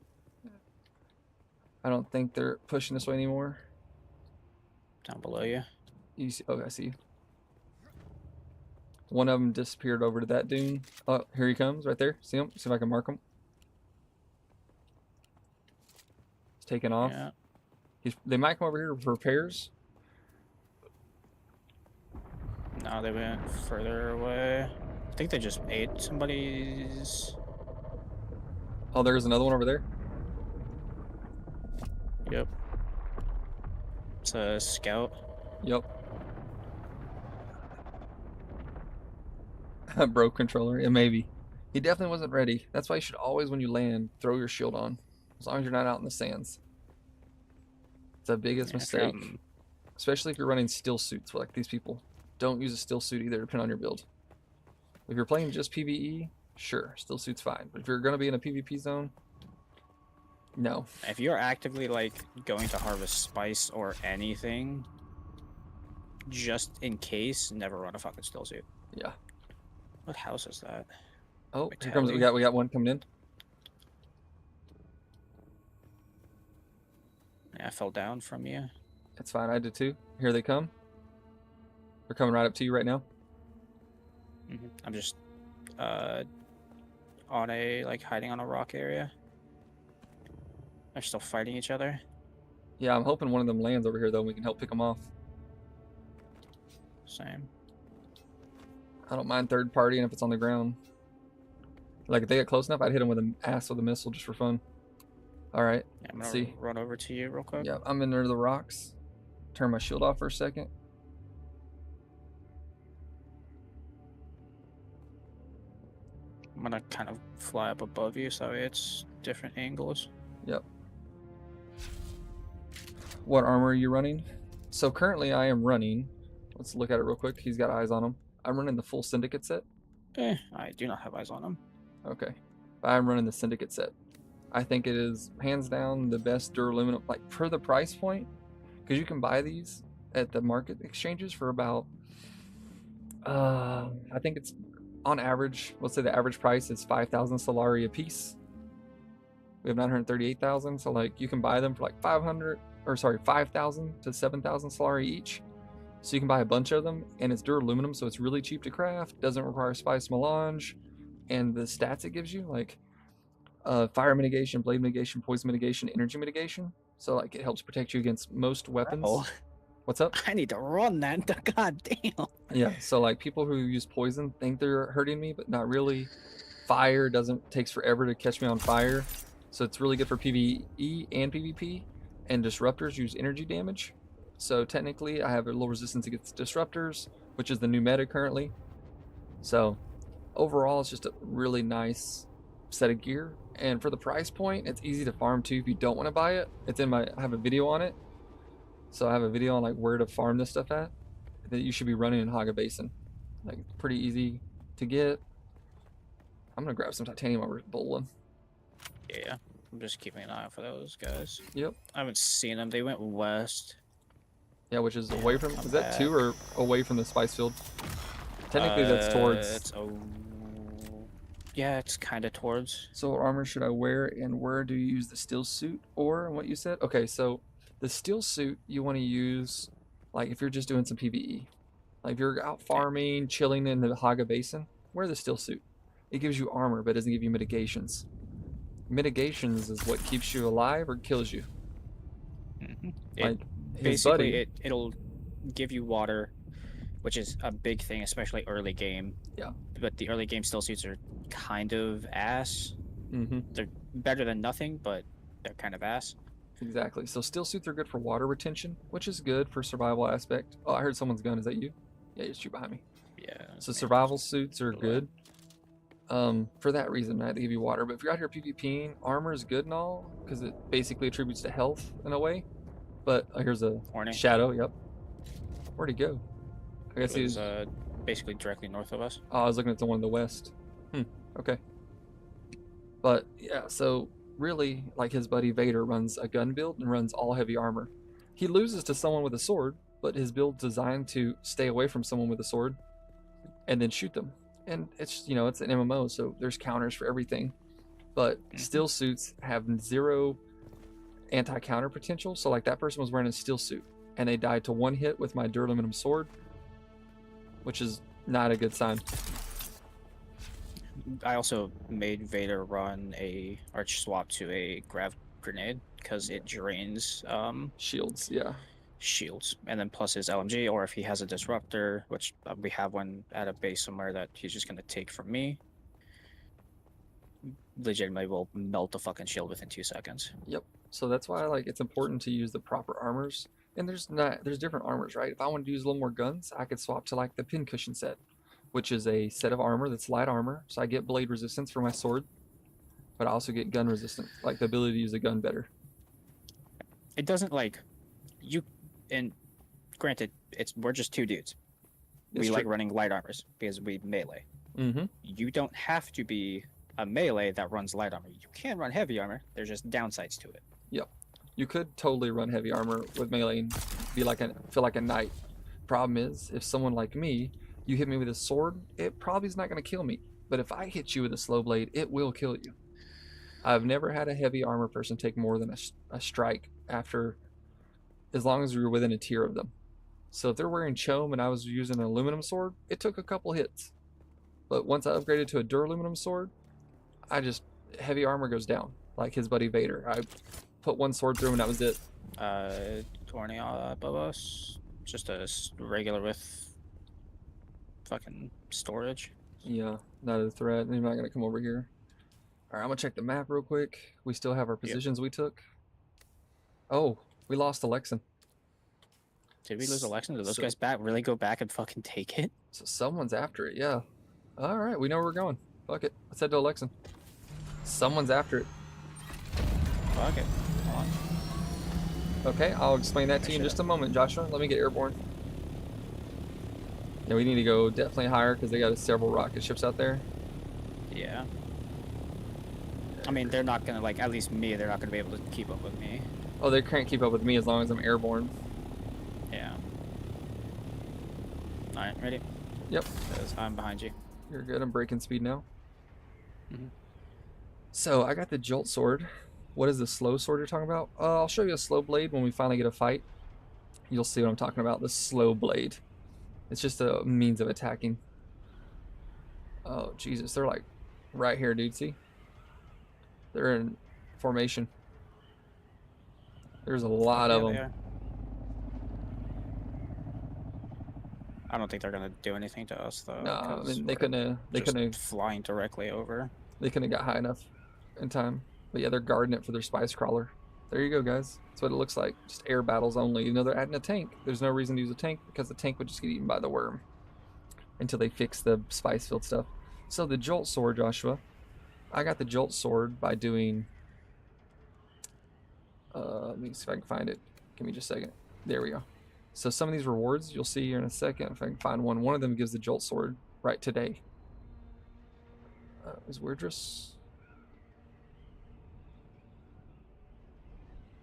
I don't think they're pushing this way anymore. Down below you. You see, oh, I see you. One of them disappeared over to that dune. Oh, here he comes, right there. See him? See if I can mark him. He's taking off. Yeah. They might come over here for repairs. No, they went further away. I think they just ate somebody's. Oh, there's another one over there. Yep. It's a scout. Yep. Broke controller. Yeah, maybe. He definitely wasn't ready. That's why you should always, when you land, throw your shield on. As long as you're not out in the sands. It's the biggest Yeah, mistake. Especially if you're running still suits like these people. Don't use a still suit either, depending on your build. If you're playing just PvE, sure, still suit's fine. But if you're going to be in a PvP zone, no. If you're actively like going to harvest spice or anything, just in case, never run a fucking still suit. Yeah. What house is that? Oh, Wait, here comes. We got one coming in. Yeah, I fell down from you. It's fine. I did too. Here they come. They're coming right up to you right now. I'm just on a like hiding on a rock area. They're still fighting each other. Yeah, I'm hoping one of them lands over here though. And we can help pick them off. Same. I don't mind third party, and if it's on the ground. Like if they get close enough, I'd hit them with an ass with a missile just for fun. All right. Yeah, I'm Let's gonna see. run over to you real quick. Yeah, I'm under the rocks. Turn my shield off for a second. I'm gonna kind of fly up above you so it's different angles. Yep. What armor are you running? So currently I am running. Let's look at it real quick. He's got eyes on him. I'm running the full Syndicate set. I do not have eyes on him. Okay. I'm running the Syndicate set. I think it is hands down the best duraluminum, like for the price point, because you can buy these at the market exchanges for about, I think it's on average, let's say the average price is 5,000 Solari a piece. We have 938,000, so like you can buy them for like 5,000 to 7,000 Solari each. So you can buy a bunch of them, and it's duraluminum, so it's really cheap to craft, doesn't require spice melange, and the stats it gives you, like fire mitigation, blade mitigation, poison mitigation, energy mitigation. So like it helps protect you against most weapons. Oh, What's up? I need to run that. God damn. Yeah, so like people who use poison think they're hurting me, but not really. Fire takes forever to catch me on fire. So it's really good for PvE and PvP. And disruptors use energy damage. So technically I have a low resistance against disruptors, which is the new meta currently. So overall it's just a really nice set of gear. And for the price point, it's easy to farm too if you don't want to buy it. I have a video on it. So I have a video on like where to farm this stuff at that you should be running in Haga Basin. Like pretty easy to get. I'm gonna grab some titanium while we're bowling. Yeah, I'm just keeping an eye out for those guys. Yep. I haven't seen them. They went west. Yeah, which is away from. I'm Is that back. 2 or away from the spice field? Technically, that's towards. It's yeah, it's kind of towards. So what armor should I wear, and where do you use the steel suit, or what you said? Okay, so the steel suit you want to use, like if you're just doing some PvE, like if you're out farming, chilling in the Haga Basin, wear the steel suit. It gives you armor, but it doesn't give you mitigations. Mitigations is what keeps you alive or kills you. Like his Basically, buddy. it'll give you water, which is a big thing, especially early game. Yeah. But the early game still suits are kind of ass. Mm-hmm. They're better than nothing, but they're kind of ass. Exactly. So steel suits are good for water retention, which is good for survival aspect. Oh, I heard someone's gun. Is that you? Yeah, you're behind me. Yeah. So survival suits are Good luck. good. For that reason, I had to give you water. But if you're out here PvPing, armor is good and all because it basically attributes to health in a way. But here's a Horny. shadow. Yep. Where'd he go? I guess It he's. was basically directly north of us. Oh, I was looking at the one in the west. Okay. But yeah, so really, like his buddy Vader runs a gun build and runs all heavy armor. He loses to someone with a sword, but his build's designed to stay away from someone with a sword and then shoot them. And it's, it's an MMO, so there's counters for everything. But steel suits have 0 anti-counter potential. So like that person was wearing a steel suit and they died to 1 hit with my duraluminum sword, which is not a good sign. I also made Vader run a arch swap to a grav grenade because it drains Shields, yeah. shields, and then plus his LMG, or if he has a disruptor, which we have one at a base somewhere that he's just gonna take from me, legitimately will melt the fucking shield within 2 seconds. Yep. So that's why like it's important to use the proper armors. And there's different armors, right? If I wanted to use a little more guns, I could swap to like the pincushion set, which is a set of armor that's light armor. So I get blade resistance for my sword, but I also get gun resistance, like the ability to use a gun better. It doesn't like you, and granted, we're just 2 dudes. It's We like true. running light armors because we melee. Mm-hmm. You don't have to be a melee that runs light armor. You can run heavy armor. There's just downsides to it. Yep. You could totally run heavy armor with melee and feel like a knight. Problem is, if someone like me, you hit me with a sword, it probably is not going to kill me. But if I hit you with a slow blade, it will kill you. I've never had a heavy armor person take more than a strike after, as long as we were within a tier of them. So if they're wearing chome and I was using an aluminum sword, it took a couple hits. But once I upgraded to a duraluminum sword, heavy armor goes down, like his buddy Vader. I put 1 sword through him and that was it. Thorny above us. Just a regular with fucking storage. Yeah, not a threat. They're not going to come over here. All right, I'm going to check the map real quick. We still have our positions we took. Oh, we lost Alexan. Did we lose election? Did those So- guys really go back and fucking take it? So someone's after it, yeah. All right, we know where we're going. Fuck it. Let's head to Alexan. Someone's after it. Fuck it. Hold on. Okay, I'll explain that to you in just a moment, Joshua. Let me get airborne. Yeah, we need to go definitely higher because they got several rocket ships out there. Yeah. I mean, they're not gonna, like, at least me, they're not gonna be able to keep up with me. Oh, they can't keep up with me as long as I'm airborne. Yeah. Alright, ready? Yep. 'Cause I'm behind you. You're good. I'm breaking speed now. Mhm. So I got the jolt sword. What is the slow sword you're talking about? I'll show you a slow blade when we finally get a fight. You'll see what I'm talking about. The slow blade. It's just a means of attacking. Oh Jesus, they're like right here, dude. See? They're in formation. There's a lot Yeah, of they them. are. I don't think they're gonna do anything to us though. No, I 'Cause mean they we're couldn't have. They just couldn't have. flying directly over. They couldn't have got high enough in time. But yeah, they're guarding it for their spice crawler. There you go, guys. That's what it looks like. Just air battles only. You know, they're adding a tank. There's no reason to use a tank because the tank would just get eaten by the worm until they fix the spice filled stuff. So the jolt sword, Joshua. I got the jolt sword by doing. Let me see if I can find it. Give me just a second. There we go. So some of these rewards you'll see here in a second if I can find one. One of them gives the jolt sword right today. Is Weirdress?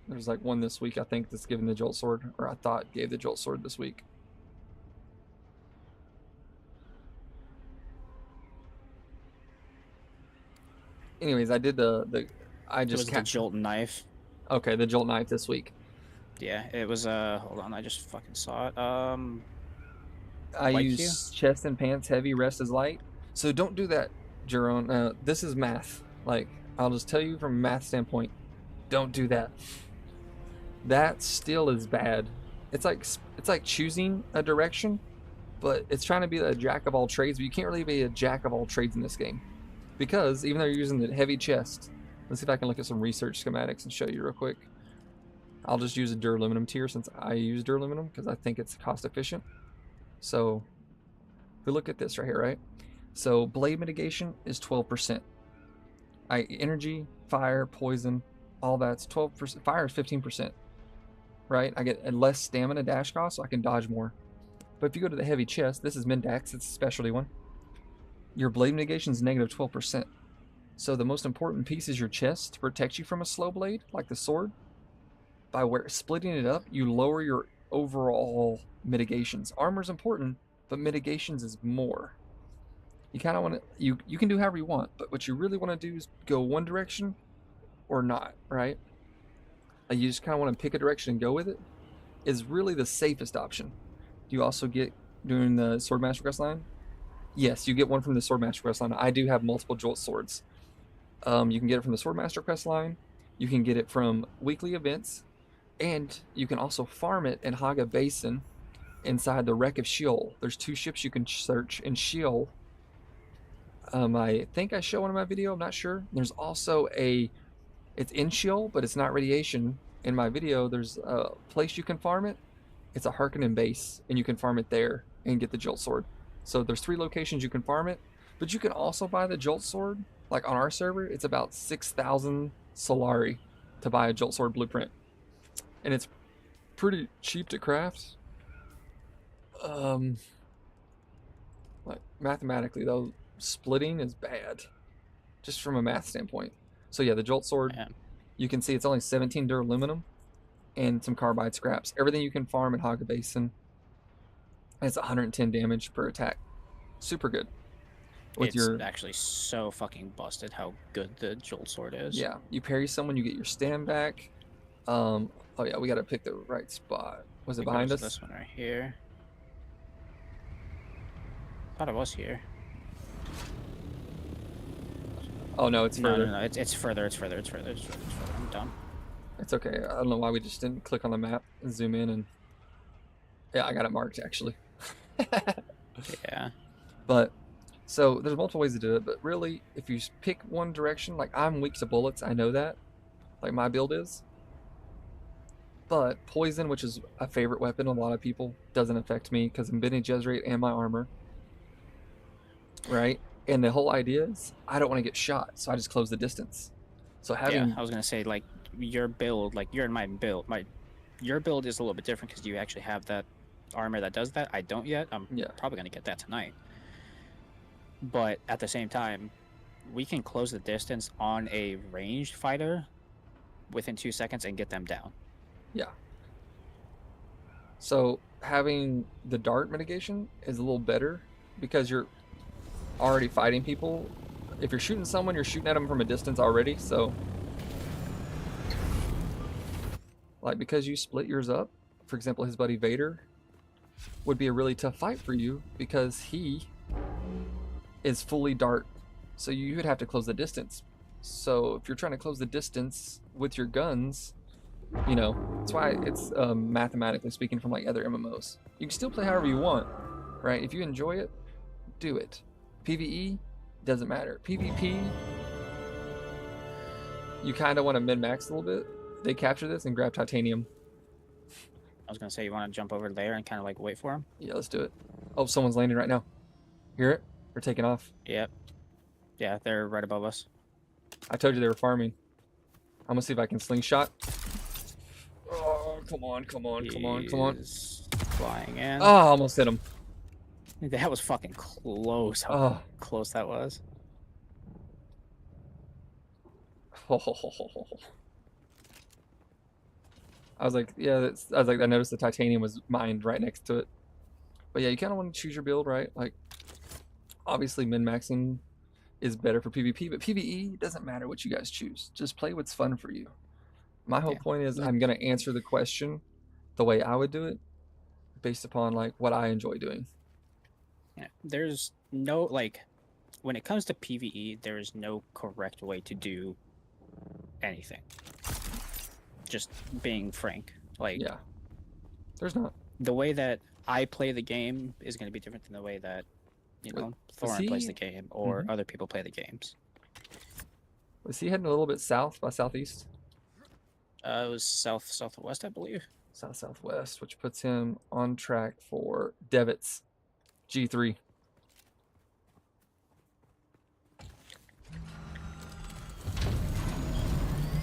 There's like one this week I think that's given the jolt sword, or I thought gave the jolt sword this week. Anyways, I did I It was just the jolt knife. Okay, the jolt knife this week. Yeah, it was hold on, I just fucking saw it. I Like use chest and pants heavy, rest is light. So don't do that, Jerome. This is math. Like, I'll just tell you from a math standpoint, don't do that. That still is bad. It's like choosing a direction, but it's trying to be a jack of all trades, but you can't really be a jack of all trades in this game. Because even though you're using the heavy chest, let's see if I can look at some research schematics and show you real quick. I'll just use a duraluminum tier since I use duraluminum because I think it's cost efficient. So if we look at this right here, right? So blade mitigation is 12%. Energy, fire, poison, all that's 12%. Fire is 15%. Right? I get a less stamina dash cost, so I can dodge more. But if you go to the heavy chest, this is Mindax, it's a specialty one. Your blade mitigation is negative 12%. So the most important piece is your chest to protect you from a slow blade, like the sword. By splitting it up, you lower your overall mitigations. Armor is important, but mitigations is more. You kind of want to, you can do however you want, but what you really want to do is go one direction or not, right? You just kind of want to pick a direction and go with it is really the safest option. Do you also get doing the Swordmaster quest line? Yes, you get one from the Swordmaster quest line. I do have multiple jolt swords. You can get it from the Swordmaster quest line. You can get it from weekly events. And you can also farm it in Haga Basin inside the Wreck of Sheol. There's 2 ships you can search in Sheol. I think I show one in my video, I'm not sure. There's also it's in Sheol, but it's not radiation. In my video, there's a place you can farm it. It's a Harkonnen base, and you can farm it there and get the Jolt Sword. So there's 3 locations you can farm it, but you can also buy the Jolt Sword. Like on our server, it's about 6,000 Solari to buy a Jolt Sword blueprint. And it's pretty cheap to craft. Like mathematically though, splitting is bad. Just from a math standpoint. So yeah, the Jolt Sword, you can see it's only 17 duraluminum and some carbide scraps. Everything you can farm at Haga Basin. And it's 110 damage per attack. Super good. It's actually so fucking busted how good the Jolt Sword is. Yeah, you parry someone, you get your stand back. Oh yeah, we gotta pick the right spot. Was it behind us? This one right here. Thought it was here. Oh no, it's further. No, it's further. It's further. I'm dumb. It's okay. I don't know why we just didn't click on the map and zoom in and. Yeah, I got it marked actually. Yeah. But so there's multiple ways to do it, but really, if you pick one direction, like I'm weak to bullets, I know that. Like my build is. But poison, which is a favorite weapon of a lot of people, doesn't affect me because I'm Bene Gesserit and my armor. Right? And the whole idea is I don't want to get shot, so I just close the distance. So having Yeah, I was gonna say like your build, like you're in my build. Your build is a little bit different because you actually have that armor that does that. I don't yet. I'm probably gonna get that tonight. But at the same time, we can close the distance on a ranged fighter within 2 seconds and get them down. Yeah. So having the dart mitigation is a little better because you're already fighting people. If you're shooting someone, you're shooting at them from a distance already. So, like, because you split yours up, for example, his buddy Vader would be a really tough fight for you because he is fully dart. So you would have to close the distance. So if you're trying to close the distance with your guns, you know, that's why it's mathematically speaking from like other MMOs. You can still play however you want, right? If you enjoy it, do it. PvE doesn't matter. PvP, you kind of want to min-max a little bit. They capture this and grab titanium. I was gonna say, you want to jump over there and kind of like wait for him. Yeah, let's do it. Oh, someone's landing right now. Hear it? They're taking off. Yep. Yeah, they're right above us. I told you they were farming. I'm gonna see if I can slingshot. Oh, come on, come on, come on, come on. He's flying in. Oh, I almost hit him. That was fucking close. How Oh. close that was. I was like, yeah, I was like, I noticed the titanium was mined right next to it. But yeah, you kind of want to choose your build, right? Like, obviously min-maxing is better for PvP, but PvE doesn't matter what you guys choose. Just play what's fun for you. My whole point is I'm going to answer the question the way I would do it based upon like what I enjoy doing. Yeah, there's no, like, when it comes to PvE, there is no correct way to do anything. Just being frank. Like, Yeah. There's not. the way that I play the game is going to be different than the way that, you know, Throin plays he- the game or other people play the games. Was he heading a little bit south by southeast? It was southwest, I believe. Southwest, which puts him on track for Devitt's G3.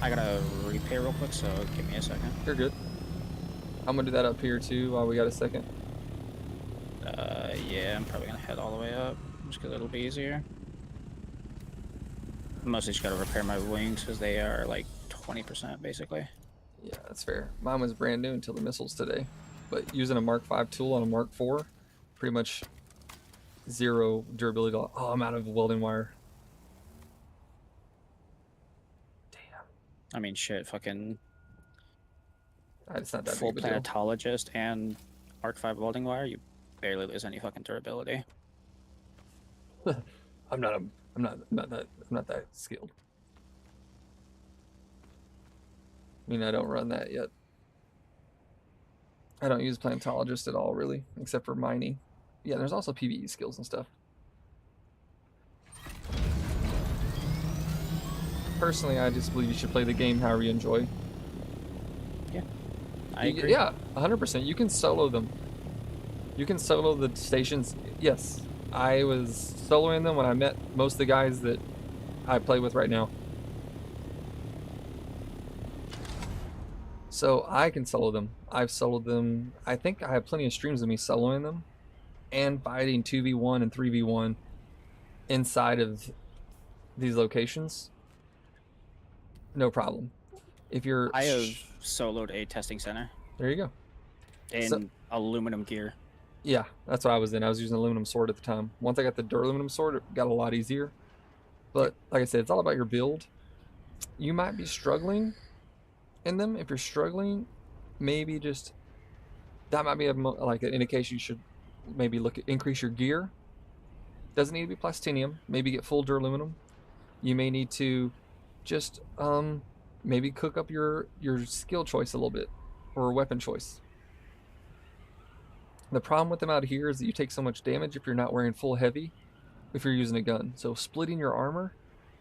I gotta repair real quick, so give me a second. You're good. I'm gonna do that up here too while we got a second. Yeah, I'm probably gonna head all the way up just because it'll be easier. Mostly just gotta repair my wings because they are like 20% basically. Yeah, that's fair. Mine was brand new until the missiles today. But using a Mark 5 tool on a Mark 4, pretty much zero durability. Oh, I'm out of welding wire. Damn. I mean, shit, fucking It's not that full big of a deal. planetologist and Arc 5 welding wire, you barely lose any fucking durability. I'm not that skilled. I mean, I don't run that yet. I don't use planetologist at all, really, except for mining. Yeah, there's also PvE skills and stuff. Personally, I just believe you should play the game however you enjoy. I agree. Yeah, 100%. You can solo them. You can solo the stations. Yes, I was soloing them when I met most of the guys that I play with right now. So I can solo them. I've soloed them. I think I have plenty of streams of me soloing them and fighting 2v1 and 3v1 inside of these locations. No problem. If you're... I have soloed a testing center There you go. in So- aluminum gear. Yeah, that's what I was in. I was using aluminum sword at the time. Once I got the duraluminum sword, it got a lot easier. But like I said, it's all about your build. You might be struggling in them. If you're struggling, maybe just that might be like an indication you should maybe look at increase your gear. Doesn't need to be plastinium. Maybe get full duraluminum. You may need to just maybe cook up your skill choice a little bit or weapon choice. The problem with them out here is that you take so much damage if you're not wearing full heavy if you're using a gun. So splitting your armor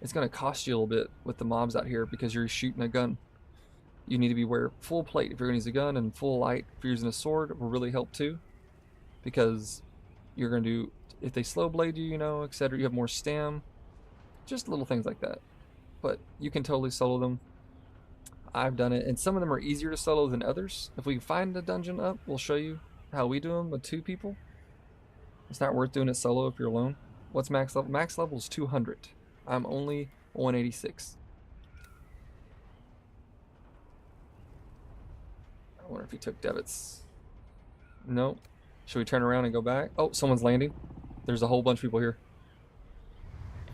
is going to cost you a little bit with the mobs out here because you're shooting a gun. You need to be wearing full plate if you're going to use a gun, and full light if you're using a sword will really help too, because you're going to do, if they slow blade you, you know, etc., you have more stam, just little things like that. But you can totally solo them. I've done it, and some of them are easier to solo than others. If we find a dungeon up, we'll show you how we do them with 2 people. It's not worth doing it solo if you're alone. What's max level? Max level is 200. I'm only 186. I wonder if he took debits. Nope. Should we turn around and go back? Oh, someone's landing. There's a whole bunch of people here.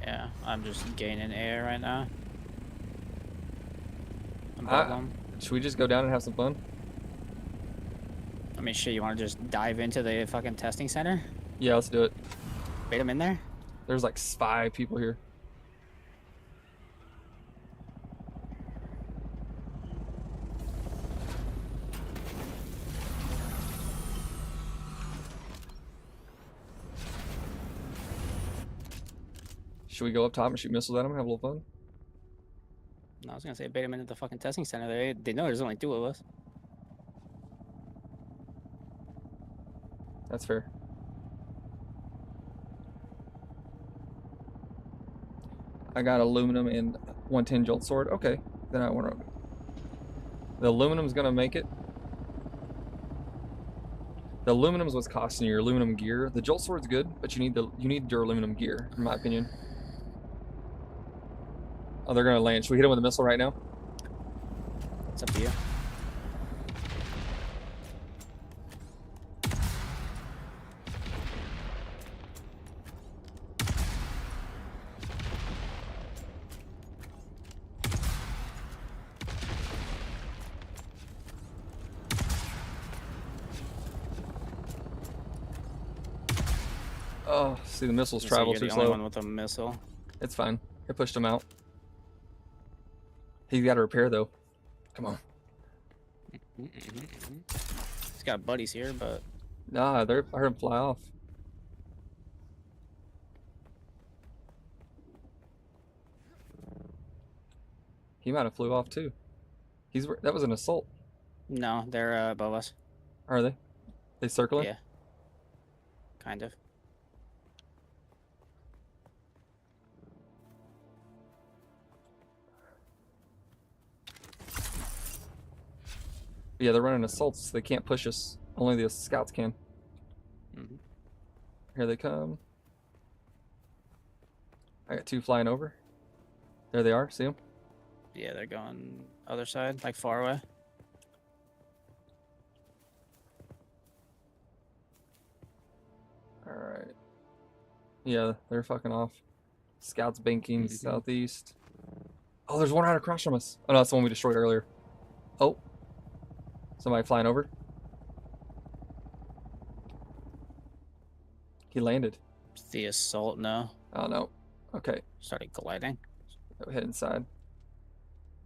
Yeah, I'm just gaining air right now. Above them. Should we just go down and have some fun? I mean, shit, you want to just dive into the fucking testing center? Yeah, let's do it. Bait them in there? There's like 5 people here. Should we go up top and shoot missiles at them and have a little fun? No, I was gonna say bait them into the fucking testing center. They know there's only 2 of us. That's fair. I got aluminum and 110 jolt sword. Okay, then I want to. The aluminum's gonna make it. The aluminum's what's costing you your aluminum gear. The jolt sword's good, but you need your aluminum gear, in my opinion. Oh, they're gonna land. Should we hit them with a missile right now? It's up to you. Oh, see the missiles So travel you're too the only slow. one with a missile. It's fine. It pushed him out. He's got to repair though. Come on. He's got buddies here, but Nah, I heard him fly off. He might have flew off too. That was an assault. no, they're above us. Are they? They circling? Yeah. Kind of. Yeah, they're running assaults. So they can't push us. Only the scouts can. Mhm. Here they come. I got 2 flying over. There they are. See them? Yeah, they're going other side, like far away. All right. Yeah, they're fucking off. Scouts banking southeast. Oh, there's one right across from us. Oh no, that's the one we destroyed earlier. Oh. Somebody flying over. He landed. The assault, no. Oh no. Okay. Started gliding. Go head inside.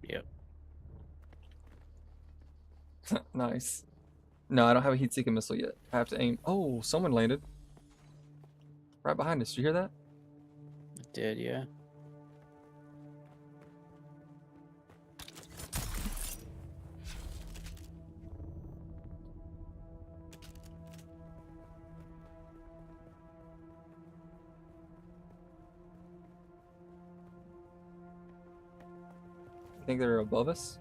Yep. Nice. No, I don't have a heat-seeking missile yet. I have to aim. Oh, someone landed. Right behind us. Did you hear that? It did, yeah. I think they're above us.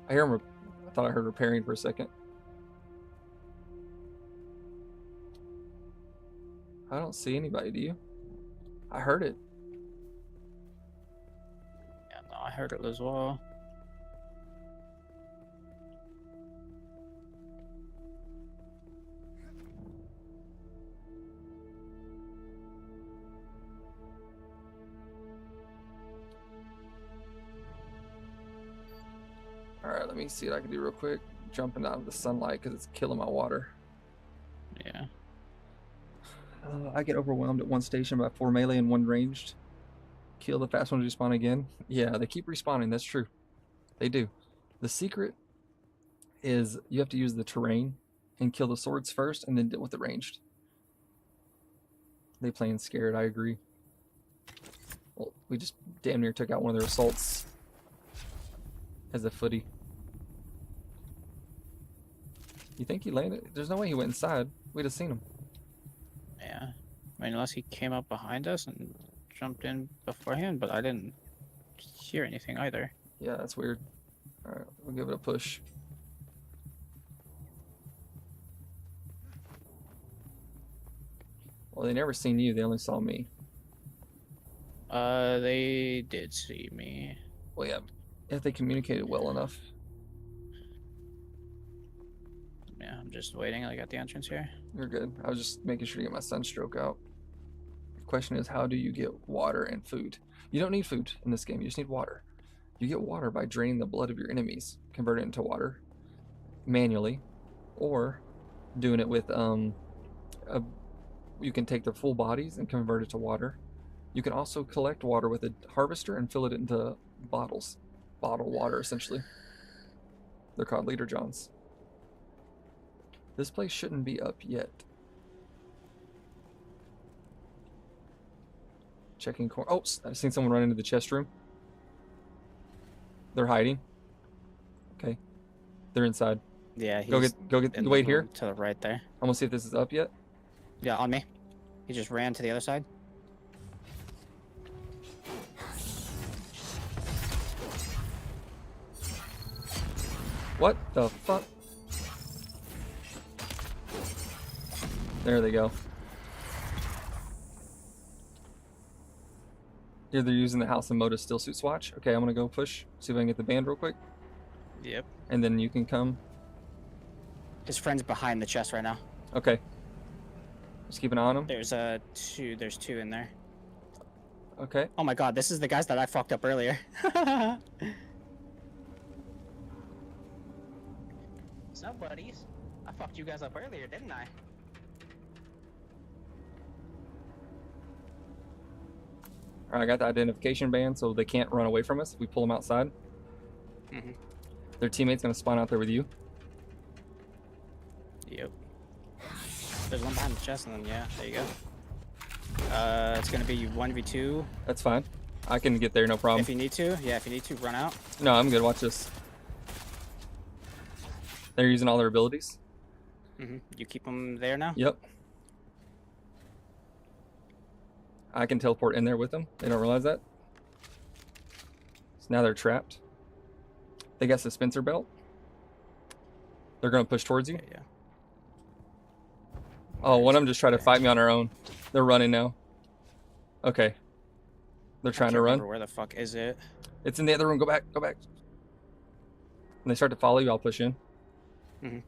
I hear them. I thought I heard repairing for a second. I don't see anybody, do you? I heard it. Yeah, no, I heard it as well. Alright, let me see what I can do real quick. Jumping out of the sunlight because it's killing my water. Yeah. I get overwhelmed at one station by 4 melee and 1 ranged. Kill the fast ones respawn again. Yeah, they keep respawning. That's true. They do. The secret is you have to use the terrain and kill the swords first and then deal with the ranged. They playing scared, I agree. Well, we just damn near took out one of their assaults as a footy. You think he landed? There's no way he went inside. We'd have seen him. Yeah. I mean, unless he came up behind us and jumped in beforehand, but I didn't hear anything either. Yeah, that's weird. Alright, we'll give it a push. Well, they never seen you. They only saw me. They did see me. Well, yeah. If they communicated well enough. Yeah, I'm just waiting, like, at the entrance here. You're good. I was just making sure to get my sunstroke out. The question is, how do you get water and food? You don't need food in this game. You just need water. You get water by draining the blood of your enemies, convert it into water manually, or doing it with you can take their full bodies and convert it to water. You can also collect water with a harvester and fill it into bottles. Bottle water, essentially. They're called Leader Johns. This place shouldn't be up yet. Checking corner. Oh, I've seen someone run into the chest room. They're hiding. Okay. They're inside. Yeah, he's Go get, in the wait here. room to the right there. I'm gonna see if this is up yet. Yeah, on me. He just ran to the other side. What the fuck? There they go. Here they're using the House of Moda still suit swatch. Okay, I'm gonna go push, see if I can get the band real quick. Yep. And then you can come. His friend's behind the chest right now. Okay. Just keep an eye on him. There's there's two in there. Okay. Oh my god, this is the guys that I fucked up earlier. So buddies, I fucked you guys up earlier, didn't I? Alright, I got the identification band so they can't run away from us if we pull them outside. Mm-hmm. Their teammate's gonna spawn out there with you. Yep. There's one behind the chest, and then yeah, there you go. It's gonna be 1v2. That's fine. I can get there, no problem. If you need to, yeah, if you need to, run out. No, I'm good. Watch this. They're using all their abilities. Mm-hmm. You keep them there now? Yep. I can teleport in there with them. They don't realize that. So now they're trapped. They got suspensor belt. They're gonna push towards you. Yeah. Oh, one of them just tried to fight me on her own. They're running now. Okay. They're trying to run. Where the fuck is it? It's in the other room. Go back. Go back. When they start to follow you, I'll push in. Mm-hmm.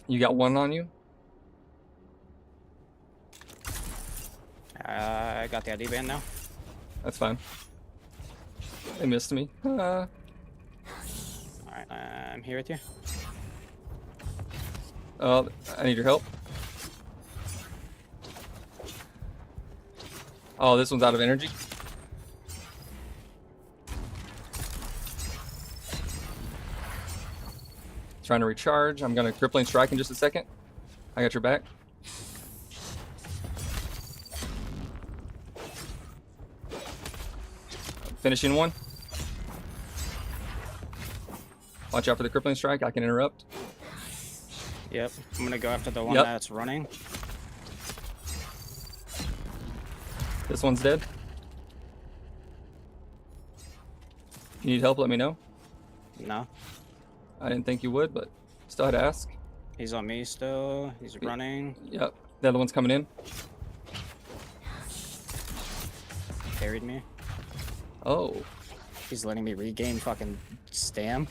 You got one on you? I got the ID band now. That's fine. They missed me. Alright, I'm here with you. Oh, I need your help. Oh, this one's out of energy. Trying to recharge. I'm gonna crippling strike in just a second. I got your back. Finishing one. Watch out for the crippling strike. I can interrupt. Yep. I'm gonna go after the one Yep. that's running. This one's dead. If you need help, let me know. No. I didn't think you would, but still had to ask. He's on me still. He's running. Yep. The other one's coming in. Carried me. Oh, He's letting me regain fucking stam.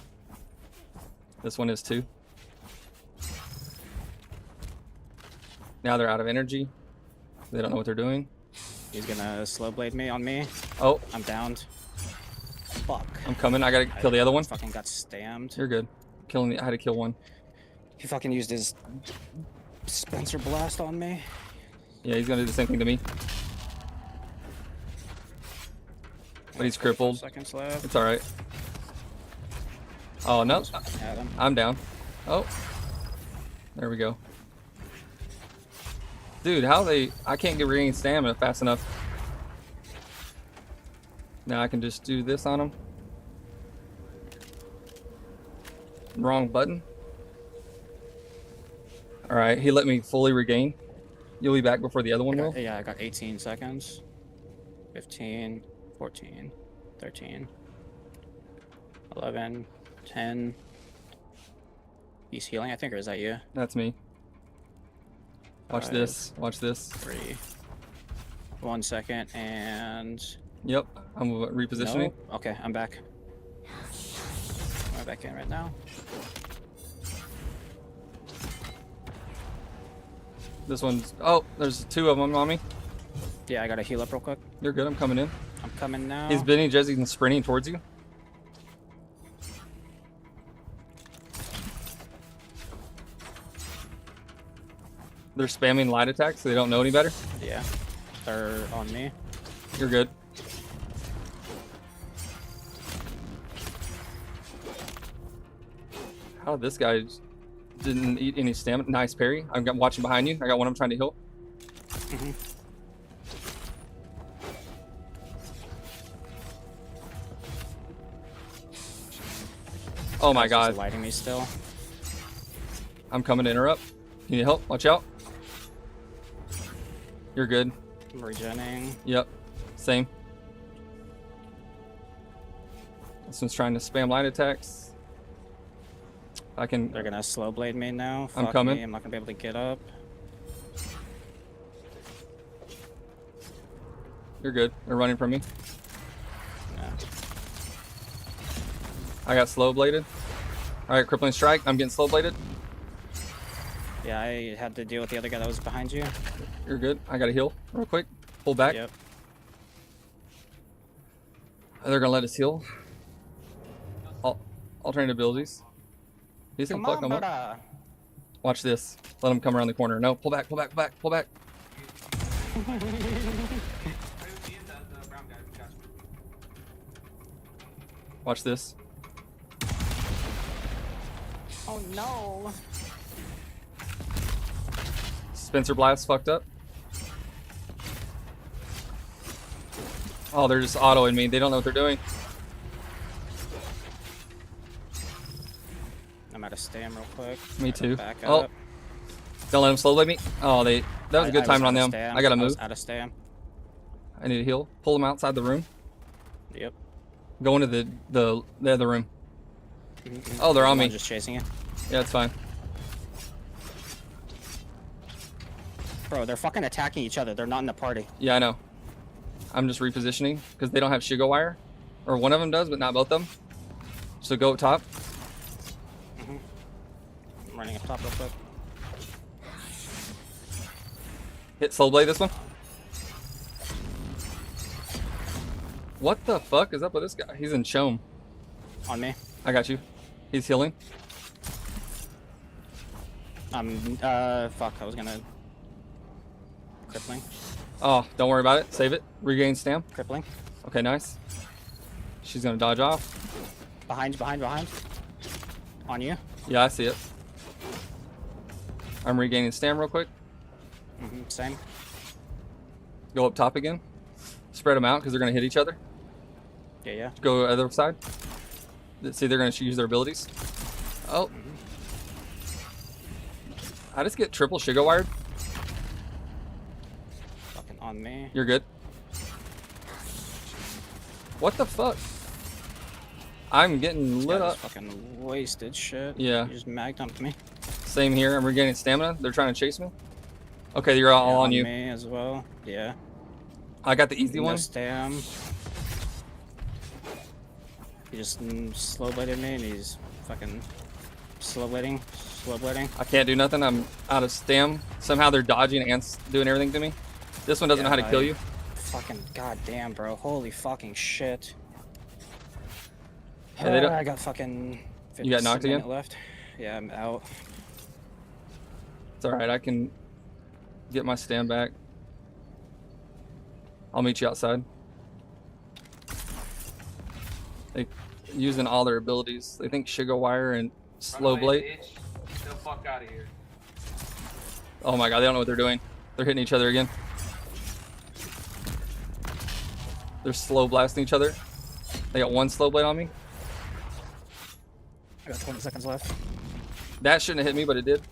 this one is too. Now they're out of energy. They don't know what they're doing. He's gonna slow blade me on me. Oh, I'm downed. Fuck. I'm coming. I gotta kill the other one. Fucking got stammed. You're good. Killing the. I had to kill one. He fucking used his Spencer blast on me. Yeah, he's gonna do the same thing to me. But he's crippled. Seconds left. It's all right. Oh no, Had him. I'm down. Oh, there we go. Dude, how they? I can't get regain stamina fast enough. Now I can just do this on him. Wrong button. All right, he let me fully regain. You'll be back before the other one will. Yeah, I got 18 seconds. 15, 14, 13, 11, 10. He's healing, I think, or is that you? That's me. Watch 5, this. Watch this. 3. 1 second, and... Yep, I'm repositioning. No? Okay, I'm back. I'm back in right now. This one's. Oh, there's two of them on me. Yeah, I gotta heal up real quick. You're good. I'm coming in. I'm coming now. He's bending, Jesse, and sprinting towards you. They're spamming light attacks, so they don't know any better. Yeah, they're on me. You're good. How did this guy didn't eat any stamina? Nice parry. I'm watching behind you. I got one I'm trying to heal. Mhm. Oh my Guys just god. lighting me still. I'm coming to interrupt. You need help? Watch out. You're good. I'm regenning. Yep. Same. This one's trying to spam light attacks. I can. They're gonna slow blade me now. I'm Fuck coming. Me. I'm not gonna be able to get up. You're good. They're running from me. Yeah. I got slow bladed. Alright, crippling strike. I'm getting slow bladed. Yeah, I had to deal with the other guy that was behind you. You're good. I gotta heal real quick. Pull back. Yep. They're gonna let us heal. Alternate abilities. These can Come fuck on, them up. brother. Watch this. Let them come around the corner. No, pull back, pull back, pull back, pull back. Watch this. Oh no. Spencer Blast fucked up. Oh, they're just autoing me. They don't know what they're doing. I'm out of stam real quick. Me I gotta too. Back Oh, up. don't let them slow blade me. Oh, that was a good timing on them. I gotta move. Out of stam. I need to heal. Pull them outside the room. Yep. Go into the other room. Mhm. Oh, they're on The me. one just chasing you. Yeah, it's fine. Bro, they're fucking attacking each other. They're not in the party. Yeah, I know. I'm just repositioning because they don't have Shigo wire, or one of them does, but not both of them. So go up top. I'm running up top real quick. Hit slow blade this one. What the fuck is up with this guy? He's in Chome. On me. I got you. He's healing. Fuck, I was gonna... Crippling. Oh, don't worry about it. Save it. Regain stam. Crippling. Okay, nice. She's gonna dodge off. Behind. On you. Yeah, I see it. I'm regaining stam real quick. Same. Go up top again. Spread them out because they're gonna hit each other. Yeah. Go other side. See, they're gonna use their abilities. Oh. I just get triple Shigo wired. Fucking on me. You're good. What the fuck? I'm getting lit Yeah, up. this fucking wasted shit. Yeah. You just magnumped me. Same here. I'm regaining stamina. They're trying to chase me. Okay, you're all Yeah, on you. me as well. Yeah. I got the easy No one. stam. He just slow bladed me and he's fucking slow blading. I can't do nothing. I'm out of stam. Somehow they're dodging and doing everything to me. This one doesn't know how to kill you. Fucking goddamn, bro. Holy fucking shit. Yeah, they don't- I got fucking. You got knocked 50 again? minute left. Yeah, I'm out. It's alright. I can get my stam back. I'll meet you outside. They using all their abilities. They think Shigo wire and slow blade. Get the fuck out of here. Oh my god, they don't know what they're doing. They're hitting each other again. They're slow blasting each other. They got one slow blade on me. I got 20 seconds left. That shouldn't have hit me, but it did.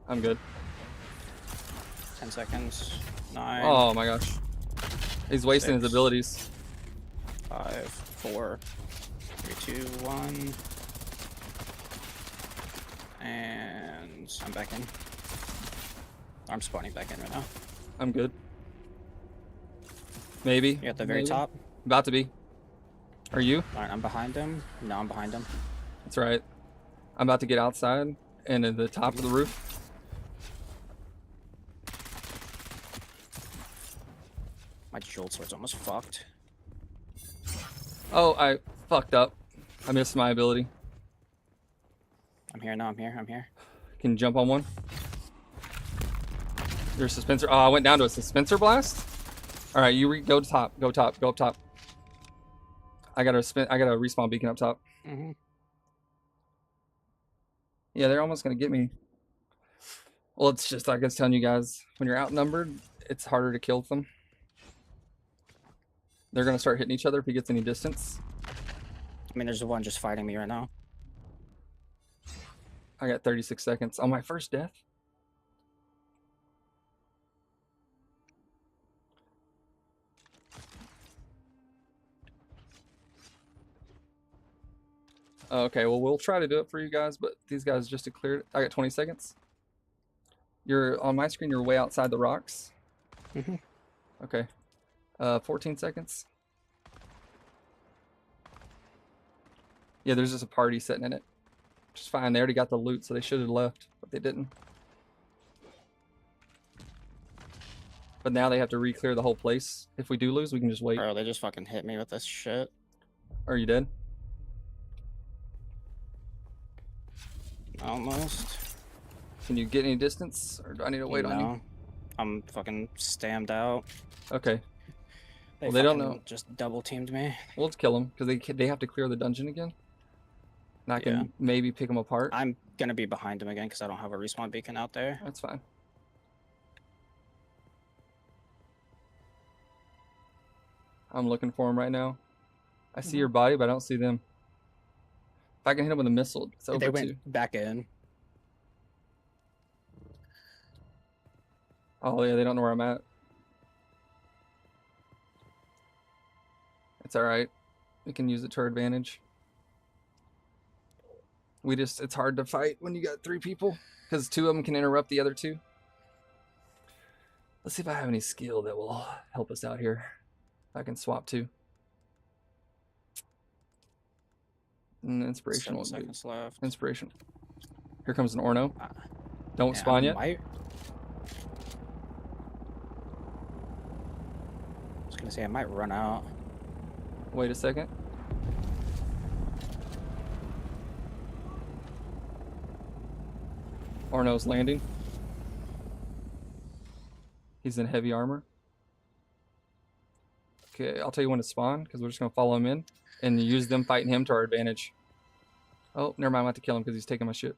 I'm good. 10 seconds. 9. Oh my gosh. He's wasting his 6. abilities. 5, 4, 3, 2, 1. And I'm back in. I'm spawning back in right now. I'm good. Maybe. You at the very Maybe. top? About to be. Are you? Alright, I'm behind him. No, I'm behind him. That's right. I'm about to get outside and at the top of the roof. My jeweled sword's almost fucked. Oh, I fucked up. I missed my ability. I'm here now, I'm here. Can you jump on one? There's a Spencer. Oh, I went down to a Spencer blast. All right, you go top. Go top. Go up top. I got a respawn beacon up top. Yeah, they're almost gonna get me. Well, it's just like I was telling you guys, when you're outnumbered, it's harder to kill them. They're gonna start hitting each other if he gets any distance. I mean, there's the one just fighting me right now. I got 36 seconds on my first death. Okay, well, we'll try to do it for you guys, but these guys just cleared. I got 20 seconds. You're on my screen, you're way outside the rocks. Mhm. Okay. 14 seconds. Yeah, there's just a party sitting in it. Which is fine. They already got the loot, so they should have left, but they didn't. But now they have to re-clear the whole place. If we do lose, we can just wait. Bro, they just fucking hit me with this shit. Are you dead? Almost. Can you get any distance, or do I need to wait on you? No. I'm fucking stammed out. Okay. They, Well, they don't fucking know. just double teamed me. We'll just kill them because they have to clear the dungeon again. And I can Yeah. maybe pick them apart. I'm gonna be behind them again because I don't have a respawn beacon out there. That's fine. I'm looking for them right now. I see your body, but I don't see them. If I can hit them with a missile, it's over They too. went back in. Oh yeah, they don't know where I'm at. It's alright. We can use it to our advantage. It's hard to fight when you got 3 people, because 2 of them can interrupt the other 2. Let's see if I have any skill that will help us out here. I can swap 2. Inspiration 7 will do. seconds left. Inspiration. Here comes an Orno. Ah. Don't Yeah, spawn I yet. might- I was gonna say I might run out. Wait a second. Orno's landing. He's in heavy armor. Okay, I'll tell you when to spawn, because we're just going to follow him in and use them fighting him to our advantage. Oh, never mind. I'm about to kill him because he's taking my shit.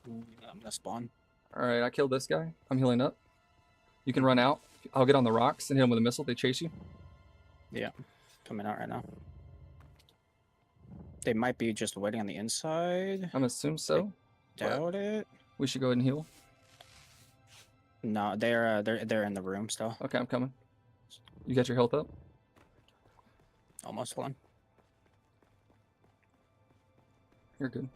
I'm gonna spawn. Alright, I killed this guy. I'm healing up. You can run out. I'll get on the rocks and hit him with a missile if they chase you. Yeah, coming out right now. They might be just waiting on the inside. I'm assuming so. Doubt it. We should go ahead and heal. No, they're in the room still. Okay, I'm coming. You got your health up? Almost one. You're good.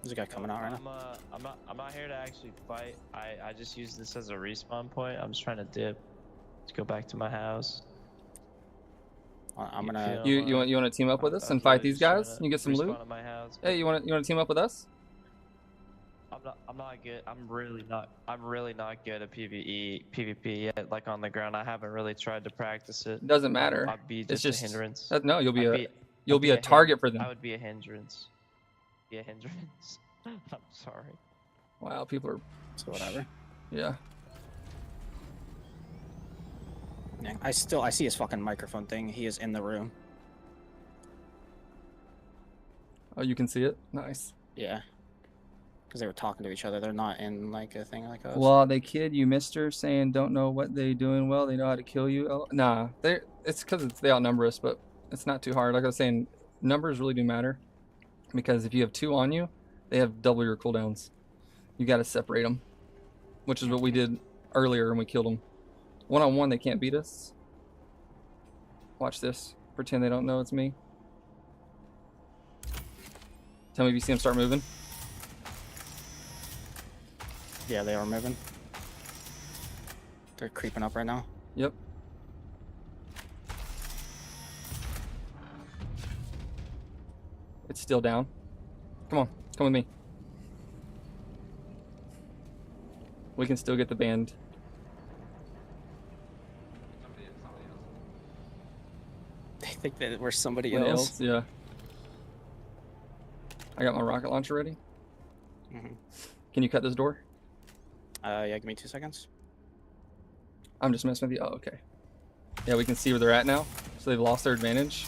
There's a guy coming out right now. I'm not here to actually fight. I just use this as a respawn point. I'm just trying to dip to go back to my house. I'm gonna. You want to team up with us and fight these guys? You get some loot. At my house. Hey, you want to team up with us? I'm not good. I'm really not good at PvP yet. Like on the ground, I haven't really tried to practice it. Doesn't matter. I'd be It's just a hindrance. No, you'll be I'd a target for them. I would be a hindrance. Be a hindrance. I'm sorry. Wow, people are. So whatever. Yeah. Yeah, I see his fucking microphone thing. He is in the room. Oh, you can see it. Nice. Yeah. Because they were talking to each other. They're not in like a thing like us. Well, they kid you, mister, saying don't know what they doing well. They know how to kill you. Oh, nah, it's because they outnumber us, but it's not too hard. Like I was saying, numbers really do matter. Because if you have 2 on you, they have double your cooldowns. You got to separate them, which is what we did earlier when we killed them. 1-on-1, they can't beat us. Watch this. Pretend they don't know it's me. Tell me if you see them start moving. Yeah, they are moving. They're creeping up right now. Yep. It's still down. Come on, come with me. We can still get the band. They think that we're somebody Somebody else. Yeah. I got my rocket launcher ready. Mhm. Can you cut this door? Yeah, give me 2 seconds. I'm just messing with you. Oh, okay. Yeah, we can see where they're at now. So they've lost their advantage.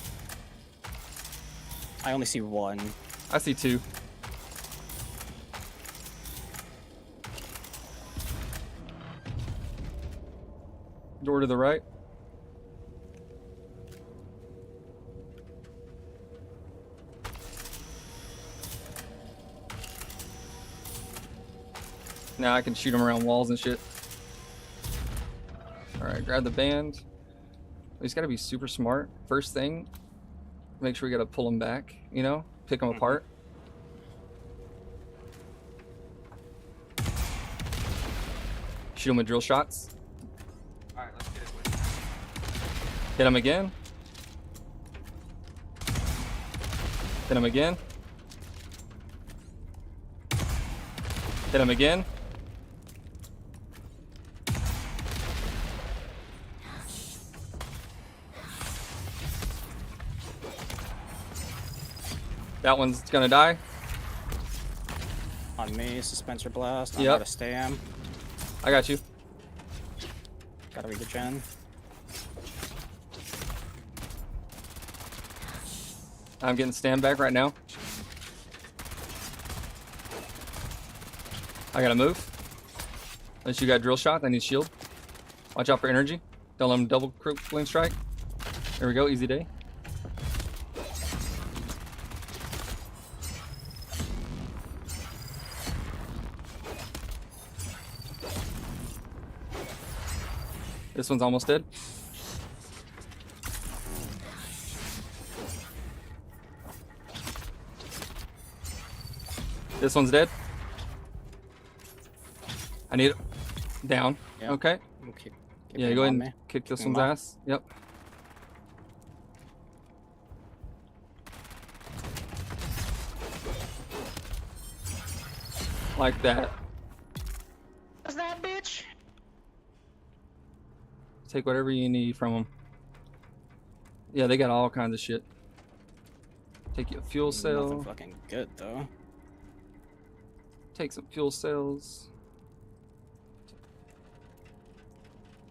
I only see one. I see 2. Door to the right. Now I can shoot them around walls and shit. Alright, grab the band. We just gotta be super smart. First thing, make sure we gotta pull them back, you know? Pick them apart. Shoot them with drill shots. Alright, let's get it with Hit them again. Hit them again. Hit them again. That one's gonna die. On me, Suspenser Blast. I'm Yep. out of stam. I got you. Gotta regen. I'm getting stand back right now. I gotta move. Unless you got drill shot, I need shield. Watch out for energy. Don't let him double flame strike. There we go, easy day. This one's almost dead. This one's dead. I need it down. Yeah. Okay. We'll keep Yeah, him go ahead on and me. kick this Keep him one's on. ass. Yep. Like that. What's that, bitch? Take whatever you need from them. Yeah, they got all kinds of shit. Take you a fuel Nothing cell. fucking good though. Take some fuel cells.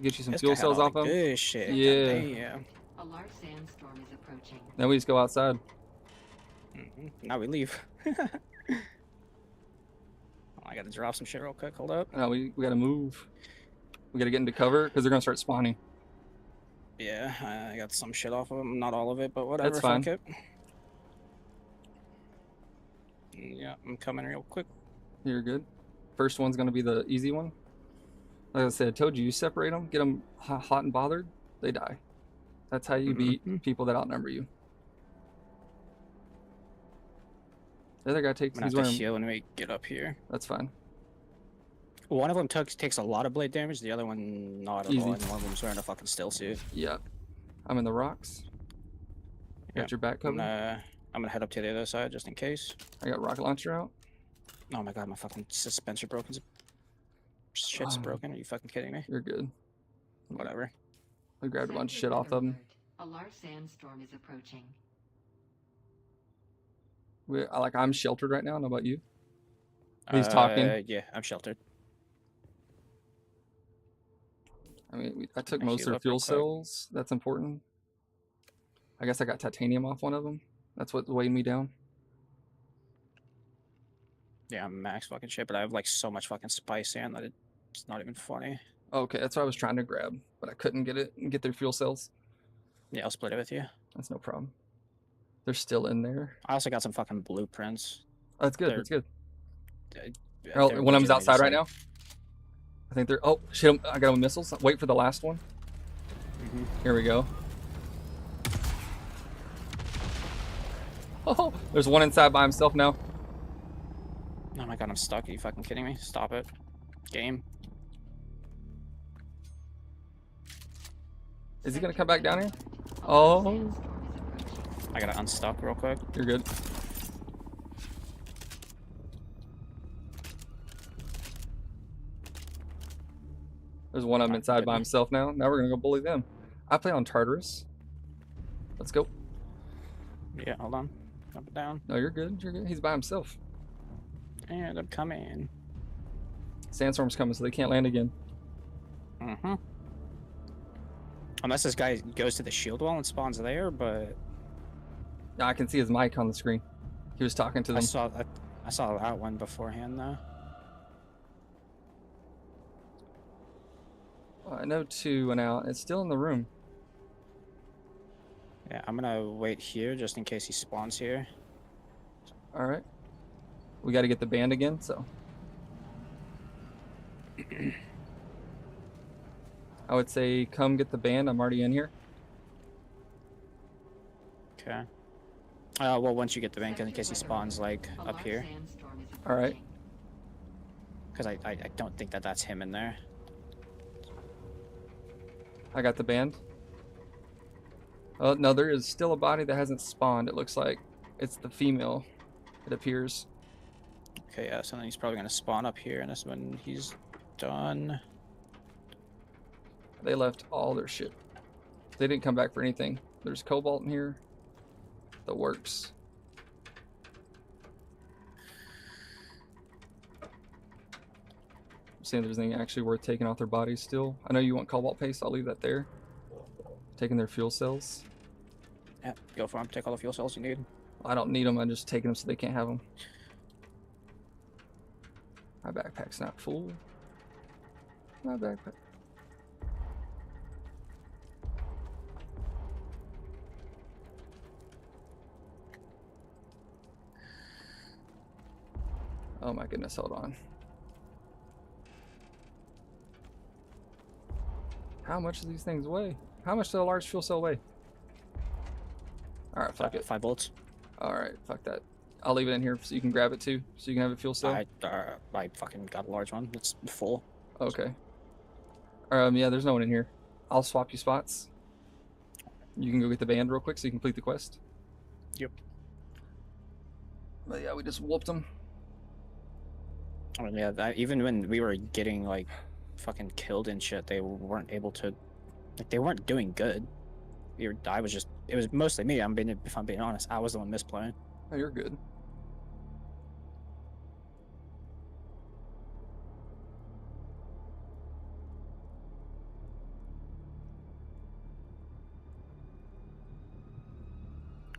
Get you some This fuel guy had cells all off the them. good shit. Yeah. Goddamn. A large sandstorm is approaching. Then we just go outside. Now we leave. I gotta drop some shit real quick. Hold up. No, we gotta move. We gotta get into cover because they're gonna start spawning. Yeah, I got some shit off of them. Not all of it, but whatever. That's fine. Fuck it. Yeah, I'm coming real quick. You're good. First one's gonna be the easy one. Like I said, I told you, you separate them, get them hot and bothered, they die. That's how you beat people that outnumber you. The other guy takes. I'm gonna He's have to wearing. heal when we get up here. That's fine. One of them takes a lot of blade damage. The other one not at Easy. all. And one of them's wearing a fucking still suit. Yeah. I'm in the rocks. Got Yeah, your back I'm covered. gonna head up to the other side just in case. I got rocket launcher out. Oh my god, my fucking suspension broken. Shit's Oh. broken. Are you fucking kidding me? You're good. Whatever. I grabbed a bunch of Sector shit off weather of them. alert. A large sandstorm is approaching. I'm sheltered right now. I don't know about you. He's talking. Yeah, I'm sheltered. I mean, I took Can I most of heal their up real fuel quick? cells. That's important. I guess I got titanium off one of them. That's what weighed me down. Yeah, I'm max fucking shit, but I have like so much fucking spice sand that it's not even funny. Okay, that's what I was trying to grab, but I couldn't get it and get their fuel cells. Yeah, I'll split it with you. That's no problem. They're still in there. I also got some fucking blueprints. Oh, that's good. They're- That's good. Oh, Oh, one of them's outside right now. I think they're. Oh shit! I got them missiles. Wait for the last one. Here we go. Oh, there's one inside by himself now. Oh my god, I'm stuck. Are you fucking kidding me? Stop it. Game. Is he gonna come back down here? A large Oh. sandstorm is approaching. I gotta unstuck real quick. You're good. There's one of them inside by himself now. Now we're gonna go bully them. I play on Tartarus. Let's go. Yeah, hold on. Up and down. No, you're good. You're good. He's by himself. And I'm coming. Sandstorm's coming, so they can't land again. Mm-hmm. Unless this guy goes to the shield wall and spawns there, but I can see his mic on the screen. He was talking to them. I saw that one beforehand though. I know 2 went out. It's still in the room. Yeah, I'm gonna wait here just in case he spawns here. All right. We got to get the band again, so. I would say come get the band. I'm already in here. Okay. Well, once you get the bank, in case he spawns like A up large here, sandstorm is All right. approaching. because I don't think that that's him in there. I got the band. Oh, no, there is still a body that hasn't spawned. It looks like it's the female. It appears. Okay, yeah. So then he's probably gonna spawn up here, and that's when he's done. They left all their shit. They didn't come back for anything. There's cobalt in here. The works. Seeing if there's anything actually worth taking off their bodies still. I know you want cobalt paste. I'll leave that there. Taking their fuel cells. Yeah, go for him. Take all the fuel cells you need. I don't need them. I'm just taking them so they can't have them. My backpack's not full. My backpack. Oh my goodness, hold on. How much do these things weigh? How much does a large fuel cell weigh? Alright, fuck it. 5 volts. Alright, fuck that. I'll leave it in here so you can grab it too, so you can have a fuel cell. I fucking got a large one. It's full. Okay. Yeah, there's no one in here. I'll swap you spots. You can go get the band real quick so you can complete the quest. Yep. But yeah, we just whooped them. I mean, yeah, even when we were getting like fucking killed and shit, they weren't able to, like, they weren't doing good. I was just, it was mostly me. If I'm being honest, I was the one misplaying. Oh, you're good.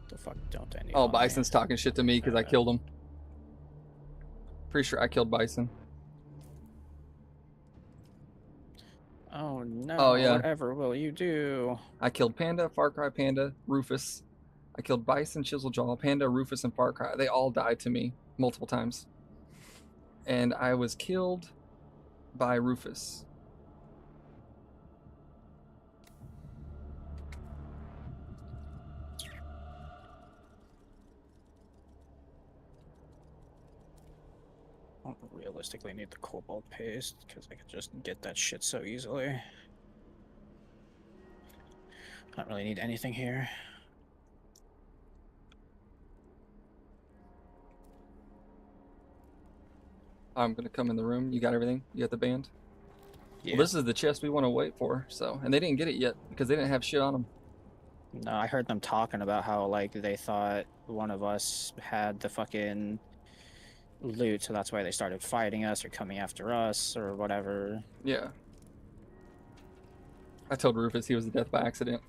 The fuck don't I need? Oh, on me? Bison's talking shit to me because I killed him. Pretty sure I killed Bison. Oh no! Oh, yeah. Whatever will you do? I killed Panda, Far Cry Panda, Rufus. I killed Bison, Chiseljaw, Panda, Rufus, and Far Cry. They all died to me multiple times. And I was killed by Rufus. I don't realistically need the cobalt paste because I could just get that shit so easily. I don't really need anything here. I'm gonna come in the room. You got everything? You got the band? Yeah. Well, this is the chest we want to wait for. So, and they didn't get it yet because they didn't have shit on them. No, I heard them talking about how like they thought one of us had the fucking loot, so that's why they started fighting us or coming after us or whatever. Yeah. I told Rufus he was a death by accident.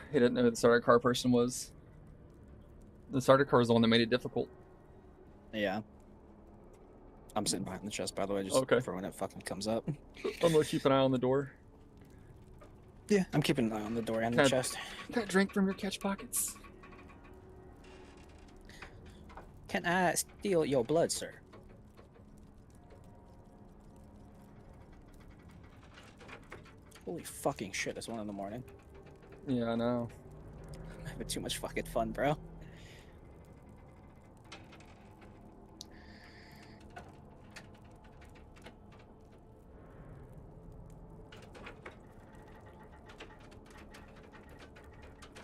He didn't know who the starter car person was. The starter car was the one that made it difficult. Yeah. I'm sitting behind the chest, by the way, just Okay. for when it fucking comes up. I'm gonna keep an eye on the door. Yeah, I'm keeping an eye on the door and Can the chest. Can I drink from your catch pockets? Can I steal your blood, sir? Holy fucking shit! It's 1 in the morning. Yeah, I know. I'm having too much fucking fun, bro.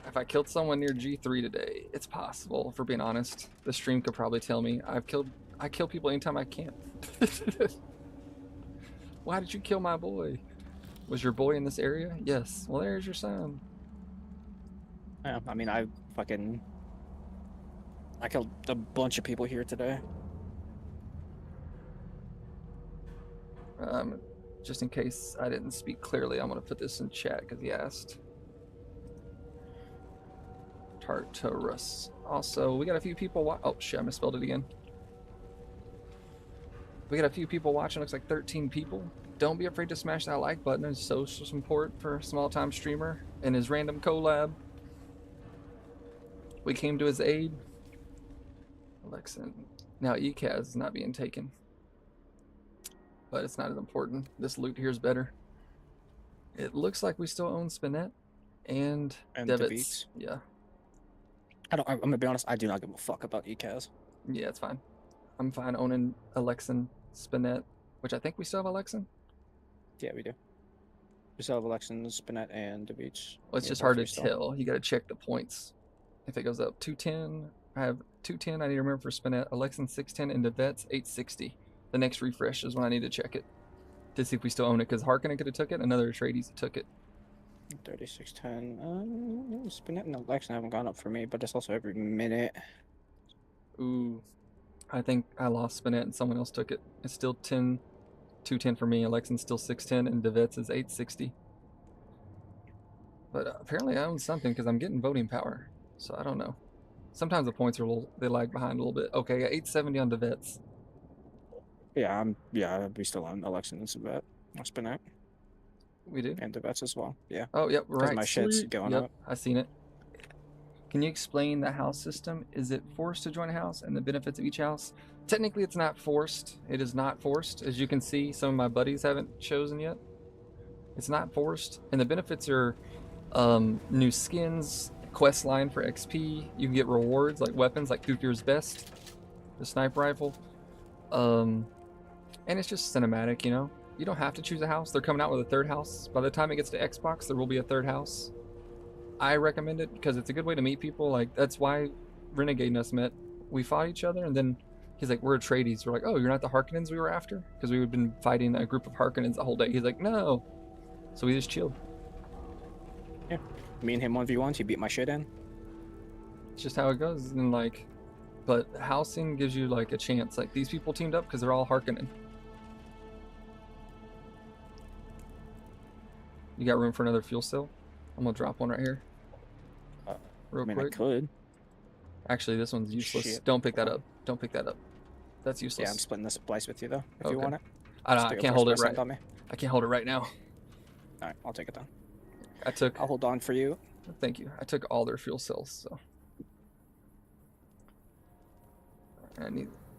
If I killed someone near G3 today, it's possible. For being honest, the stream could probably tell me I kill people anytime I can. Why did you kill my boy? Was your boy in this area? Yes. Well, there's your son. Yeah, I mean, I killed a bunch of people here today. Just in case I didn't speak clearly, I'm gonna put this in chat because he asked. Tartarus. Also, we got a few people. Oh shit, I misspelled it again. We got a few people watching. Looks like 13 people. Don't be afraid to smash that like button. It's social support for a small-time streamer and his random collab. We came to his aid. Alexan. Now ECAS is not being taken, but it's not as important. This loot here is better. It looks like we still own Spinette and Devitz. Yeah. I'm gonna be honest. I do not give a fuck about ECAS. Yeah, it's fine. I'm fine owning Alexan, Spinette, which I think we still have Alexan. Yeah, we do. We still have Alexan, Spinette, and the beach. Well, it's just hard to tell. You got to check the points. If it goes up 210, I have 210. I need to remember for Spinette, Alexan 610, and Devets 860. The next refresh is when I need to check it to see if we still own it. Because Harkonnen could have took it, another Atreides took it. 3610. Spinette and Alexan haven't gone up for me, but it's also every minute. Ooh, I think I lost Spinette and someone else took it. It's still 210 for me. Alexan's still 610, and Devets is 860. But apparently I own something because I'm getting voting power. So I don't know. Sometimes the points are they lag behind a little bit. Okay, I got 870 on Devets. Yeah, we still own Alexan and Spinette. We do? And Devets as well. Yeah. Oh, yep, right. My shit's going up. I seen it. Can you explain the house system? Is it forced to join a house and the benefits of each house? Technically, it's not forced. It is not forced. As you can see, some of my buddies haven't chosen yet. It's not forced. And the benefits are new skins, quest line for XP. You can get rewards like weapons like Thufir's Best, the sniper rifle. And it's just cinematic, you know? You don't have to choose a house. They're coming out with a third house. By the time it gets to Xbox, there will be a third house. I recommend it because it's a good way to meet people. Like, that's why Renegade and us met. We fought each other, and then he's like, we're Atreides. We're like, oh, you're not the Harkonnens we were after? Because we had been fighting a group of Harkonnens the whole day. He's like, no. So we just chilled. Yeah. Me and him 1v1, he beat my shit in. It's just how it goes. And like, but housing gives you like a chance. Like, these people teamed up because they're all Harkonnen. You got room for another fuel cell? I'm gonna drop one right here. Real quick. I could. Actually, this one's useless. Shit. Don't pick that up. Don't pick that up. That's useless. Yeah, I'm splitting the supplies with you though, if you Okay. want it. I can't hold it right. On me. I can't hold it right now. Alright, I'll take it down. I'll hold on for you. Thank you. I took all their fuel cells, so.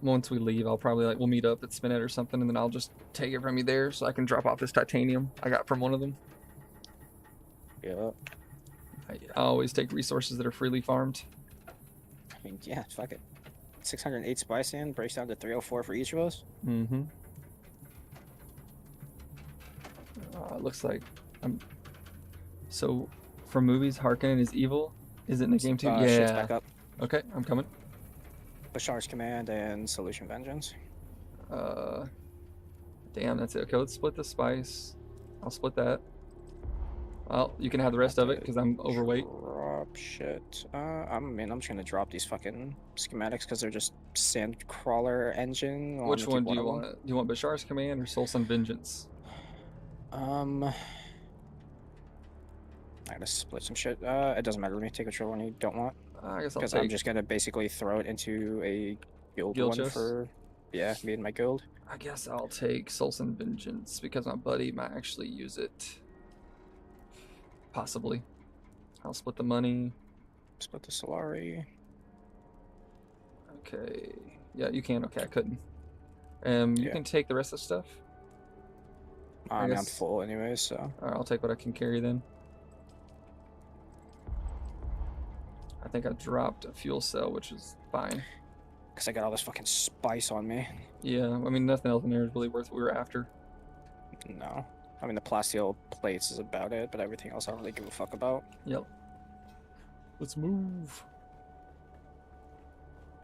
Once we leave, I'll probably we'll meet up at Spinette or something, and then I'll just take it from you there so I can drop off this titanium I got from one of them. Yeah. I always take resources that are freely farmed. I mean, yeah, fuck it. 608 spy sand breaks down to 304 for each of us. Mm-hmm. Looks like so from movies, Harkonnen is evil. Is it in the game too? Shit's back up. Okay, I'm coming. Bashar's Command and Solution Vengeance. Damn, that's it. Okay, let's split the spice. I'll split that. Well, you can have the rest of it because I'm overweight. Drop shit. I'm just gonna drop these fucking schematics because they're just Sandcrawler engine. Which one do you want? Do you want Bashar's Command or Solson Vengeance? I gotta split some shit. It doesn't matter to me. Take whichever one you don't want. I guess I'll Because take. I'm just gonna basically throw it into a guild one chest? for, yeah, me and my guild. I guess I'll take Solson Vengeance because my buddy might actually use it. Possibly. I'll split the money. Split the Solari. Okay. Yeah, you can. Okay, I couldn't. You Yeah. can take the rest of the stuff. I mean, I'm guess- full anyway, so. Alright, I'll take what I can carry then. I think I dropped a fuel cell, which is fine. Because I got all this fucking spice on me. Yeah, I mean, nothing else in there is really worth what we were after. No. I mean, the plasteel plates is about it, but everything else I don't really give a fuck about. Yep. Let's move.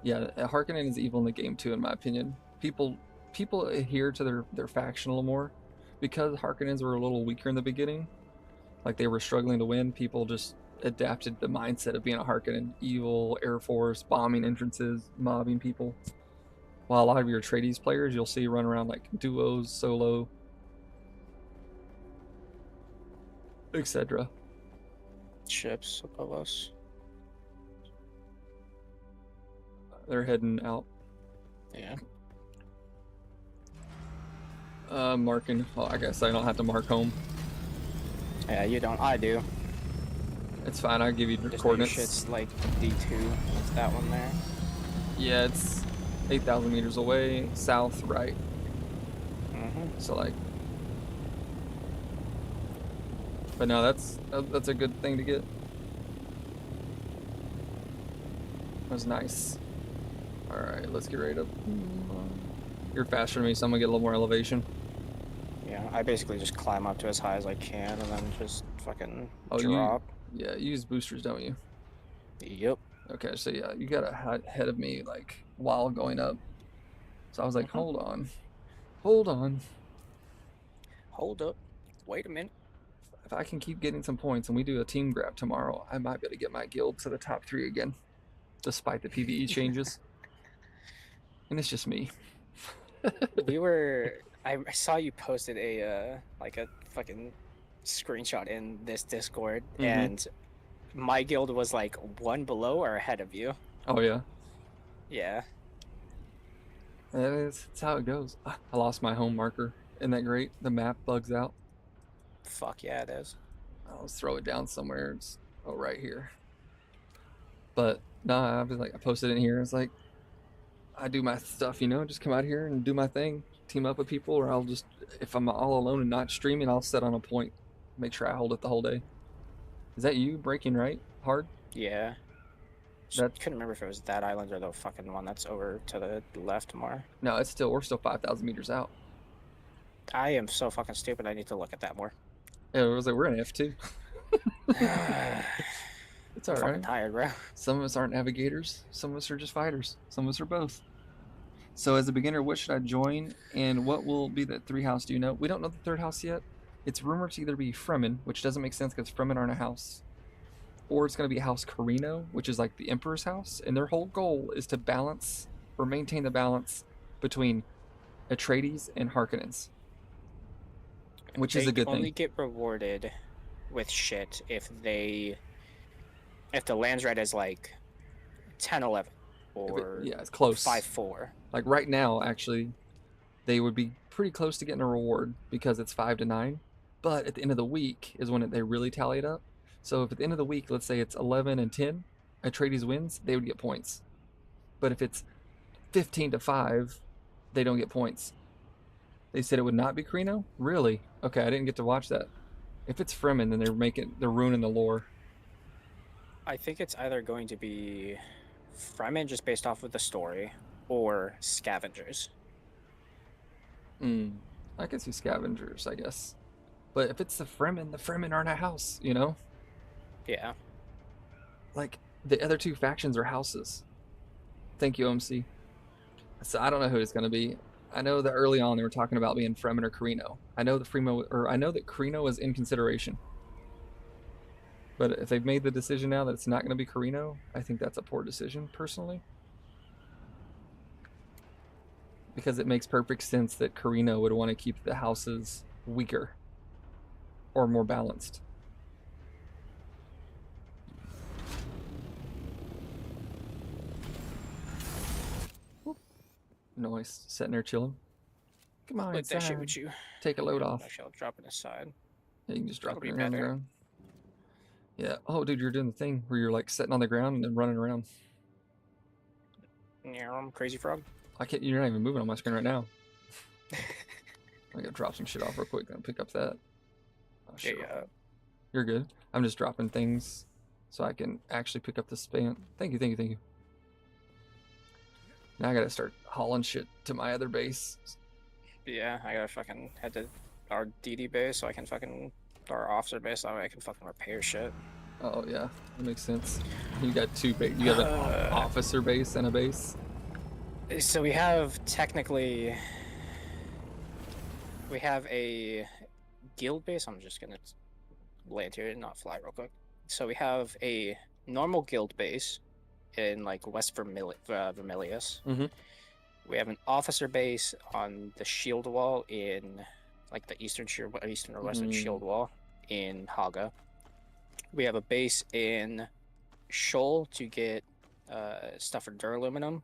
Yeah, Harkonnen is evil in the game too, in my opinion. People adhere to their faction a little more. Because Harkonnens were a little weaker in the beginning, like they were struggling to win, people just adapted the mindset of being a Harkonnen. Evil, Air Force, bombing entrances, mobbing people. While a lot of your Atreides players, you'll see run around like duos, solo, etc. Ships above us. They're heading out. Yeah. Marking. Well, I guess I don't have to mark home. Yeah, you don't. I do. It's fine. I'll give you Just know your coordinates. shit's like D2. It's that one there. Yeah, it's 8,000 meters away, south, right. Mm-hmm. So like, but no, that's a good thing to get. That was nice. All right, let's get ready to. You're faster than me, so I'm gonna get a little more elevation. Yeah, I basically just climb up to as high as I can and then just fucking Oh, drop. Yeah, you use boosters, don't you? Yep. Okay, so yeah, you got ahead of me like while going up. So I was like, hold on. Hold up. Wait a minute. If I can keep getting some points and we do a team grab tomorrow, I might be able to get my guild to the top 3 again, despite the PvE changes. And it's just me. I saw you posted a like a fucking screenshot in this Discord, and my guild was like 1 below or ahead of you. Oh yeah, Yeah. it's how it goes. I lost my home marker. Isn't that great? The map bugs out. Fuck yeah, it is. I'll just throw it down somewhere. It's right here. But no, I was like, I posted it in here. It's like, I do my stuff, just come out here and do my thing, team up with people, or I'll just, if I'm all alone and not streaming, I'll set on a point, make sure I hold it the whole day. Is that you breaking right hard? Yeah. That Couldn't remember if it was that island or the fucking one that's over to the left more. No, we're still 5,000 meters out. I am so fucking stupid. I need to look at that more. Yeah, it was like we're in F2. It's all I'm right. fucking tired, bro. Some of us aren't navigators. Some of us are just fighters. Some of us are both. So as a beginner, what should I join? And what will be the 3 house? Do you know? We don't know the 3rd house yet. It's rumored to either be Fremen, which doesn't make sense because Fremen aren't a house. Or it's going to be House Carino, which is like the Emperor's house. And their whole goal is to balance or maintain the balance between Atreides and Harkonnens. Which is a good They only thing. get rewarded with shit if the land's right as like 10-11 or Yeah, it's close. 5-4. Like right now, actually, they would be pretty close to getting a reward because it's 5-9. But at the end of the week is when they really tally it up. So if at the end of the week, let's say it's 11-10, Atreides wins, they would get points. But if it's 15-5, they don't get points. They said it would not be Carino? Really? Okay, I didn't get to watch that. If it's Fremen, then they're ruining the lore. I think it's either going to be Fremen just based off of the story or Scavengers. I could see Scavengers, I guess. But if it's the Fremen aren't a house, Yeah. Like, the other 2 factions are houses. Thank you, OMC. So I don't know who it's going to be. I know that early on they were talking about being Fremen or Carino. I know that Carino is in consideration. But if they've made the decision now that it's not going to be Carino, I think that's a poor decision, personally. Because it makes perfect sense that Carino would want to keep the houses weaker or more balanced. Nice, sitting there chilling. Come on, Split that shit inside. with you. Take a load off. Actually, I'll drop it aside. Yeah, you can just drop That'll it be around the better. ground. Yeah. Oh, dude, you're doing the thing where you're like sitting on the ground and then running around. Yeah, I'm Crazy Frog. You're not even moving on my screen right now. I gotta drop some shit off real quick and pick up that. Oh, shit. Yeah. You're good. I'm just dropping things so I can actually pick up the span. Thank you, thank you, thank you. Now I gotta start hauling shit to my other base. Yeah, I gotta fucking head to our DD base so I can fucking, our officer base, so I can fucking repair shit. Oh yeah, that makes sense. You got two base. You have an officer base and a base. So we have technically, we have a guild base. I'm just gonna land here and not fly real quick. So we have a normal guild base in like West Vermilius. Mm-hmm. We have an officer base on the shield wall in like the eastern or western shield wall in Haga. We have a base in Shoal to get stuff for duraluminum.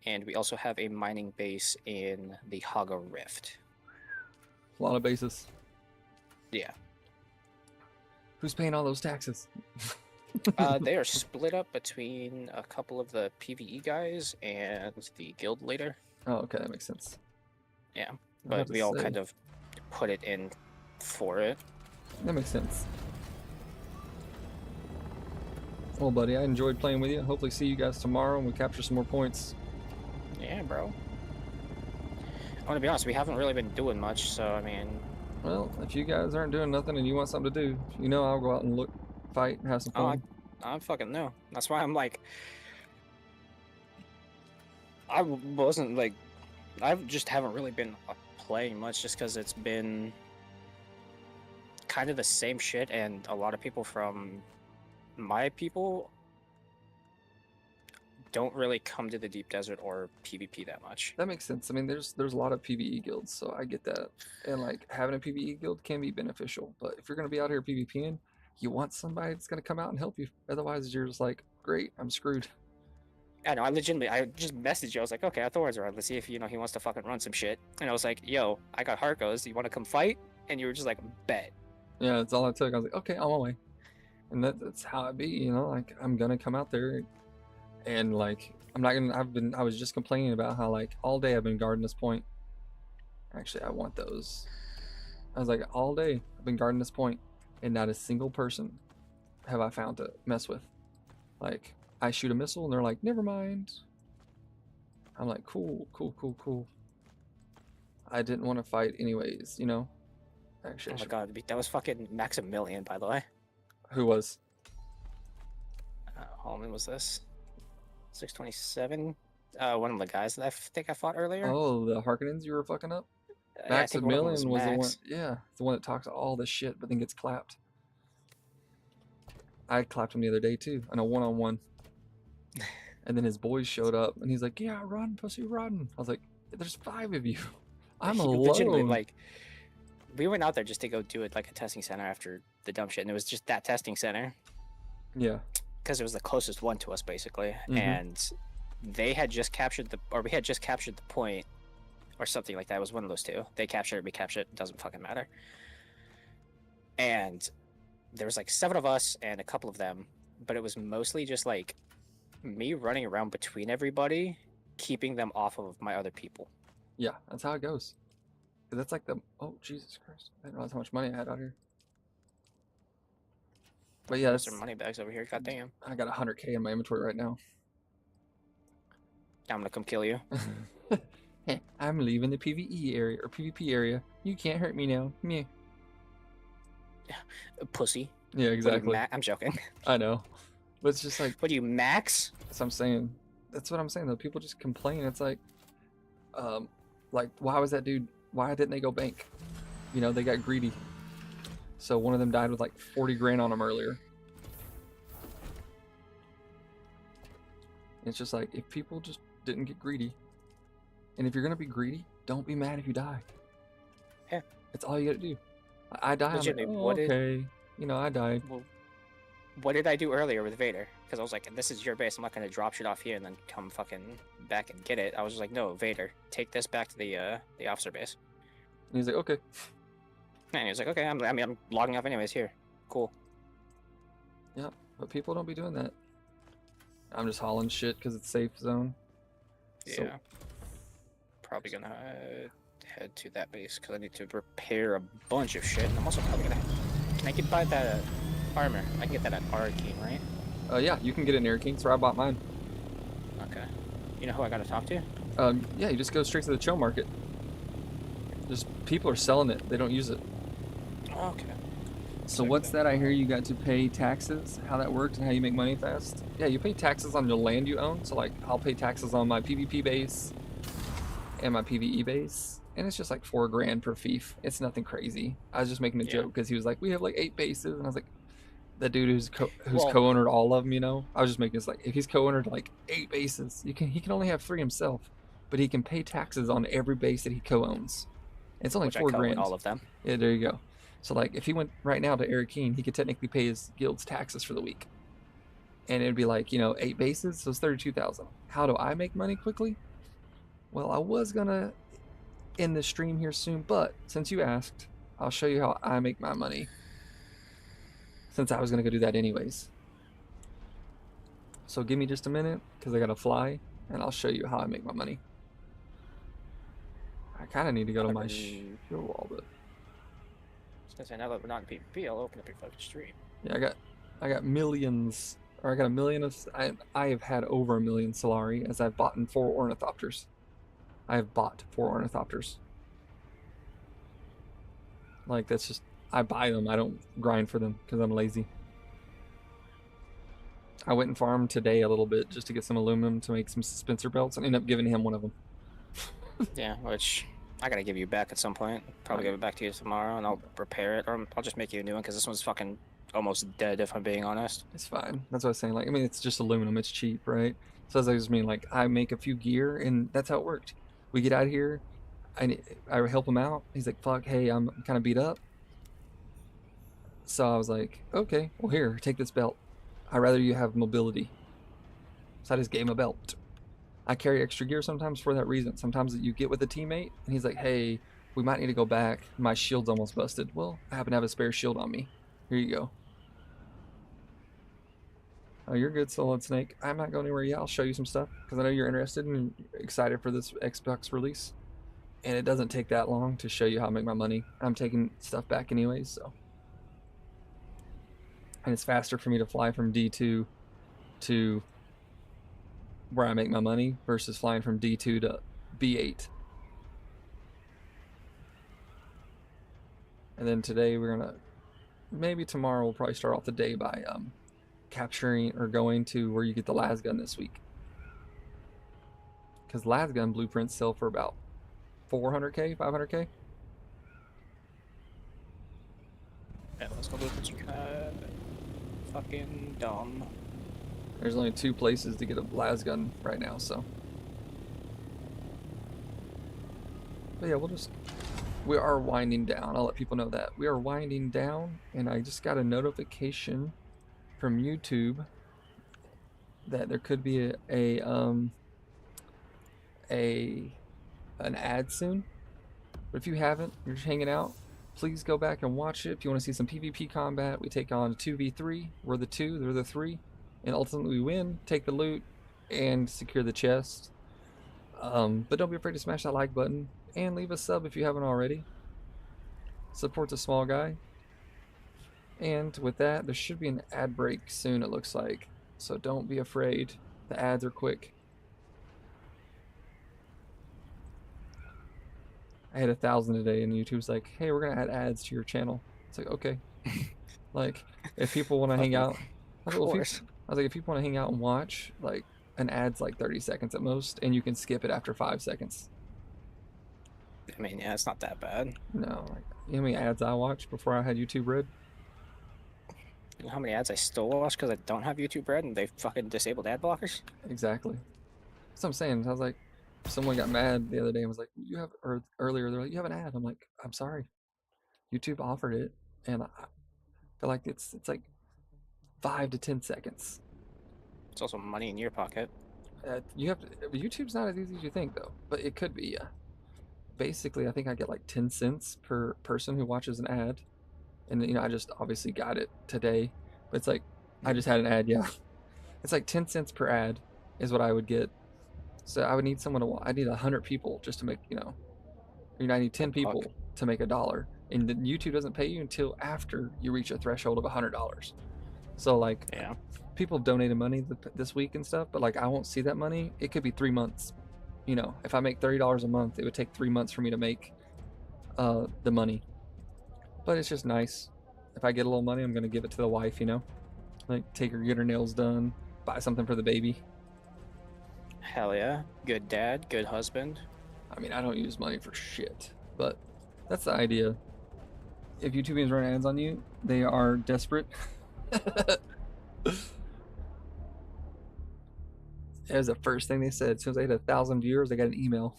And we also have a mining base in the Haga Rift. A lot of bases. Yeah. Who's paying all those taxes? They are split up between a couple of the PvE guys and the guild leader. Oh, okay, that makes sense. Yeah, I'll but have we to all say. kind of put it in for it. That makes sense. Well, buddy, I enjoyed playing with you. Hopefully see you guys tomorrow and we capture some more points. Yeah, bro. I want to be honest, we haven't really been doing much, so I mean... Well, if you guys aren't doing nothing and you want something to do, you know I'll go out and look, fight, and have some fun. I fucking know. That's why I'm like... I wasn't like... I just haven't really been playing much just because it's been kind of the same shit, and a lot of people from my people don't really come to the deep desert or PvP that much. That makes sense. I mean, there's a lot of PvE guilds, so I get that. And like having a PvE guild can be beneficial, but if you're gonna be out here PvPing, you want somebody that's gonna come out and help you. Otherwise, you're just like, great, I'm screwed. I know, I just messaged you. I was like, okay, Thor's around. Let's see if he wants to fucking run some shit. And I was like, yo, I got Harkos. You want to come fight? And you were just like, bet. Yeah, that's all I took. I was like, okay, I'm on my way. And that's how it be, like I'm gonna come out there and like I'm not gonna I was just complaining about how like all day I've been guarding this point. Actually, I want those. I was like, all day I've been guarding this point and not a single person have I found to mess with. Like I shoot a missile and they're like, never mind. I'm like, cool. I didn't want to fight anyways, Actually, Oh my god, that was fucking Maximilian, by the way. who was? How many was this? 627? One of the guys that I think I fought earlier. Oh, the Harkonnens you were fucking up? Yeah, I think one of them Maximilian was the one. Max. Yeah, the one that talks all this shit, but then gets clapped. I clapped him the other day too, on a one-on-one. And then his boys showed up, and he's like, "Yeah, run, pussy, run." I was like, "There's 5 of you. I'm Legitimately, alone." like, we went out there just to go do it like a testing center after the dumb shit, and it was just that testing center Yeah. because it was the closest one to us, basically. Mhm. And they had just captured we had just captured the point, or something like that. It was one of those two. They captured it, we captured it. Doesn't fucking matter. And there was like 7 of us and a couple of them, but it was mostly just like me running around between everybody, keeping them off of my other people. Yeah, that's how it goes. 'Cause that's like oh, Jesus Christ. I didn't realize how much money I had out here. But yeah, There's that's, some money bags over here. God damn. I got 100K in my inventory right now. I'm gonna come kill you. I'm leaving the PvE area, or PvP area. You can't hurt me now. Meh. Pussy. Yeah, What are you, exactly. I'm joking. I know. But it's just like, What are you, Max? that's what I'm saying. That's what I'm saying though. People just complain. It's like why was that dude? Why didn't they go bank? They got greedy. So one of them died with like 40 grand on him earlier. It's just like if people just didn't get greedy, and if you're gonna be greedy, don't be mad if you die. Yeah. That's all you gotta do. I die. I'm like, Legitimately, oh, what did- okay. I died. Well, what did I do earlier with Vader? Because I was like, this is your base. I'm not gonna drop shit off here and then come fucking back and get it. I was just like, no, Vader, take this back to the officer base. And he's like, okay. And he was like, okay, I'm logging off anyways. Here, cool. Yeah, but people don't be doing that. I'm just hauling shit because it's safe zone. Yeah. So- Probably gonna head to that base because I need to repair a bunch of shit. And I'm also probably gonna. Can I get by that armor? I can get that at Arcane, right? Yeah, you can get it in Air King. That's where I bought mine. Okay. You know who I gotta talk to? Yeah, you just go straight to the chill market. Just people are selling it. They don't use it. Oh, okay. So what's that I hear you got to pay taxes? How that worked and how you make money fast? Yeah, you pay taxes on the land you own. So like I'll pay taxes on my PvP base and my PvE base. And it's just like $4 per fief. It's nothing crazy. I was just making a joke because he was like, we have like 8 bases. And I was like, that dude who's Well- co-ownered all of them, you know? I was just making this like, if he's co-ownered like 8 bases, he can only have 3 himself. But he can pay taxes on every base that he co-owns. It's only Which I $4 co-own grand. all of them. Yeah, there you go. So like if he went right now to Eric Keen, he could technically pay his guild's taxes for the week. And it'd be like, 8 bases, so it's 32,000. How do I make money quickly? Well, I was gonna end the stream here soon, but since you asked, I'll show you how I make my money. Since I was gonna go do that anyways. So give me just a minute, because I gotta fly, and I'll show you how I make my money. I kinda need to go to my shield wall, but Since I know that we're not in PvP, I'll open up your fucking stream. yeah, I got millions, or I got a million of, I have had over 1 million Solari as I've bought in 4 Ornithopters. I have bought 4 Ornithopters. Like that's just, I buy them, I don't grind for them because I'm lazy. I went and farmed today a little bit just to get some aluminum to make some suspensor belts and ended up giving him one of them. Yeah, which I gotta give you back at some point. Probably give it back to you tomorrow, and I'll repair it, or I'll just make you a new one because this one's fucking almost dead. If I'm being honest. It's fine. That's what I was saying. Like, I mean, it's just aluminum. It's cheap, right? So as I just mean, like, I make a few gear, and that's how it worked. We get out here, I help him out. He's like, "Fuck, hey, I'm kind of beat up." So I was like, "Okay, well here, take this belt. I'd rather you have mobility." So I just gave him a belt. I carry extra gear sometimes for that reason. Sometimes you get with a teammate, and he's like, "Hey, we might need to go back. My shield's almost busted." Well, I happen to have a spare shield on me. Here you go. Oh, you're good, Solid Snake. I'm not going anywhere yet. I'll show you some stuff because I know you're interested and excited for this Xbox release. And it doesn't take that long to show you how I make my money. I'm taking stuff back anyways, so. And it's faster for me to fly from D2 to where I make my money versus flying from D2 to B8. And then today we're gonna, maybe tomorrow we'll probably start off the day by capturing or going to where you get the las gun this week. Because las gun blueprints sell for about 400k, 500k. Yeah, let's go look at your fucking dumb. There's only 2 places to get a las gun right now, so. But yeah, we are winding down. I'll let people know that. We are winding down, and I just got a notification from YouTube that there could be an ad soon. But if you haven't, you're just hanging out, please go back and watch it. If you want to see some PvP combat, we take on 2v3. We're the 2, they're the 3, and ultimately we win, take the loot, and secure the chest. But don't be afraid to smash that like button and leave a sub if you haven't already. Support the small guy. And with that, there should be an ad break soon, it looks like. So don't be afraid. The ads are quick. I had 1,000 today, and YouTube's like, "Hey, we're gonna add ads to your channel." It's like, okay. Like, if people want to hang out, I was like, if people want to hang out and watch, like, an ad's like 30 seconds at most, and you can skip it after 5 seconds. I mean, yeah, it's not that bad. No, like, you know how many ads I watched before I had YouTube Red? You know how many ads I still watch because I don't have YouTube Red and they fucking disabled ad blockers? Exactly. That's what I'm saying. I was like, someone got mad the other day and was like, "You have," or earlier they're like, "You have an ad." I'm like, "I'm sorry, YouTube offered it," and I feel like it's like 5 to 10 seconds. It's also money in your pocket. You have to, YouTube's not as easy as you think though, but it could be. Basically, I think I get like 10 cents per person who watches an ad, and I just obviously got it today, but it's like I just had an ad. Yeah, it's like 10 cents per ad is what I would get. So I would need someone to. I need 100 people just to make I need 10 people to make $1, and then YouTube doesn't pay you until after you reach a threshold of $100. So like, Yeah. people donated money this week and stuff, but like I won't see that money. It could be 3 months. You know, if I make $30 a month, it would take 3 months for me to make the money. But it's just nice. If I get a little money, I'm gonna give it to the wife. You know, like take her, get her nails done, buy something for the baby. Hell yeah. Good dad, good husband. I mean, I don't use money for shit, but that's the idea. If YouTubians run ads on you, they are desperate. That was the first thing they said. As soon as they hit 1,000 viewers, they got an email.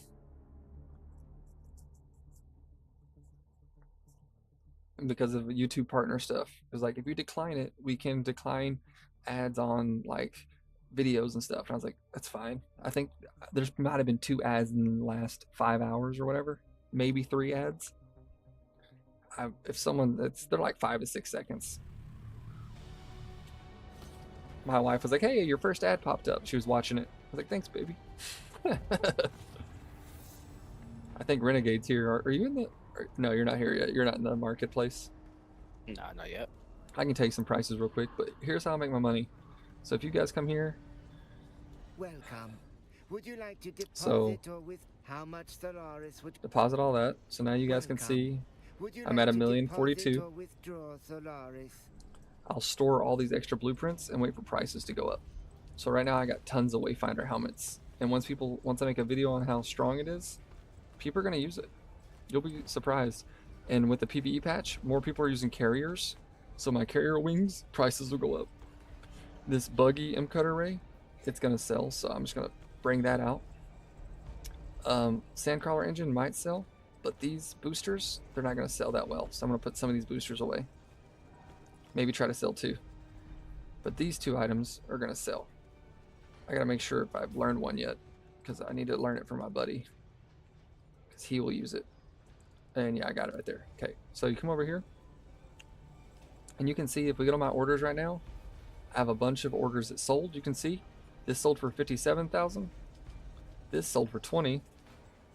Because of YouTube partner stuff. It's like, if you decline it, we can decline ads on like videos and stuff. And I was like, that's fine. I think there's might have been 2 ads in the last 5 hours or whatever, maybe 3 ads. If someone, they're like 5 to 6 seconds. My wife was like, hey, your first ad popped up. She was watching it. I was like, thanks, baby. I think Renegade's here. Are you in the... No, you're not here yet. You're not in the marketplace. Nah, not yet. I can tell you some prices real quick, but here's how I make my money. So if you guys come here... Welcome. Would you like to deposit So, or with how much Solaris would deposit all that. So now you guys can see I'm at 1,042,000. or withdraw Solaris? I'll store all these extra blueprints and wait for prices to go up. So right now I got tons of Wayfinder helmets. And once I make a video on how strong it is, people are going to use it. You'll be surprised. And with the PvE patch, more people are using carriers. So my carrier wings, prices will go up. This buggy M-Cutter Ray, it's going to sell. So I'm just going to bring that out. Sandcrawler engine might sell, but these boosters, they're not going to sell that well. So I'm going to put some of these boosters away. Maybe try to sell 2. But these 2 items are going to sell. I got to make sure if I've learned one yet, because I need to learn it from my buddy, because he will use it. And yeah, I got it right there. Okay, so you come over here, and you can see if we go to my orders right now, I have a bunch of orders that sold. You can see this sold for 57,000, this sold for 20,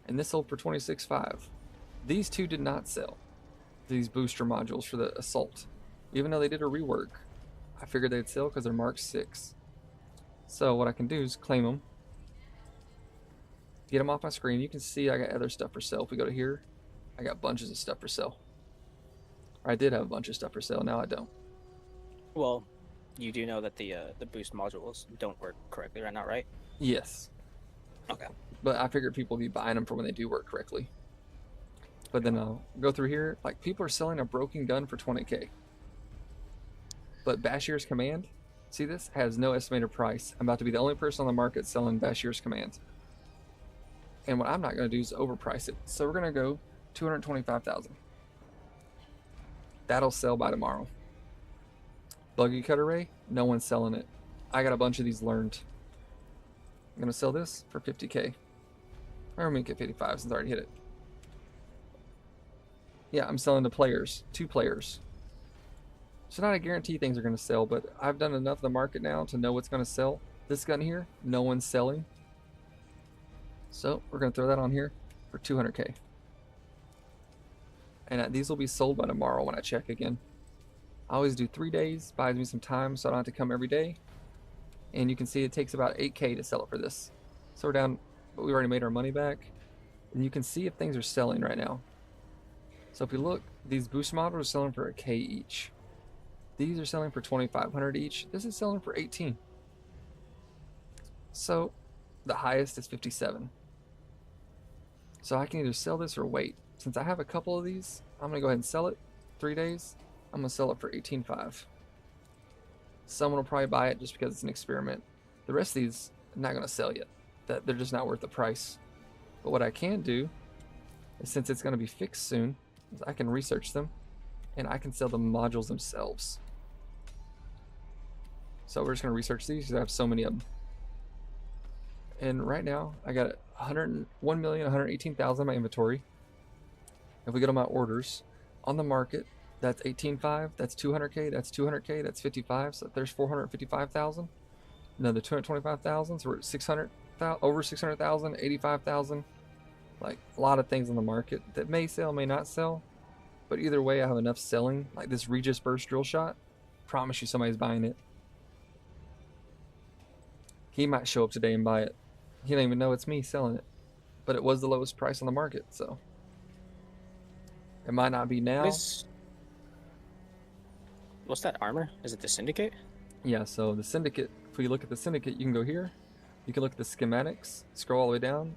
and this sold for 26.5. These 2 did not sell. These booster modules for the assault, even though they did a rework. I figured they'd sell because they're Mark 6. So what I can do is claim them, get them off my screen. You can see I got other stuff for sale. If we go to here, I got bunches of stuff for sale. Or I did have a bunch of stuff for sale. Now I don't. Well, you do know that the boost modules don't work correctly right now, right? Yes. Okay. But I figured people would be buying them for when they do work correctly. But then I'll go through here. Like, people are selling a broken gun for 20k. But Bashir's Command, see this? Has no estimated price. I'm about to be the only person on the market selling Bashir's Command. And what I'm not going to do is overprice it. So we're going to go 225,000. That'll sell by tomorrow. Buggy Cutter Ray, no one's selling it. I got a bunch of these learned. I'm going to sell this for 50k. Or make it 55 since I already hit it. Yeah, I'm selling to players. 2 players. So not a guarantee things are going to sell, but I've done enough of the market now to know what's going to sell. This gun here, no one's selling. So we're going to throw that on here for 200k. And these will be sold by tomorrow when I check again. I always do 3 days, buys me some time so I don't have to come every day. And you can see it takes about 8k to sell it for this. So we're down, but we already made our money back. And you can see if things are selling right now. So if we look, these boost models are selling for $1k each. These are selling for 2,500 each. This is selling for 18. So the highest is 57. So I can either sell this or wait. Since I have a couple of these, I'm gonna go ahead and sell it. 3 days. I'm gonna sell it for 18.5. Someone will probably buy it just because it's an experiment. The rest of these I'm not gonna sell yet. That they're just not worth the price. But what I can do is, since it's gonna be fixed soon, is I can research them and I can sell the modules themselves. So we're just gonna research these because I have so many of them. And right now I got 1,118,000 in my inventory. If we go to my orders on the market, that's 18.5, that's 200k, that's 200k, that's 55. So there's 455,000. Another 225,000. So we're at 600,000, over 600,000, 85,000, Like a lot of things on the market that may sell, may not sell. But either way, I have enough selling. Like this Regis Burst drill shot. Promise you somebody's buying it. He might show up today and buy it. He don't even know it's me selling it. But it was the lowest price on the market, so. It might not be now. What's that armor? Is it the Syndicate? Yeah, so the Syndicate, if we look at the Syndicate, you can go here. You can look at the schematics, scroll all the way down.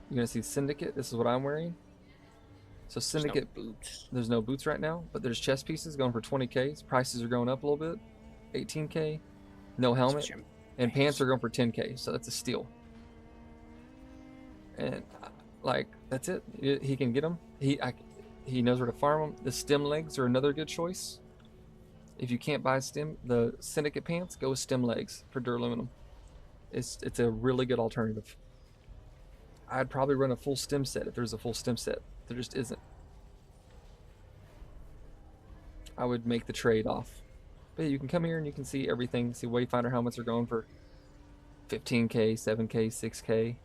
You're going to see Syndicate. This is what I'm wearing. So Syndicate, there's no boots right now, but there's chest pieces going for 20K. Prices are going up a little bit. 18K. No helmet. And pants are going for 10K, so that's a steal. And like, that's it. He can get them. He knows where to farm them. The stem legs are another good choice. If you can't buy the Syndicate pants, go with stem legs for duraluminum. It's a really good alternative. I'd probably run a full stem set if there's a full stem set. There just isn't. I would make the trade off. But yeah, you can come here and you can see everything. See Wayfinder helmets are going for 15K, 7K, 6K.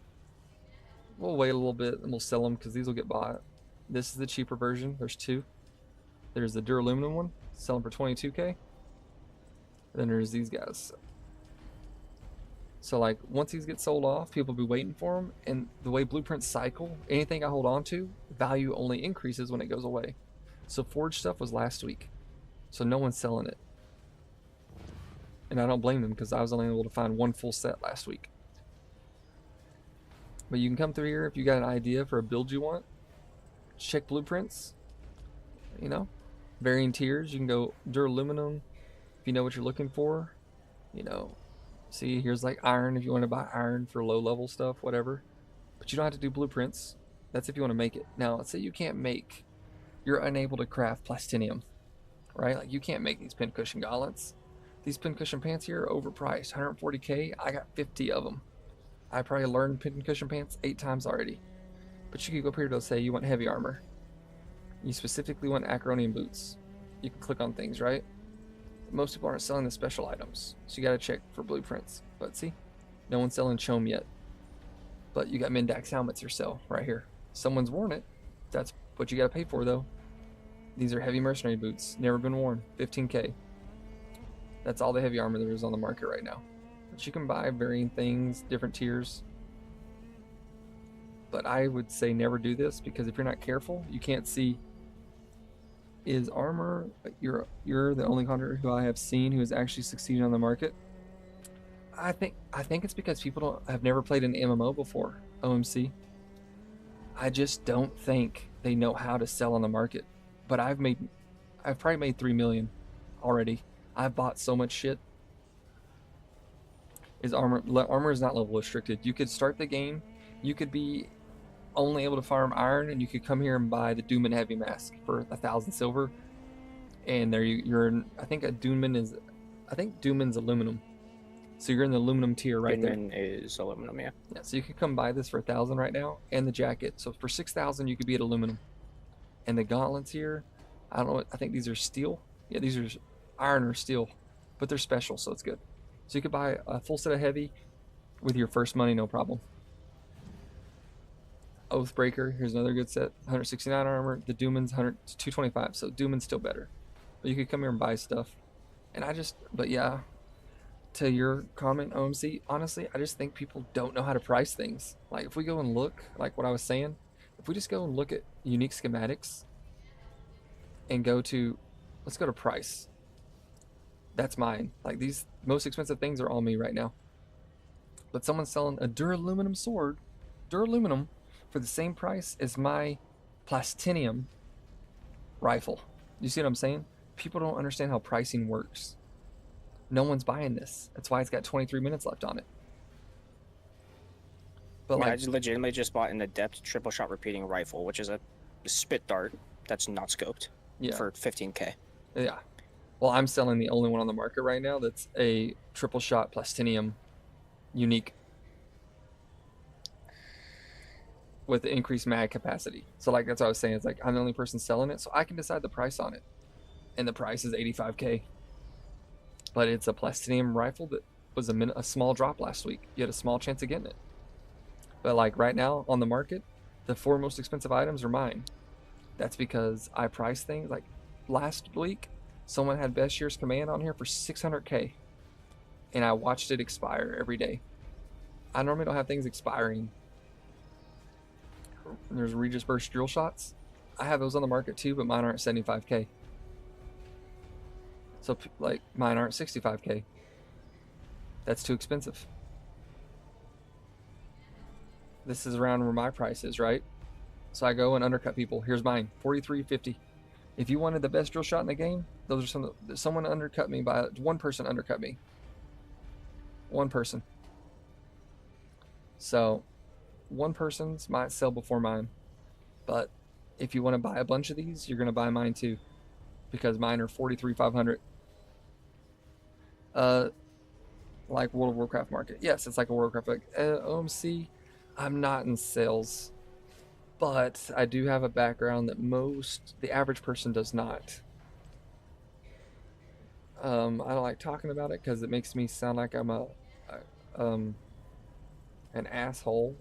We'll wait a little bit and we'll sell them because these will get bought. This is the cheaper version. There's two. There's the duraluminum one, selling for 22K. And then there's these guys. So like once these get sold off, people will be waiting for them. And the way blueprints cycle, anything I hold on to, value only increases when it goes away. So forged stuff was last week. So no one's selling it. And I don't blame them because I was only able to find one full set last week. But you can come through here if you got an idea for a build you want. Check blueprints. You know, varying tiers. You can go duraluminum if you know what you're looking for. You know, see here's like iron if you want to buy iron for low level stuff, whatever. But you don't have to do blueprints. That's if you want to make it. Now, let's say you can't make, you're unable to craft plastinium, right? Like you can't make these pincushion gauntlets. These pincushion pants here are overpriced, 140K. I got 50 of them. I probably learned pincushion pants 8 times already. But you could go up here to say you want heavy armor. You specifically want acronium boots. You can click on things, right? Most people aren't selling the special items, so you gotta check for blueprints. But see, no one's selling Chom yet. But you got Mindax helmets for sale right here. Someone's worn it. That's what you gotta pay for though. These are heavy mercenary boots, never been worn, 15K. That's all the heavy armor there is on the market right now. But you can buy varying things, different tiers. But I would say never do this because if you're not careful, you can't see is armor. You're the only hunter who I have seen who has actually succeeded on the market. I think it's because people have never played an MMO before, OMC. I just don't think they know how to sell on the market. But I've probably made 3 million already. I've bought so much shit. Armor is not level restricted. You could start the game, you could be only able to farm iron, and you could come here and buy the Dune heavy mask for 1,000 silver. And there you're I think Duneman's aluminum. So you're in the aluminum tier right there. Dune is aluminum, yeah. Yeah, so you could come buy this for 1,000 right now, and the jacket. So for 6,000, you could be at aluminum. And the gauntlets here, I don't know. I think these are steel. Yeah, these are iron or steel, but they're special, so it's good. So you could buy a full set of heavy with your first money, no problem. Oathbreaker, here's another good set. 169 armor. The Duman's 225, so Duman's still better. But you could come here and buy stuff. And but yeah, to your comment, OMC, honestly, I just think people don't know how to price things. Like if we go and look, like what I was saying, if we just go and look at unique schematics and let's go to price. That's mine. Like these most expensive things are all me right now. But someone's selling a duraluminum sword, duraluminum, for the same price as my plastinium rifle. You see what I'm saying? People don't understand how pricing works. No one's buying this. That's why it's got 23 minutes left on it. But I legitimately just bought an adept triple shot repeating rifle, which is a spit dart that's not scoped, for 15K. Yeah. Well, I'm selling the only one on the market right now that's a triple shot plastinium unique with the increased mag capacity. So like that's what I was saying. It's like I'm the only person selling it, so I can decide the price on it. And the price is 85K. But it's a plastinium rifle that was a small drop last week. You had a small chance of getting it. But like right now on the market, The 4 most expensive items are mine. That's because I price things. Like last week, someone had Best Year's Command on here for 600k, and I watched it expire every day. I normally don't have things expiring. There's Regis Burst drill shots. I have those on the market too, but mine aren't 75k. So like mine aren't 65k. That's too expensive. This is around where my price is, right? So I go and undercut people. Here's mine, 43.50. If you wanted the best drill shot in the game, those are someone undercut me by one person undercut me. One person. So one person's might sell before mine. But if you want to buy a bunch of these, you're gonna buy mine too. Because mine are 43,500. Like World of Warcraft market. Yes, it's like a World of Warcraft. Like OMC, I'm not in sales. But I do have a background that the average person does not. I don't like talking about it because it makes me sound like I'm an asshole.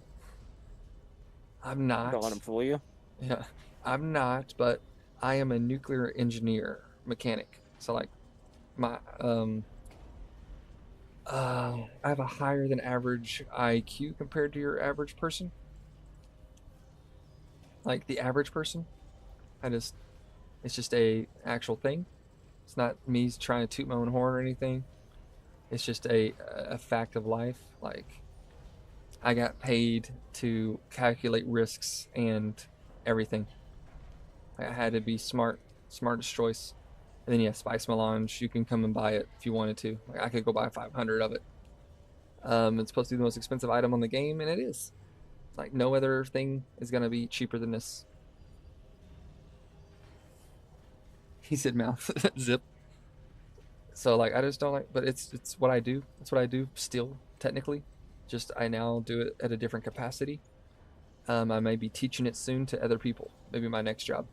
I'm not. Don't let them fool you. Yeah, I'm not, but I am a nuclear engineer mechanic. So like my I have a higher than average IQ compared to your average person. Like the average person. It's just a actual thing. It's not me trying to toot my own horn or anything. It's just a fact of life. Like I got paid to calculate risks and everything. I had to be smartest choice. And then yeah, Spice Melange, you can come and buy it if you wanted to. Like I could go buy 500 of it. It's supposed to be the most expensive item on the game, and it is. Like no other thing is gonna be cheaper than this. He said mouth zip. So like I just don't like, but it's what I do. It's what I do still technically. Just I now do it at a different capacity. I may be teaching it soon to other people. Maybe my next job.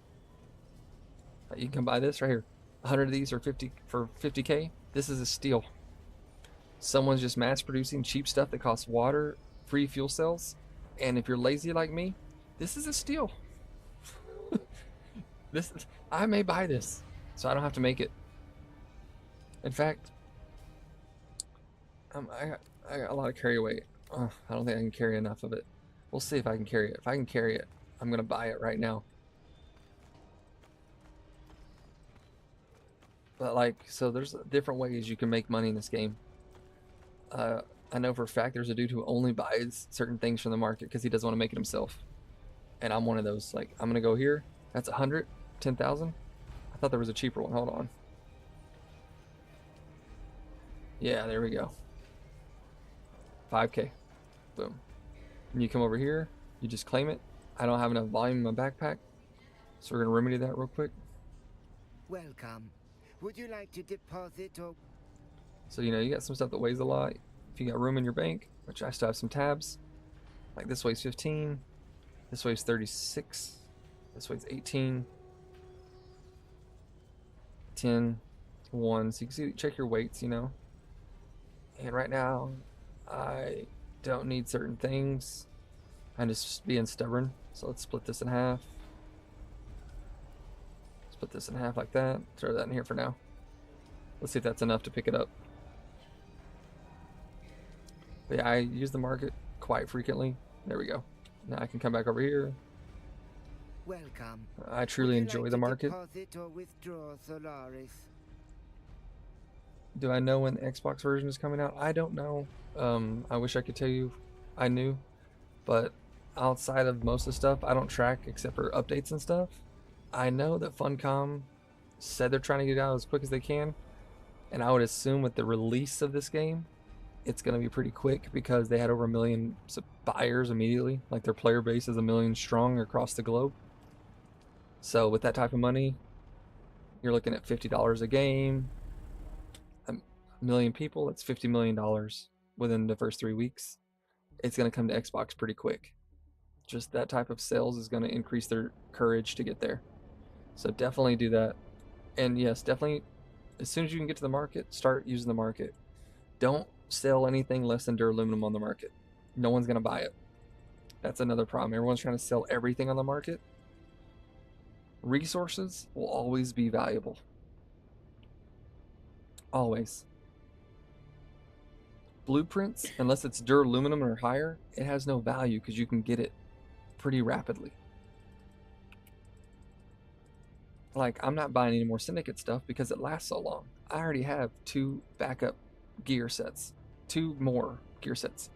You can buy this right here. 100 of these are 50 for 50k. This is a steal. Someone's just mass producing cheap stuff that costs water, free fuel cells, and if you're lazy like me, this is a steal. I may buy this, so I don't have to make it. In fact, I got a lot of carry weight. I don't think I can carry enough of it. We'll see if I can carry it. If I can carry it, I'm gonna buy it right now. But like, so there's different ways you can make money in this game. I know for a fact there's a dude who only buys certain things from the market because he doesn't want to make it himself. And I'm one of those. Like, I'm gonna go here. That's 100, 10,000. I thought there was a cheaper one. Hold on. Yeah, there we go. 5k. Boom. And you come over here, you just claim it. I don't have enough volume in my backpack, so we're gonna remedy that real quick. Welcome. Would you like to deposit or... So you know you got some stuff that weighs a lot. If you got room in your bank, which I still have some tabs, like this weighs 15, this weighs 36, this weighs 18, 10, 1. So you can see, check your weights, you know. And right now, I don't need certain things. I'm just being stubborn. So let's split this in half. Split this in half like that. Throw that in here for now. Let's see if that's enough to pick it up. But yeah, I use the market quite frequently. There we go. Now I can come back over here. Welcome. I truly enjoy the market. Deposit or withdraw Solaris? Do I know when the Xbox version is coming out? I don't know. I wish I could tell you I knew. But outside of most of the stuff, I don't track except for updates and stuff. I know that Funcom said they're trying to get it out as quick as they can. And I would assume with the release of this game, it's going to be pretty quick because they had over 1 million buyers immediately. Like their player base is 1 million strong across the globe. So with that type of money, you're looking at $50 a game. 1 million people, that's $50 million within the first 3 weeks. It's going to come to Xbox pretty quick. Just that type of sales is going to increase their courage to get there. So definitely do that. And yes, definitely, as soon as you can get to the market, start using the market. Don't sell anything less than duraluminum on the market. No one's going to buy it. That's another problem. Everyone's trying to sell everything on the market. Resources will always be valuable. Always. Blueprints, unless it's duraluminum or higher, it has no value because you can get it pretty rapidly. Like, I'm not buying any more Syndicate stuff because it lasts so long. I already have 2 backup gear sets. 2 more gear sets.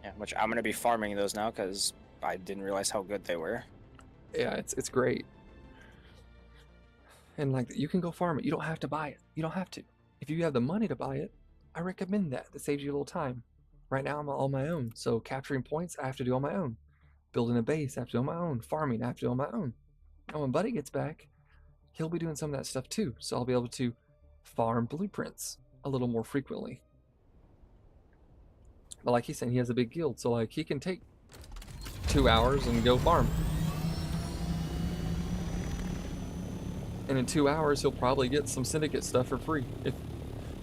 Yeah, which I'm gonna be farming those now because I didn't realize how good they were. Yeah, it's great. And like, you can go farm it. You don't have to buy it. You don't have to. If you have the money to buy it, I recommend that. That saves you a little time. Right now I'm on my own, so capturing points I have to do on my own. Building a base I have to do on my own. Farming I have to do on my own. Now when Buddy gets back, he'll be doing some of that stuff too, so I'll be able to farm blueprints a little more frequently. But like he's saying, he has a big guild, so like he can take 2 hours and go farm. And in 2 hours he'll probably get some Syndicate stuff for free.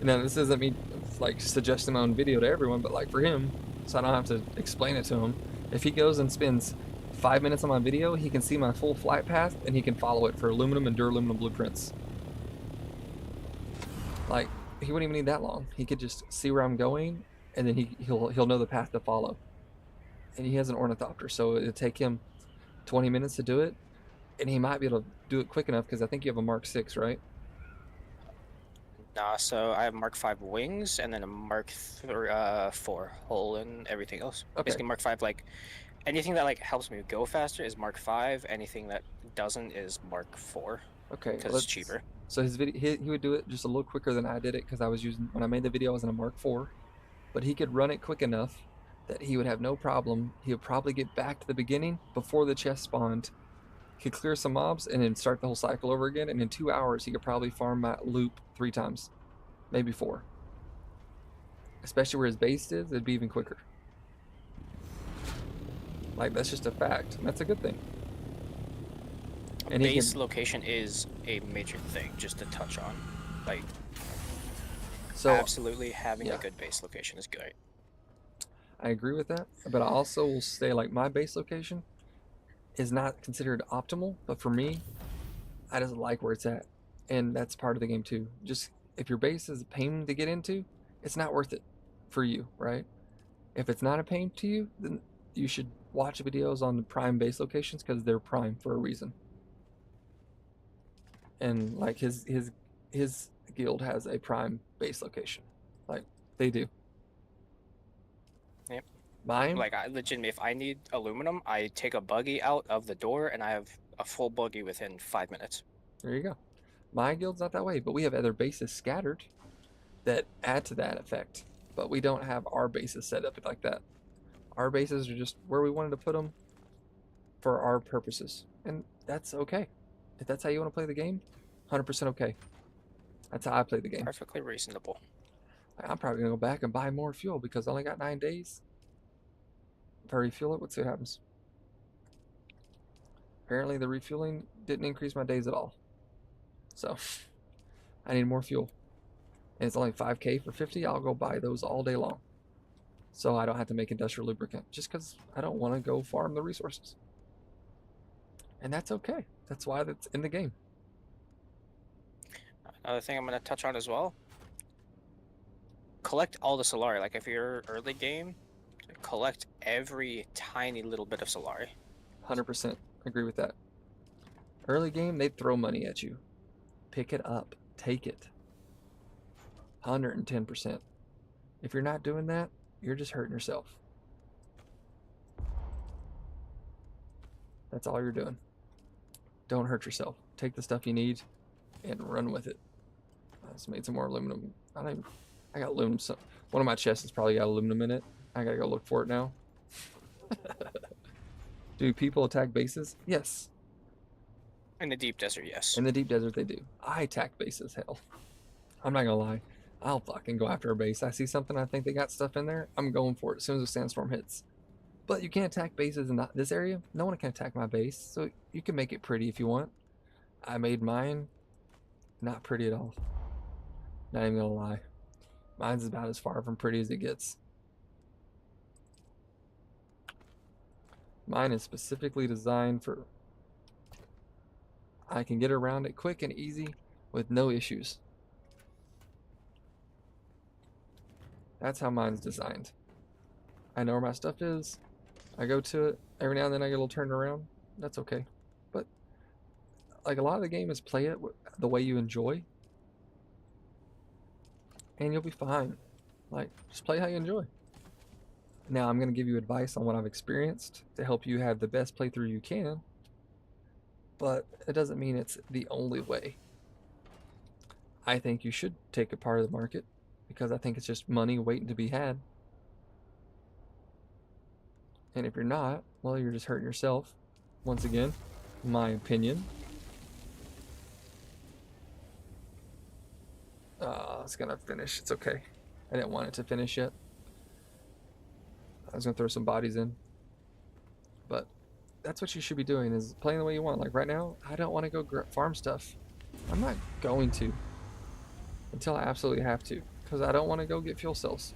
Now this isn't me like suggesting my own video to everyone, but like for him, so I don't have to explain it to him. If he goes and spends 5 minutes on my video, he can see my full flight path and he can follow it for aluminum and duraluminum blueprints. Like, he wouldn't even need that long. He could just see where I'm going, and then he'll know the path to follow. And he has an ornithopter, so it'll take him 20 minutes to do it, and he might be able to do it quick enough because I think you have a Mark 6, right? Nah, so I have Mark 5 wings and then a Mark 4 hull and everything else. Okay. Basically, Mark 5, like, anything that like helps me go faster is Mark 5. Anything that doesn't is Mark 4. Okay, because it's cheaper. So his video, he would do it just a little quicker than I did it because I was using, when I made the video, I was in a Mark 4, but he could run it quick enough that he would have no problem. He would probably get back to the beginning before the chest spawned. He could clear some mobs and then start the whole cycle over again. And in 2 hours, he could probably farm that loop 3 times, maybe 4. Especially where his base is, it'd be even quicker. Like, that's just a fact. And that's a good thing. And Base location is a major thing just to touch on. Like, so absolutely having a good base location is great. I agree with that, but I also will say, like, my base location is not considered optimal, but for me, I just like where it's at, and that's part of the game too. Just, if your base is a pain to get into, it's not worth it for you, right? If it's not a pain to you, then you should watch videos on the prime base locations because they're prime for a reason. And like his guild has a prime base location, like they do. Yep. Mine, like, I legitimately, if I need aluminum, I take a buggy out of the door and I have a full buggy within 5 minutes. There you go. My guild's not that way, but we have other bases scattered that add to that effect. But we don't have our bases set up like that. Our bases are just where we wanted to put them for our purposes, and that's okay. If that's how you want to play the game, 100% okay. That's how I play the game. Perfectly reasonable. I'm probably gonna go back and buy more fuel because I only got 9 days. If I refuel it, let's see what happens. Apparently the refueling didn't increase my days at all. So I need more fuel. And it's only 5K for 50. I'll go buy those all day long. So I don't have to make industrial lubricant just because I don't want to go farm the resources. And that's okay. That's why that's in the game. Another thing I'm going to touch on as well. Collect all the Solari. Like, if you're early game, collect every tiny little bit of Solari. 100% agree with that. Early game, they throw money at you. Pick it up. Take it. 110%. If you're not doing that, you're just hurting yourself. That's all you're doing. Don't hurt yourself. Take the stuff you need and run with it. I just made some more aluminum. I got aluminum. One of my chests has probably got aluminum in it. I gotta go look for it now. Do people attack bases? Yes. In the deep desert, yes. In the deep desert, they do. I attack bases, hell. I'm not gonna lie. I'll fucking go after a base. I see something, I think they got stuff in there, I'm going for it as soon as a sandstorm hits. But you can't attack bases in this area. No one can attack my base, so you can make it pretty if you want. I made mine not pretty at all. Not even gonna lie. Mine's about as far from pretty as it gets. Mine is specifically designed for I can get around it quick and easy with no issues. That's how mine's designed. I know where my stuff is. I go to it. Every now and then I get a little turned around. That's okay. But like a lot of the game is play it the way you enjoy. And you'll be fine. Like, just play how you enjoy. Now I'm going to give you advice on what I've experienced to help you have the best playthrough you can. But it doesn't mean it's the only way. I think you should take a part of the market because I think it's just money waiting to be had. And if you're not, well, you're just hurting yourself. Once again, my opinion. It's gonna finish. It's okay. I didn't want it to finish yet. I was gonna throw some bodies in. But that's what you should be doing, is playing the way you want. Like right now, I don't want to go farm stuff. I'm not going to until I absolutely have to, because I don't want to go get fuel cells.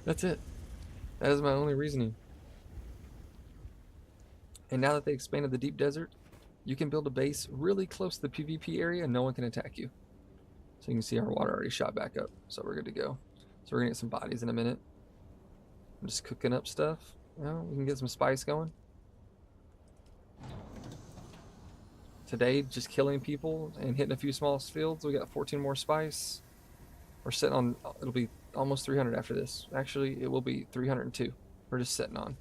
That's it. That is my only reasoning. And now that they expanded the deep desert, you can build a base really close to the PvP area and no one can attack you. So you can see our water already shot back up, so we're good to go. So we're gonna get some bodies in a minute. I'm just cooking up stuff. Well, we can get some spice going. Today, just killing people and hitting a few small fields. We got 14 more spice. We're sitting on, it'll be almost 300 after this. Actually, it will be 302. We're just sitting on.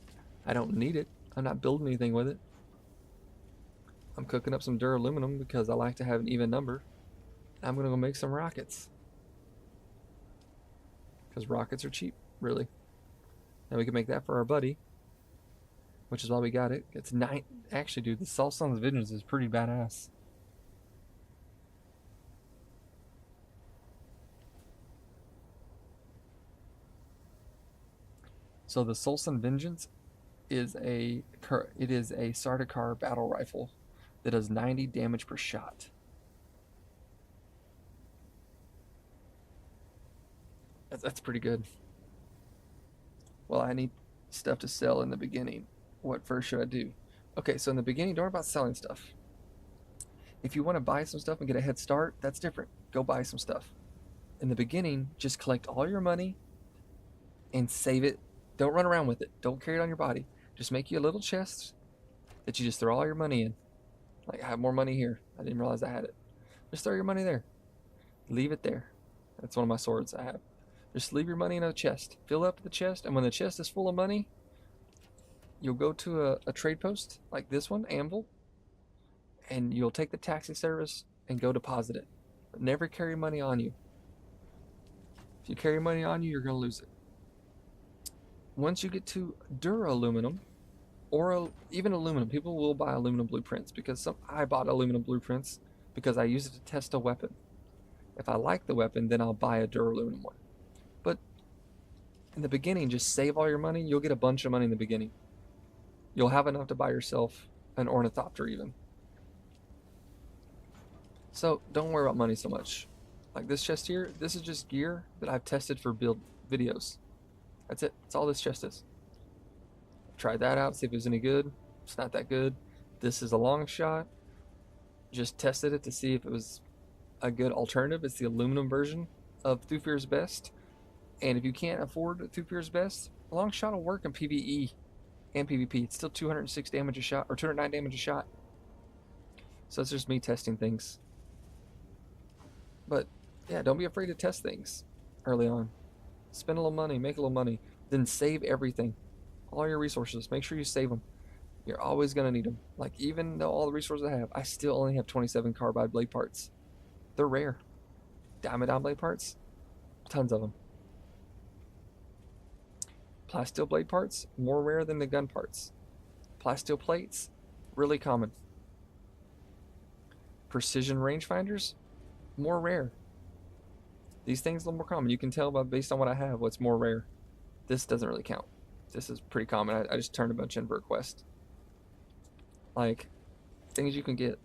I don't need it. I'm not building anything with it. I'm cooking up some duraluminum because I like to have an even number. I'm gonna go make some rockets. Because rockets are cheap, really. And we can make that for our buddy. Which is why we got it. It's 9. Actually, dude, the Solson's Vengeance is pretty badass. So the Solson Vengeance is a Sardaukar battle rifle that does 90 damage per shot. That's pretty good. Well, I need stuff to sell in the beginning. What first should I do? Okay, so in the beginning, don't worry about selling stuff. If you want to buy some stuff and get a head start, that's different. Go buy some stuff. In the beginning, just collect all your money and save it. Don't run around with it. Don't carry it on your body. Just make you a little chest that you just throw all your money in. Like, I have more money here. I didn't realize I had it. Just throw your money there. Leave it there. That's one of my swords I have. Just leave your money in a chest. Fill up the chest, and when the chest is full of money, you'll go to a trade post like this one, Anvil, and you'll take the taxi service and go deposit it. But never carry money on you. If you carry money on you, you're going to lose it. Once you get to duraluminum, or even aluminum, people will buy aluminum blueprints because I bought aluminum blueprints because I use it to test a weapon. If I like the weapon, then I'll buy a duraluminum one. But in the beginning, just save all your money. You'll get a bunch of money in the beginning. You'll have enough to buy yourself an ornithopter even. So don't worry about money so much. Like this chest here, this is just gear that I've tested for build videos. That's it. That's all this chest is. Tried that out, see if it was any good. It's not that good. This is a long shot. Just tested it to see if it was a good alternative. It's the aluminum version of Thufir's Best. And if you can't afford Thufir's Best, a long shot will work in PvE and PvP. It's still 206 damage a shot, or 209 damage a shot. So it's just me testing things. But yeah, don't be afraid to test things early on. Spend a little money, make a little money, then save everything. All your resources, make sure you save them. You're always going to need them. Like, even though all the resources I have, I still only have 27 carbide blade parts. They're rare. Diamond blade parts, tons of them. Plasteel blade parts, more rare than the gun parts. Plasteel plates, really common. Precision rangefinders, more rare. These things are a little more common. You can tell based on what I have what's more rare. This doesn't really count. This is pretty common. I just turned a bunch in for a quest. Like, things you can get.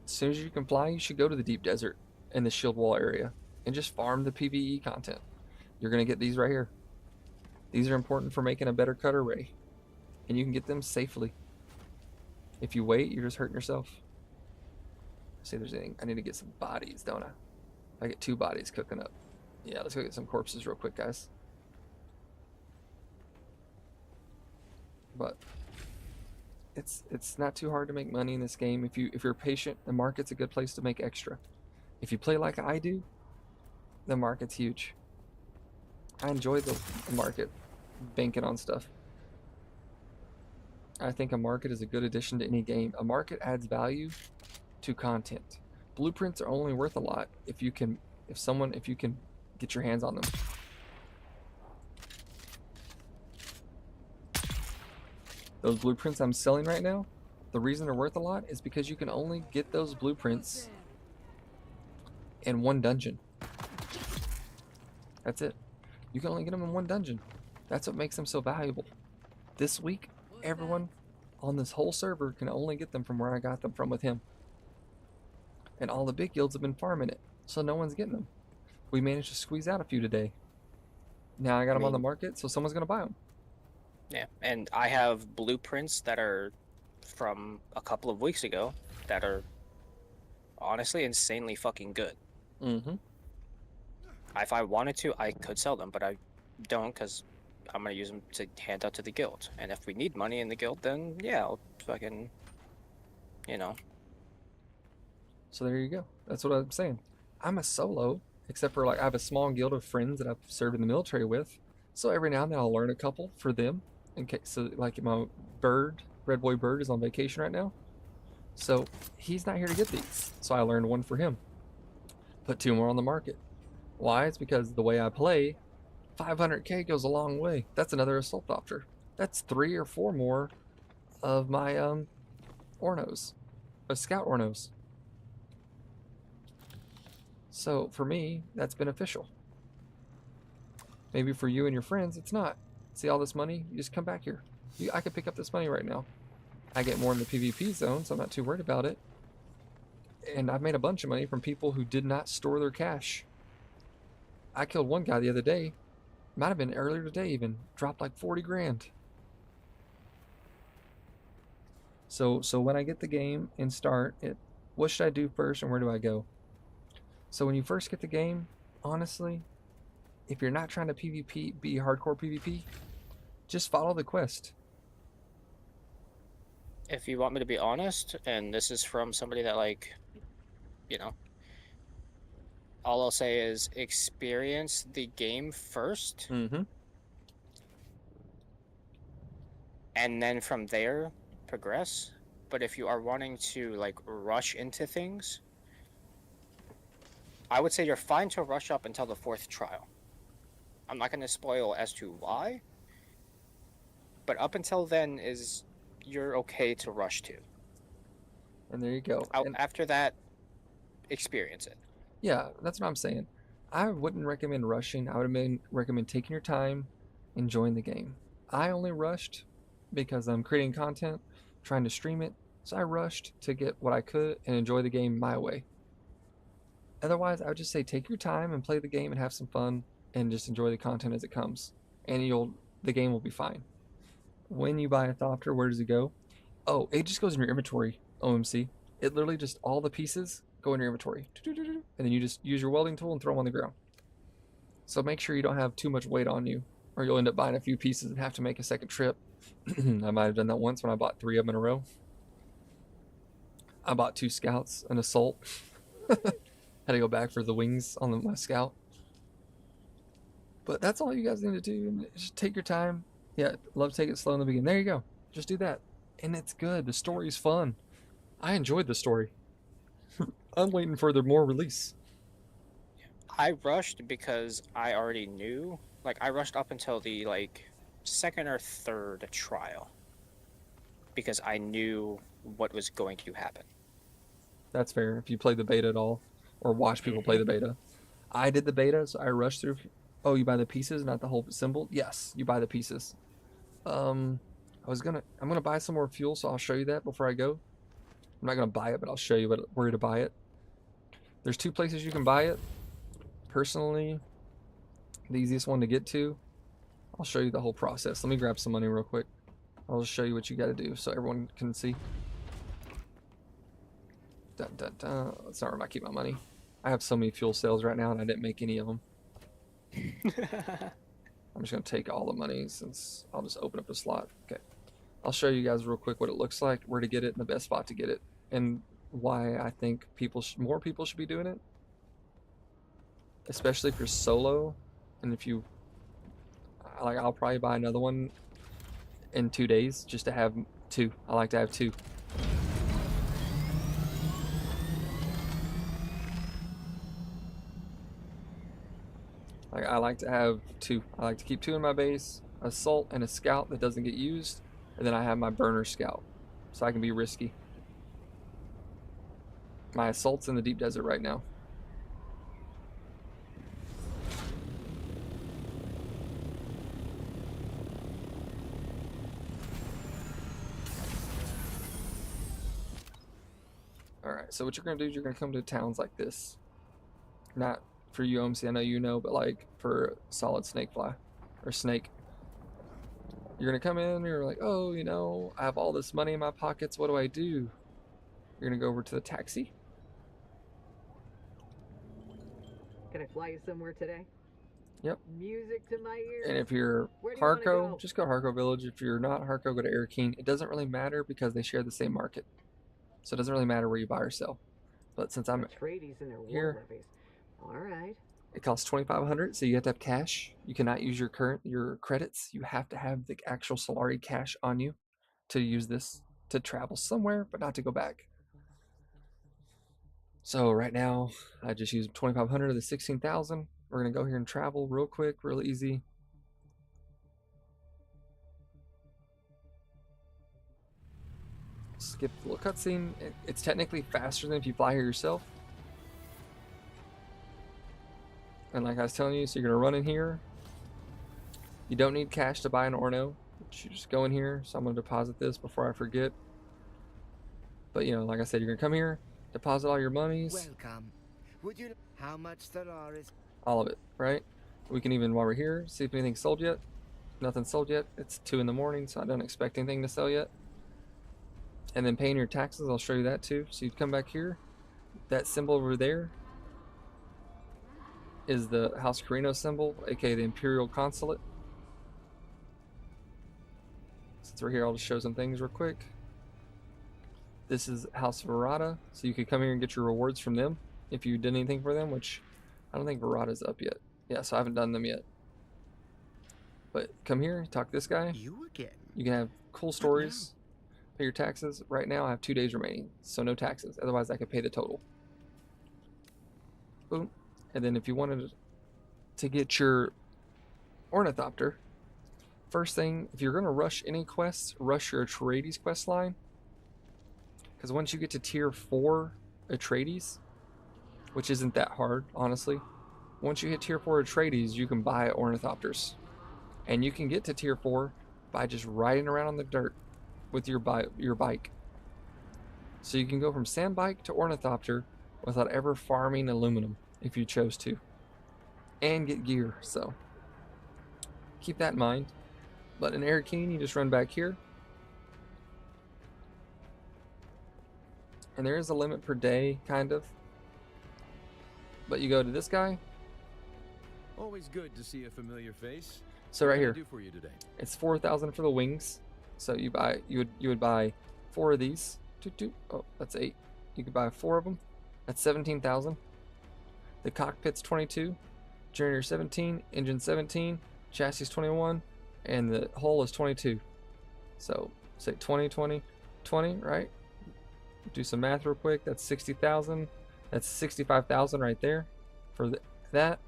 As soon as you can fly, you should go to the deep desert in the shield wall area and just farm the PvE content. You're going to get these right here. These are important for making a better cut array, and you can get them safely. If you wait, you're just hurting yourself. See if there's anything. I need to get some bodies, don't I? I get 2 bodies cooking up. Yeah, let's go get some corpses real quick, guys. But it's not too hard to make money in this game if you're patient. The market's a good place to make extra. If you play like I do, the market's huge. I enjoy the market, banking on stuff. I think a market is a good addition to any game. A market adds value to content. Blueprints are only worth a lot if you can get your hands on them. Those blueprints I'm selling right now, the reason they're worth a lot is because you can only get those blueprints in 1 dungeon. That's it. You can only get them in 1 dungeon. That's what makes them so valuable. This week, everyone on this whole server can only get them from where I got them from with him. And all the big guilds have been farming it, so no one's getting them. We managed to squeeze out a few today. Now I got them on the market, so someone's gonna buy them. Yeah, and I have blueprints that are from a couple of weeks ago that are honestly insanely fucking good. Mm-hmm. If I wanted to, I could sell them, but I don't because I'm gonna use them to hand out to the guild. And if we need money in the guild, then yeah, I'll fucking, you know. So there you go. That's what I'm saying. I'm a solo, except for like I have a small guild of friends that I've served in the military with. So every now and then I'll learn a couple for them. In case, so like my Red Boy Bird is on vacation right now. So he's not here to get these. So I learned 1 for him. Put 2 more on the market. Why? It's because the way I play, 500k goes a long way. That's another assault doctor. That's 3 or 4 more of my Ornos, scout Ornos. So for me, that's beneficial. Maybe for you and your friends, it's not. See all this money? You just come back here. I could pick up this money right now. I get more in the PvP zone, so I'm not too worried about it. And I've made a bunch of money from people who did not store their cash. I killed one guy the other day. Might have been earlier today even. Dropped like 40 grand. So when I get the game and start it, what should I do first and where do I go? So when you first get the game, honestly, if you're not trying to PvP, be hardcore PvP, just follow the quest. If you want me to be honest, and this is from somebody that, like, you know, all I'll say is experience the game first. Mm-hmm. And then from there, progress. But if you are wanting to, like, rush into things, I would say you're fine to rush up until the 4th trial. I'm not going to spoil as to why, but up until then you're okay to rush to. And there you go. After that, experience it. Yeah, that's what I'm saying. I wouldn't recommend rushing. I would recommend taking your time, enjoying the game. I only rushed because I'm creating content, trying to stream it, so I rushed to get what I could and enjoy the game my way. Otherwise, I would just say take your time and play the game and have some fun and just enjoy the content as it comes. And the game will be fine. When you buy a Thopter, where does it go? Oh, it just goes in your inventory, OMC. It literally just, all the pieces go in your inventory. And then you just use your welding tool and throw them on the ground. So make sure you don't have too much weight on you, or you'll end up buying a few pieces and have to make a second trip. I might have done that once when I bought 3 of them in a row. I bought 2 scouts, an assault. Had to go back for the wings on my scout. But that's all you guys need to do. Just take your time. Yeah, love to take it slow in the beginning. There you go. Just do that. And it's good. The story's fun. I enjoyed the story. I'm waiting for the more release. I rushed because I already knew. Like, I rushed up until the, like, 2nd or 3rd trial. Because I knew what was going to happen. That's fair. If you play the beta at all, or watch people play the beta. I did the beta, so I rushed through. Oh, you buy the pieces, not the whole symbol? Yes, you buy the pieces. I'm gonna buy some more fuel, so I'll show you that before I go. I'm not gonna buy it, but I'll show you where to buy it. There's 2 places you can buy it. Personally, the easiest one to get to I'll show you the whole process. Let me grab some money real quick. I'll just show you what you got to do so everyone can see. Dun, dun, dun. That's not where I keep my money. I have so many fuel sales right now and I didn't make any of them. I'm just going to take all the money since I'll just open up a slot. Okay. I'll show you guys real quick what it looks like, where to get it, and the best spot to get it, and why I think more people should be doing it. Especially if you're solo, and if you, like, I'll probably buy another one in 2 days just to have 2. I like to have 2. Like, I like to have 2. I like to keep 2 in my base, assault and a scout that doesn't get used, and then I have my burner scout, so I can be risky. My assault's in the deep desert right now. Alright, so what you're going to do is you're going to come to towns like this. Not for you, OMC, I know you know, but like for solid snakefly, or snake. You're going to come in, you're like, oh, you know, I have all this money in my pockets, what do I do? You're going to go over to the taxi. Can I fly you somewhere today? Yep. Music to my ears. And if you're Where do you wanna Harco, go? just go Harco Village. If you're not Harco, go to Arakeen. It doesn't really matter because they share the same market. So it doesn't really matter where you buy or sell. But since I'm Atreides and their war here, levies. All right. it costs 2,500, so you have to have cash. You cannot use your credits. You have to have the actual Solari cash on you to use this to travel somewhere, but not to go back. So right now, I just used 2,500 of the 16,000. We're gonna go here and travel real quick, real easy. Skip the little cutscene. It's technically faster than if you fly here yourself. And like I was telling you, so you're gonna run in here. You don't need cash to buy an Orno. You just go in here. So I'm gonna deposit this before I forget. But you know, like I said, you're gonna come here, deposit all your monies. Welcome. Would you? How much Stellaris? All of it, right? We can even, while we're here, see if anything's sold yet. Nothing's sold yet. It's 2 in the morning, so I don't expect anything to sell yet. And then paying your taxes, I'll show you that too. So you'd come back here. That symbol over there is the House Carino symbol, aka the Imperial Consulate. Since we're here, I'll just show some things real quick. This is House Verada, so you could come here and get your rewards from them if you did anything for them, which I don't think Verada's up yet. Yeah, so I haven't done them yet. But come here, talk to this guy. You again? You can have cool stories. Pay your taxes. Right now I have 2 days remaining, so no taxes. Otherwise I could pay the total. Boom. And then if you wanted to get your Ornithopter, first thing, if you're going to rush any quests, rush your Atreides quest line. Because once you get to tier 4 Atreides, which isn't that hard, honestly. Once you hit tier 4 Atreides, you can buy Ornithopters. And you can get to tier 4 by just riding around on the dirt with your bike. So you can go from sand bike to Ornithopter without ever farming aluminum if you chose to. And get gear, so keep that in mind. But in Arakeen, you just run back here. And there is a limit per day, kind of. But you go to this guy. Always good to see a familiar face. So right What can I here, do for you today? it's 4,000 for the wings. So you would buy 4 of these. Oh, that's 8. You could buy 4 of them. That's 17,000. The cockpit's 22, generator 17, engine 17, chassis 21, and the hull is 22. So say 20, 20, 20, right? Do some math real quick. That's 60,000. That's 65,000 right there for that.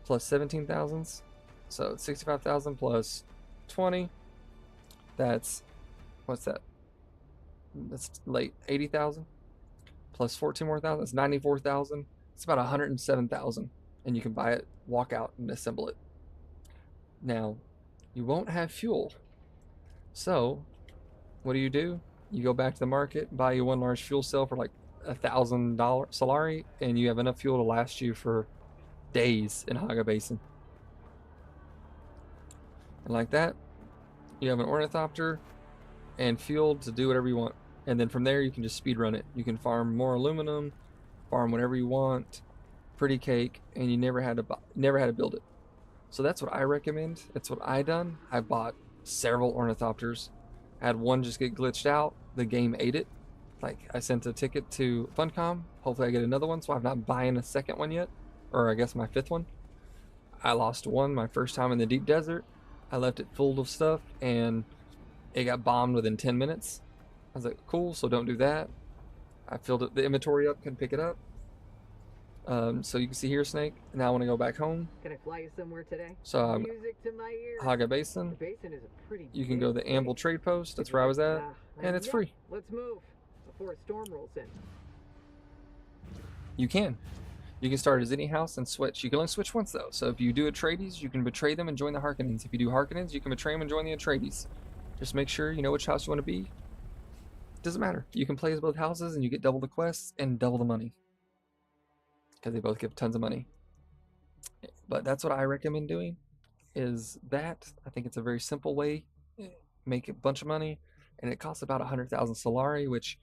Plus 17,000s. So 65,000 plus 20. That's, what's that? That's late 80,000 plus 14 more thousand. That's 94,000. It's about 107,000, and you can buy it, walk out, and assemble it. Now, you won't have fuel, so what do? You go back to the market, buy you 1 large fuel cell for like $1,000 Solari, and you have enough fuel to last you for days in Haga Basin. And like that, you have an ornithopter and fuel to do whatever you want. And then from there, you can just speed run it. You can farm more aluminum, farm whatever you want, pretty cake, and you never had to build it. So that's what I recommend. That's what I done. I bought several ornithopters. I had one just get glitched out. The game ate it. Like, I sent a ticket to Funcom. Hopefully I get another one, so I'm not buying a second one yet. Or I guess my 5th one. I lost one my first time in the deep desert. I left it full of stuff, and it got bombed within 10 minutes. I was like, cool, so don't do that. I filled the inventory up, couldn't pick it up. So you can see here, Snake. Now I want to go back home. Can I fly you somewhere today? So Music to my ears. Haga Basin. The basin is a pretty You can go to the big Amble place. Trade Post. That's where I was at, and it's free. Let's move before a storm rolls in. You can. You can start as any house and switch. You can only switch once though. So if you do Atreides, you can betray them and join the Harkonnens. If you do Harkonnens, you can betray them and join the Atreides. Just make sure you know which house you want to be. Doesn't matter. You can play as both houses and you get double the quests and double the money. Because they both give tons of money. But that's what I recommend doing. Is that. I think it's a very simple way. Make a bunch of money. And it costs about 100,000 Solari, which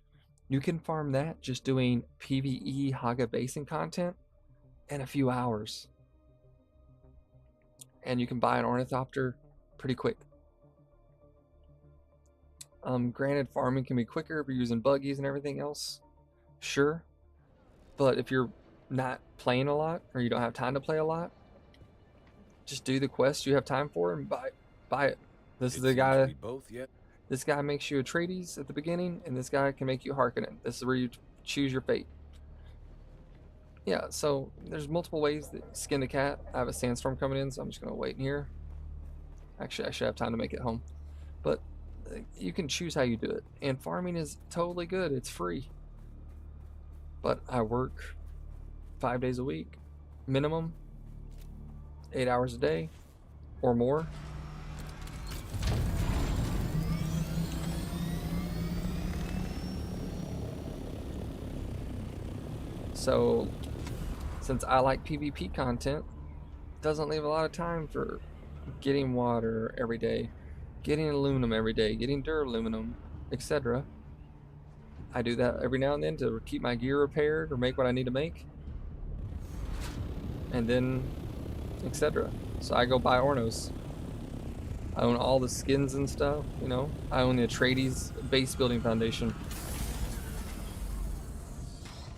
you can farm that just doing PvE Haga Basin content in a few hours. And you can buy an ornithopter pretty quick. Granted, farming can be quicker if you're using buggies and everything else. Sure. But if you're not playing a lot or you don't have time to play a lot, just do the quest you have time for and buy it. This is the guy. Both yet? This guy makes you Atreides at the beginning, and this guy can make you Harkonnen. This is where you choose your fate. Yeah, so there's multiple ways that skin a cat. I have a sandstorm coming in, so I'm just gonna wait in here. Actually, I should have time to make it home. But you can choose how you do it. And farming is totally good. It's free. But I work 5 days a week, minimum, 8 hours a day or more. So since I like PvP content, it doesn't leave a lot of time for getting water every day, getting aluminum every day, getting duraluminum, etc. I do that every now and then to keep my gear repaired or make what I need to make. And then etc. So I go buy Ornos. I own all the skins and stuff, you know. I own the Atreides base building foundation.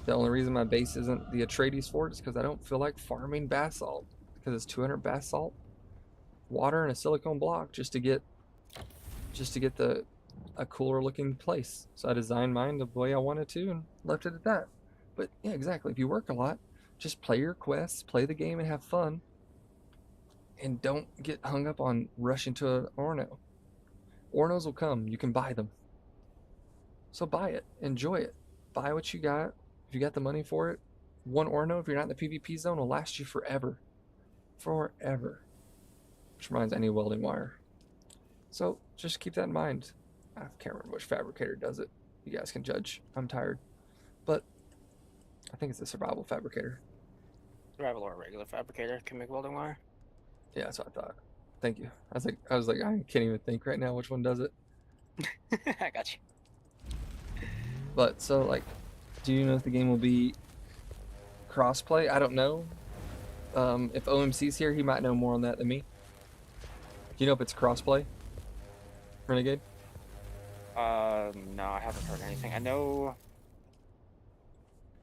The only reason my base isn't the Atreides fort is because I don't feel like farming basalt. Because it's 200 basalt, water, and a silicone block just to get a cooler looking place. So I designed mine the way I wanted to and left it at that. But yeah, exactly. If you work a lot, just play your quests, play the game, and have fun. And don't get hung up on rushing to an Orno. Ornos will come. You can buy them. So buy it. Enjoy it. Buy what you got. If you got the money for it, one Orno, if you're not in the PvP zone, will last you forever. Forever. Which reminds me, I need welding wire. So just keep that in mind. I can't remember which fabricator does it. You guys can judge. I'm tired. But I think it's a survival fabricator. Survival or a regular fabricator can make welding wire. Yeah, that's what I thought. Thank you. I was like, I can't even think right now which one does it. I got you. But so like, do you know if the game will be crossplay? I don't know. If OMC's here, he might know more on that than me. Do you know if it's crossplay? Renegade? No, I haven't heard anything. I know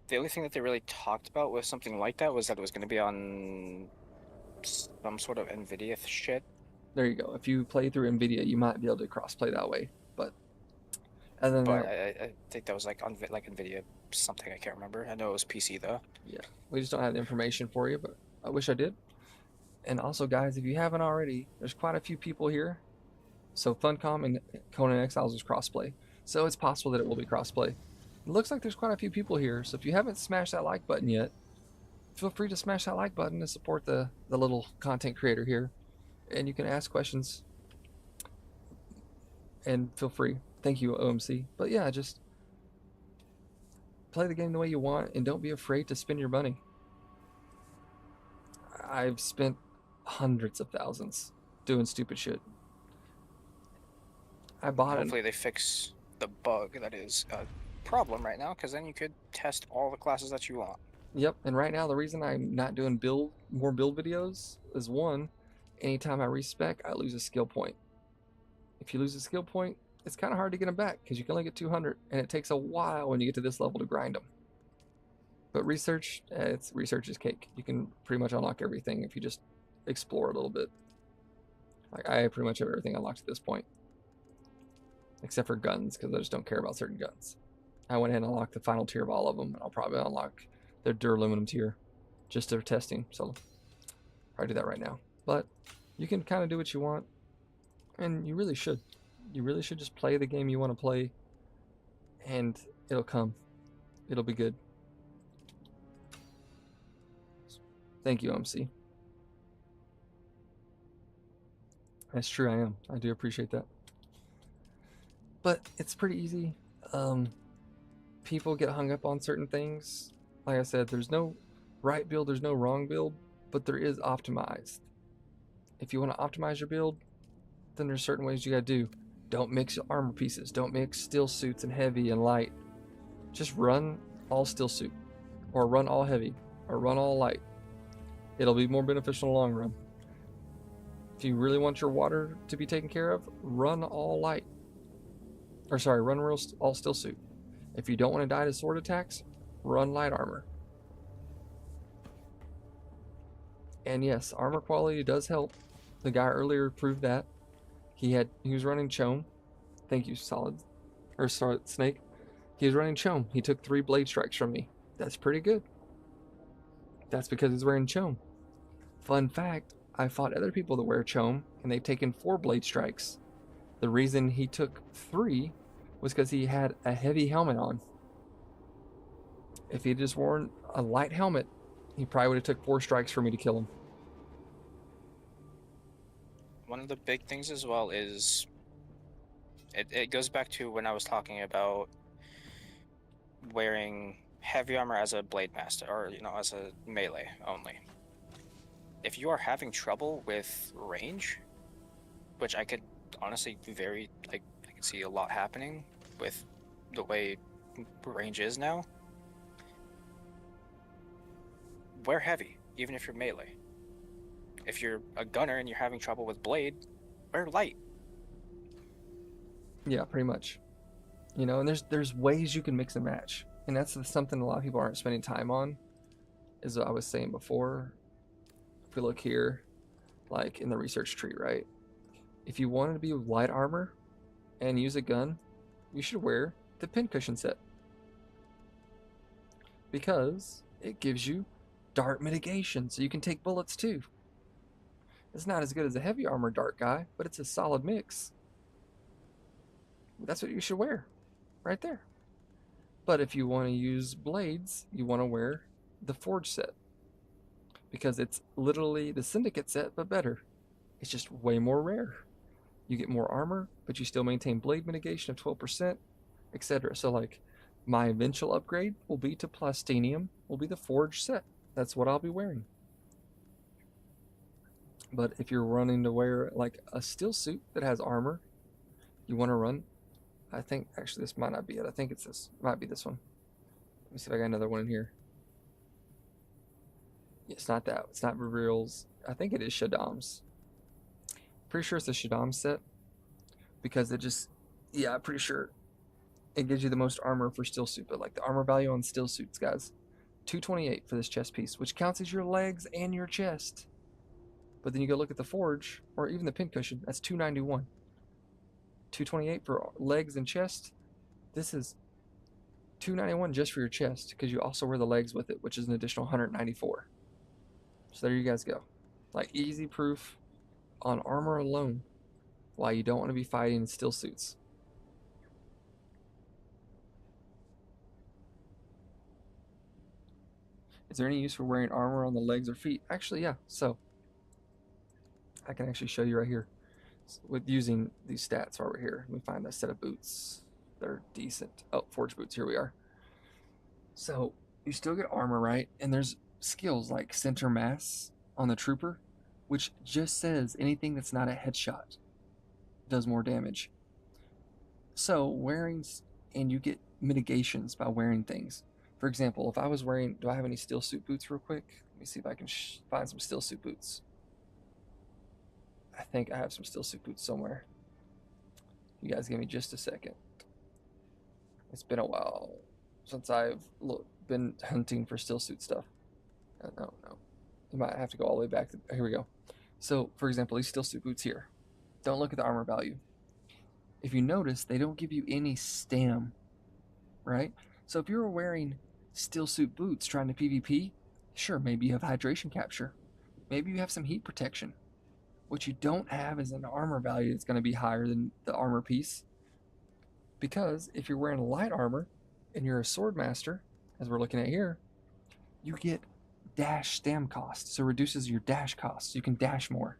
the only thing that they really talked about with something like that was that it was going to be on some sort of NVIDIA shit. There you go. If you play through NVIDIA, you might be able to crossplay that way. But other than that, I think that was like on like NVIDIA something. I can't remember. I know it was PC though. Yeah, we just don't have the information for you, but I wish I did. And also, guys, if you haven't already, there's quite a few people here. So Funcom and Conan Exiles is crossplay. So it's possible that it will be crossplay. It looks like there's quite a few people here. So if you haven't smashed that like button yet, feel free to smash that like button to support the little content creator here. And you can ask questions. And feel free. Thank you, OMC. But yeah, just play the game the way you want and don't be afraid to spend your money. I've spent hundreds of thousands doing stupid shit. I bought it. Hopefully they fix the bug that is a problem right now, because then you could test all the classes that you want. Yep, and right now the reason I'm not doing more build videos is one, anytime I respec, I lose a skill point. If you lose a skill point, it's kind of hard to get them back because you can only get 200, and it takes a while when you get to this level to grind them. But research is cake. You can pretty much unlock everything if you just explore a little bit. Like I pretty much have everything unlocked at this point, except for guns because I just don't care about certain guns. I went ahead and unlocked the final tier of all of them, and I'll probably unlock their duraluminum tier just for testing. So I'll probably do that right now. But you can kind of do what you want, and you really should. You really should just play the game you want to play, and it'll come. It'll be good. Thank you, MC. That's true, I am. I do appreciate that. But it's pretty easy. People get hung up on certain things. Like I said, there's no right build, there's no wrong build, but there is optimized. If you want to optimize your build, then there's certain ways you gotta do. Don't mix armor pieces. Don't mix steel suits and heavy and light. Just run all steel suit, or run all heavy, or run all light. It'll be more beneficial in the long run. If you really want your water to be taken care of, run all light. Or sorry, run all steel suit. If you don't want to die to sword attacks, run light armor. And yes, armor quality does help. The guy earlier proved that. He was running Chome. Thank you, Snake. He was running Chome. He took 3 blade strikes from me. That's pretty good. That's because he's wearing Chome. Fun fact, I fought other people that wear Chome, and they've taken 4 blade strikes. The reason he took 3 was because he had a heavy helmet on. If he had just worn a light helmet, he probably would have took 4 strikes for me to kill him. One of the big things as well is it goes back to when I was talking about wearing heavy armor as a blade master, or as a melee only. If you are having trouble with range, which I could honestly I can see a lot happening with the way range is now, wear heavy, even if you're melee. If you're a gunner and you're having trouble with blade, wear light. Yeah, pretty much. And there's ways you can mix and match. And that's something a lot of people aren't spending time on, as I was saying before. If we look here, like in the research tree, right? If you wanted to be light armor and use a gun, you should wear the pincushion set. Because it gives you dart mitigation, so you can take bullets too. It's not as good as a heavy armor dart guy, but it's a solid mix. That's what you should wear, right there. But if you want to use blades, you want to wear the Forge set. Because it's literally the Syndicate set, but better. It's just way more rare. You get more armor, but you still maintain blade mitigation of 12%, etc. So like, my eventual upgrade will be to Plastinium, will be the Forge set. That's what I'll be wearing. But if you're running to wear like a steel suit that has armor, you want to run, I think, actually this might not be it. I think it's this, might be this one. Let me see if I got another one in here. It's not that. It's not Reveal's. I think it is Shaddam's. Pretty sure it's the Shaddam set. Because it just, yeah, I'm pretty sure it gives you the most armor for steel suit. But like the armor value on steel suits, guys, 228 for this chest piece, which counts as your legs and your chest. But then you go look at the Forge, or even the pincushion, that's 291. 228 for legs and chest. This is 291 just for your chest, because you also wear the legs with it, which is an additional 194. So there you guys go. Like, easy proof on armor alone why you don't want to be fighting in steel suits. Is there any use for wearing armor on the legs or feet? Actually, yeah. So I can actually show you right here with using these stats while we're here. Let me find a set of boots. They're decent. Oh, Forge boots. Here we are. So you still get armor, right? And there's skills like center mass on the trooper. which just says anything that's not a headshot does more damage. So wearing, and you get mitigations by wearing things. For example, if I was wearing, do I have any steel suit boots real quick? Let me see if I can find some steel suit boots. I think I have some steel suit boots somewhere. You guys give me just a second. It's been a while since I've been hunting for steel suit stuff. No. You might have to go all the way back. Here we go. So, for example, these steel suit boots here. Don't look at the armor value. If you notice, they don't give you any stam, right? So if you're wearing steel suit boots trying to PvP, sure, maybe you have hydration capture. Maybe you have some heat protection. What you don't have is an armor value that's going to be higher than the armor piece. Because if you're wearing light armor and you're a sword master, as we're looking at here, you get dash stam cost. So it reduces your dash costs. You can dash more.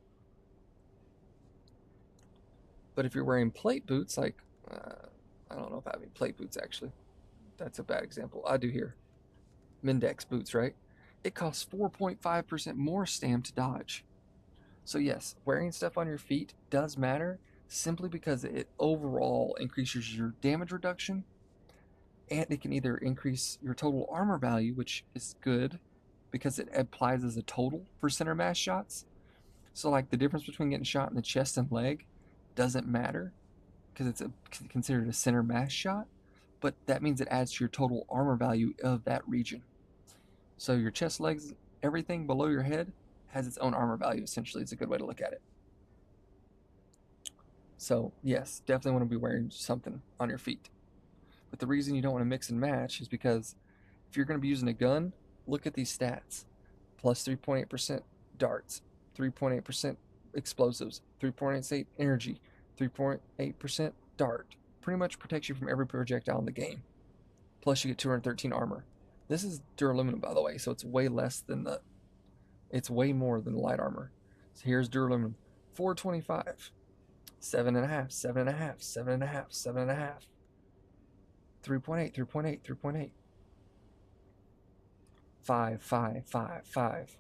But if you're wearing plate boots, like, I don't know if I have any plate boots actually. That's a bad example. I do here. Mindex boots, right? It costs 4.5% more stam to dodge. So yes, wearing stuff on your feet does matter simply because it overall increases your damage reduction, and it can either increase your total armor value, which is good because it applies as a total for center mass shots. So like the difference between getting shot in the chest and leg doesn't matter because it's considered a center mass shot, but that means it adds to your total armor value of that region. So your chest, legs, everything below your head has its own armor value, essentially. It's a good way to look at it. So yes, definitely want to be wearing something on your feet. But the reason you don't want to mix and match is because if you're going to be using a gun, look at these stats. Plus 3.8% darts, 3.8% explosives, 3.8% energy, 3.8% dart. Pretty much protects you from every projectile in the game. Plus you get 213 armor. This is duraluminum, by the way, so it's way less than it's way more than light armor. So here's duraluminum. 425. 7.5, 7.5, 7.5, 7.5. 3.8, 3.8, 3.8. 5, 5, 5, 5.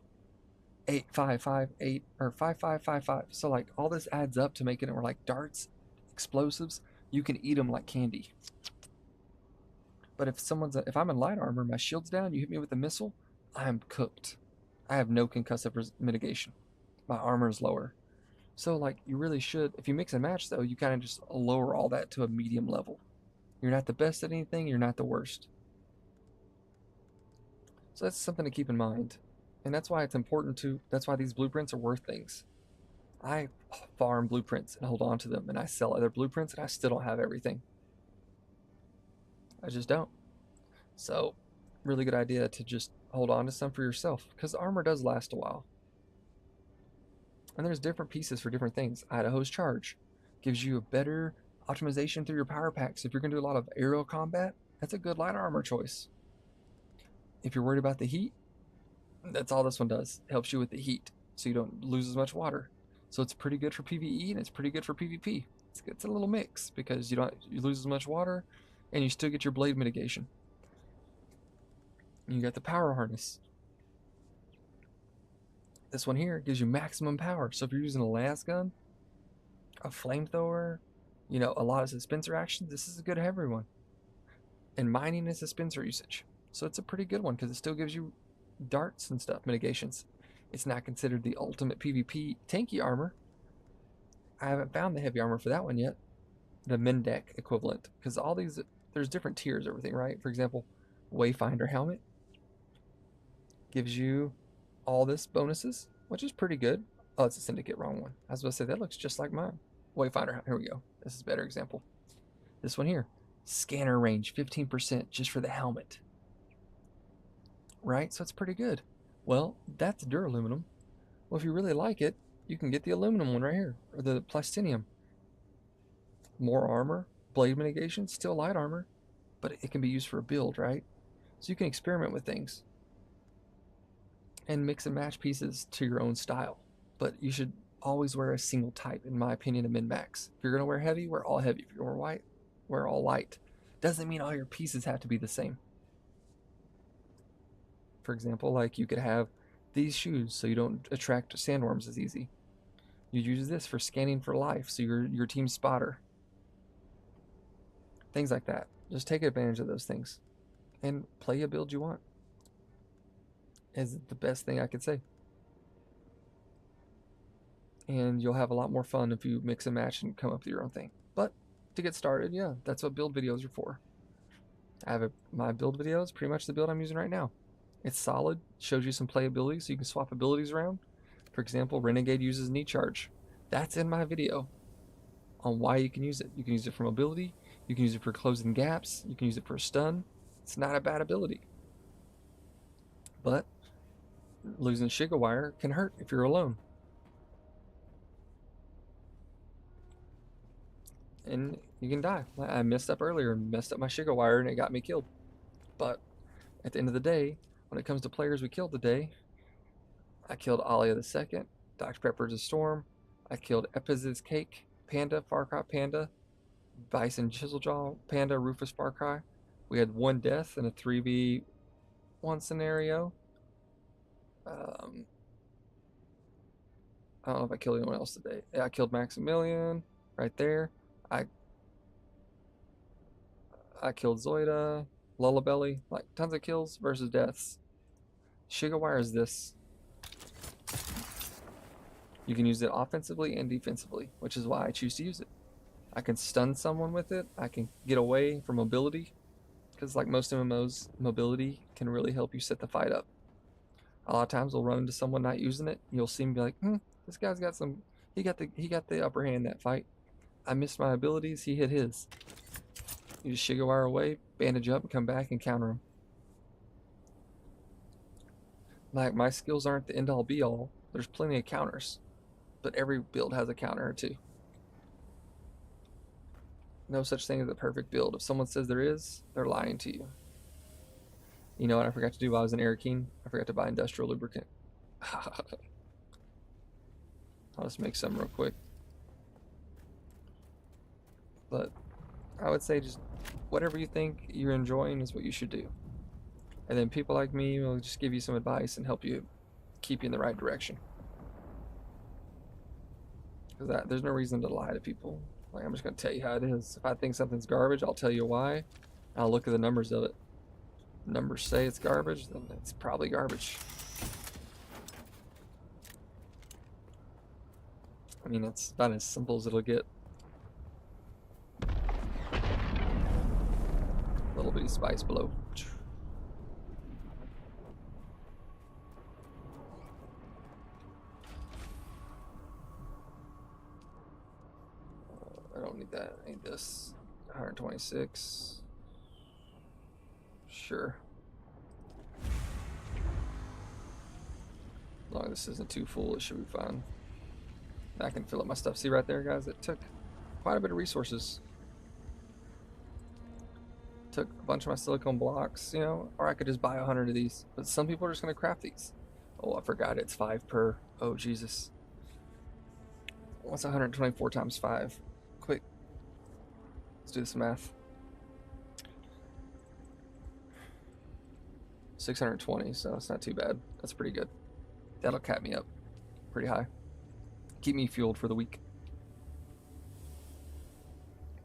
8, 5, 5, 8, or 5, 5, 5, 5. So like all this adds up to making it where like darts, explosives, you can eat them like candy. But if I'm in light armor, my shield's down, you hit me with a missile, I'm cooked. I have no concussive mitigation. My armor is lower. So like you really should, if you mix and match though, you kind of just lower all that to a medium level. You're not the best at anything, you're not the worst. So that's something to keep in mind. And that's why it's important that's why these blueprints are worth things. I farm blueprints and hold on to them, and I sell other blueprints and I still don't have everything. I just don't. So really good idea to just hold on to some for yourself, because armor does last a while. And there's different pieces for different things. Idaho's Charge gives you a better optimization through your power packs. If you're going to do a lot of aerial combat, that's a good light armor choice. If you're worried about the heat, that's all this one does. It helps you with the heat, so you don't lose as much water. So it's pretty good for PvE and it's pretty good for PvP. It's a little mix because you lose as much water, and you still get your blade mitigation. You got the power harness. This one here gives you maximum power. So if you're using a las gun, a flamethrower, a lot of dispenser actions, this is a good heavy one. And mining is dispenser usage. So it's a pretty good one because it still gives you darts and stuff, mitigations. It's not considered the ultimate PvP tanky armor. I haven't found the heavy armor for that one yet. The Mendek equivalent. Because all these, there's different tiers, everything, right? For example, Wayfinder helmet gives you all this bonuses, which is pretty good. Oh, it's a Syndicate, wrong one. I was about to say, that looks just like mine. Wayfinder, here we go. This is a better example. This one here, scanner range, 15% just for the helmet. Right? So it's pretty good. Well, that's duraluminum. Well, if you really like it, you can get the aluminum one right here, or the plastinium. More armor, blade mitigation, still light armor, but it can be used for a build, right? So you can experiment with things and mix and match pieces to your own style. But you should always wear a single type, in my opinion, to min-max. If you're going to wear heavy, wear all heavy. If you're going to wear white, wear all light. Doesn't mean all your pieces have to be the same. For example, like you could have these shoes so you don't attract sandworms as easy. You use this for scanning for life, so you're your team spotter. Things like that. Just take advantage of those things and play a build you want. Is the best thing I could say. And you'll have a lot more fun if you mix and match and come up with your own thing. But to get started, yeah, that's what build videos are for. I have my build videos, pretty much the build I'm using right now. It's solid, shows you some playability so you can swap abilities around. For example, Renegade uses knee charge. That's in my video on why you can use it. You can use it for mobility, you can use it for closing gaps, you can use it for stun. It's not a bad ability. But losing Shigawire can hurt if you're alone. And you can die. I messed up earlier and messed up my Shigawire and it got me killed. But at the end of the day, when it comes to players we killed today, I killed Alia the Second, Dr. Pepper's a Storm, I killed Epiz's Cake, Panda, Far Cry Panda, Bison Chiseljaw, Panda, Rufus Far Cry. We had one death in a 3v1 scenario. I don't know if I killed anyone else today. Yeah, I killed Maximilian right there. I killed Zoida, Lullabelly, like tons of kills versus deaths. Shigawire is this. You can use it offensively and defensively, which is why I choose to use it. I can stun someone with it. I can get away from mobility, because like most MMOs, mobility can really help you set the fight up. A lot of times we'll run into someone not using it. You'll see him be like, this guy's got some. He got the upper hand in that fight. I missed my abilities. He hit his. You just Shigawire away, bandage up, and come back and counter him. Like, my skills aren't the end-all be-all. There's plenty of counters. But every build has a counter or two. No such thing as a perfect build. If someone says there is, they're lying to you. You know what I forgot to do while I was in Arakeen? I forgot to buy industrial lubricant. I'll just make some real quick. But I would say just whatever you think you're enjoying is what you should do. And then people like me will just give you some advice and help you keep you in the right direction. Because there's no reason to lie to people. Like, I'm just going to tell you how it is. If I think something's garbage, I'll tell you why. I'll look at the numbers of it. Numbers say it's garbage, then it's probably garbage. I mean, it's about as simple as it'll get. Little bitty spice below. I don't need that. I need this. 126. Sure. As long as this isn't too full, it should be fine. I can fill up my stuff. See right there, guys? It took quite a bit of resources. Took a bunch of my silicone blocks, you know, or I could just buy 100 of these. But some people are just going to craft these. Oh, I forgot it's 5 per. Oh, Jesus. What's 124 times 5? Quick. Let's do this math. 620, so it's not too bad. That's pretty good. That'll cap me up pretty high. Keep me fueled for the week.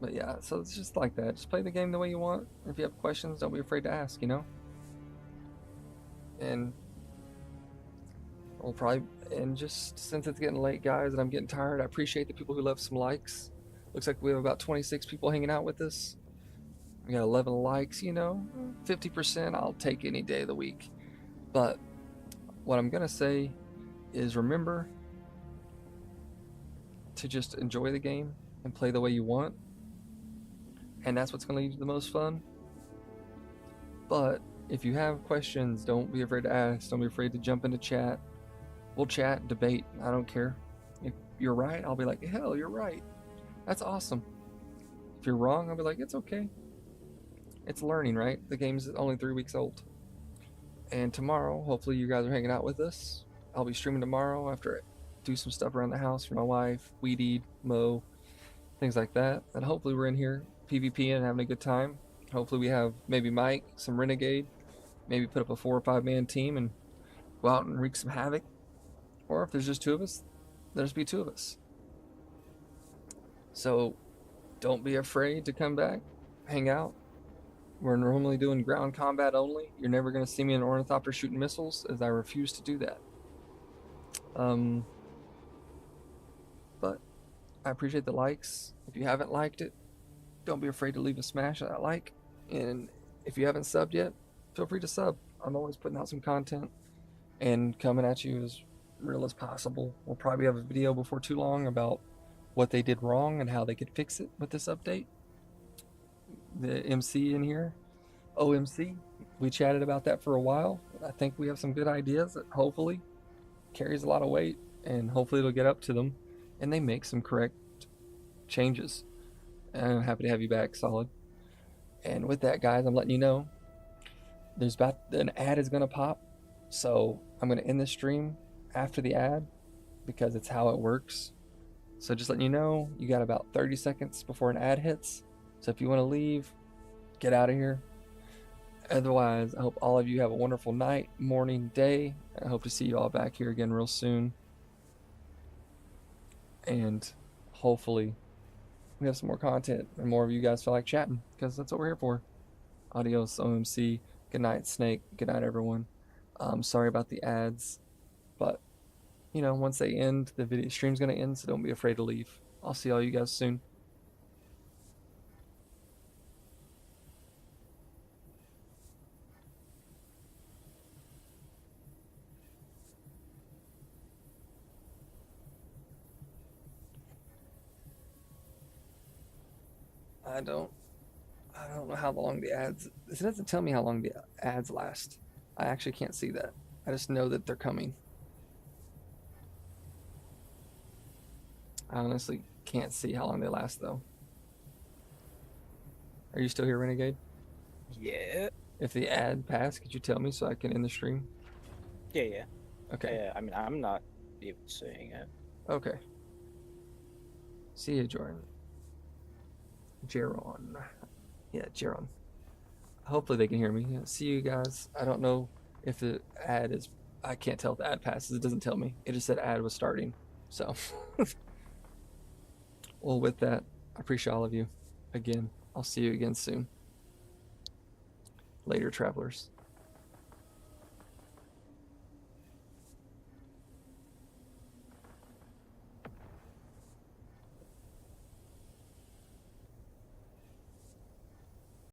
But yeah, so it's just like that. Just play the game the way you want. If you have questions, don't be afraid to ask, you know? And we'll probably, and just since it's getting late, guys, and I'm getting tired, I appreciate the people who left some likes. Looks like we have about 26 people hanging out with us. We got 11 likes, you know, 50% I'll take any day of the week. But what I'm going to say is remember to just enjoy the game and play the way you want. And that's what's going to lead you to the most fun. But if you have questions, don't be afraid to ask. Don't be afraid to jump into chat. We'll chat, debate. I don't care. If you're right, I'll be like, hell, you're right. That's awesome. If you're wrong, I'll be like, it's okay. It's learning, right? The game's only 3 weeks old. And tomorrow, hopefully you guys are hanging out with us. I'll be streaming tomorrow after I do some stuff around the house for my wife, weed eat, mow, things like that. And hopefully we're in here PvPing and having a good time. Hopefully we have maybe Mike, some Renegade, maybe put up a 4 or 5 man team and go out and wreak some havoc. Or if there's just two of us, there's be two of us. So don't be afraid to come back, hang out. We're normally doing ground combat only. You're never going to see me in an ornithopter shooting missiles, as I refuse to do that. But I appreciate the likes. If you haven't liked it, don't be afraid to leave a smash that like. And if you haven't subbed yet, feel free to sub. I'm always putting out some content and coming at you as real as possible. We'll probably have a video before too long about what they did wrong and how they could fix it with this update. The MC in here, OMC, we chatted about that for a while. I think we have some good ideas that hopefully carries a lot of weight, and hopefully it'll get up to them and they make some correct changes. And I'm happy to have you back, Solid. And with that, guys, I'm letting you know there's about an ad is going to pop, so I'm going to end the stream after the ad because it's how it works. So just letting you know, you got about 30 seconds before an ad hits. So if you want to leave, get out of here. Otherwise, I hope all of you have a wonderful night, morning, day. I hope to see you all back here again real soon. And hopefully we have some more content and more of you guys feel like chatting, because that's what we're here for. Adios, OMC. Good night, Snake. Good night, everyone. Sorry about the ads, but you know, once they end, the video stream's gonna end, so don't be afraid to leave. I'll see all you guys soon. I don't know how long the ads. It doesn't tell me how long the ads last. I actually can't see that. I just know that they're coming. I honestly can't see how long they last, though. Are you still here, Renegade? Yeah. If the ad passed, could you tell me so I can end the stream? Yeah. Okay. Yeah, I mean, I'm not even saying it. Okay. See you, Jordan. Jeron. Yeah, Jeron. Hopefully they can hear me. Yeah, see you guys. I don't know if the ad is... I can't tell if the ad passes. It doesn't tell me. It just said ad was starting. So... Well, with that, I appreciate all of you. Again, I'll see you again soon. Later, travelers.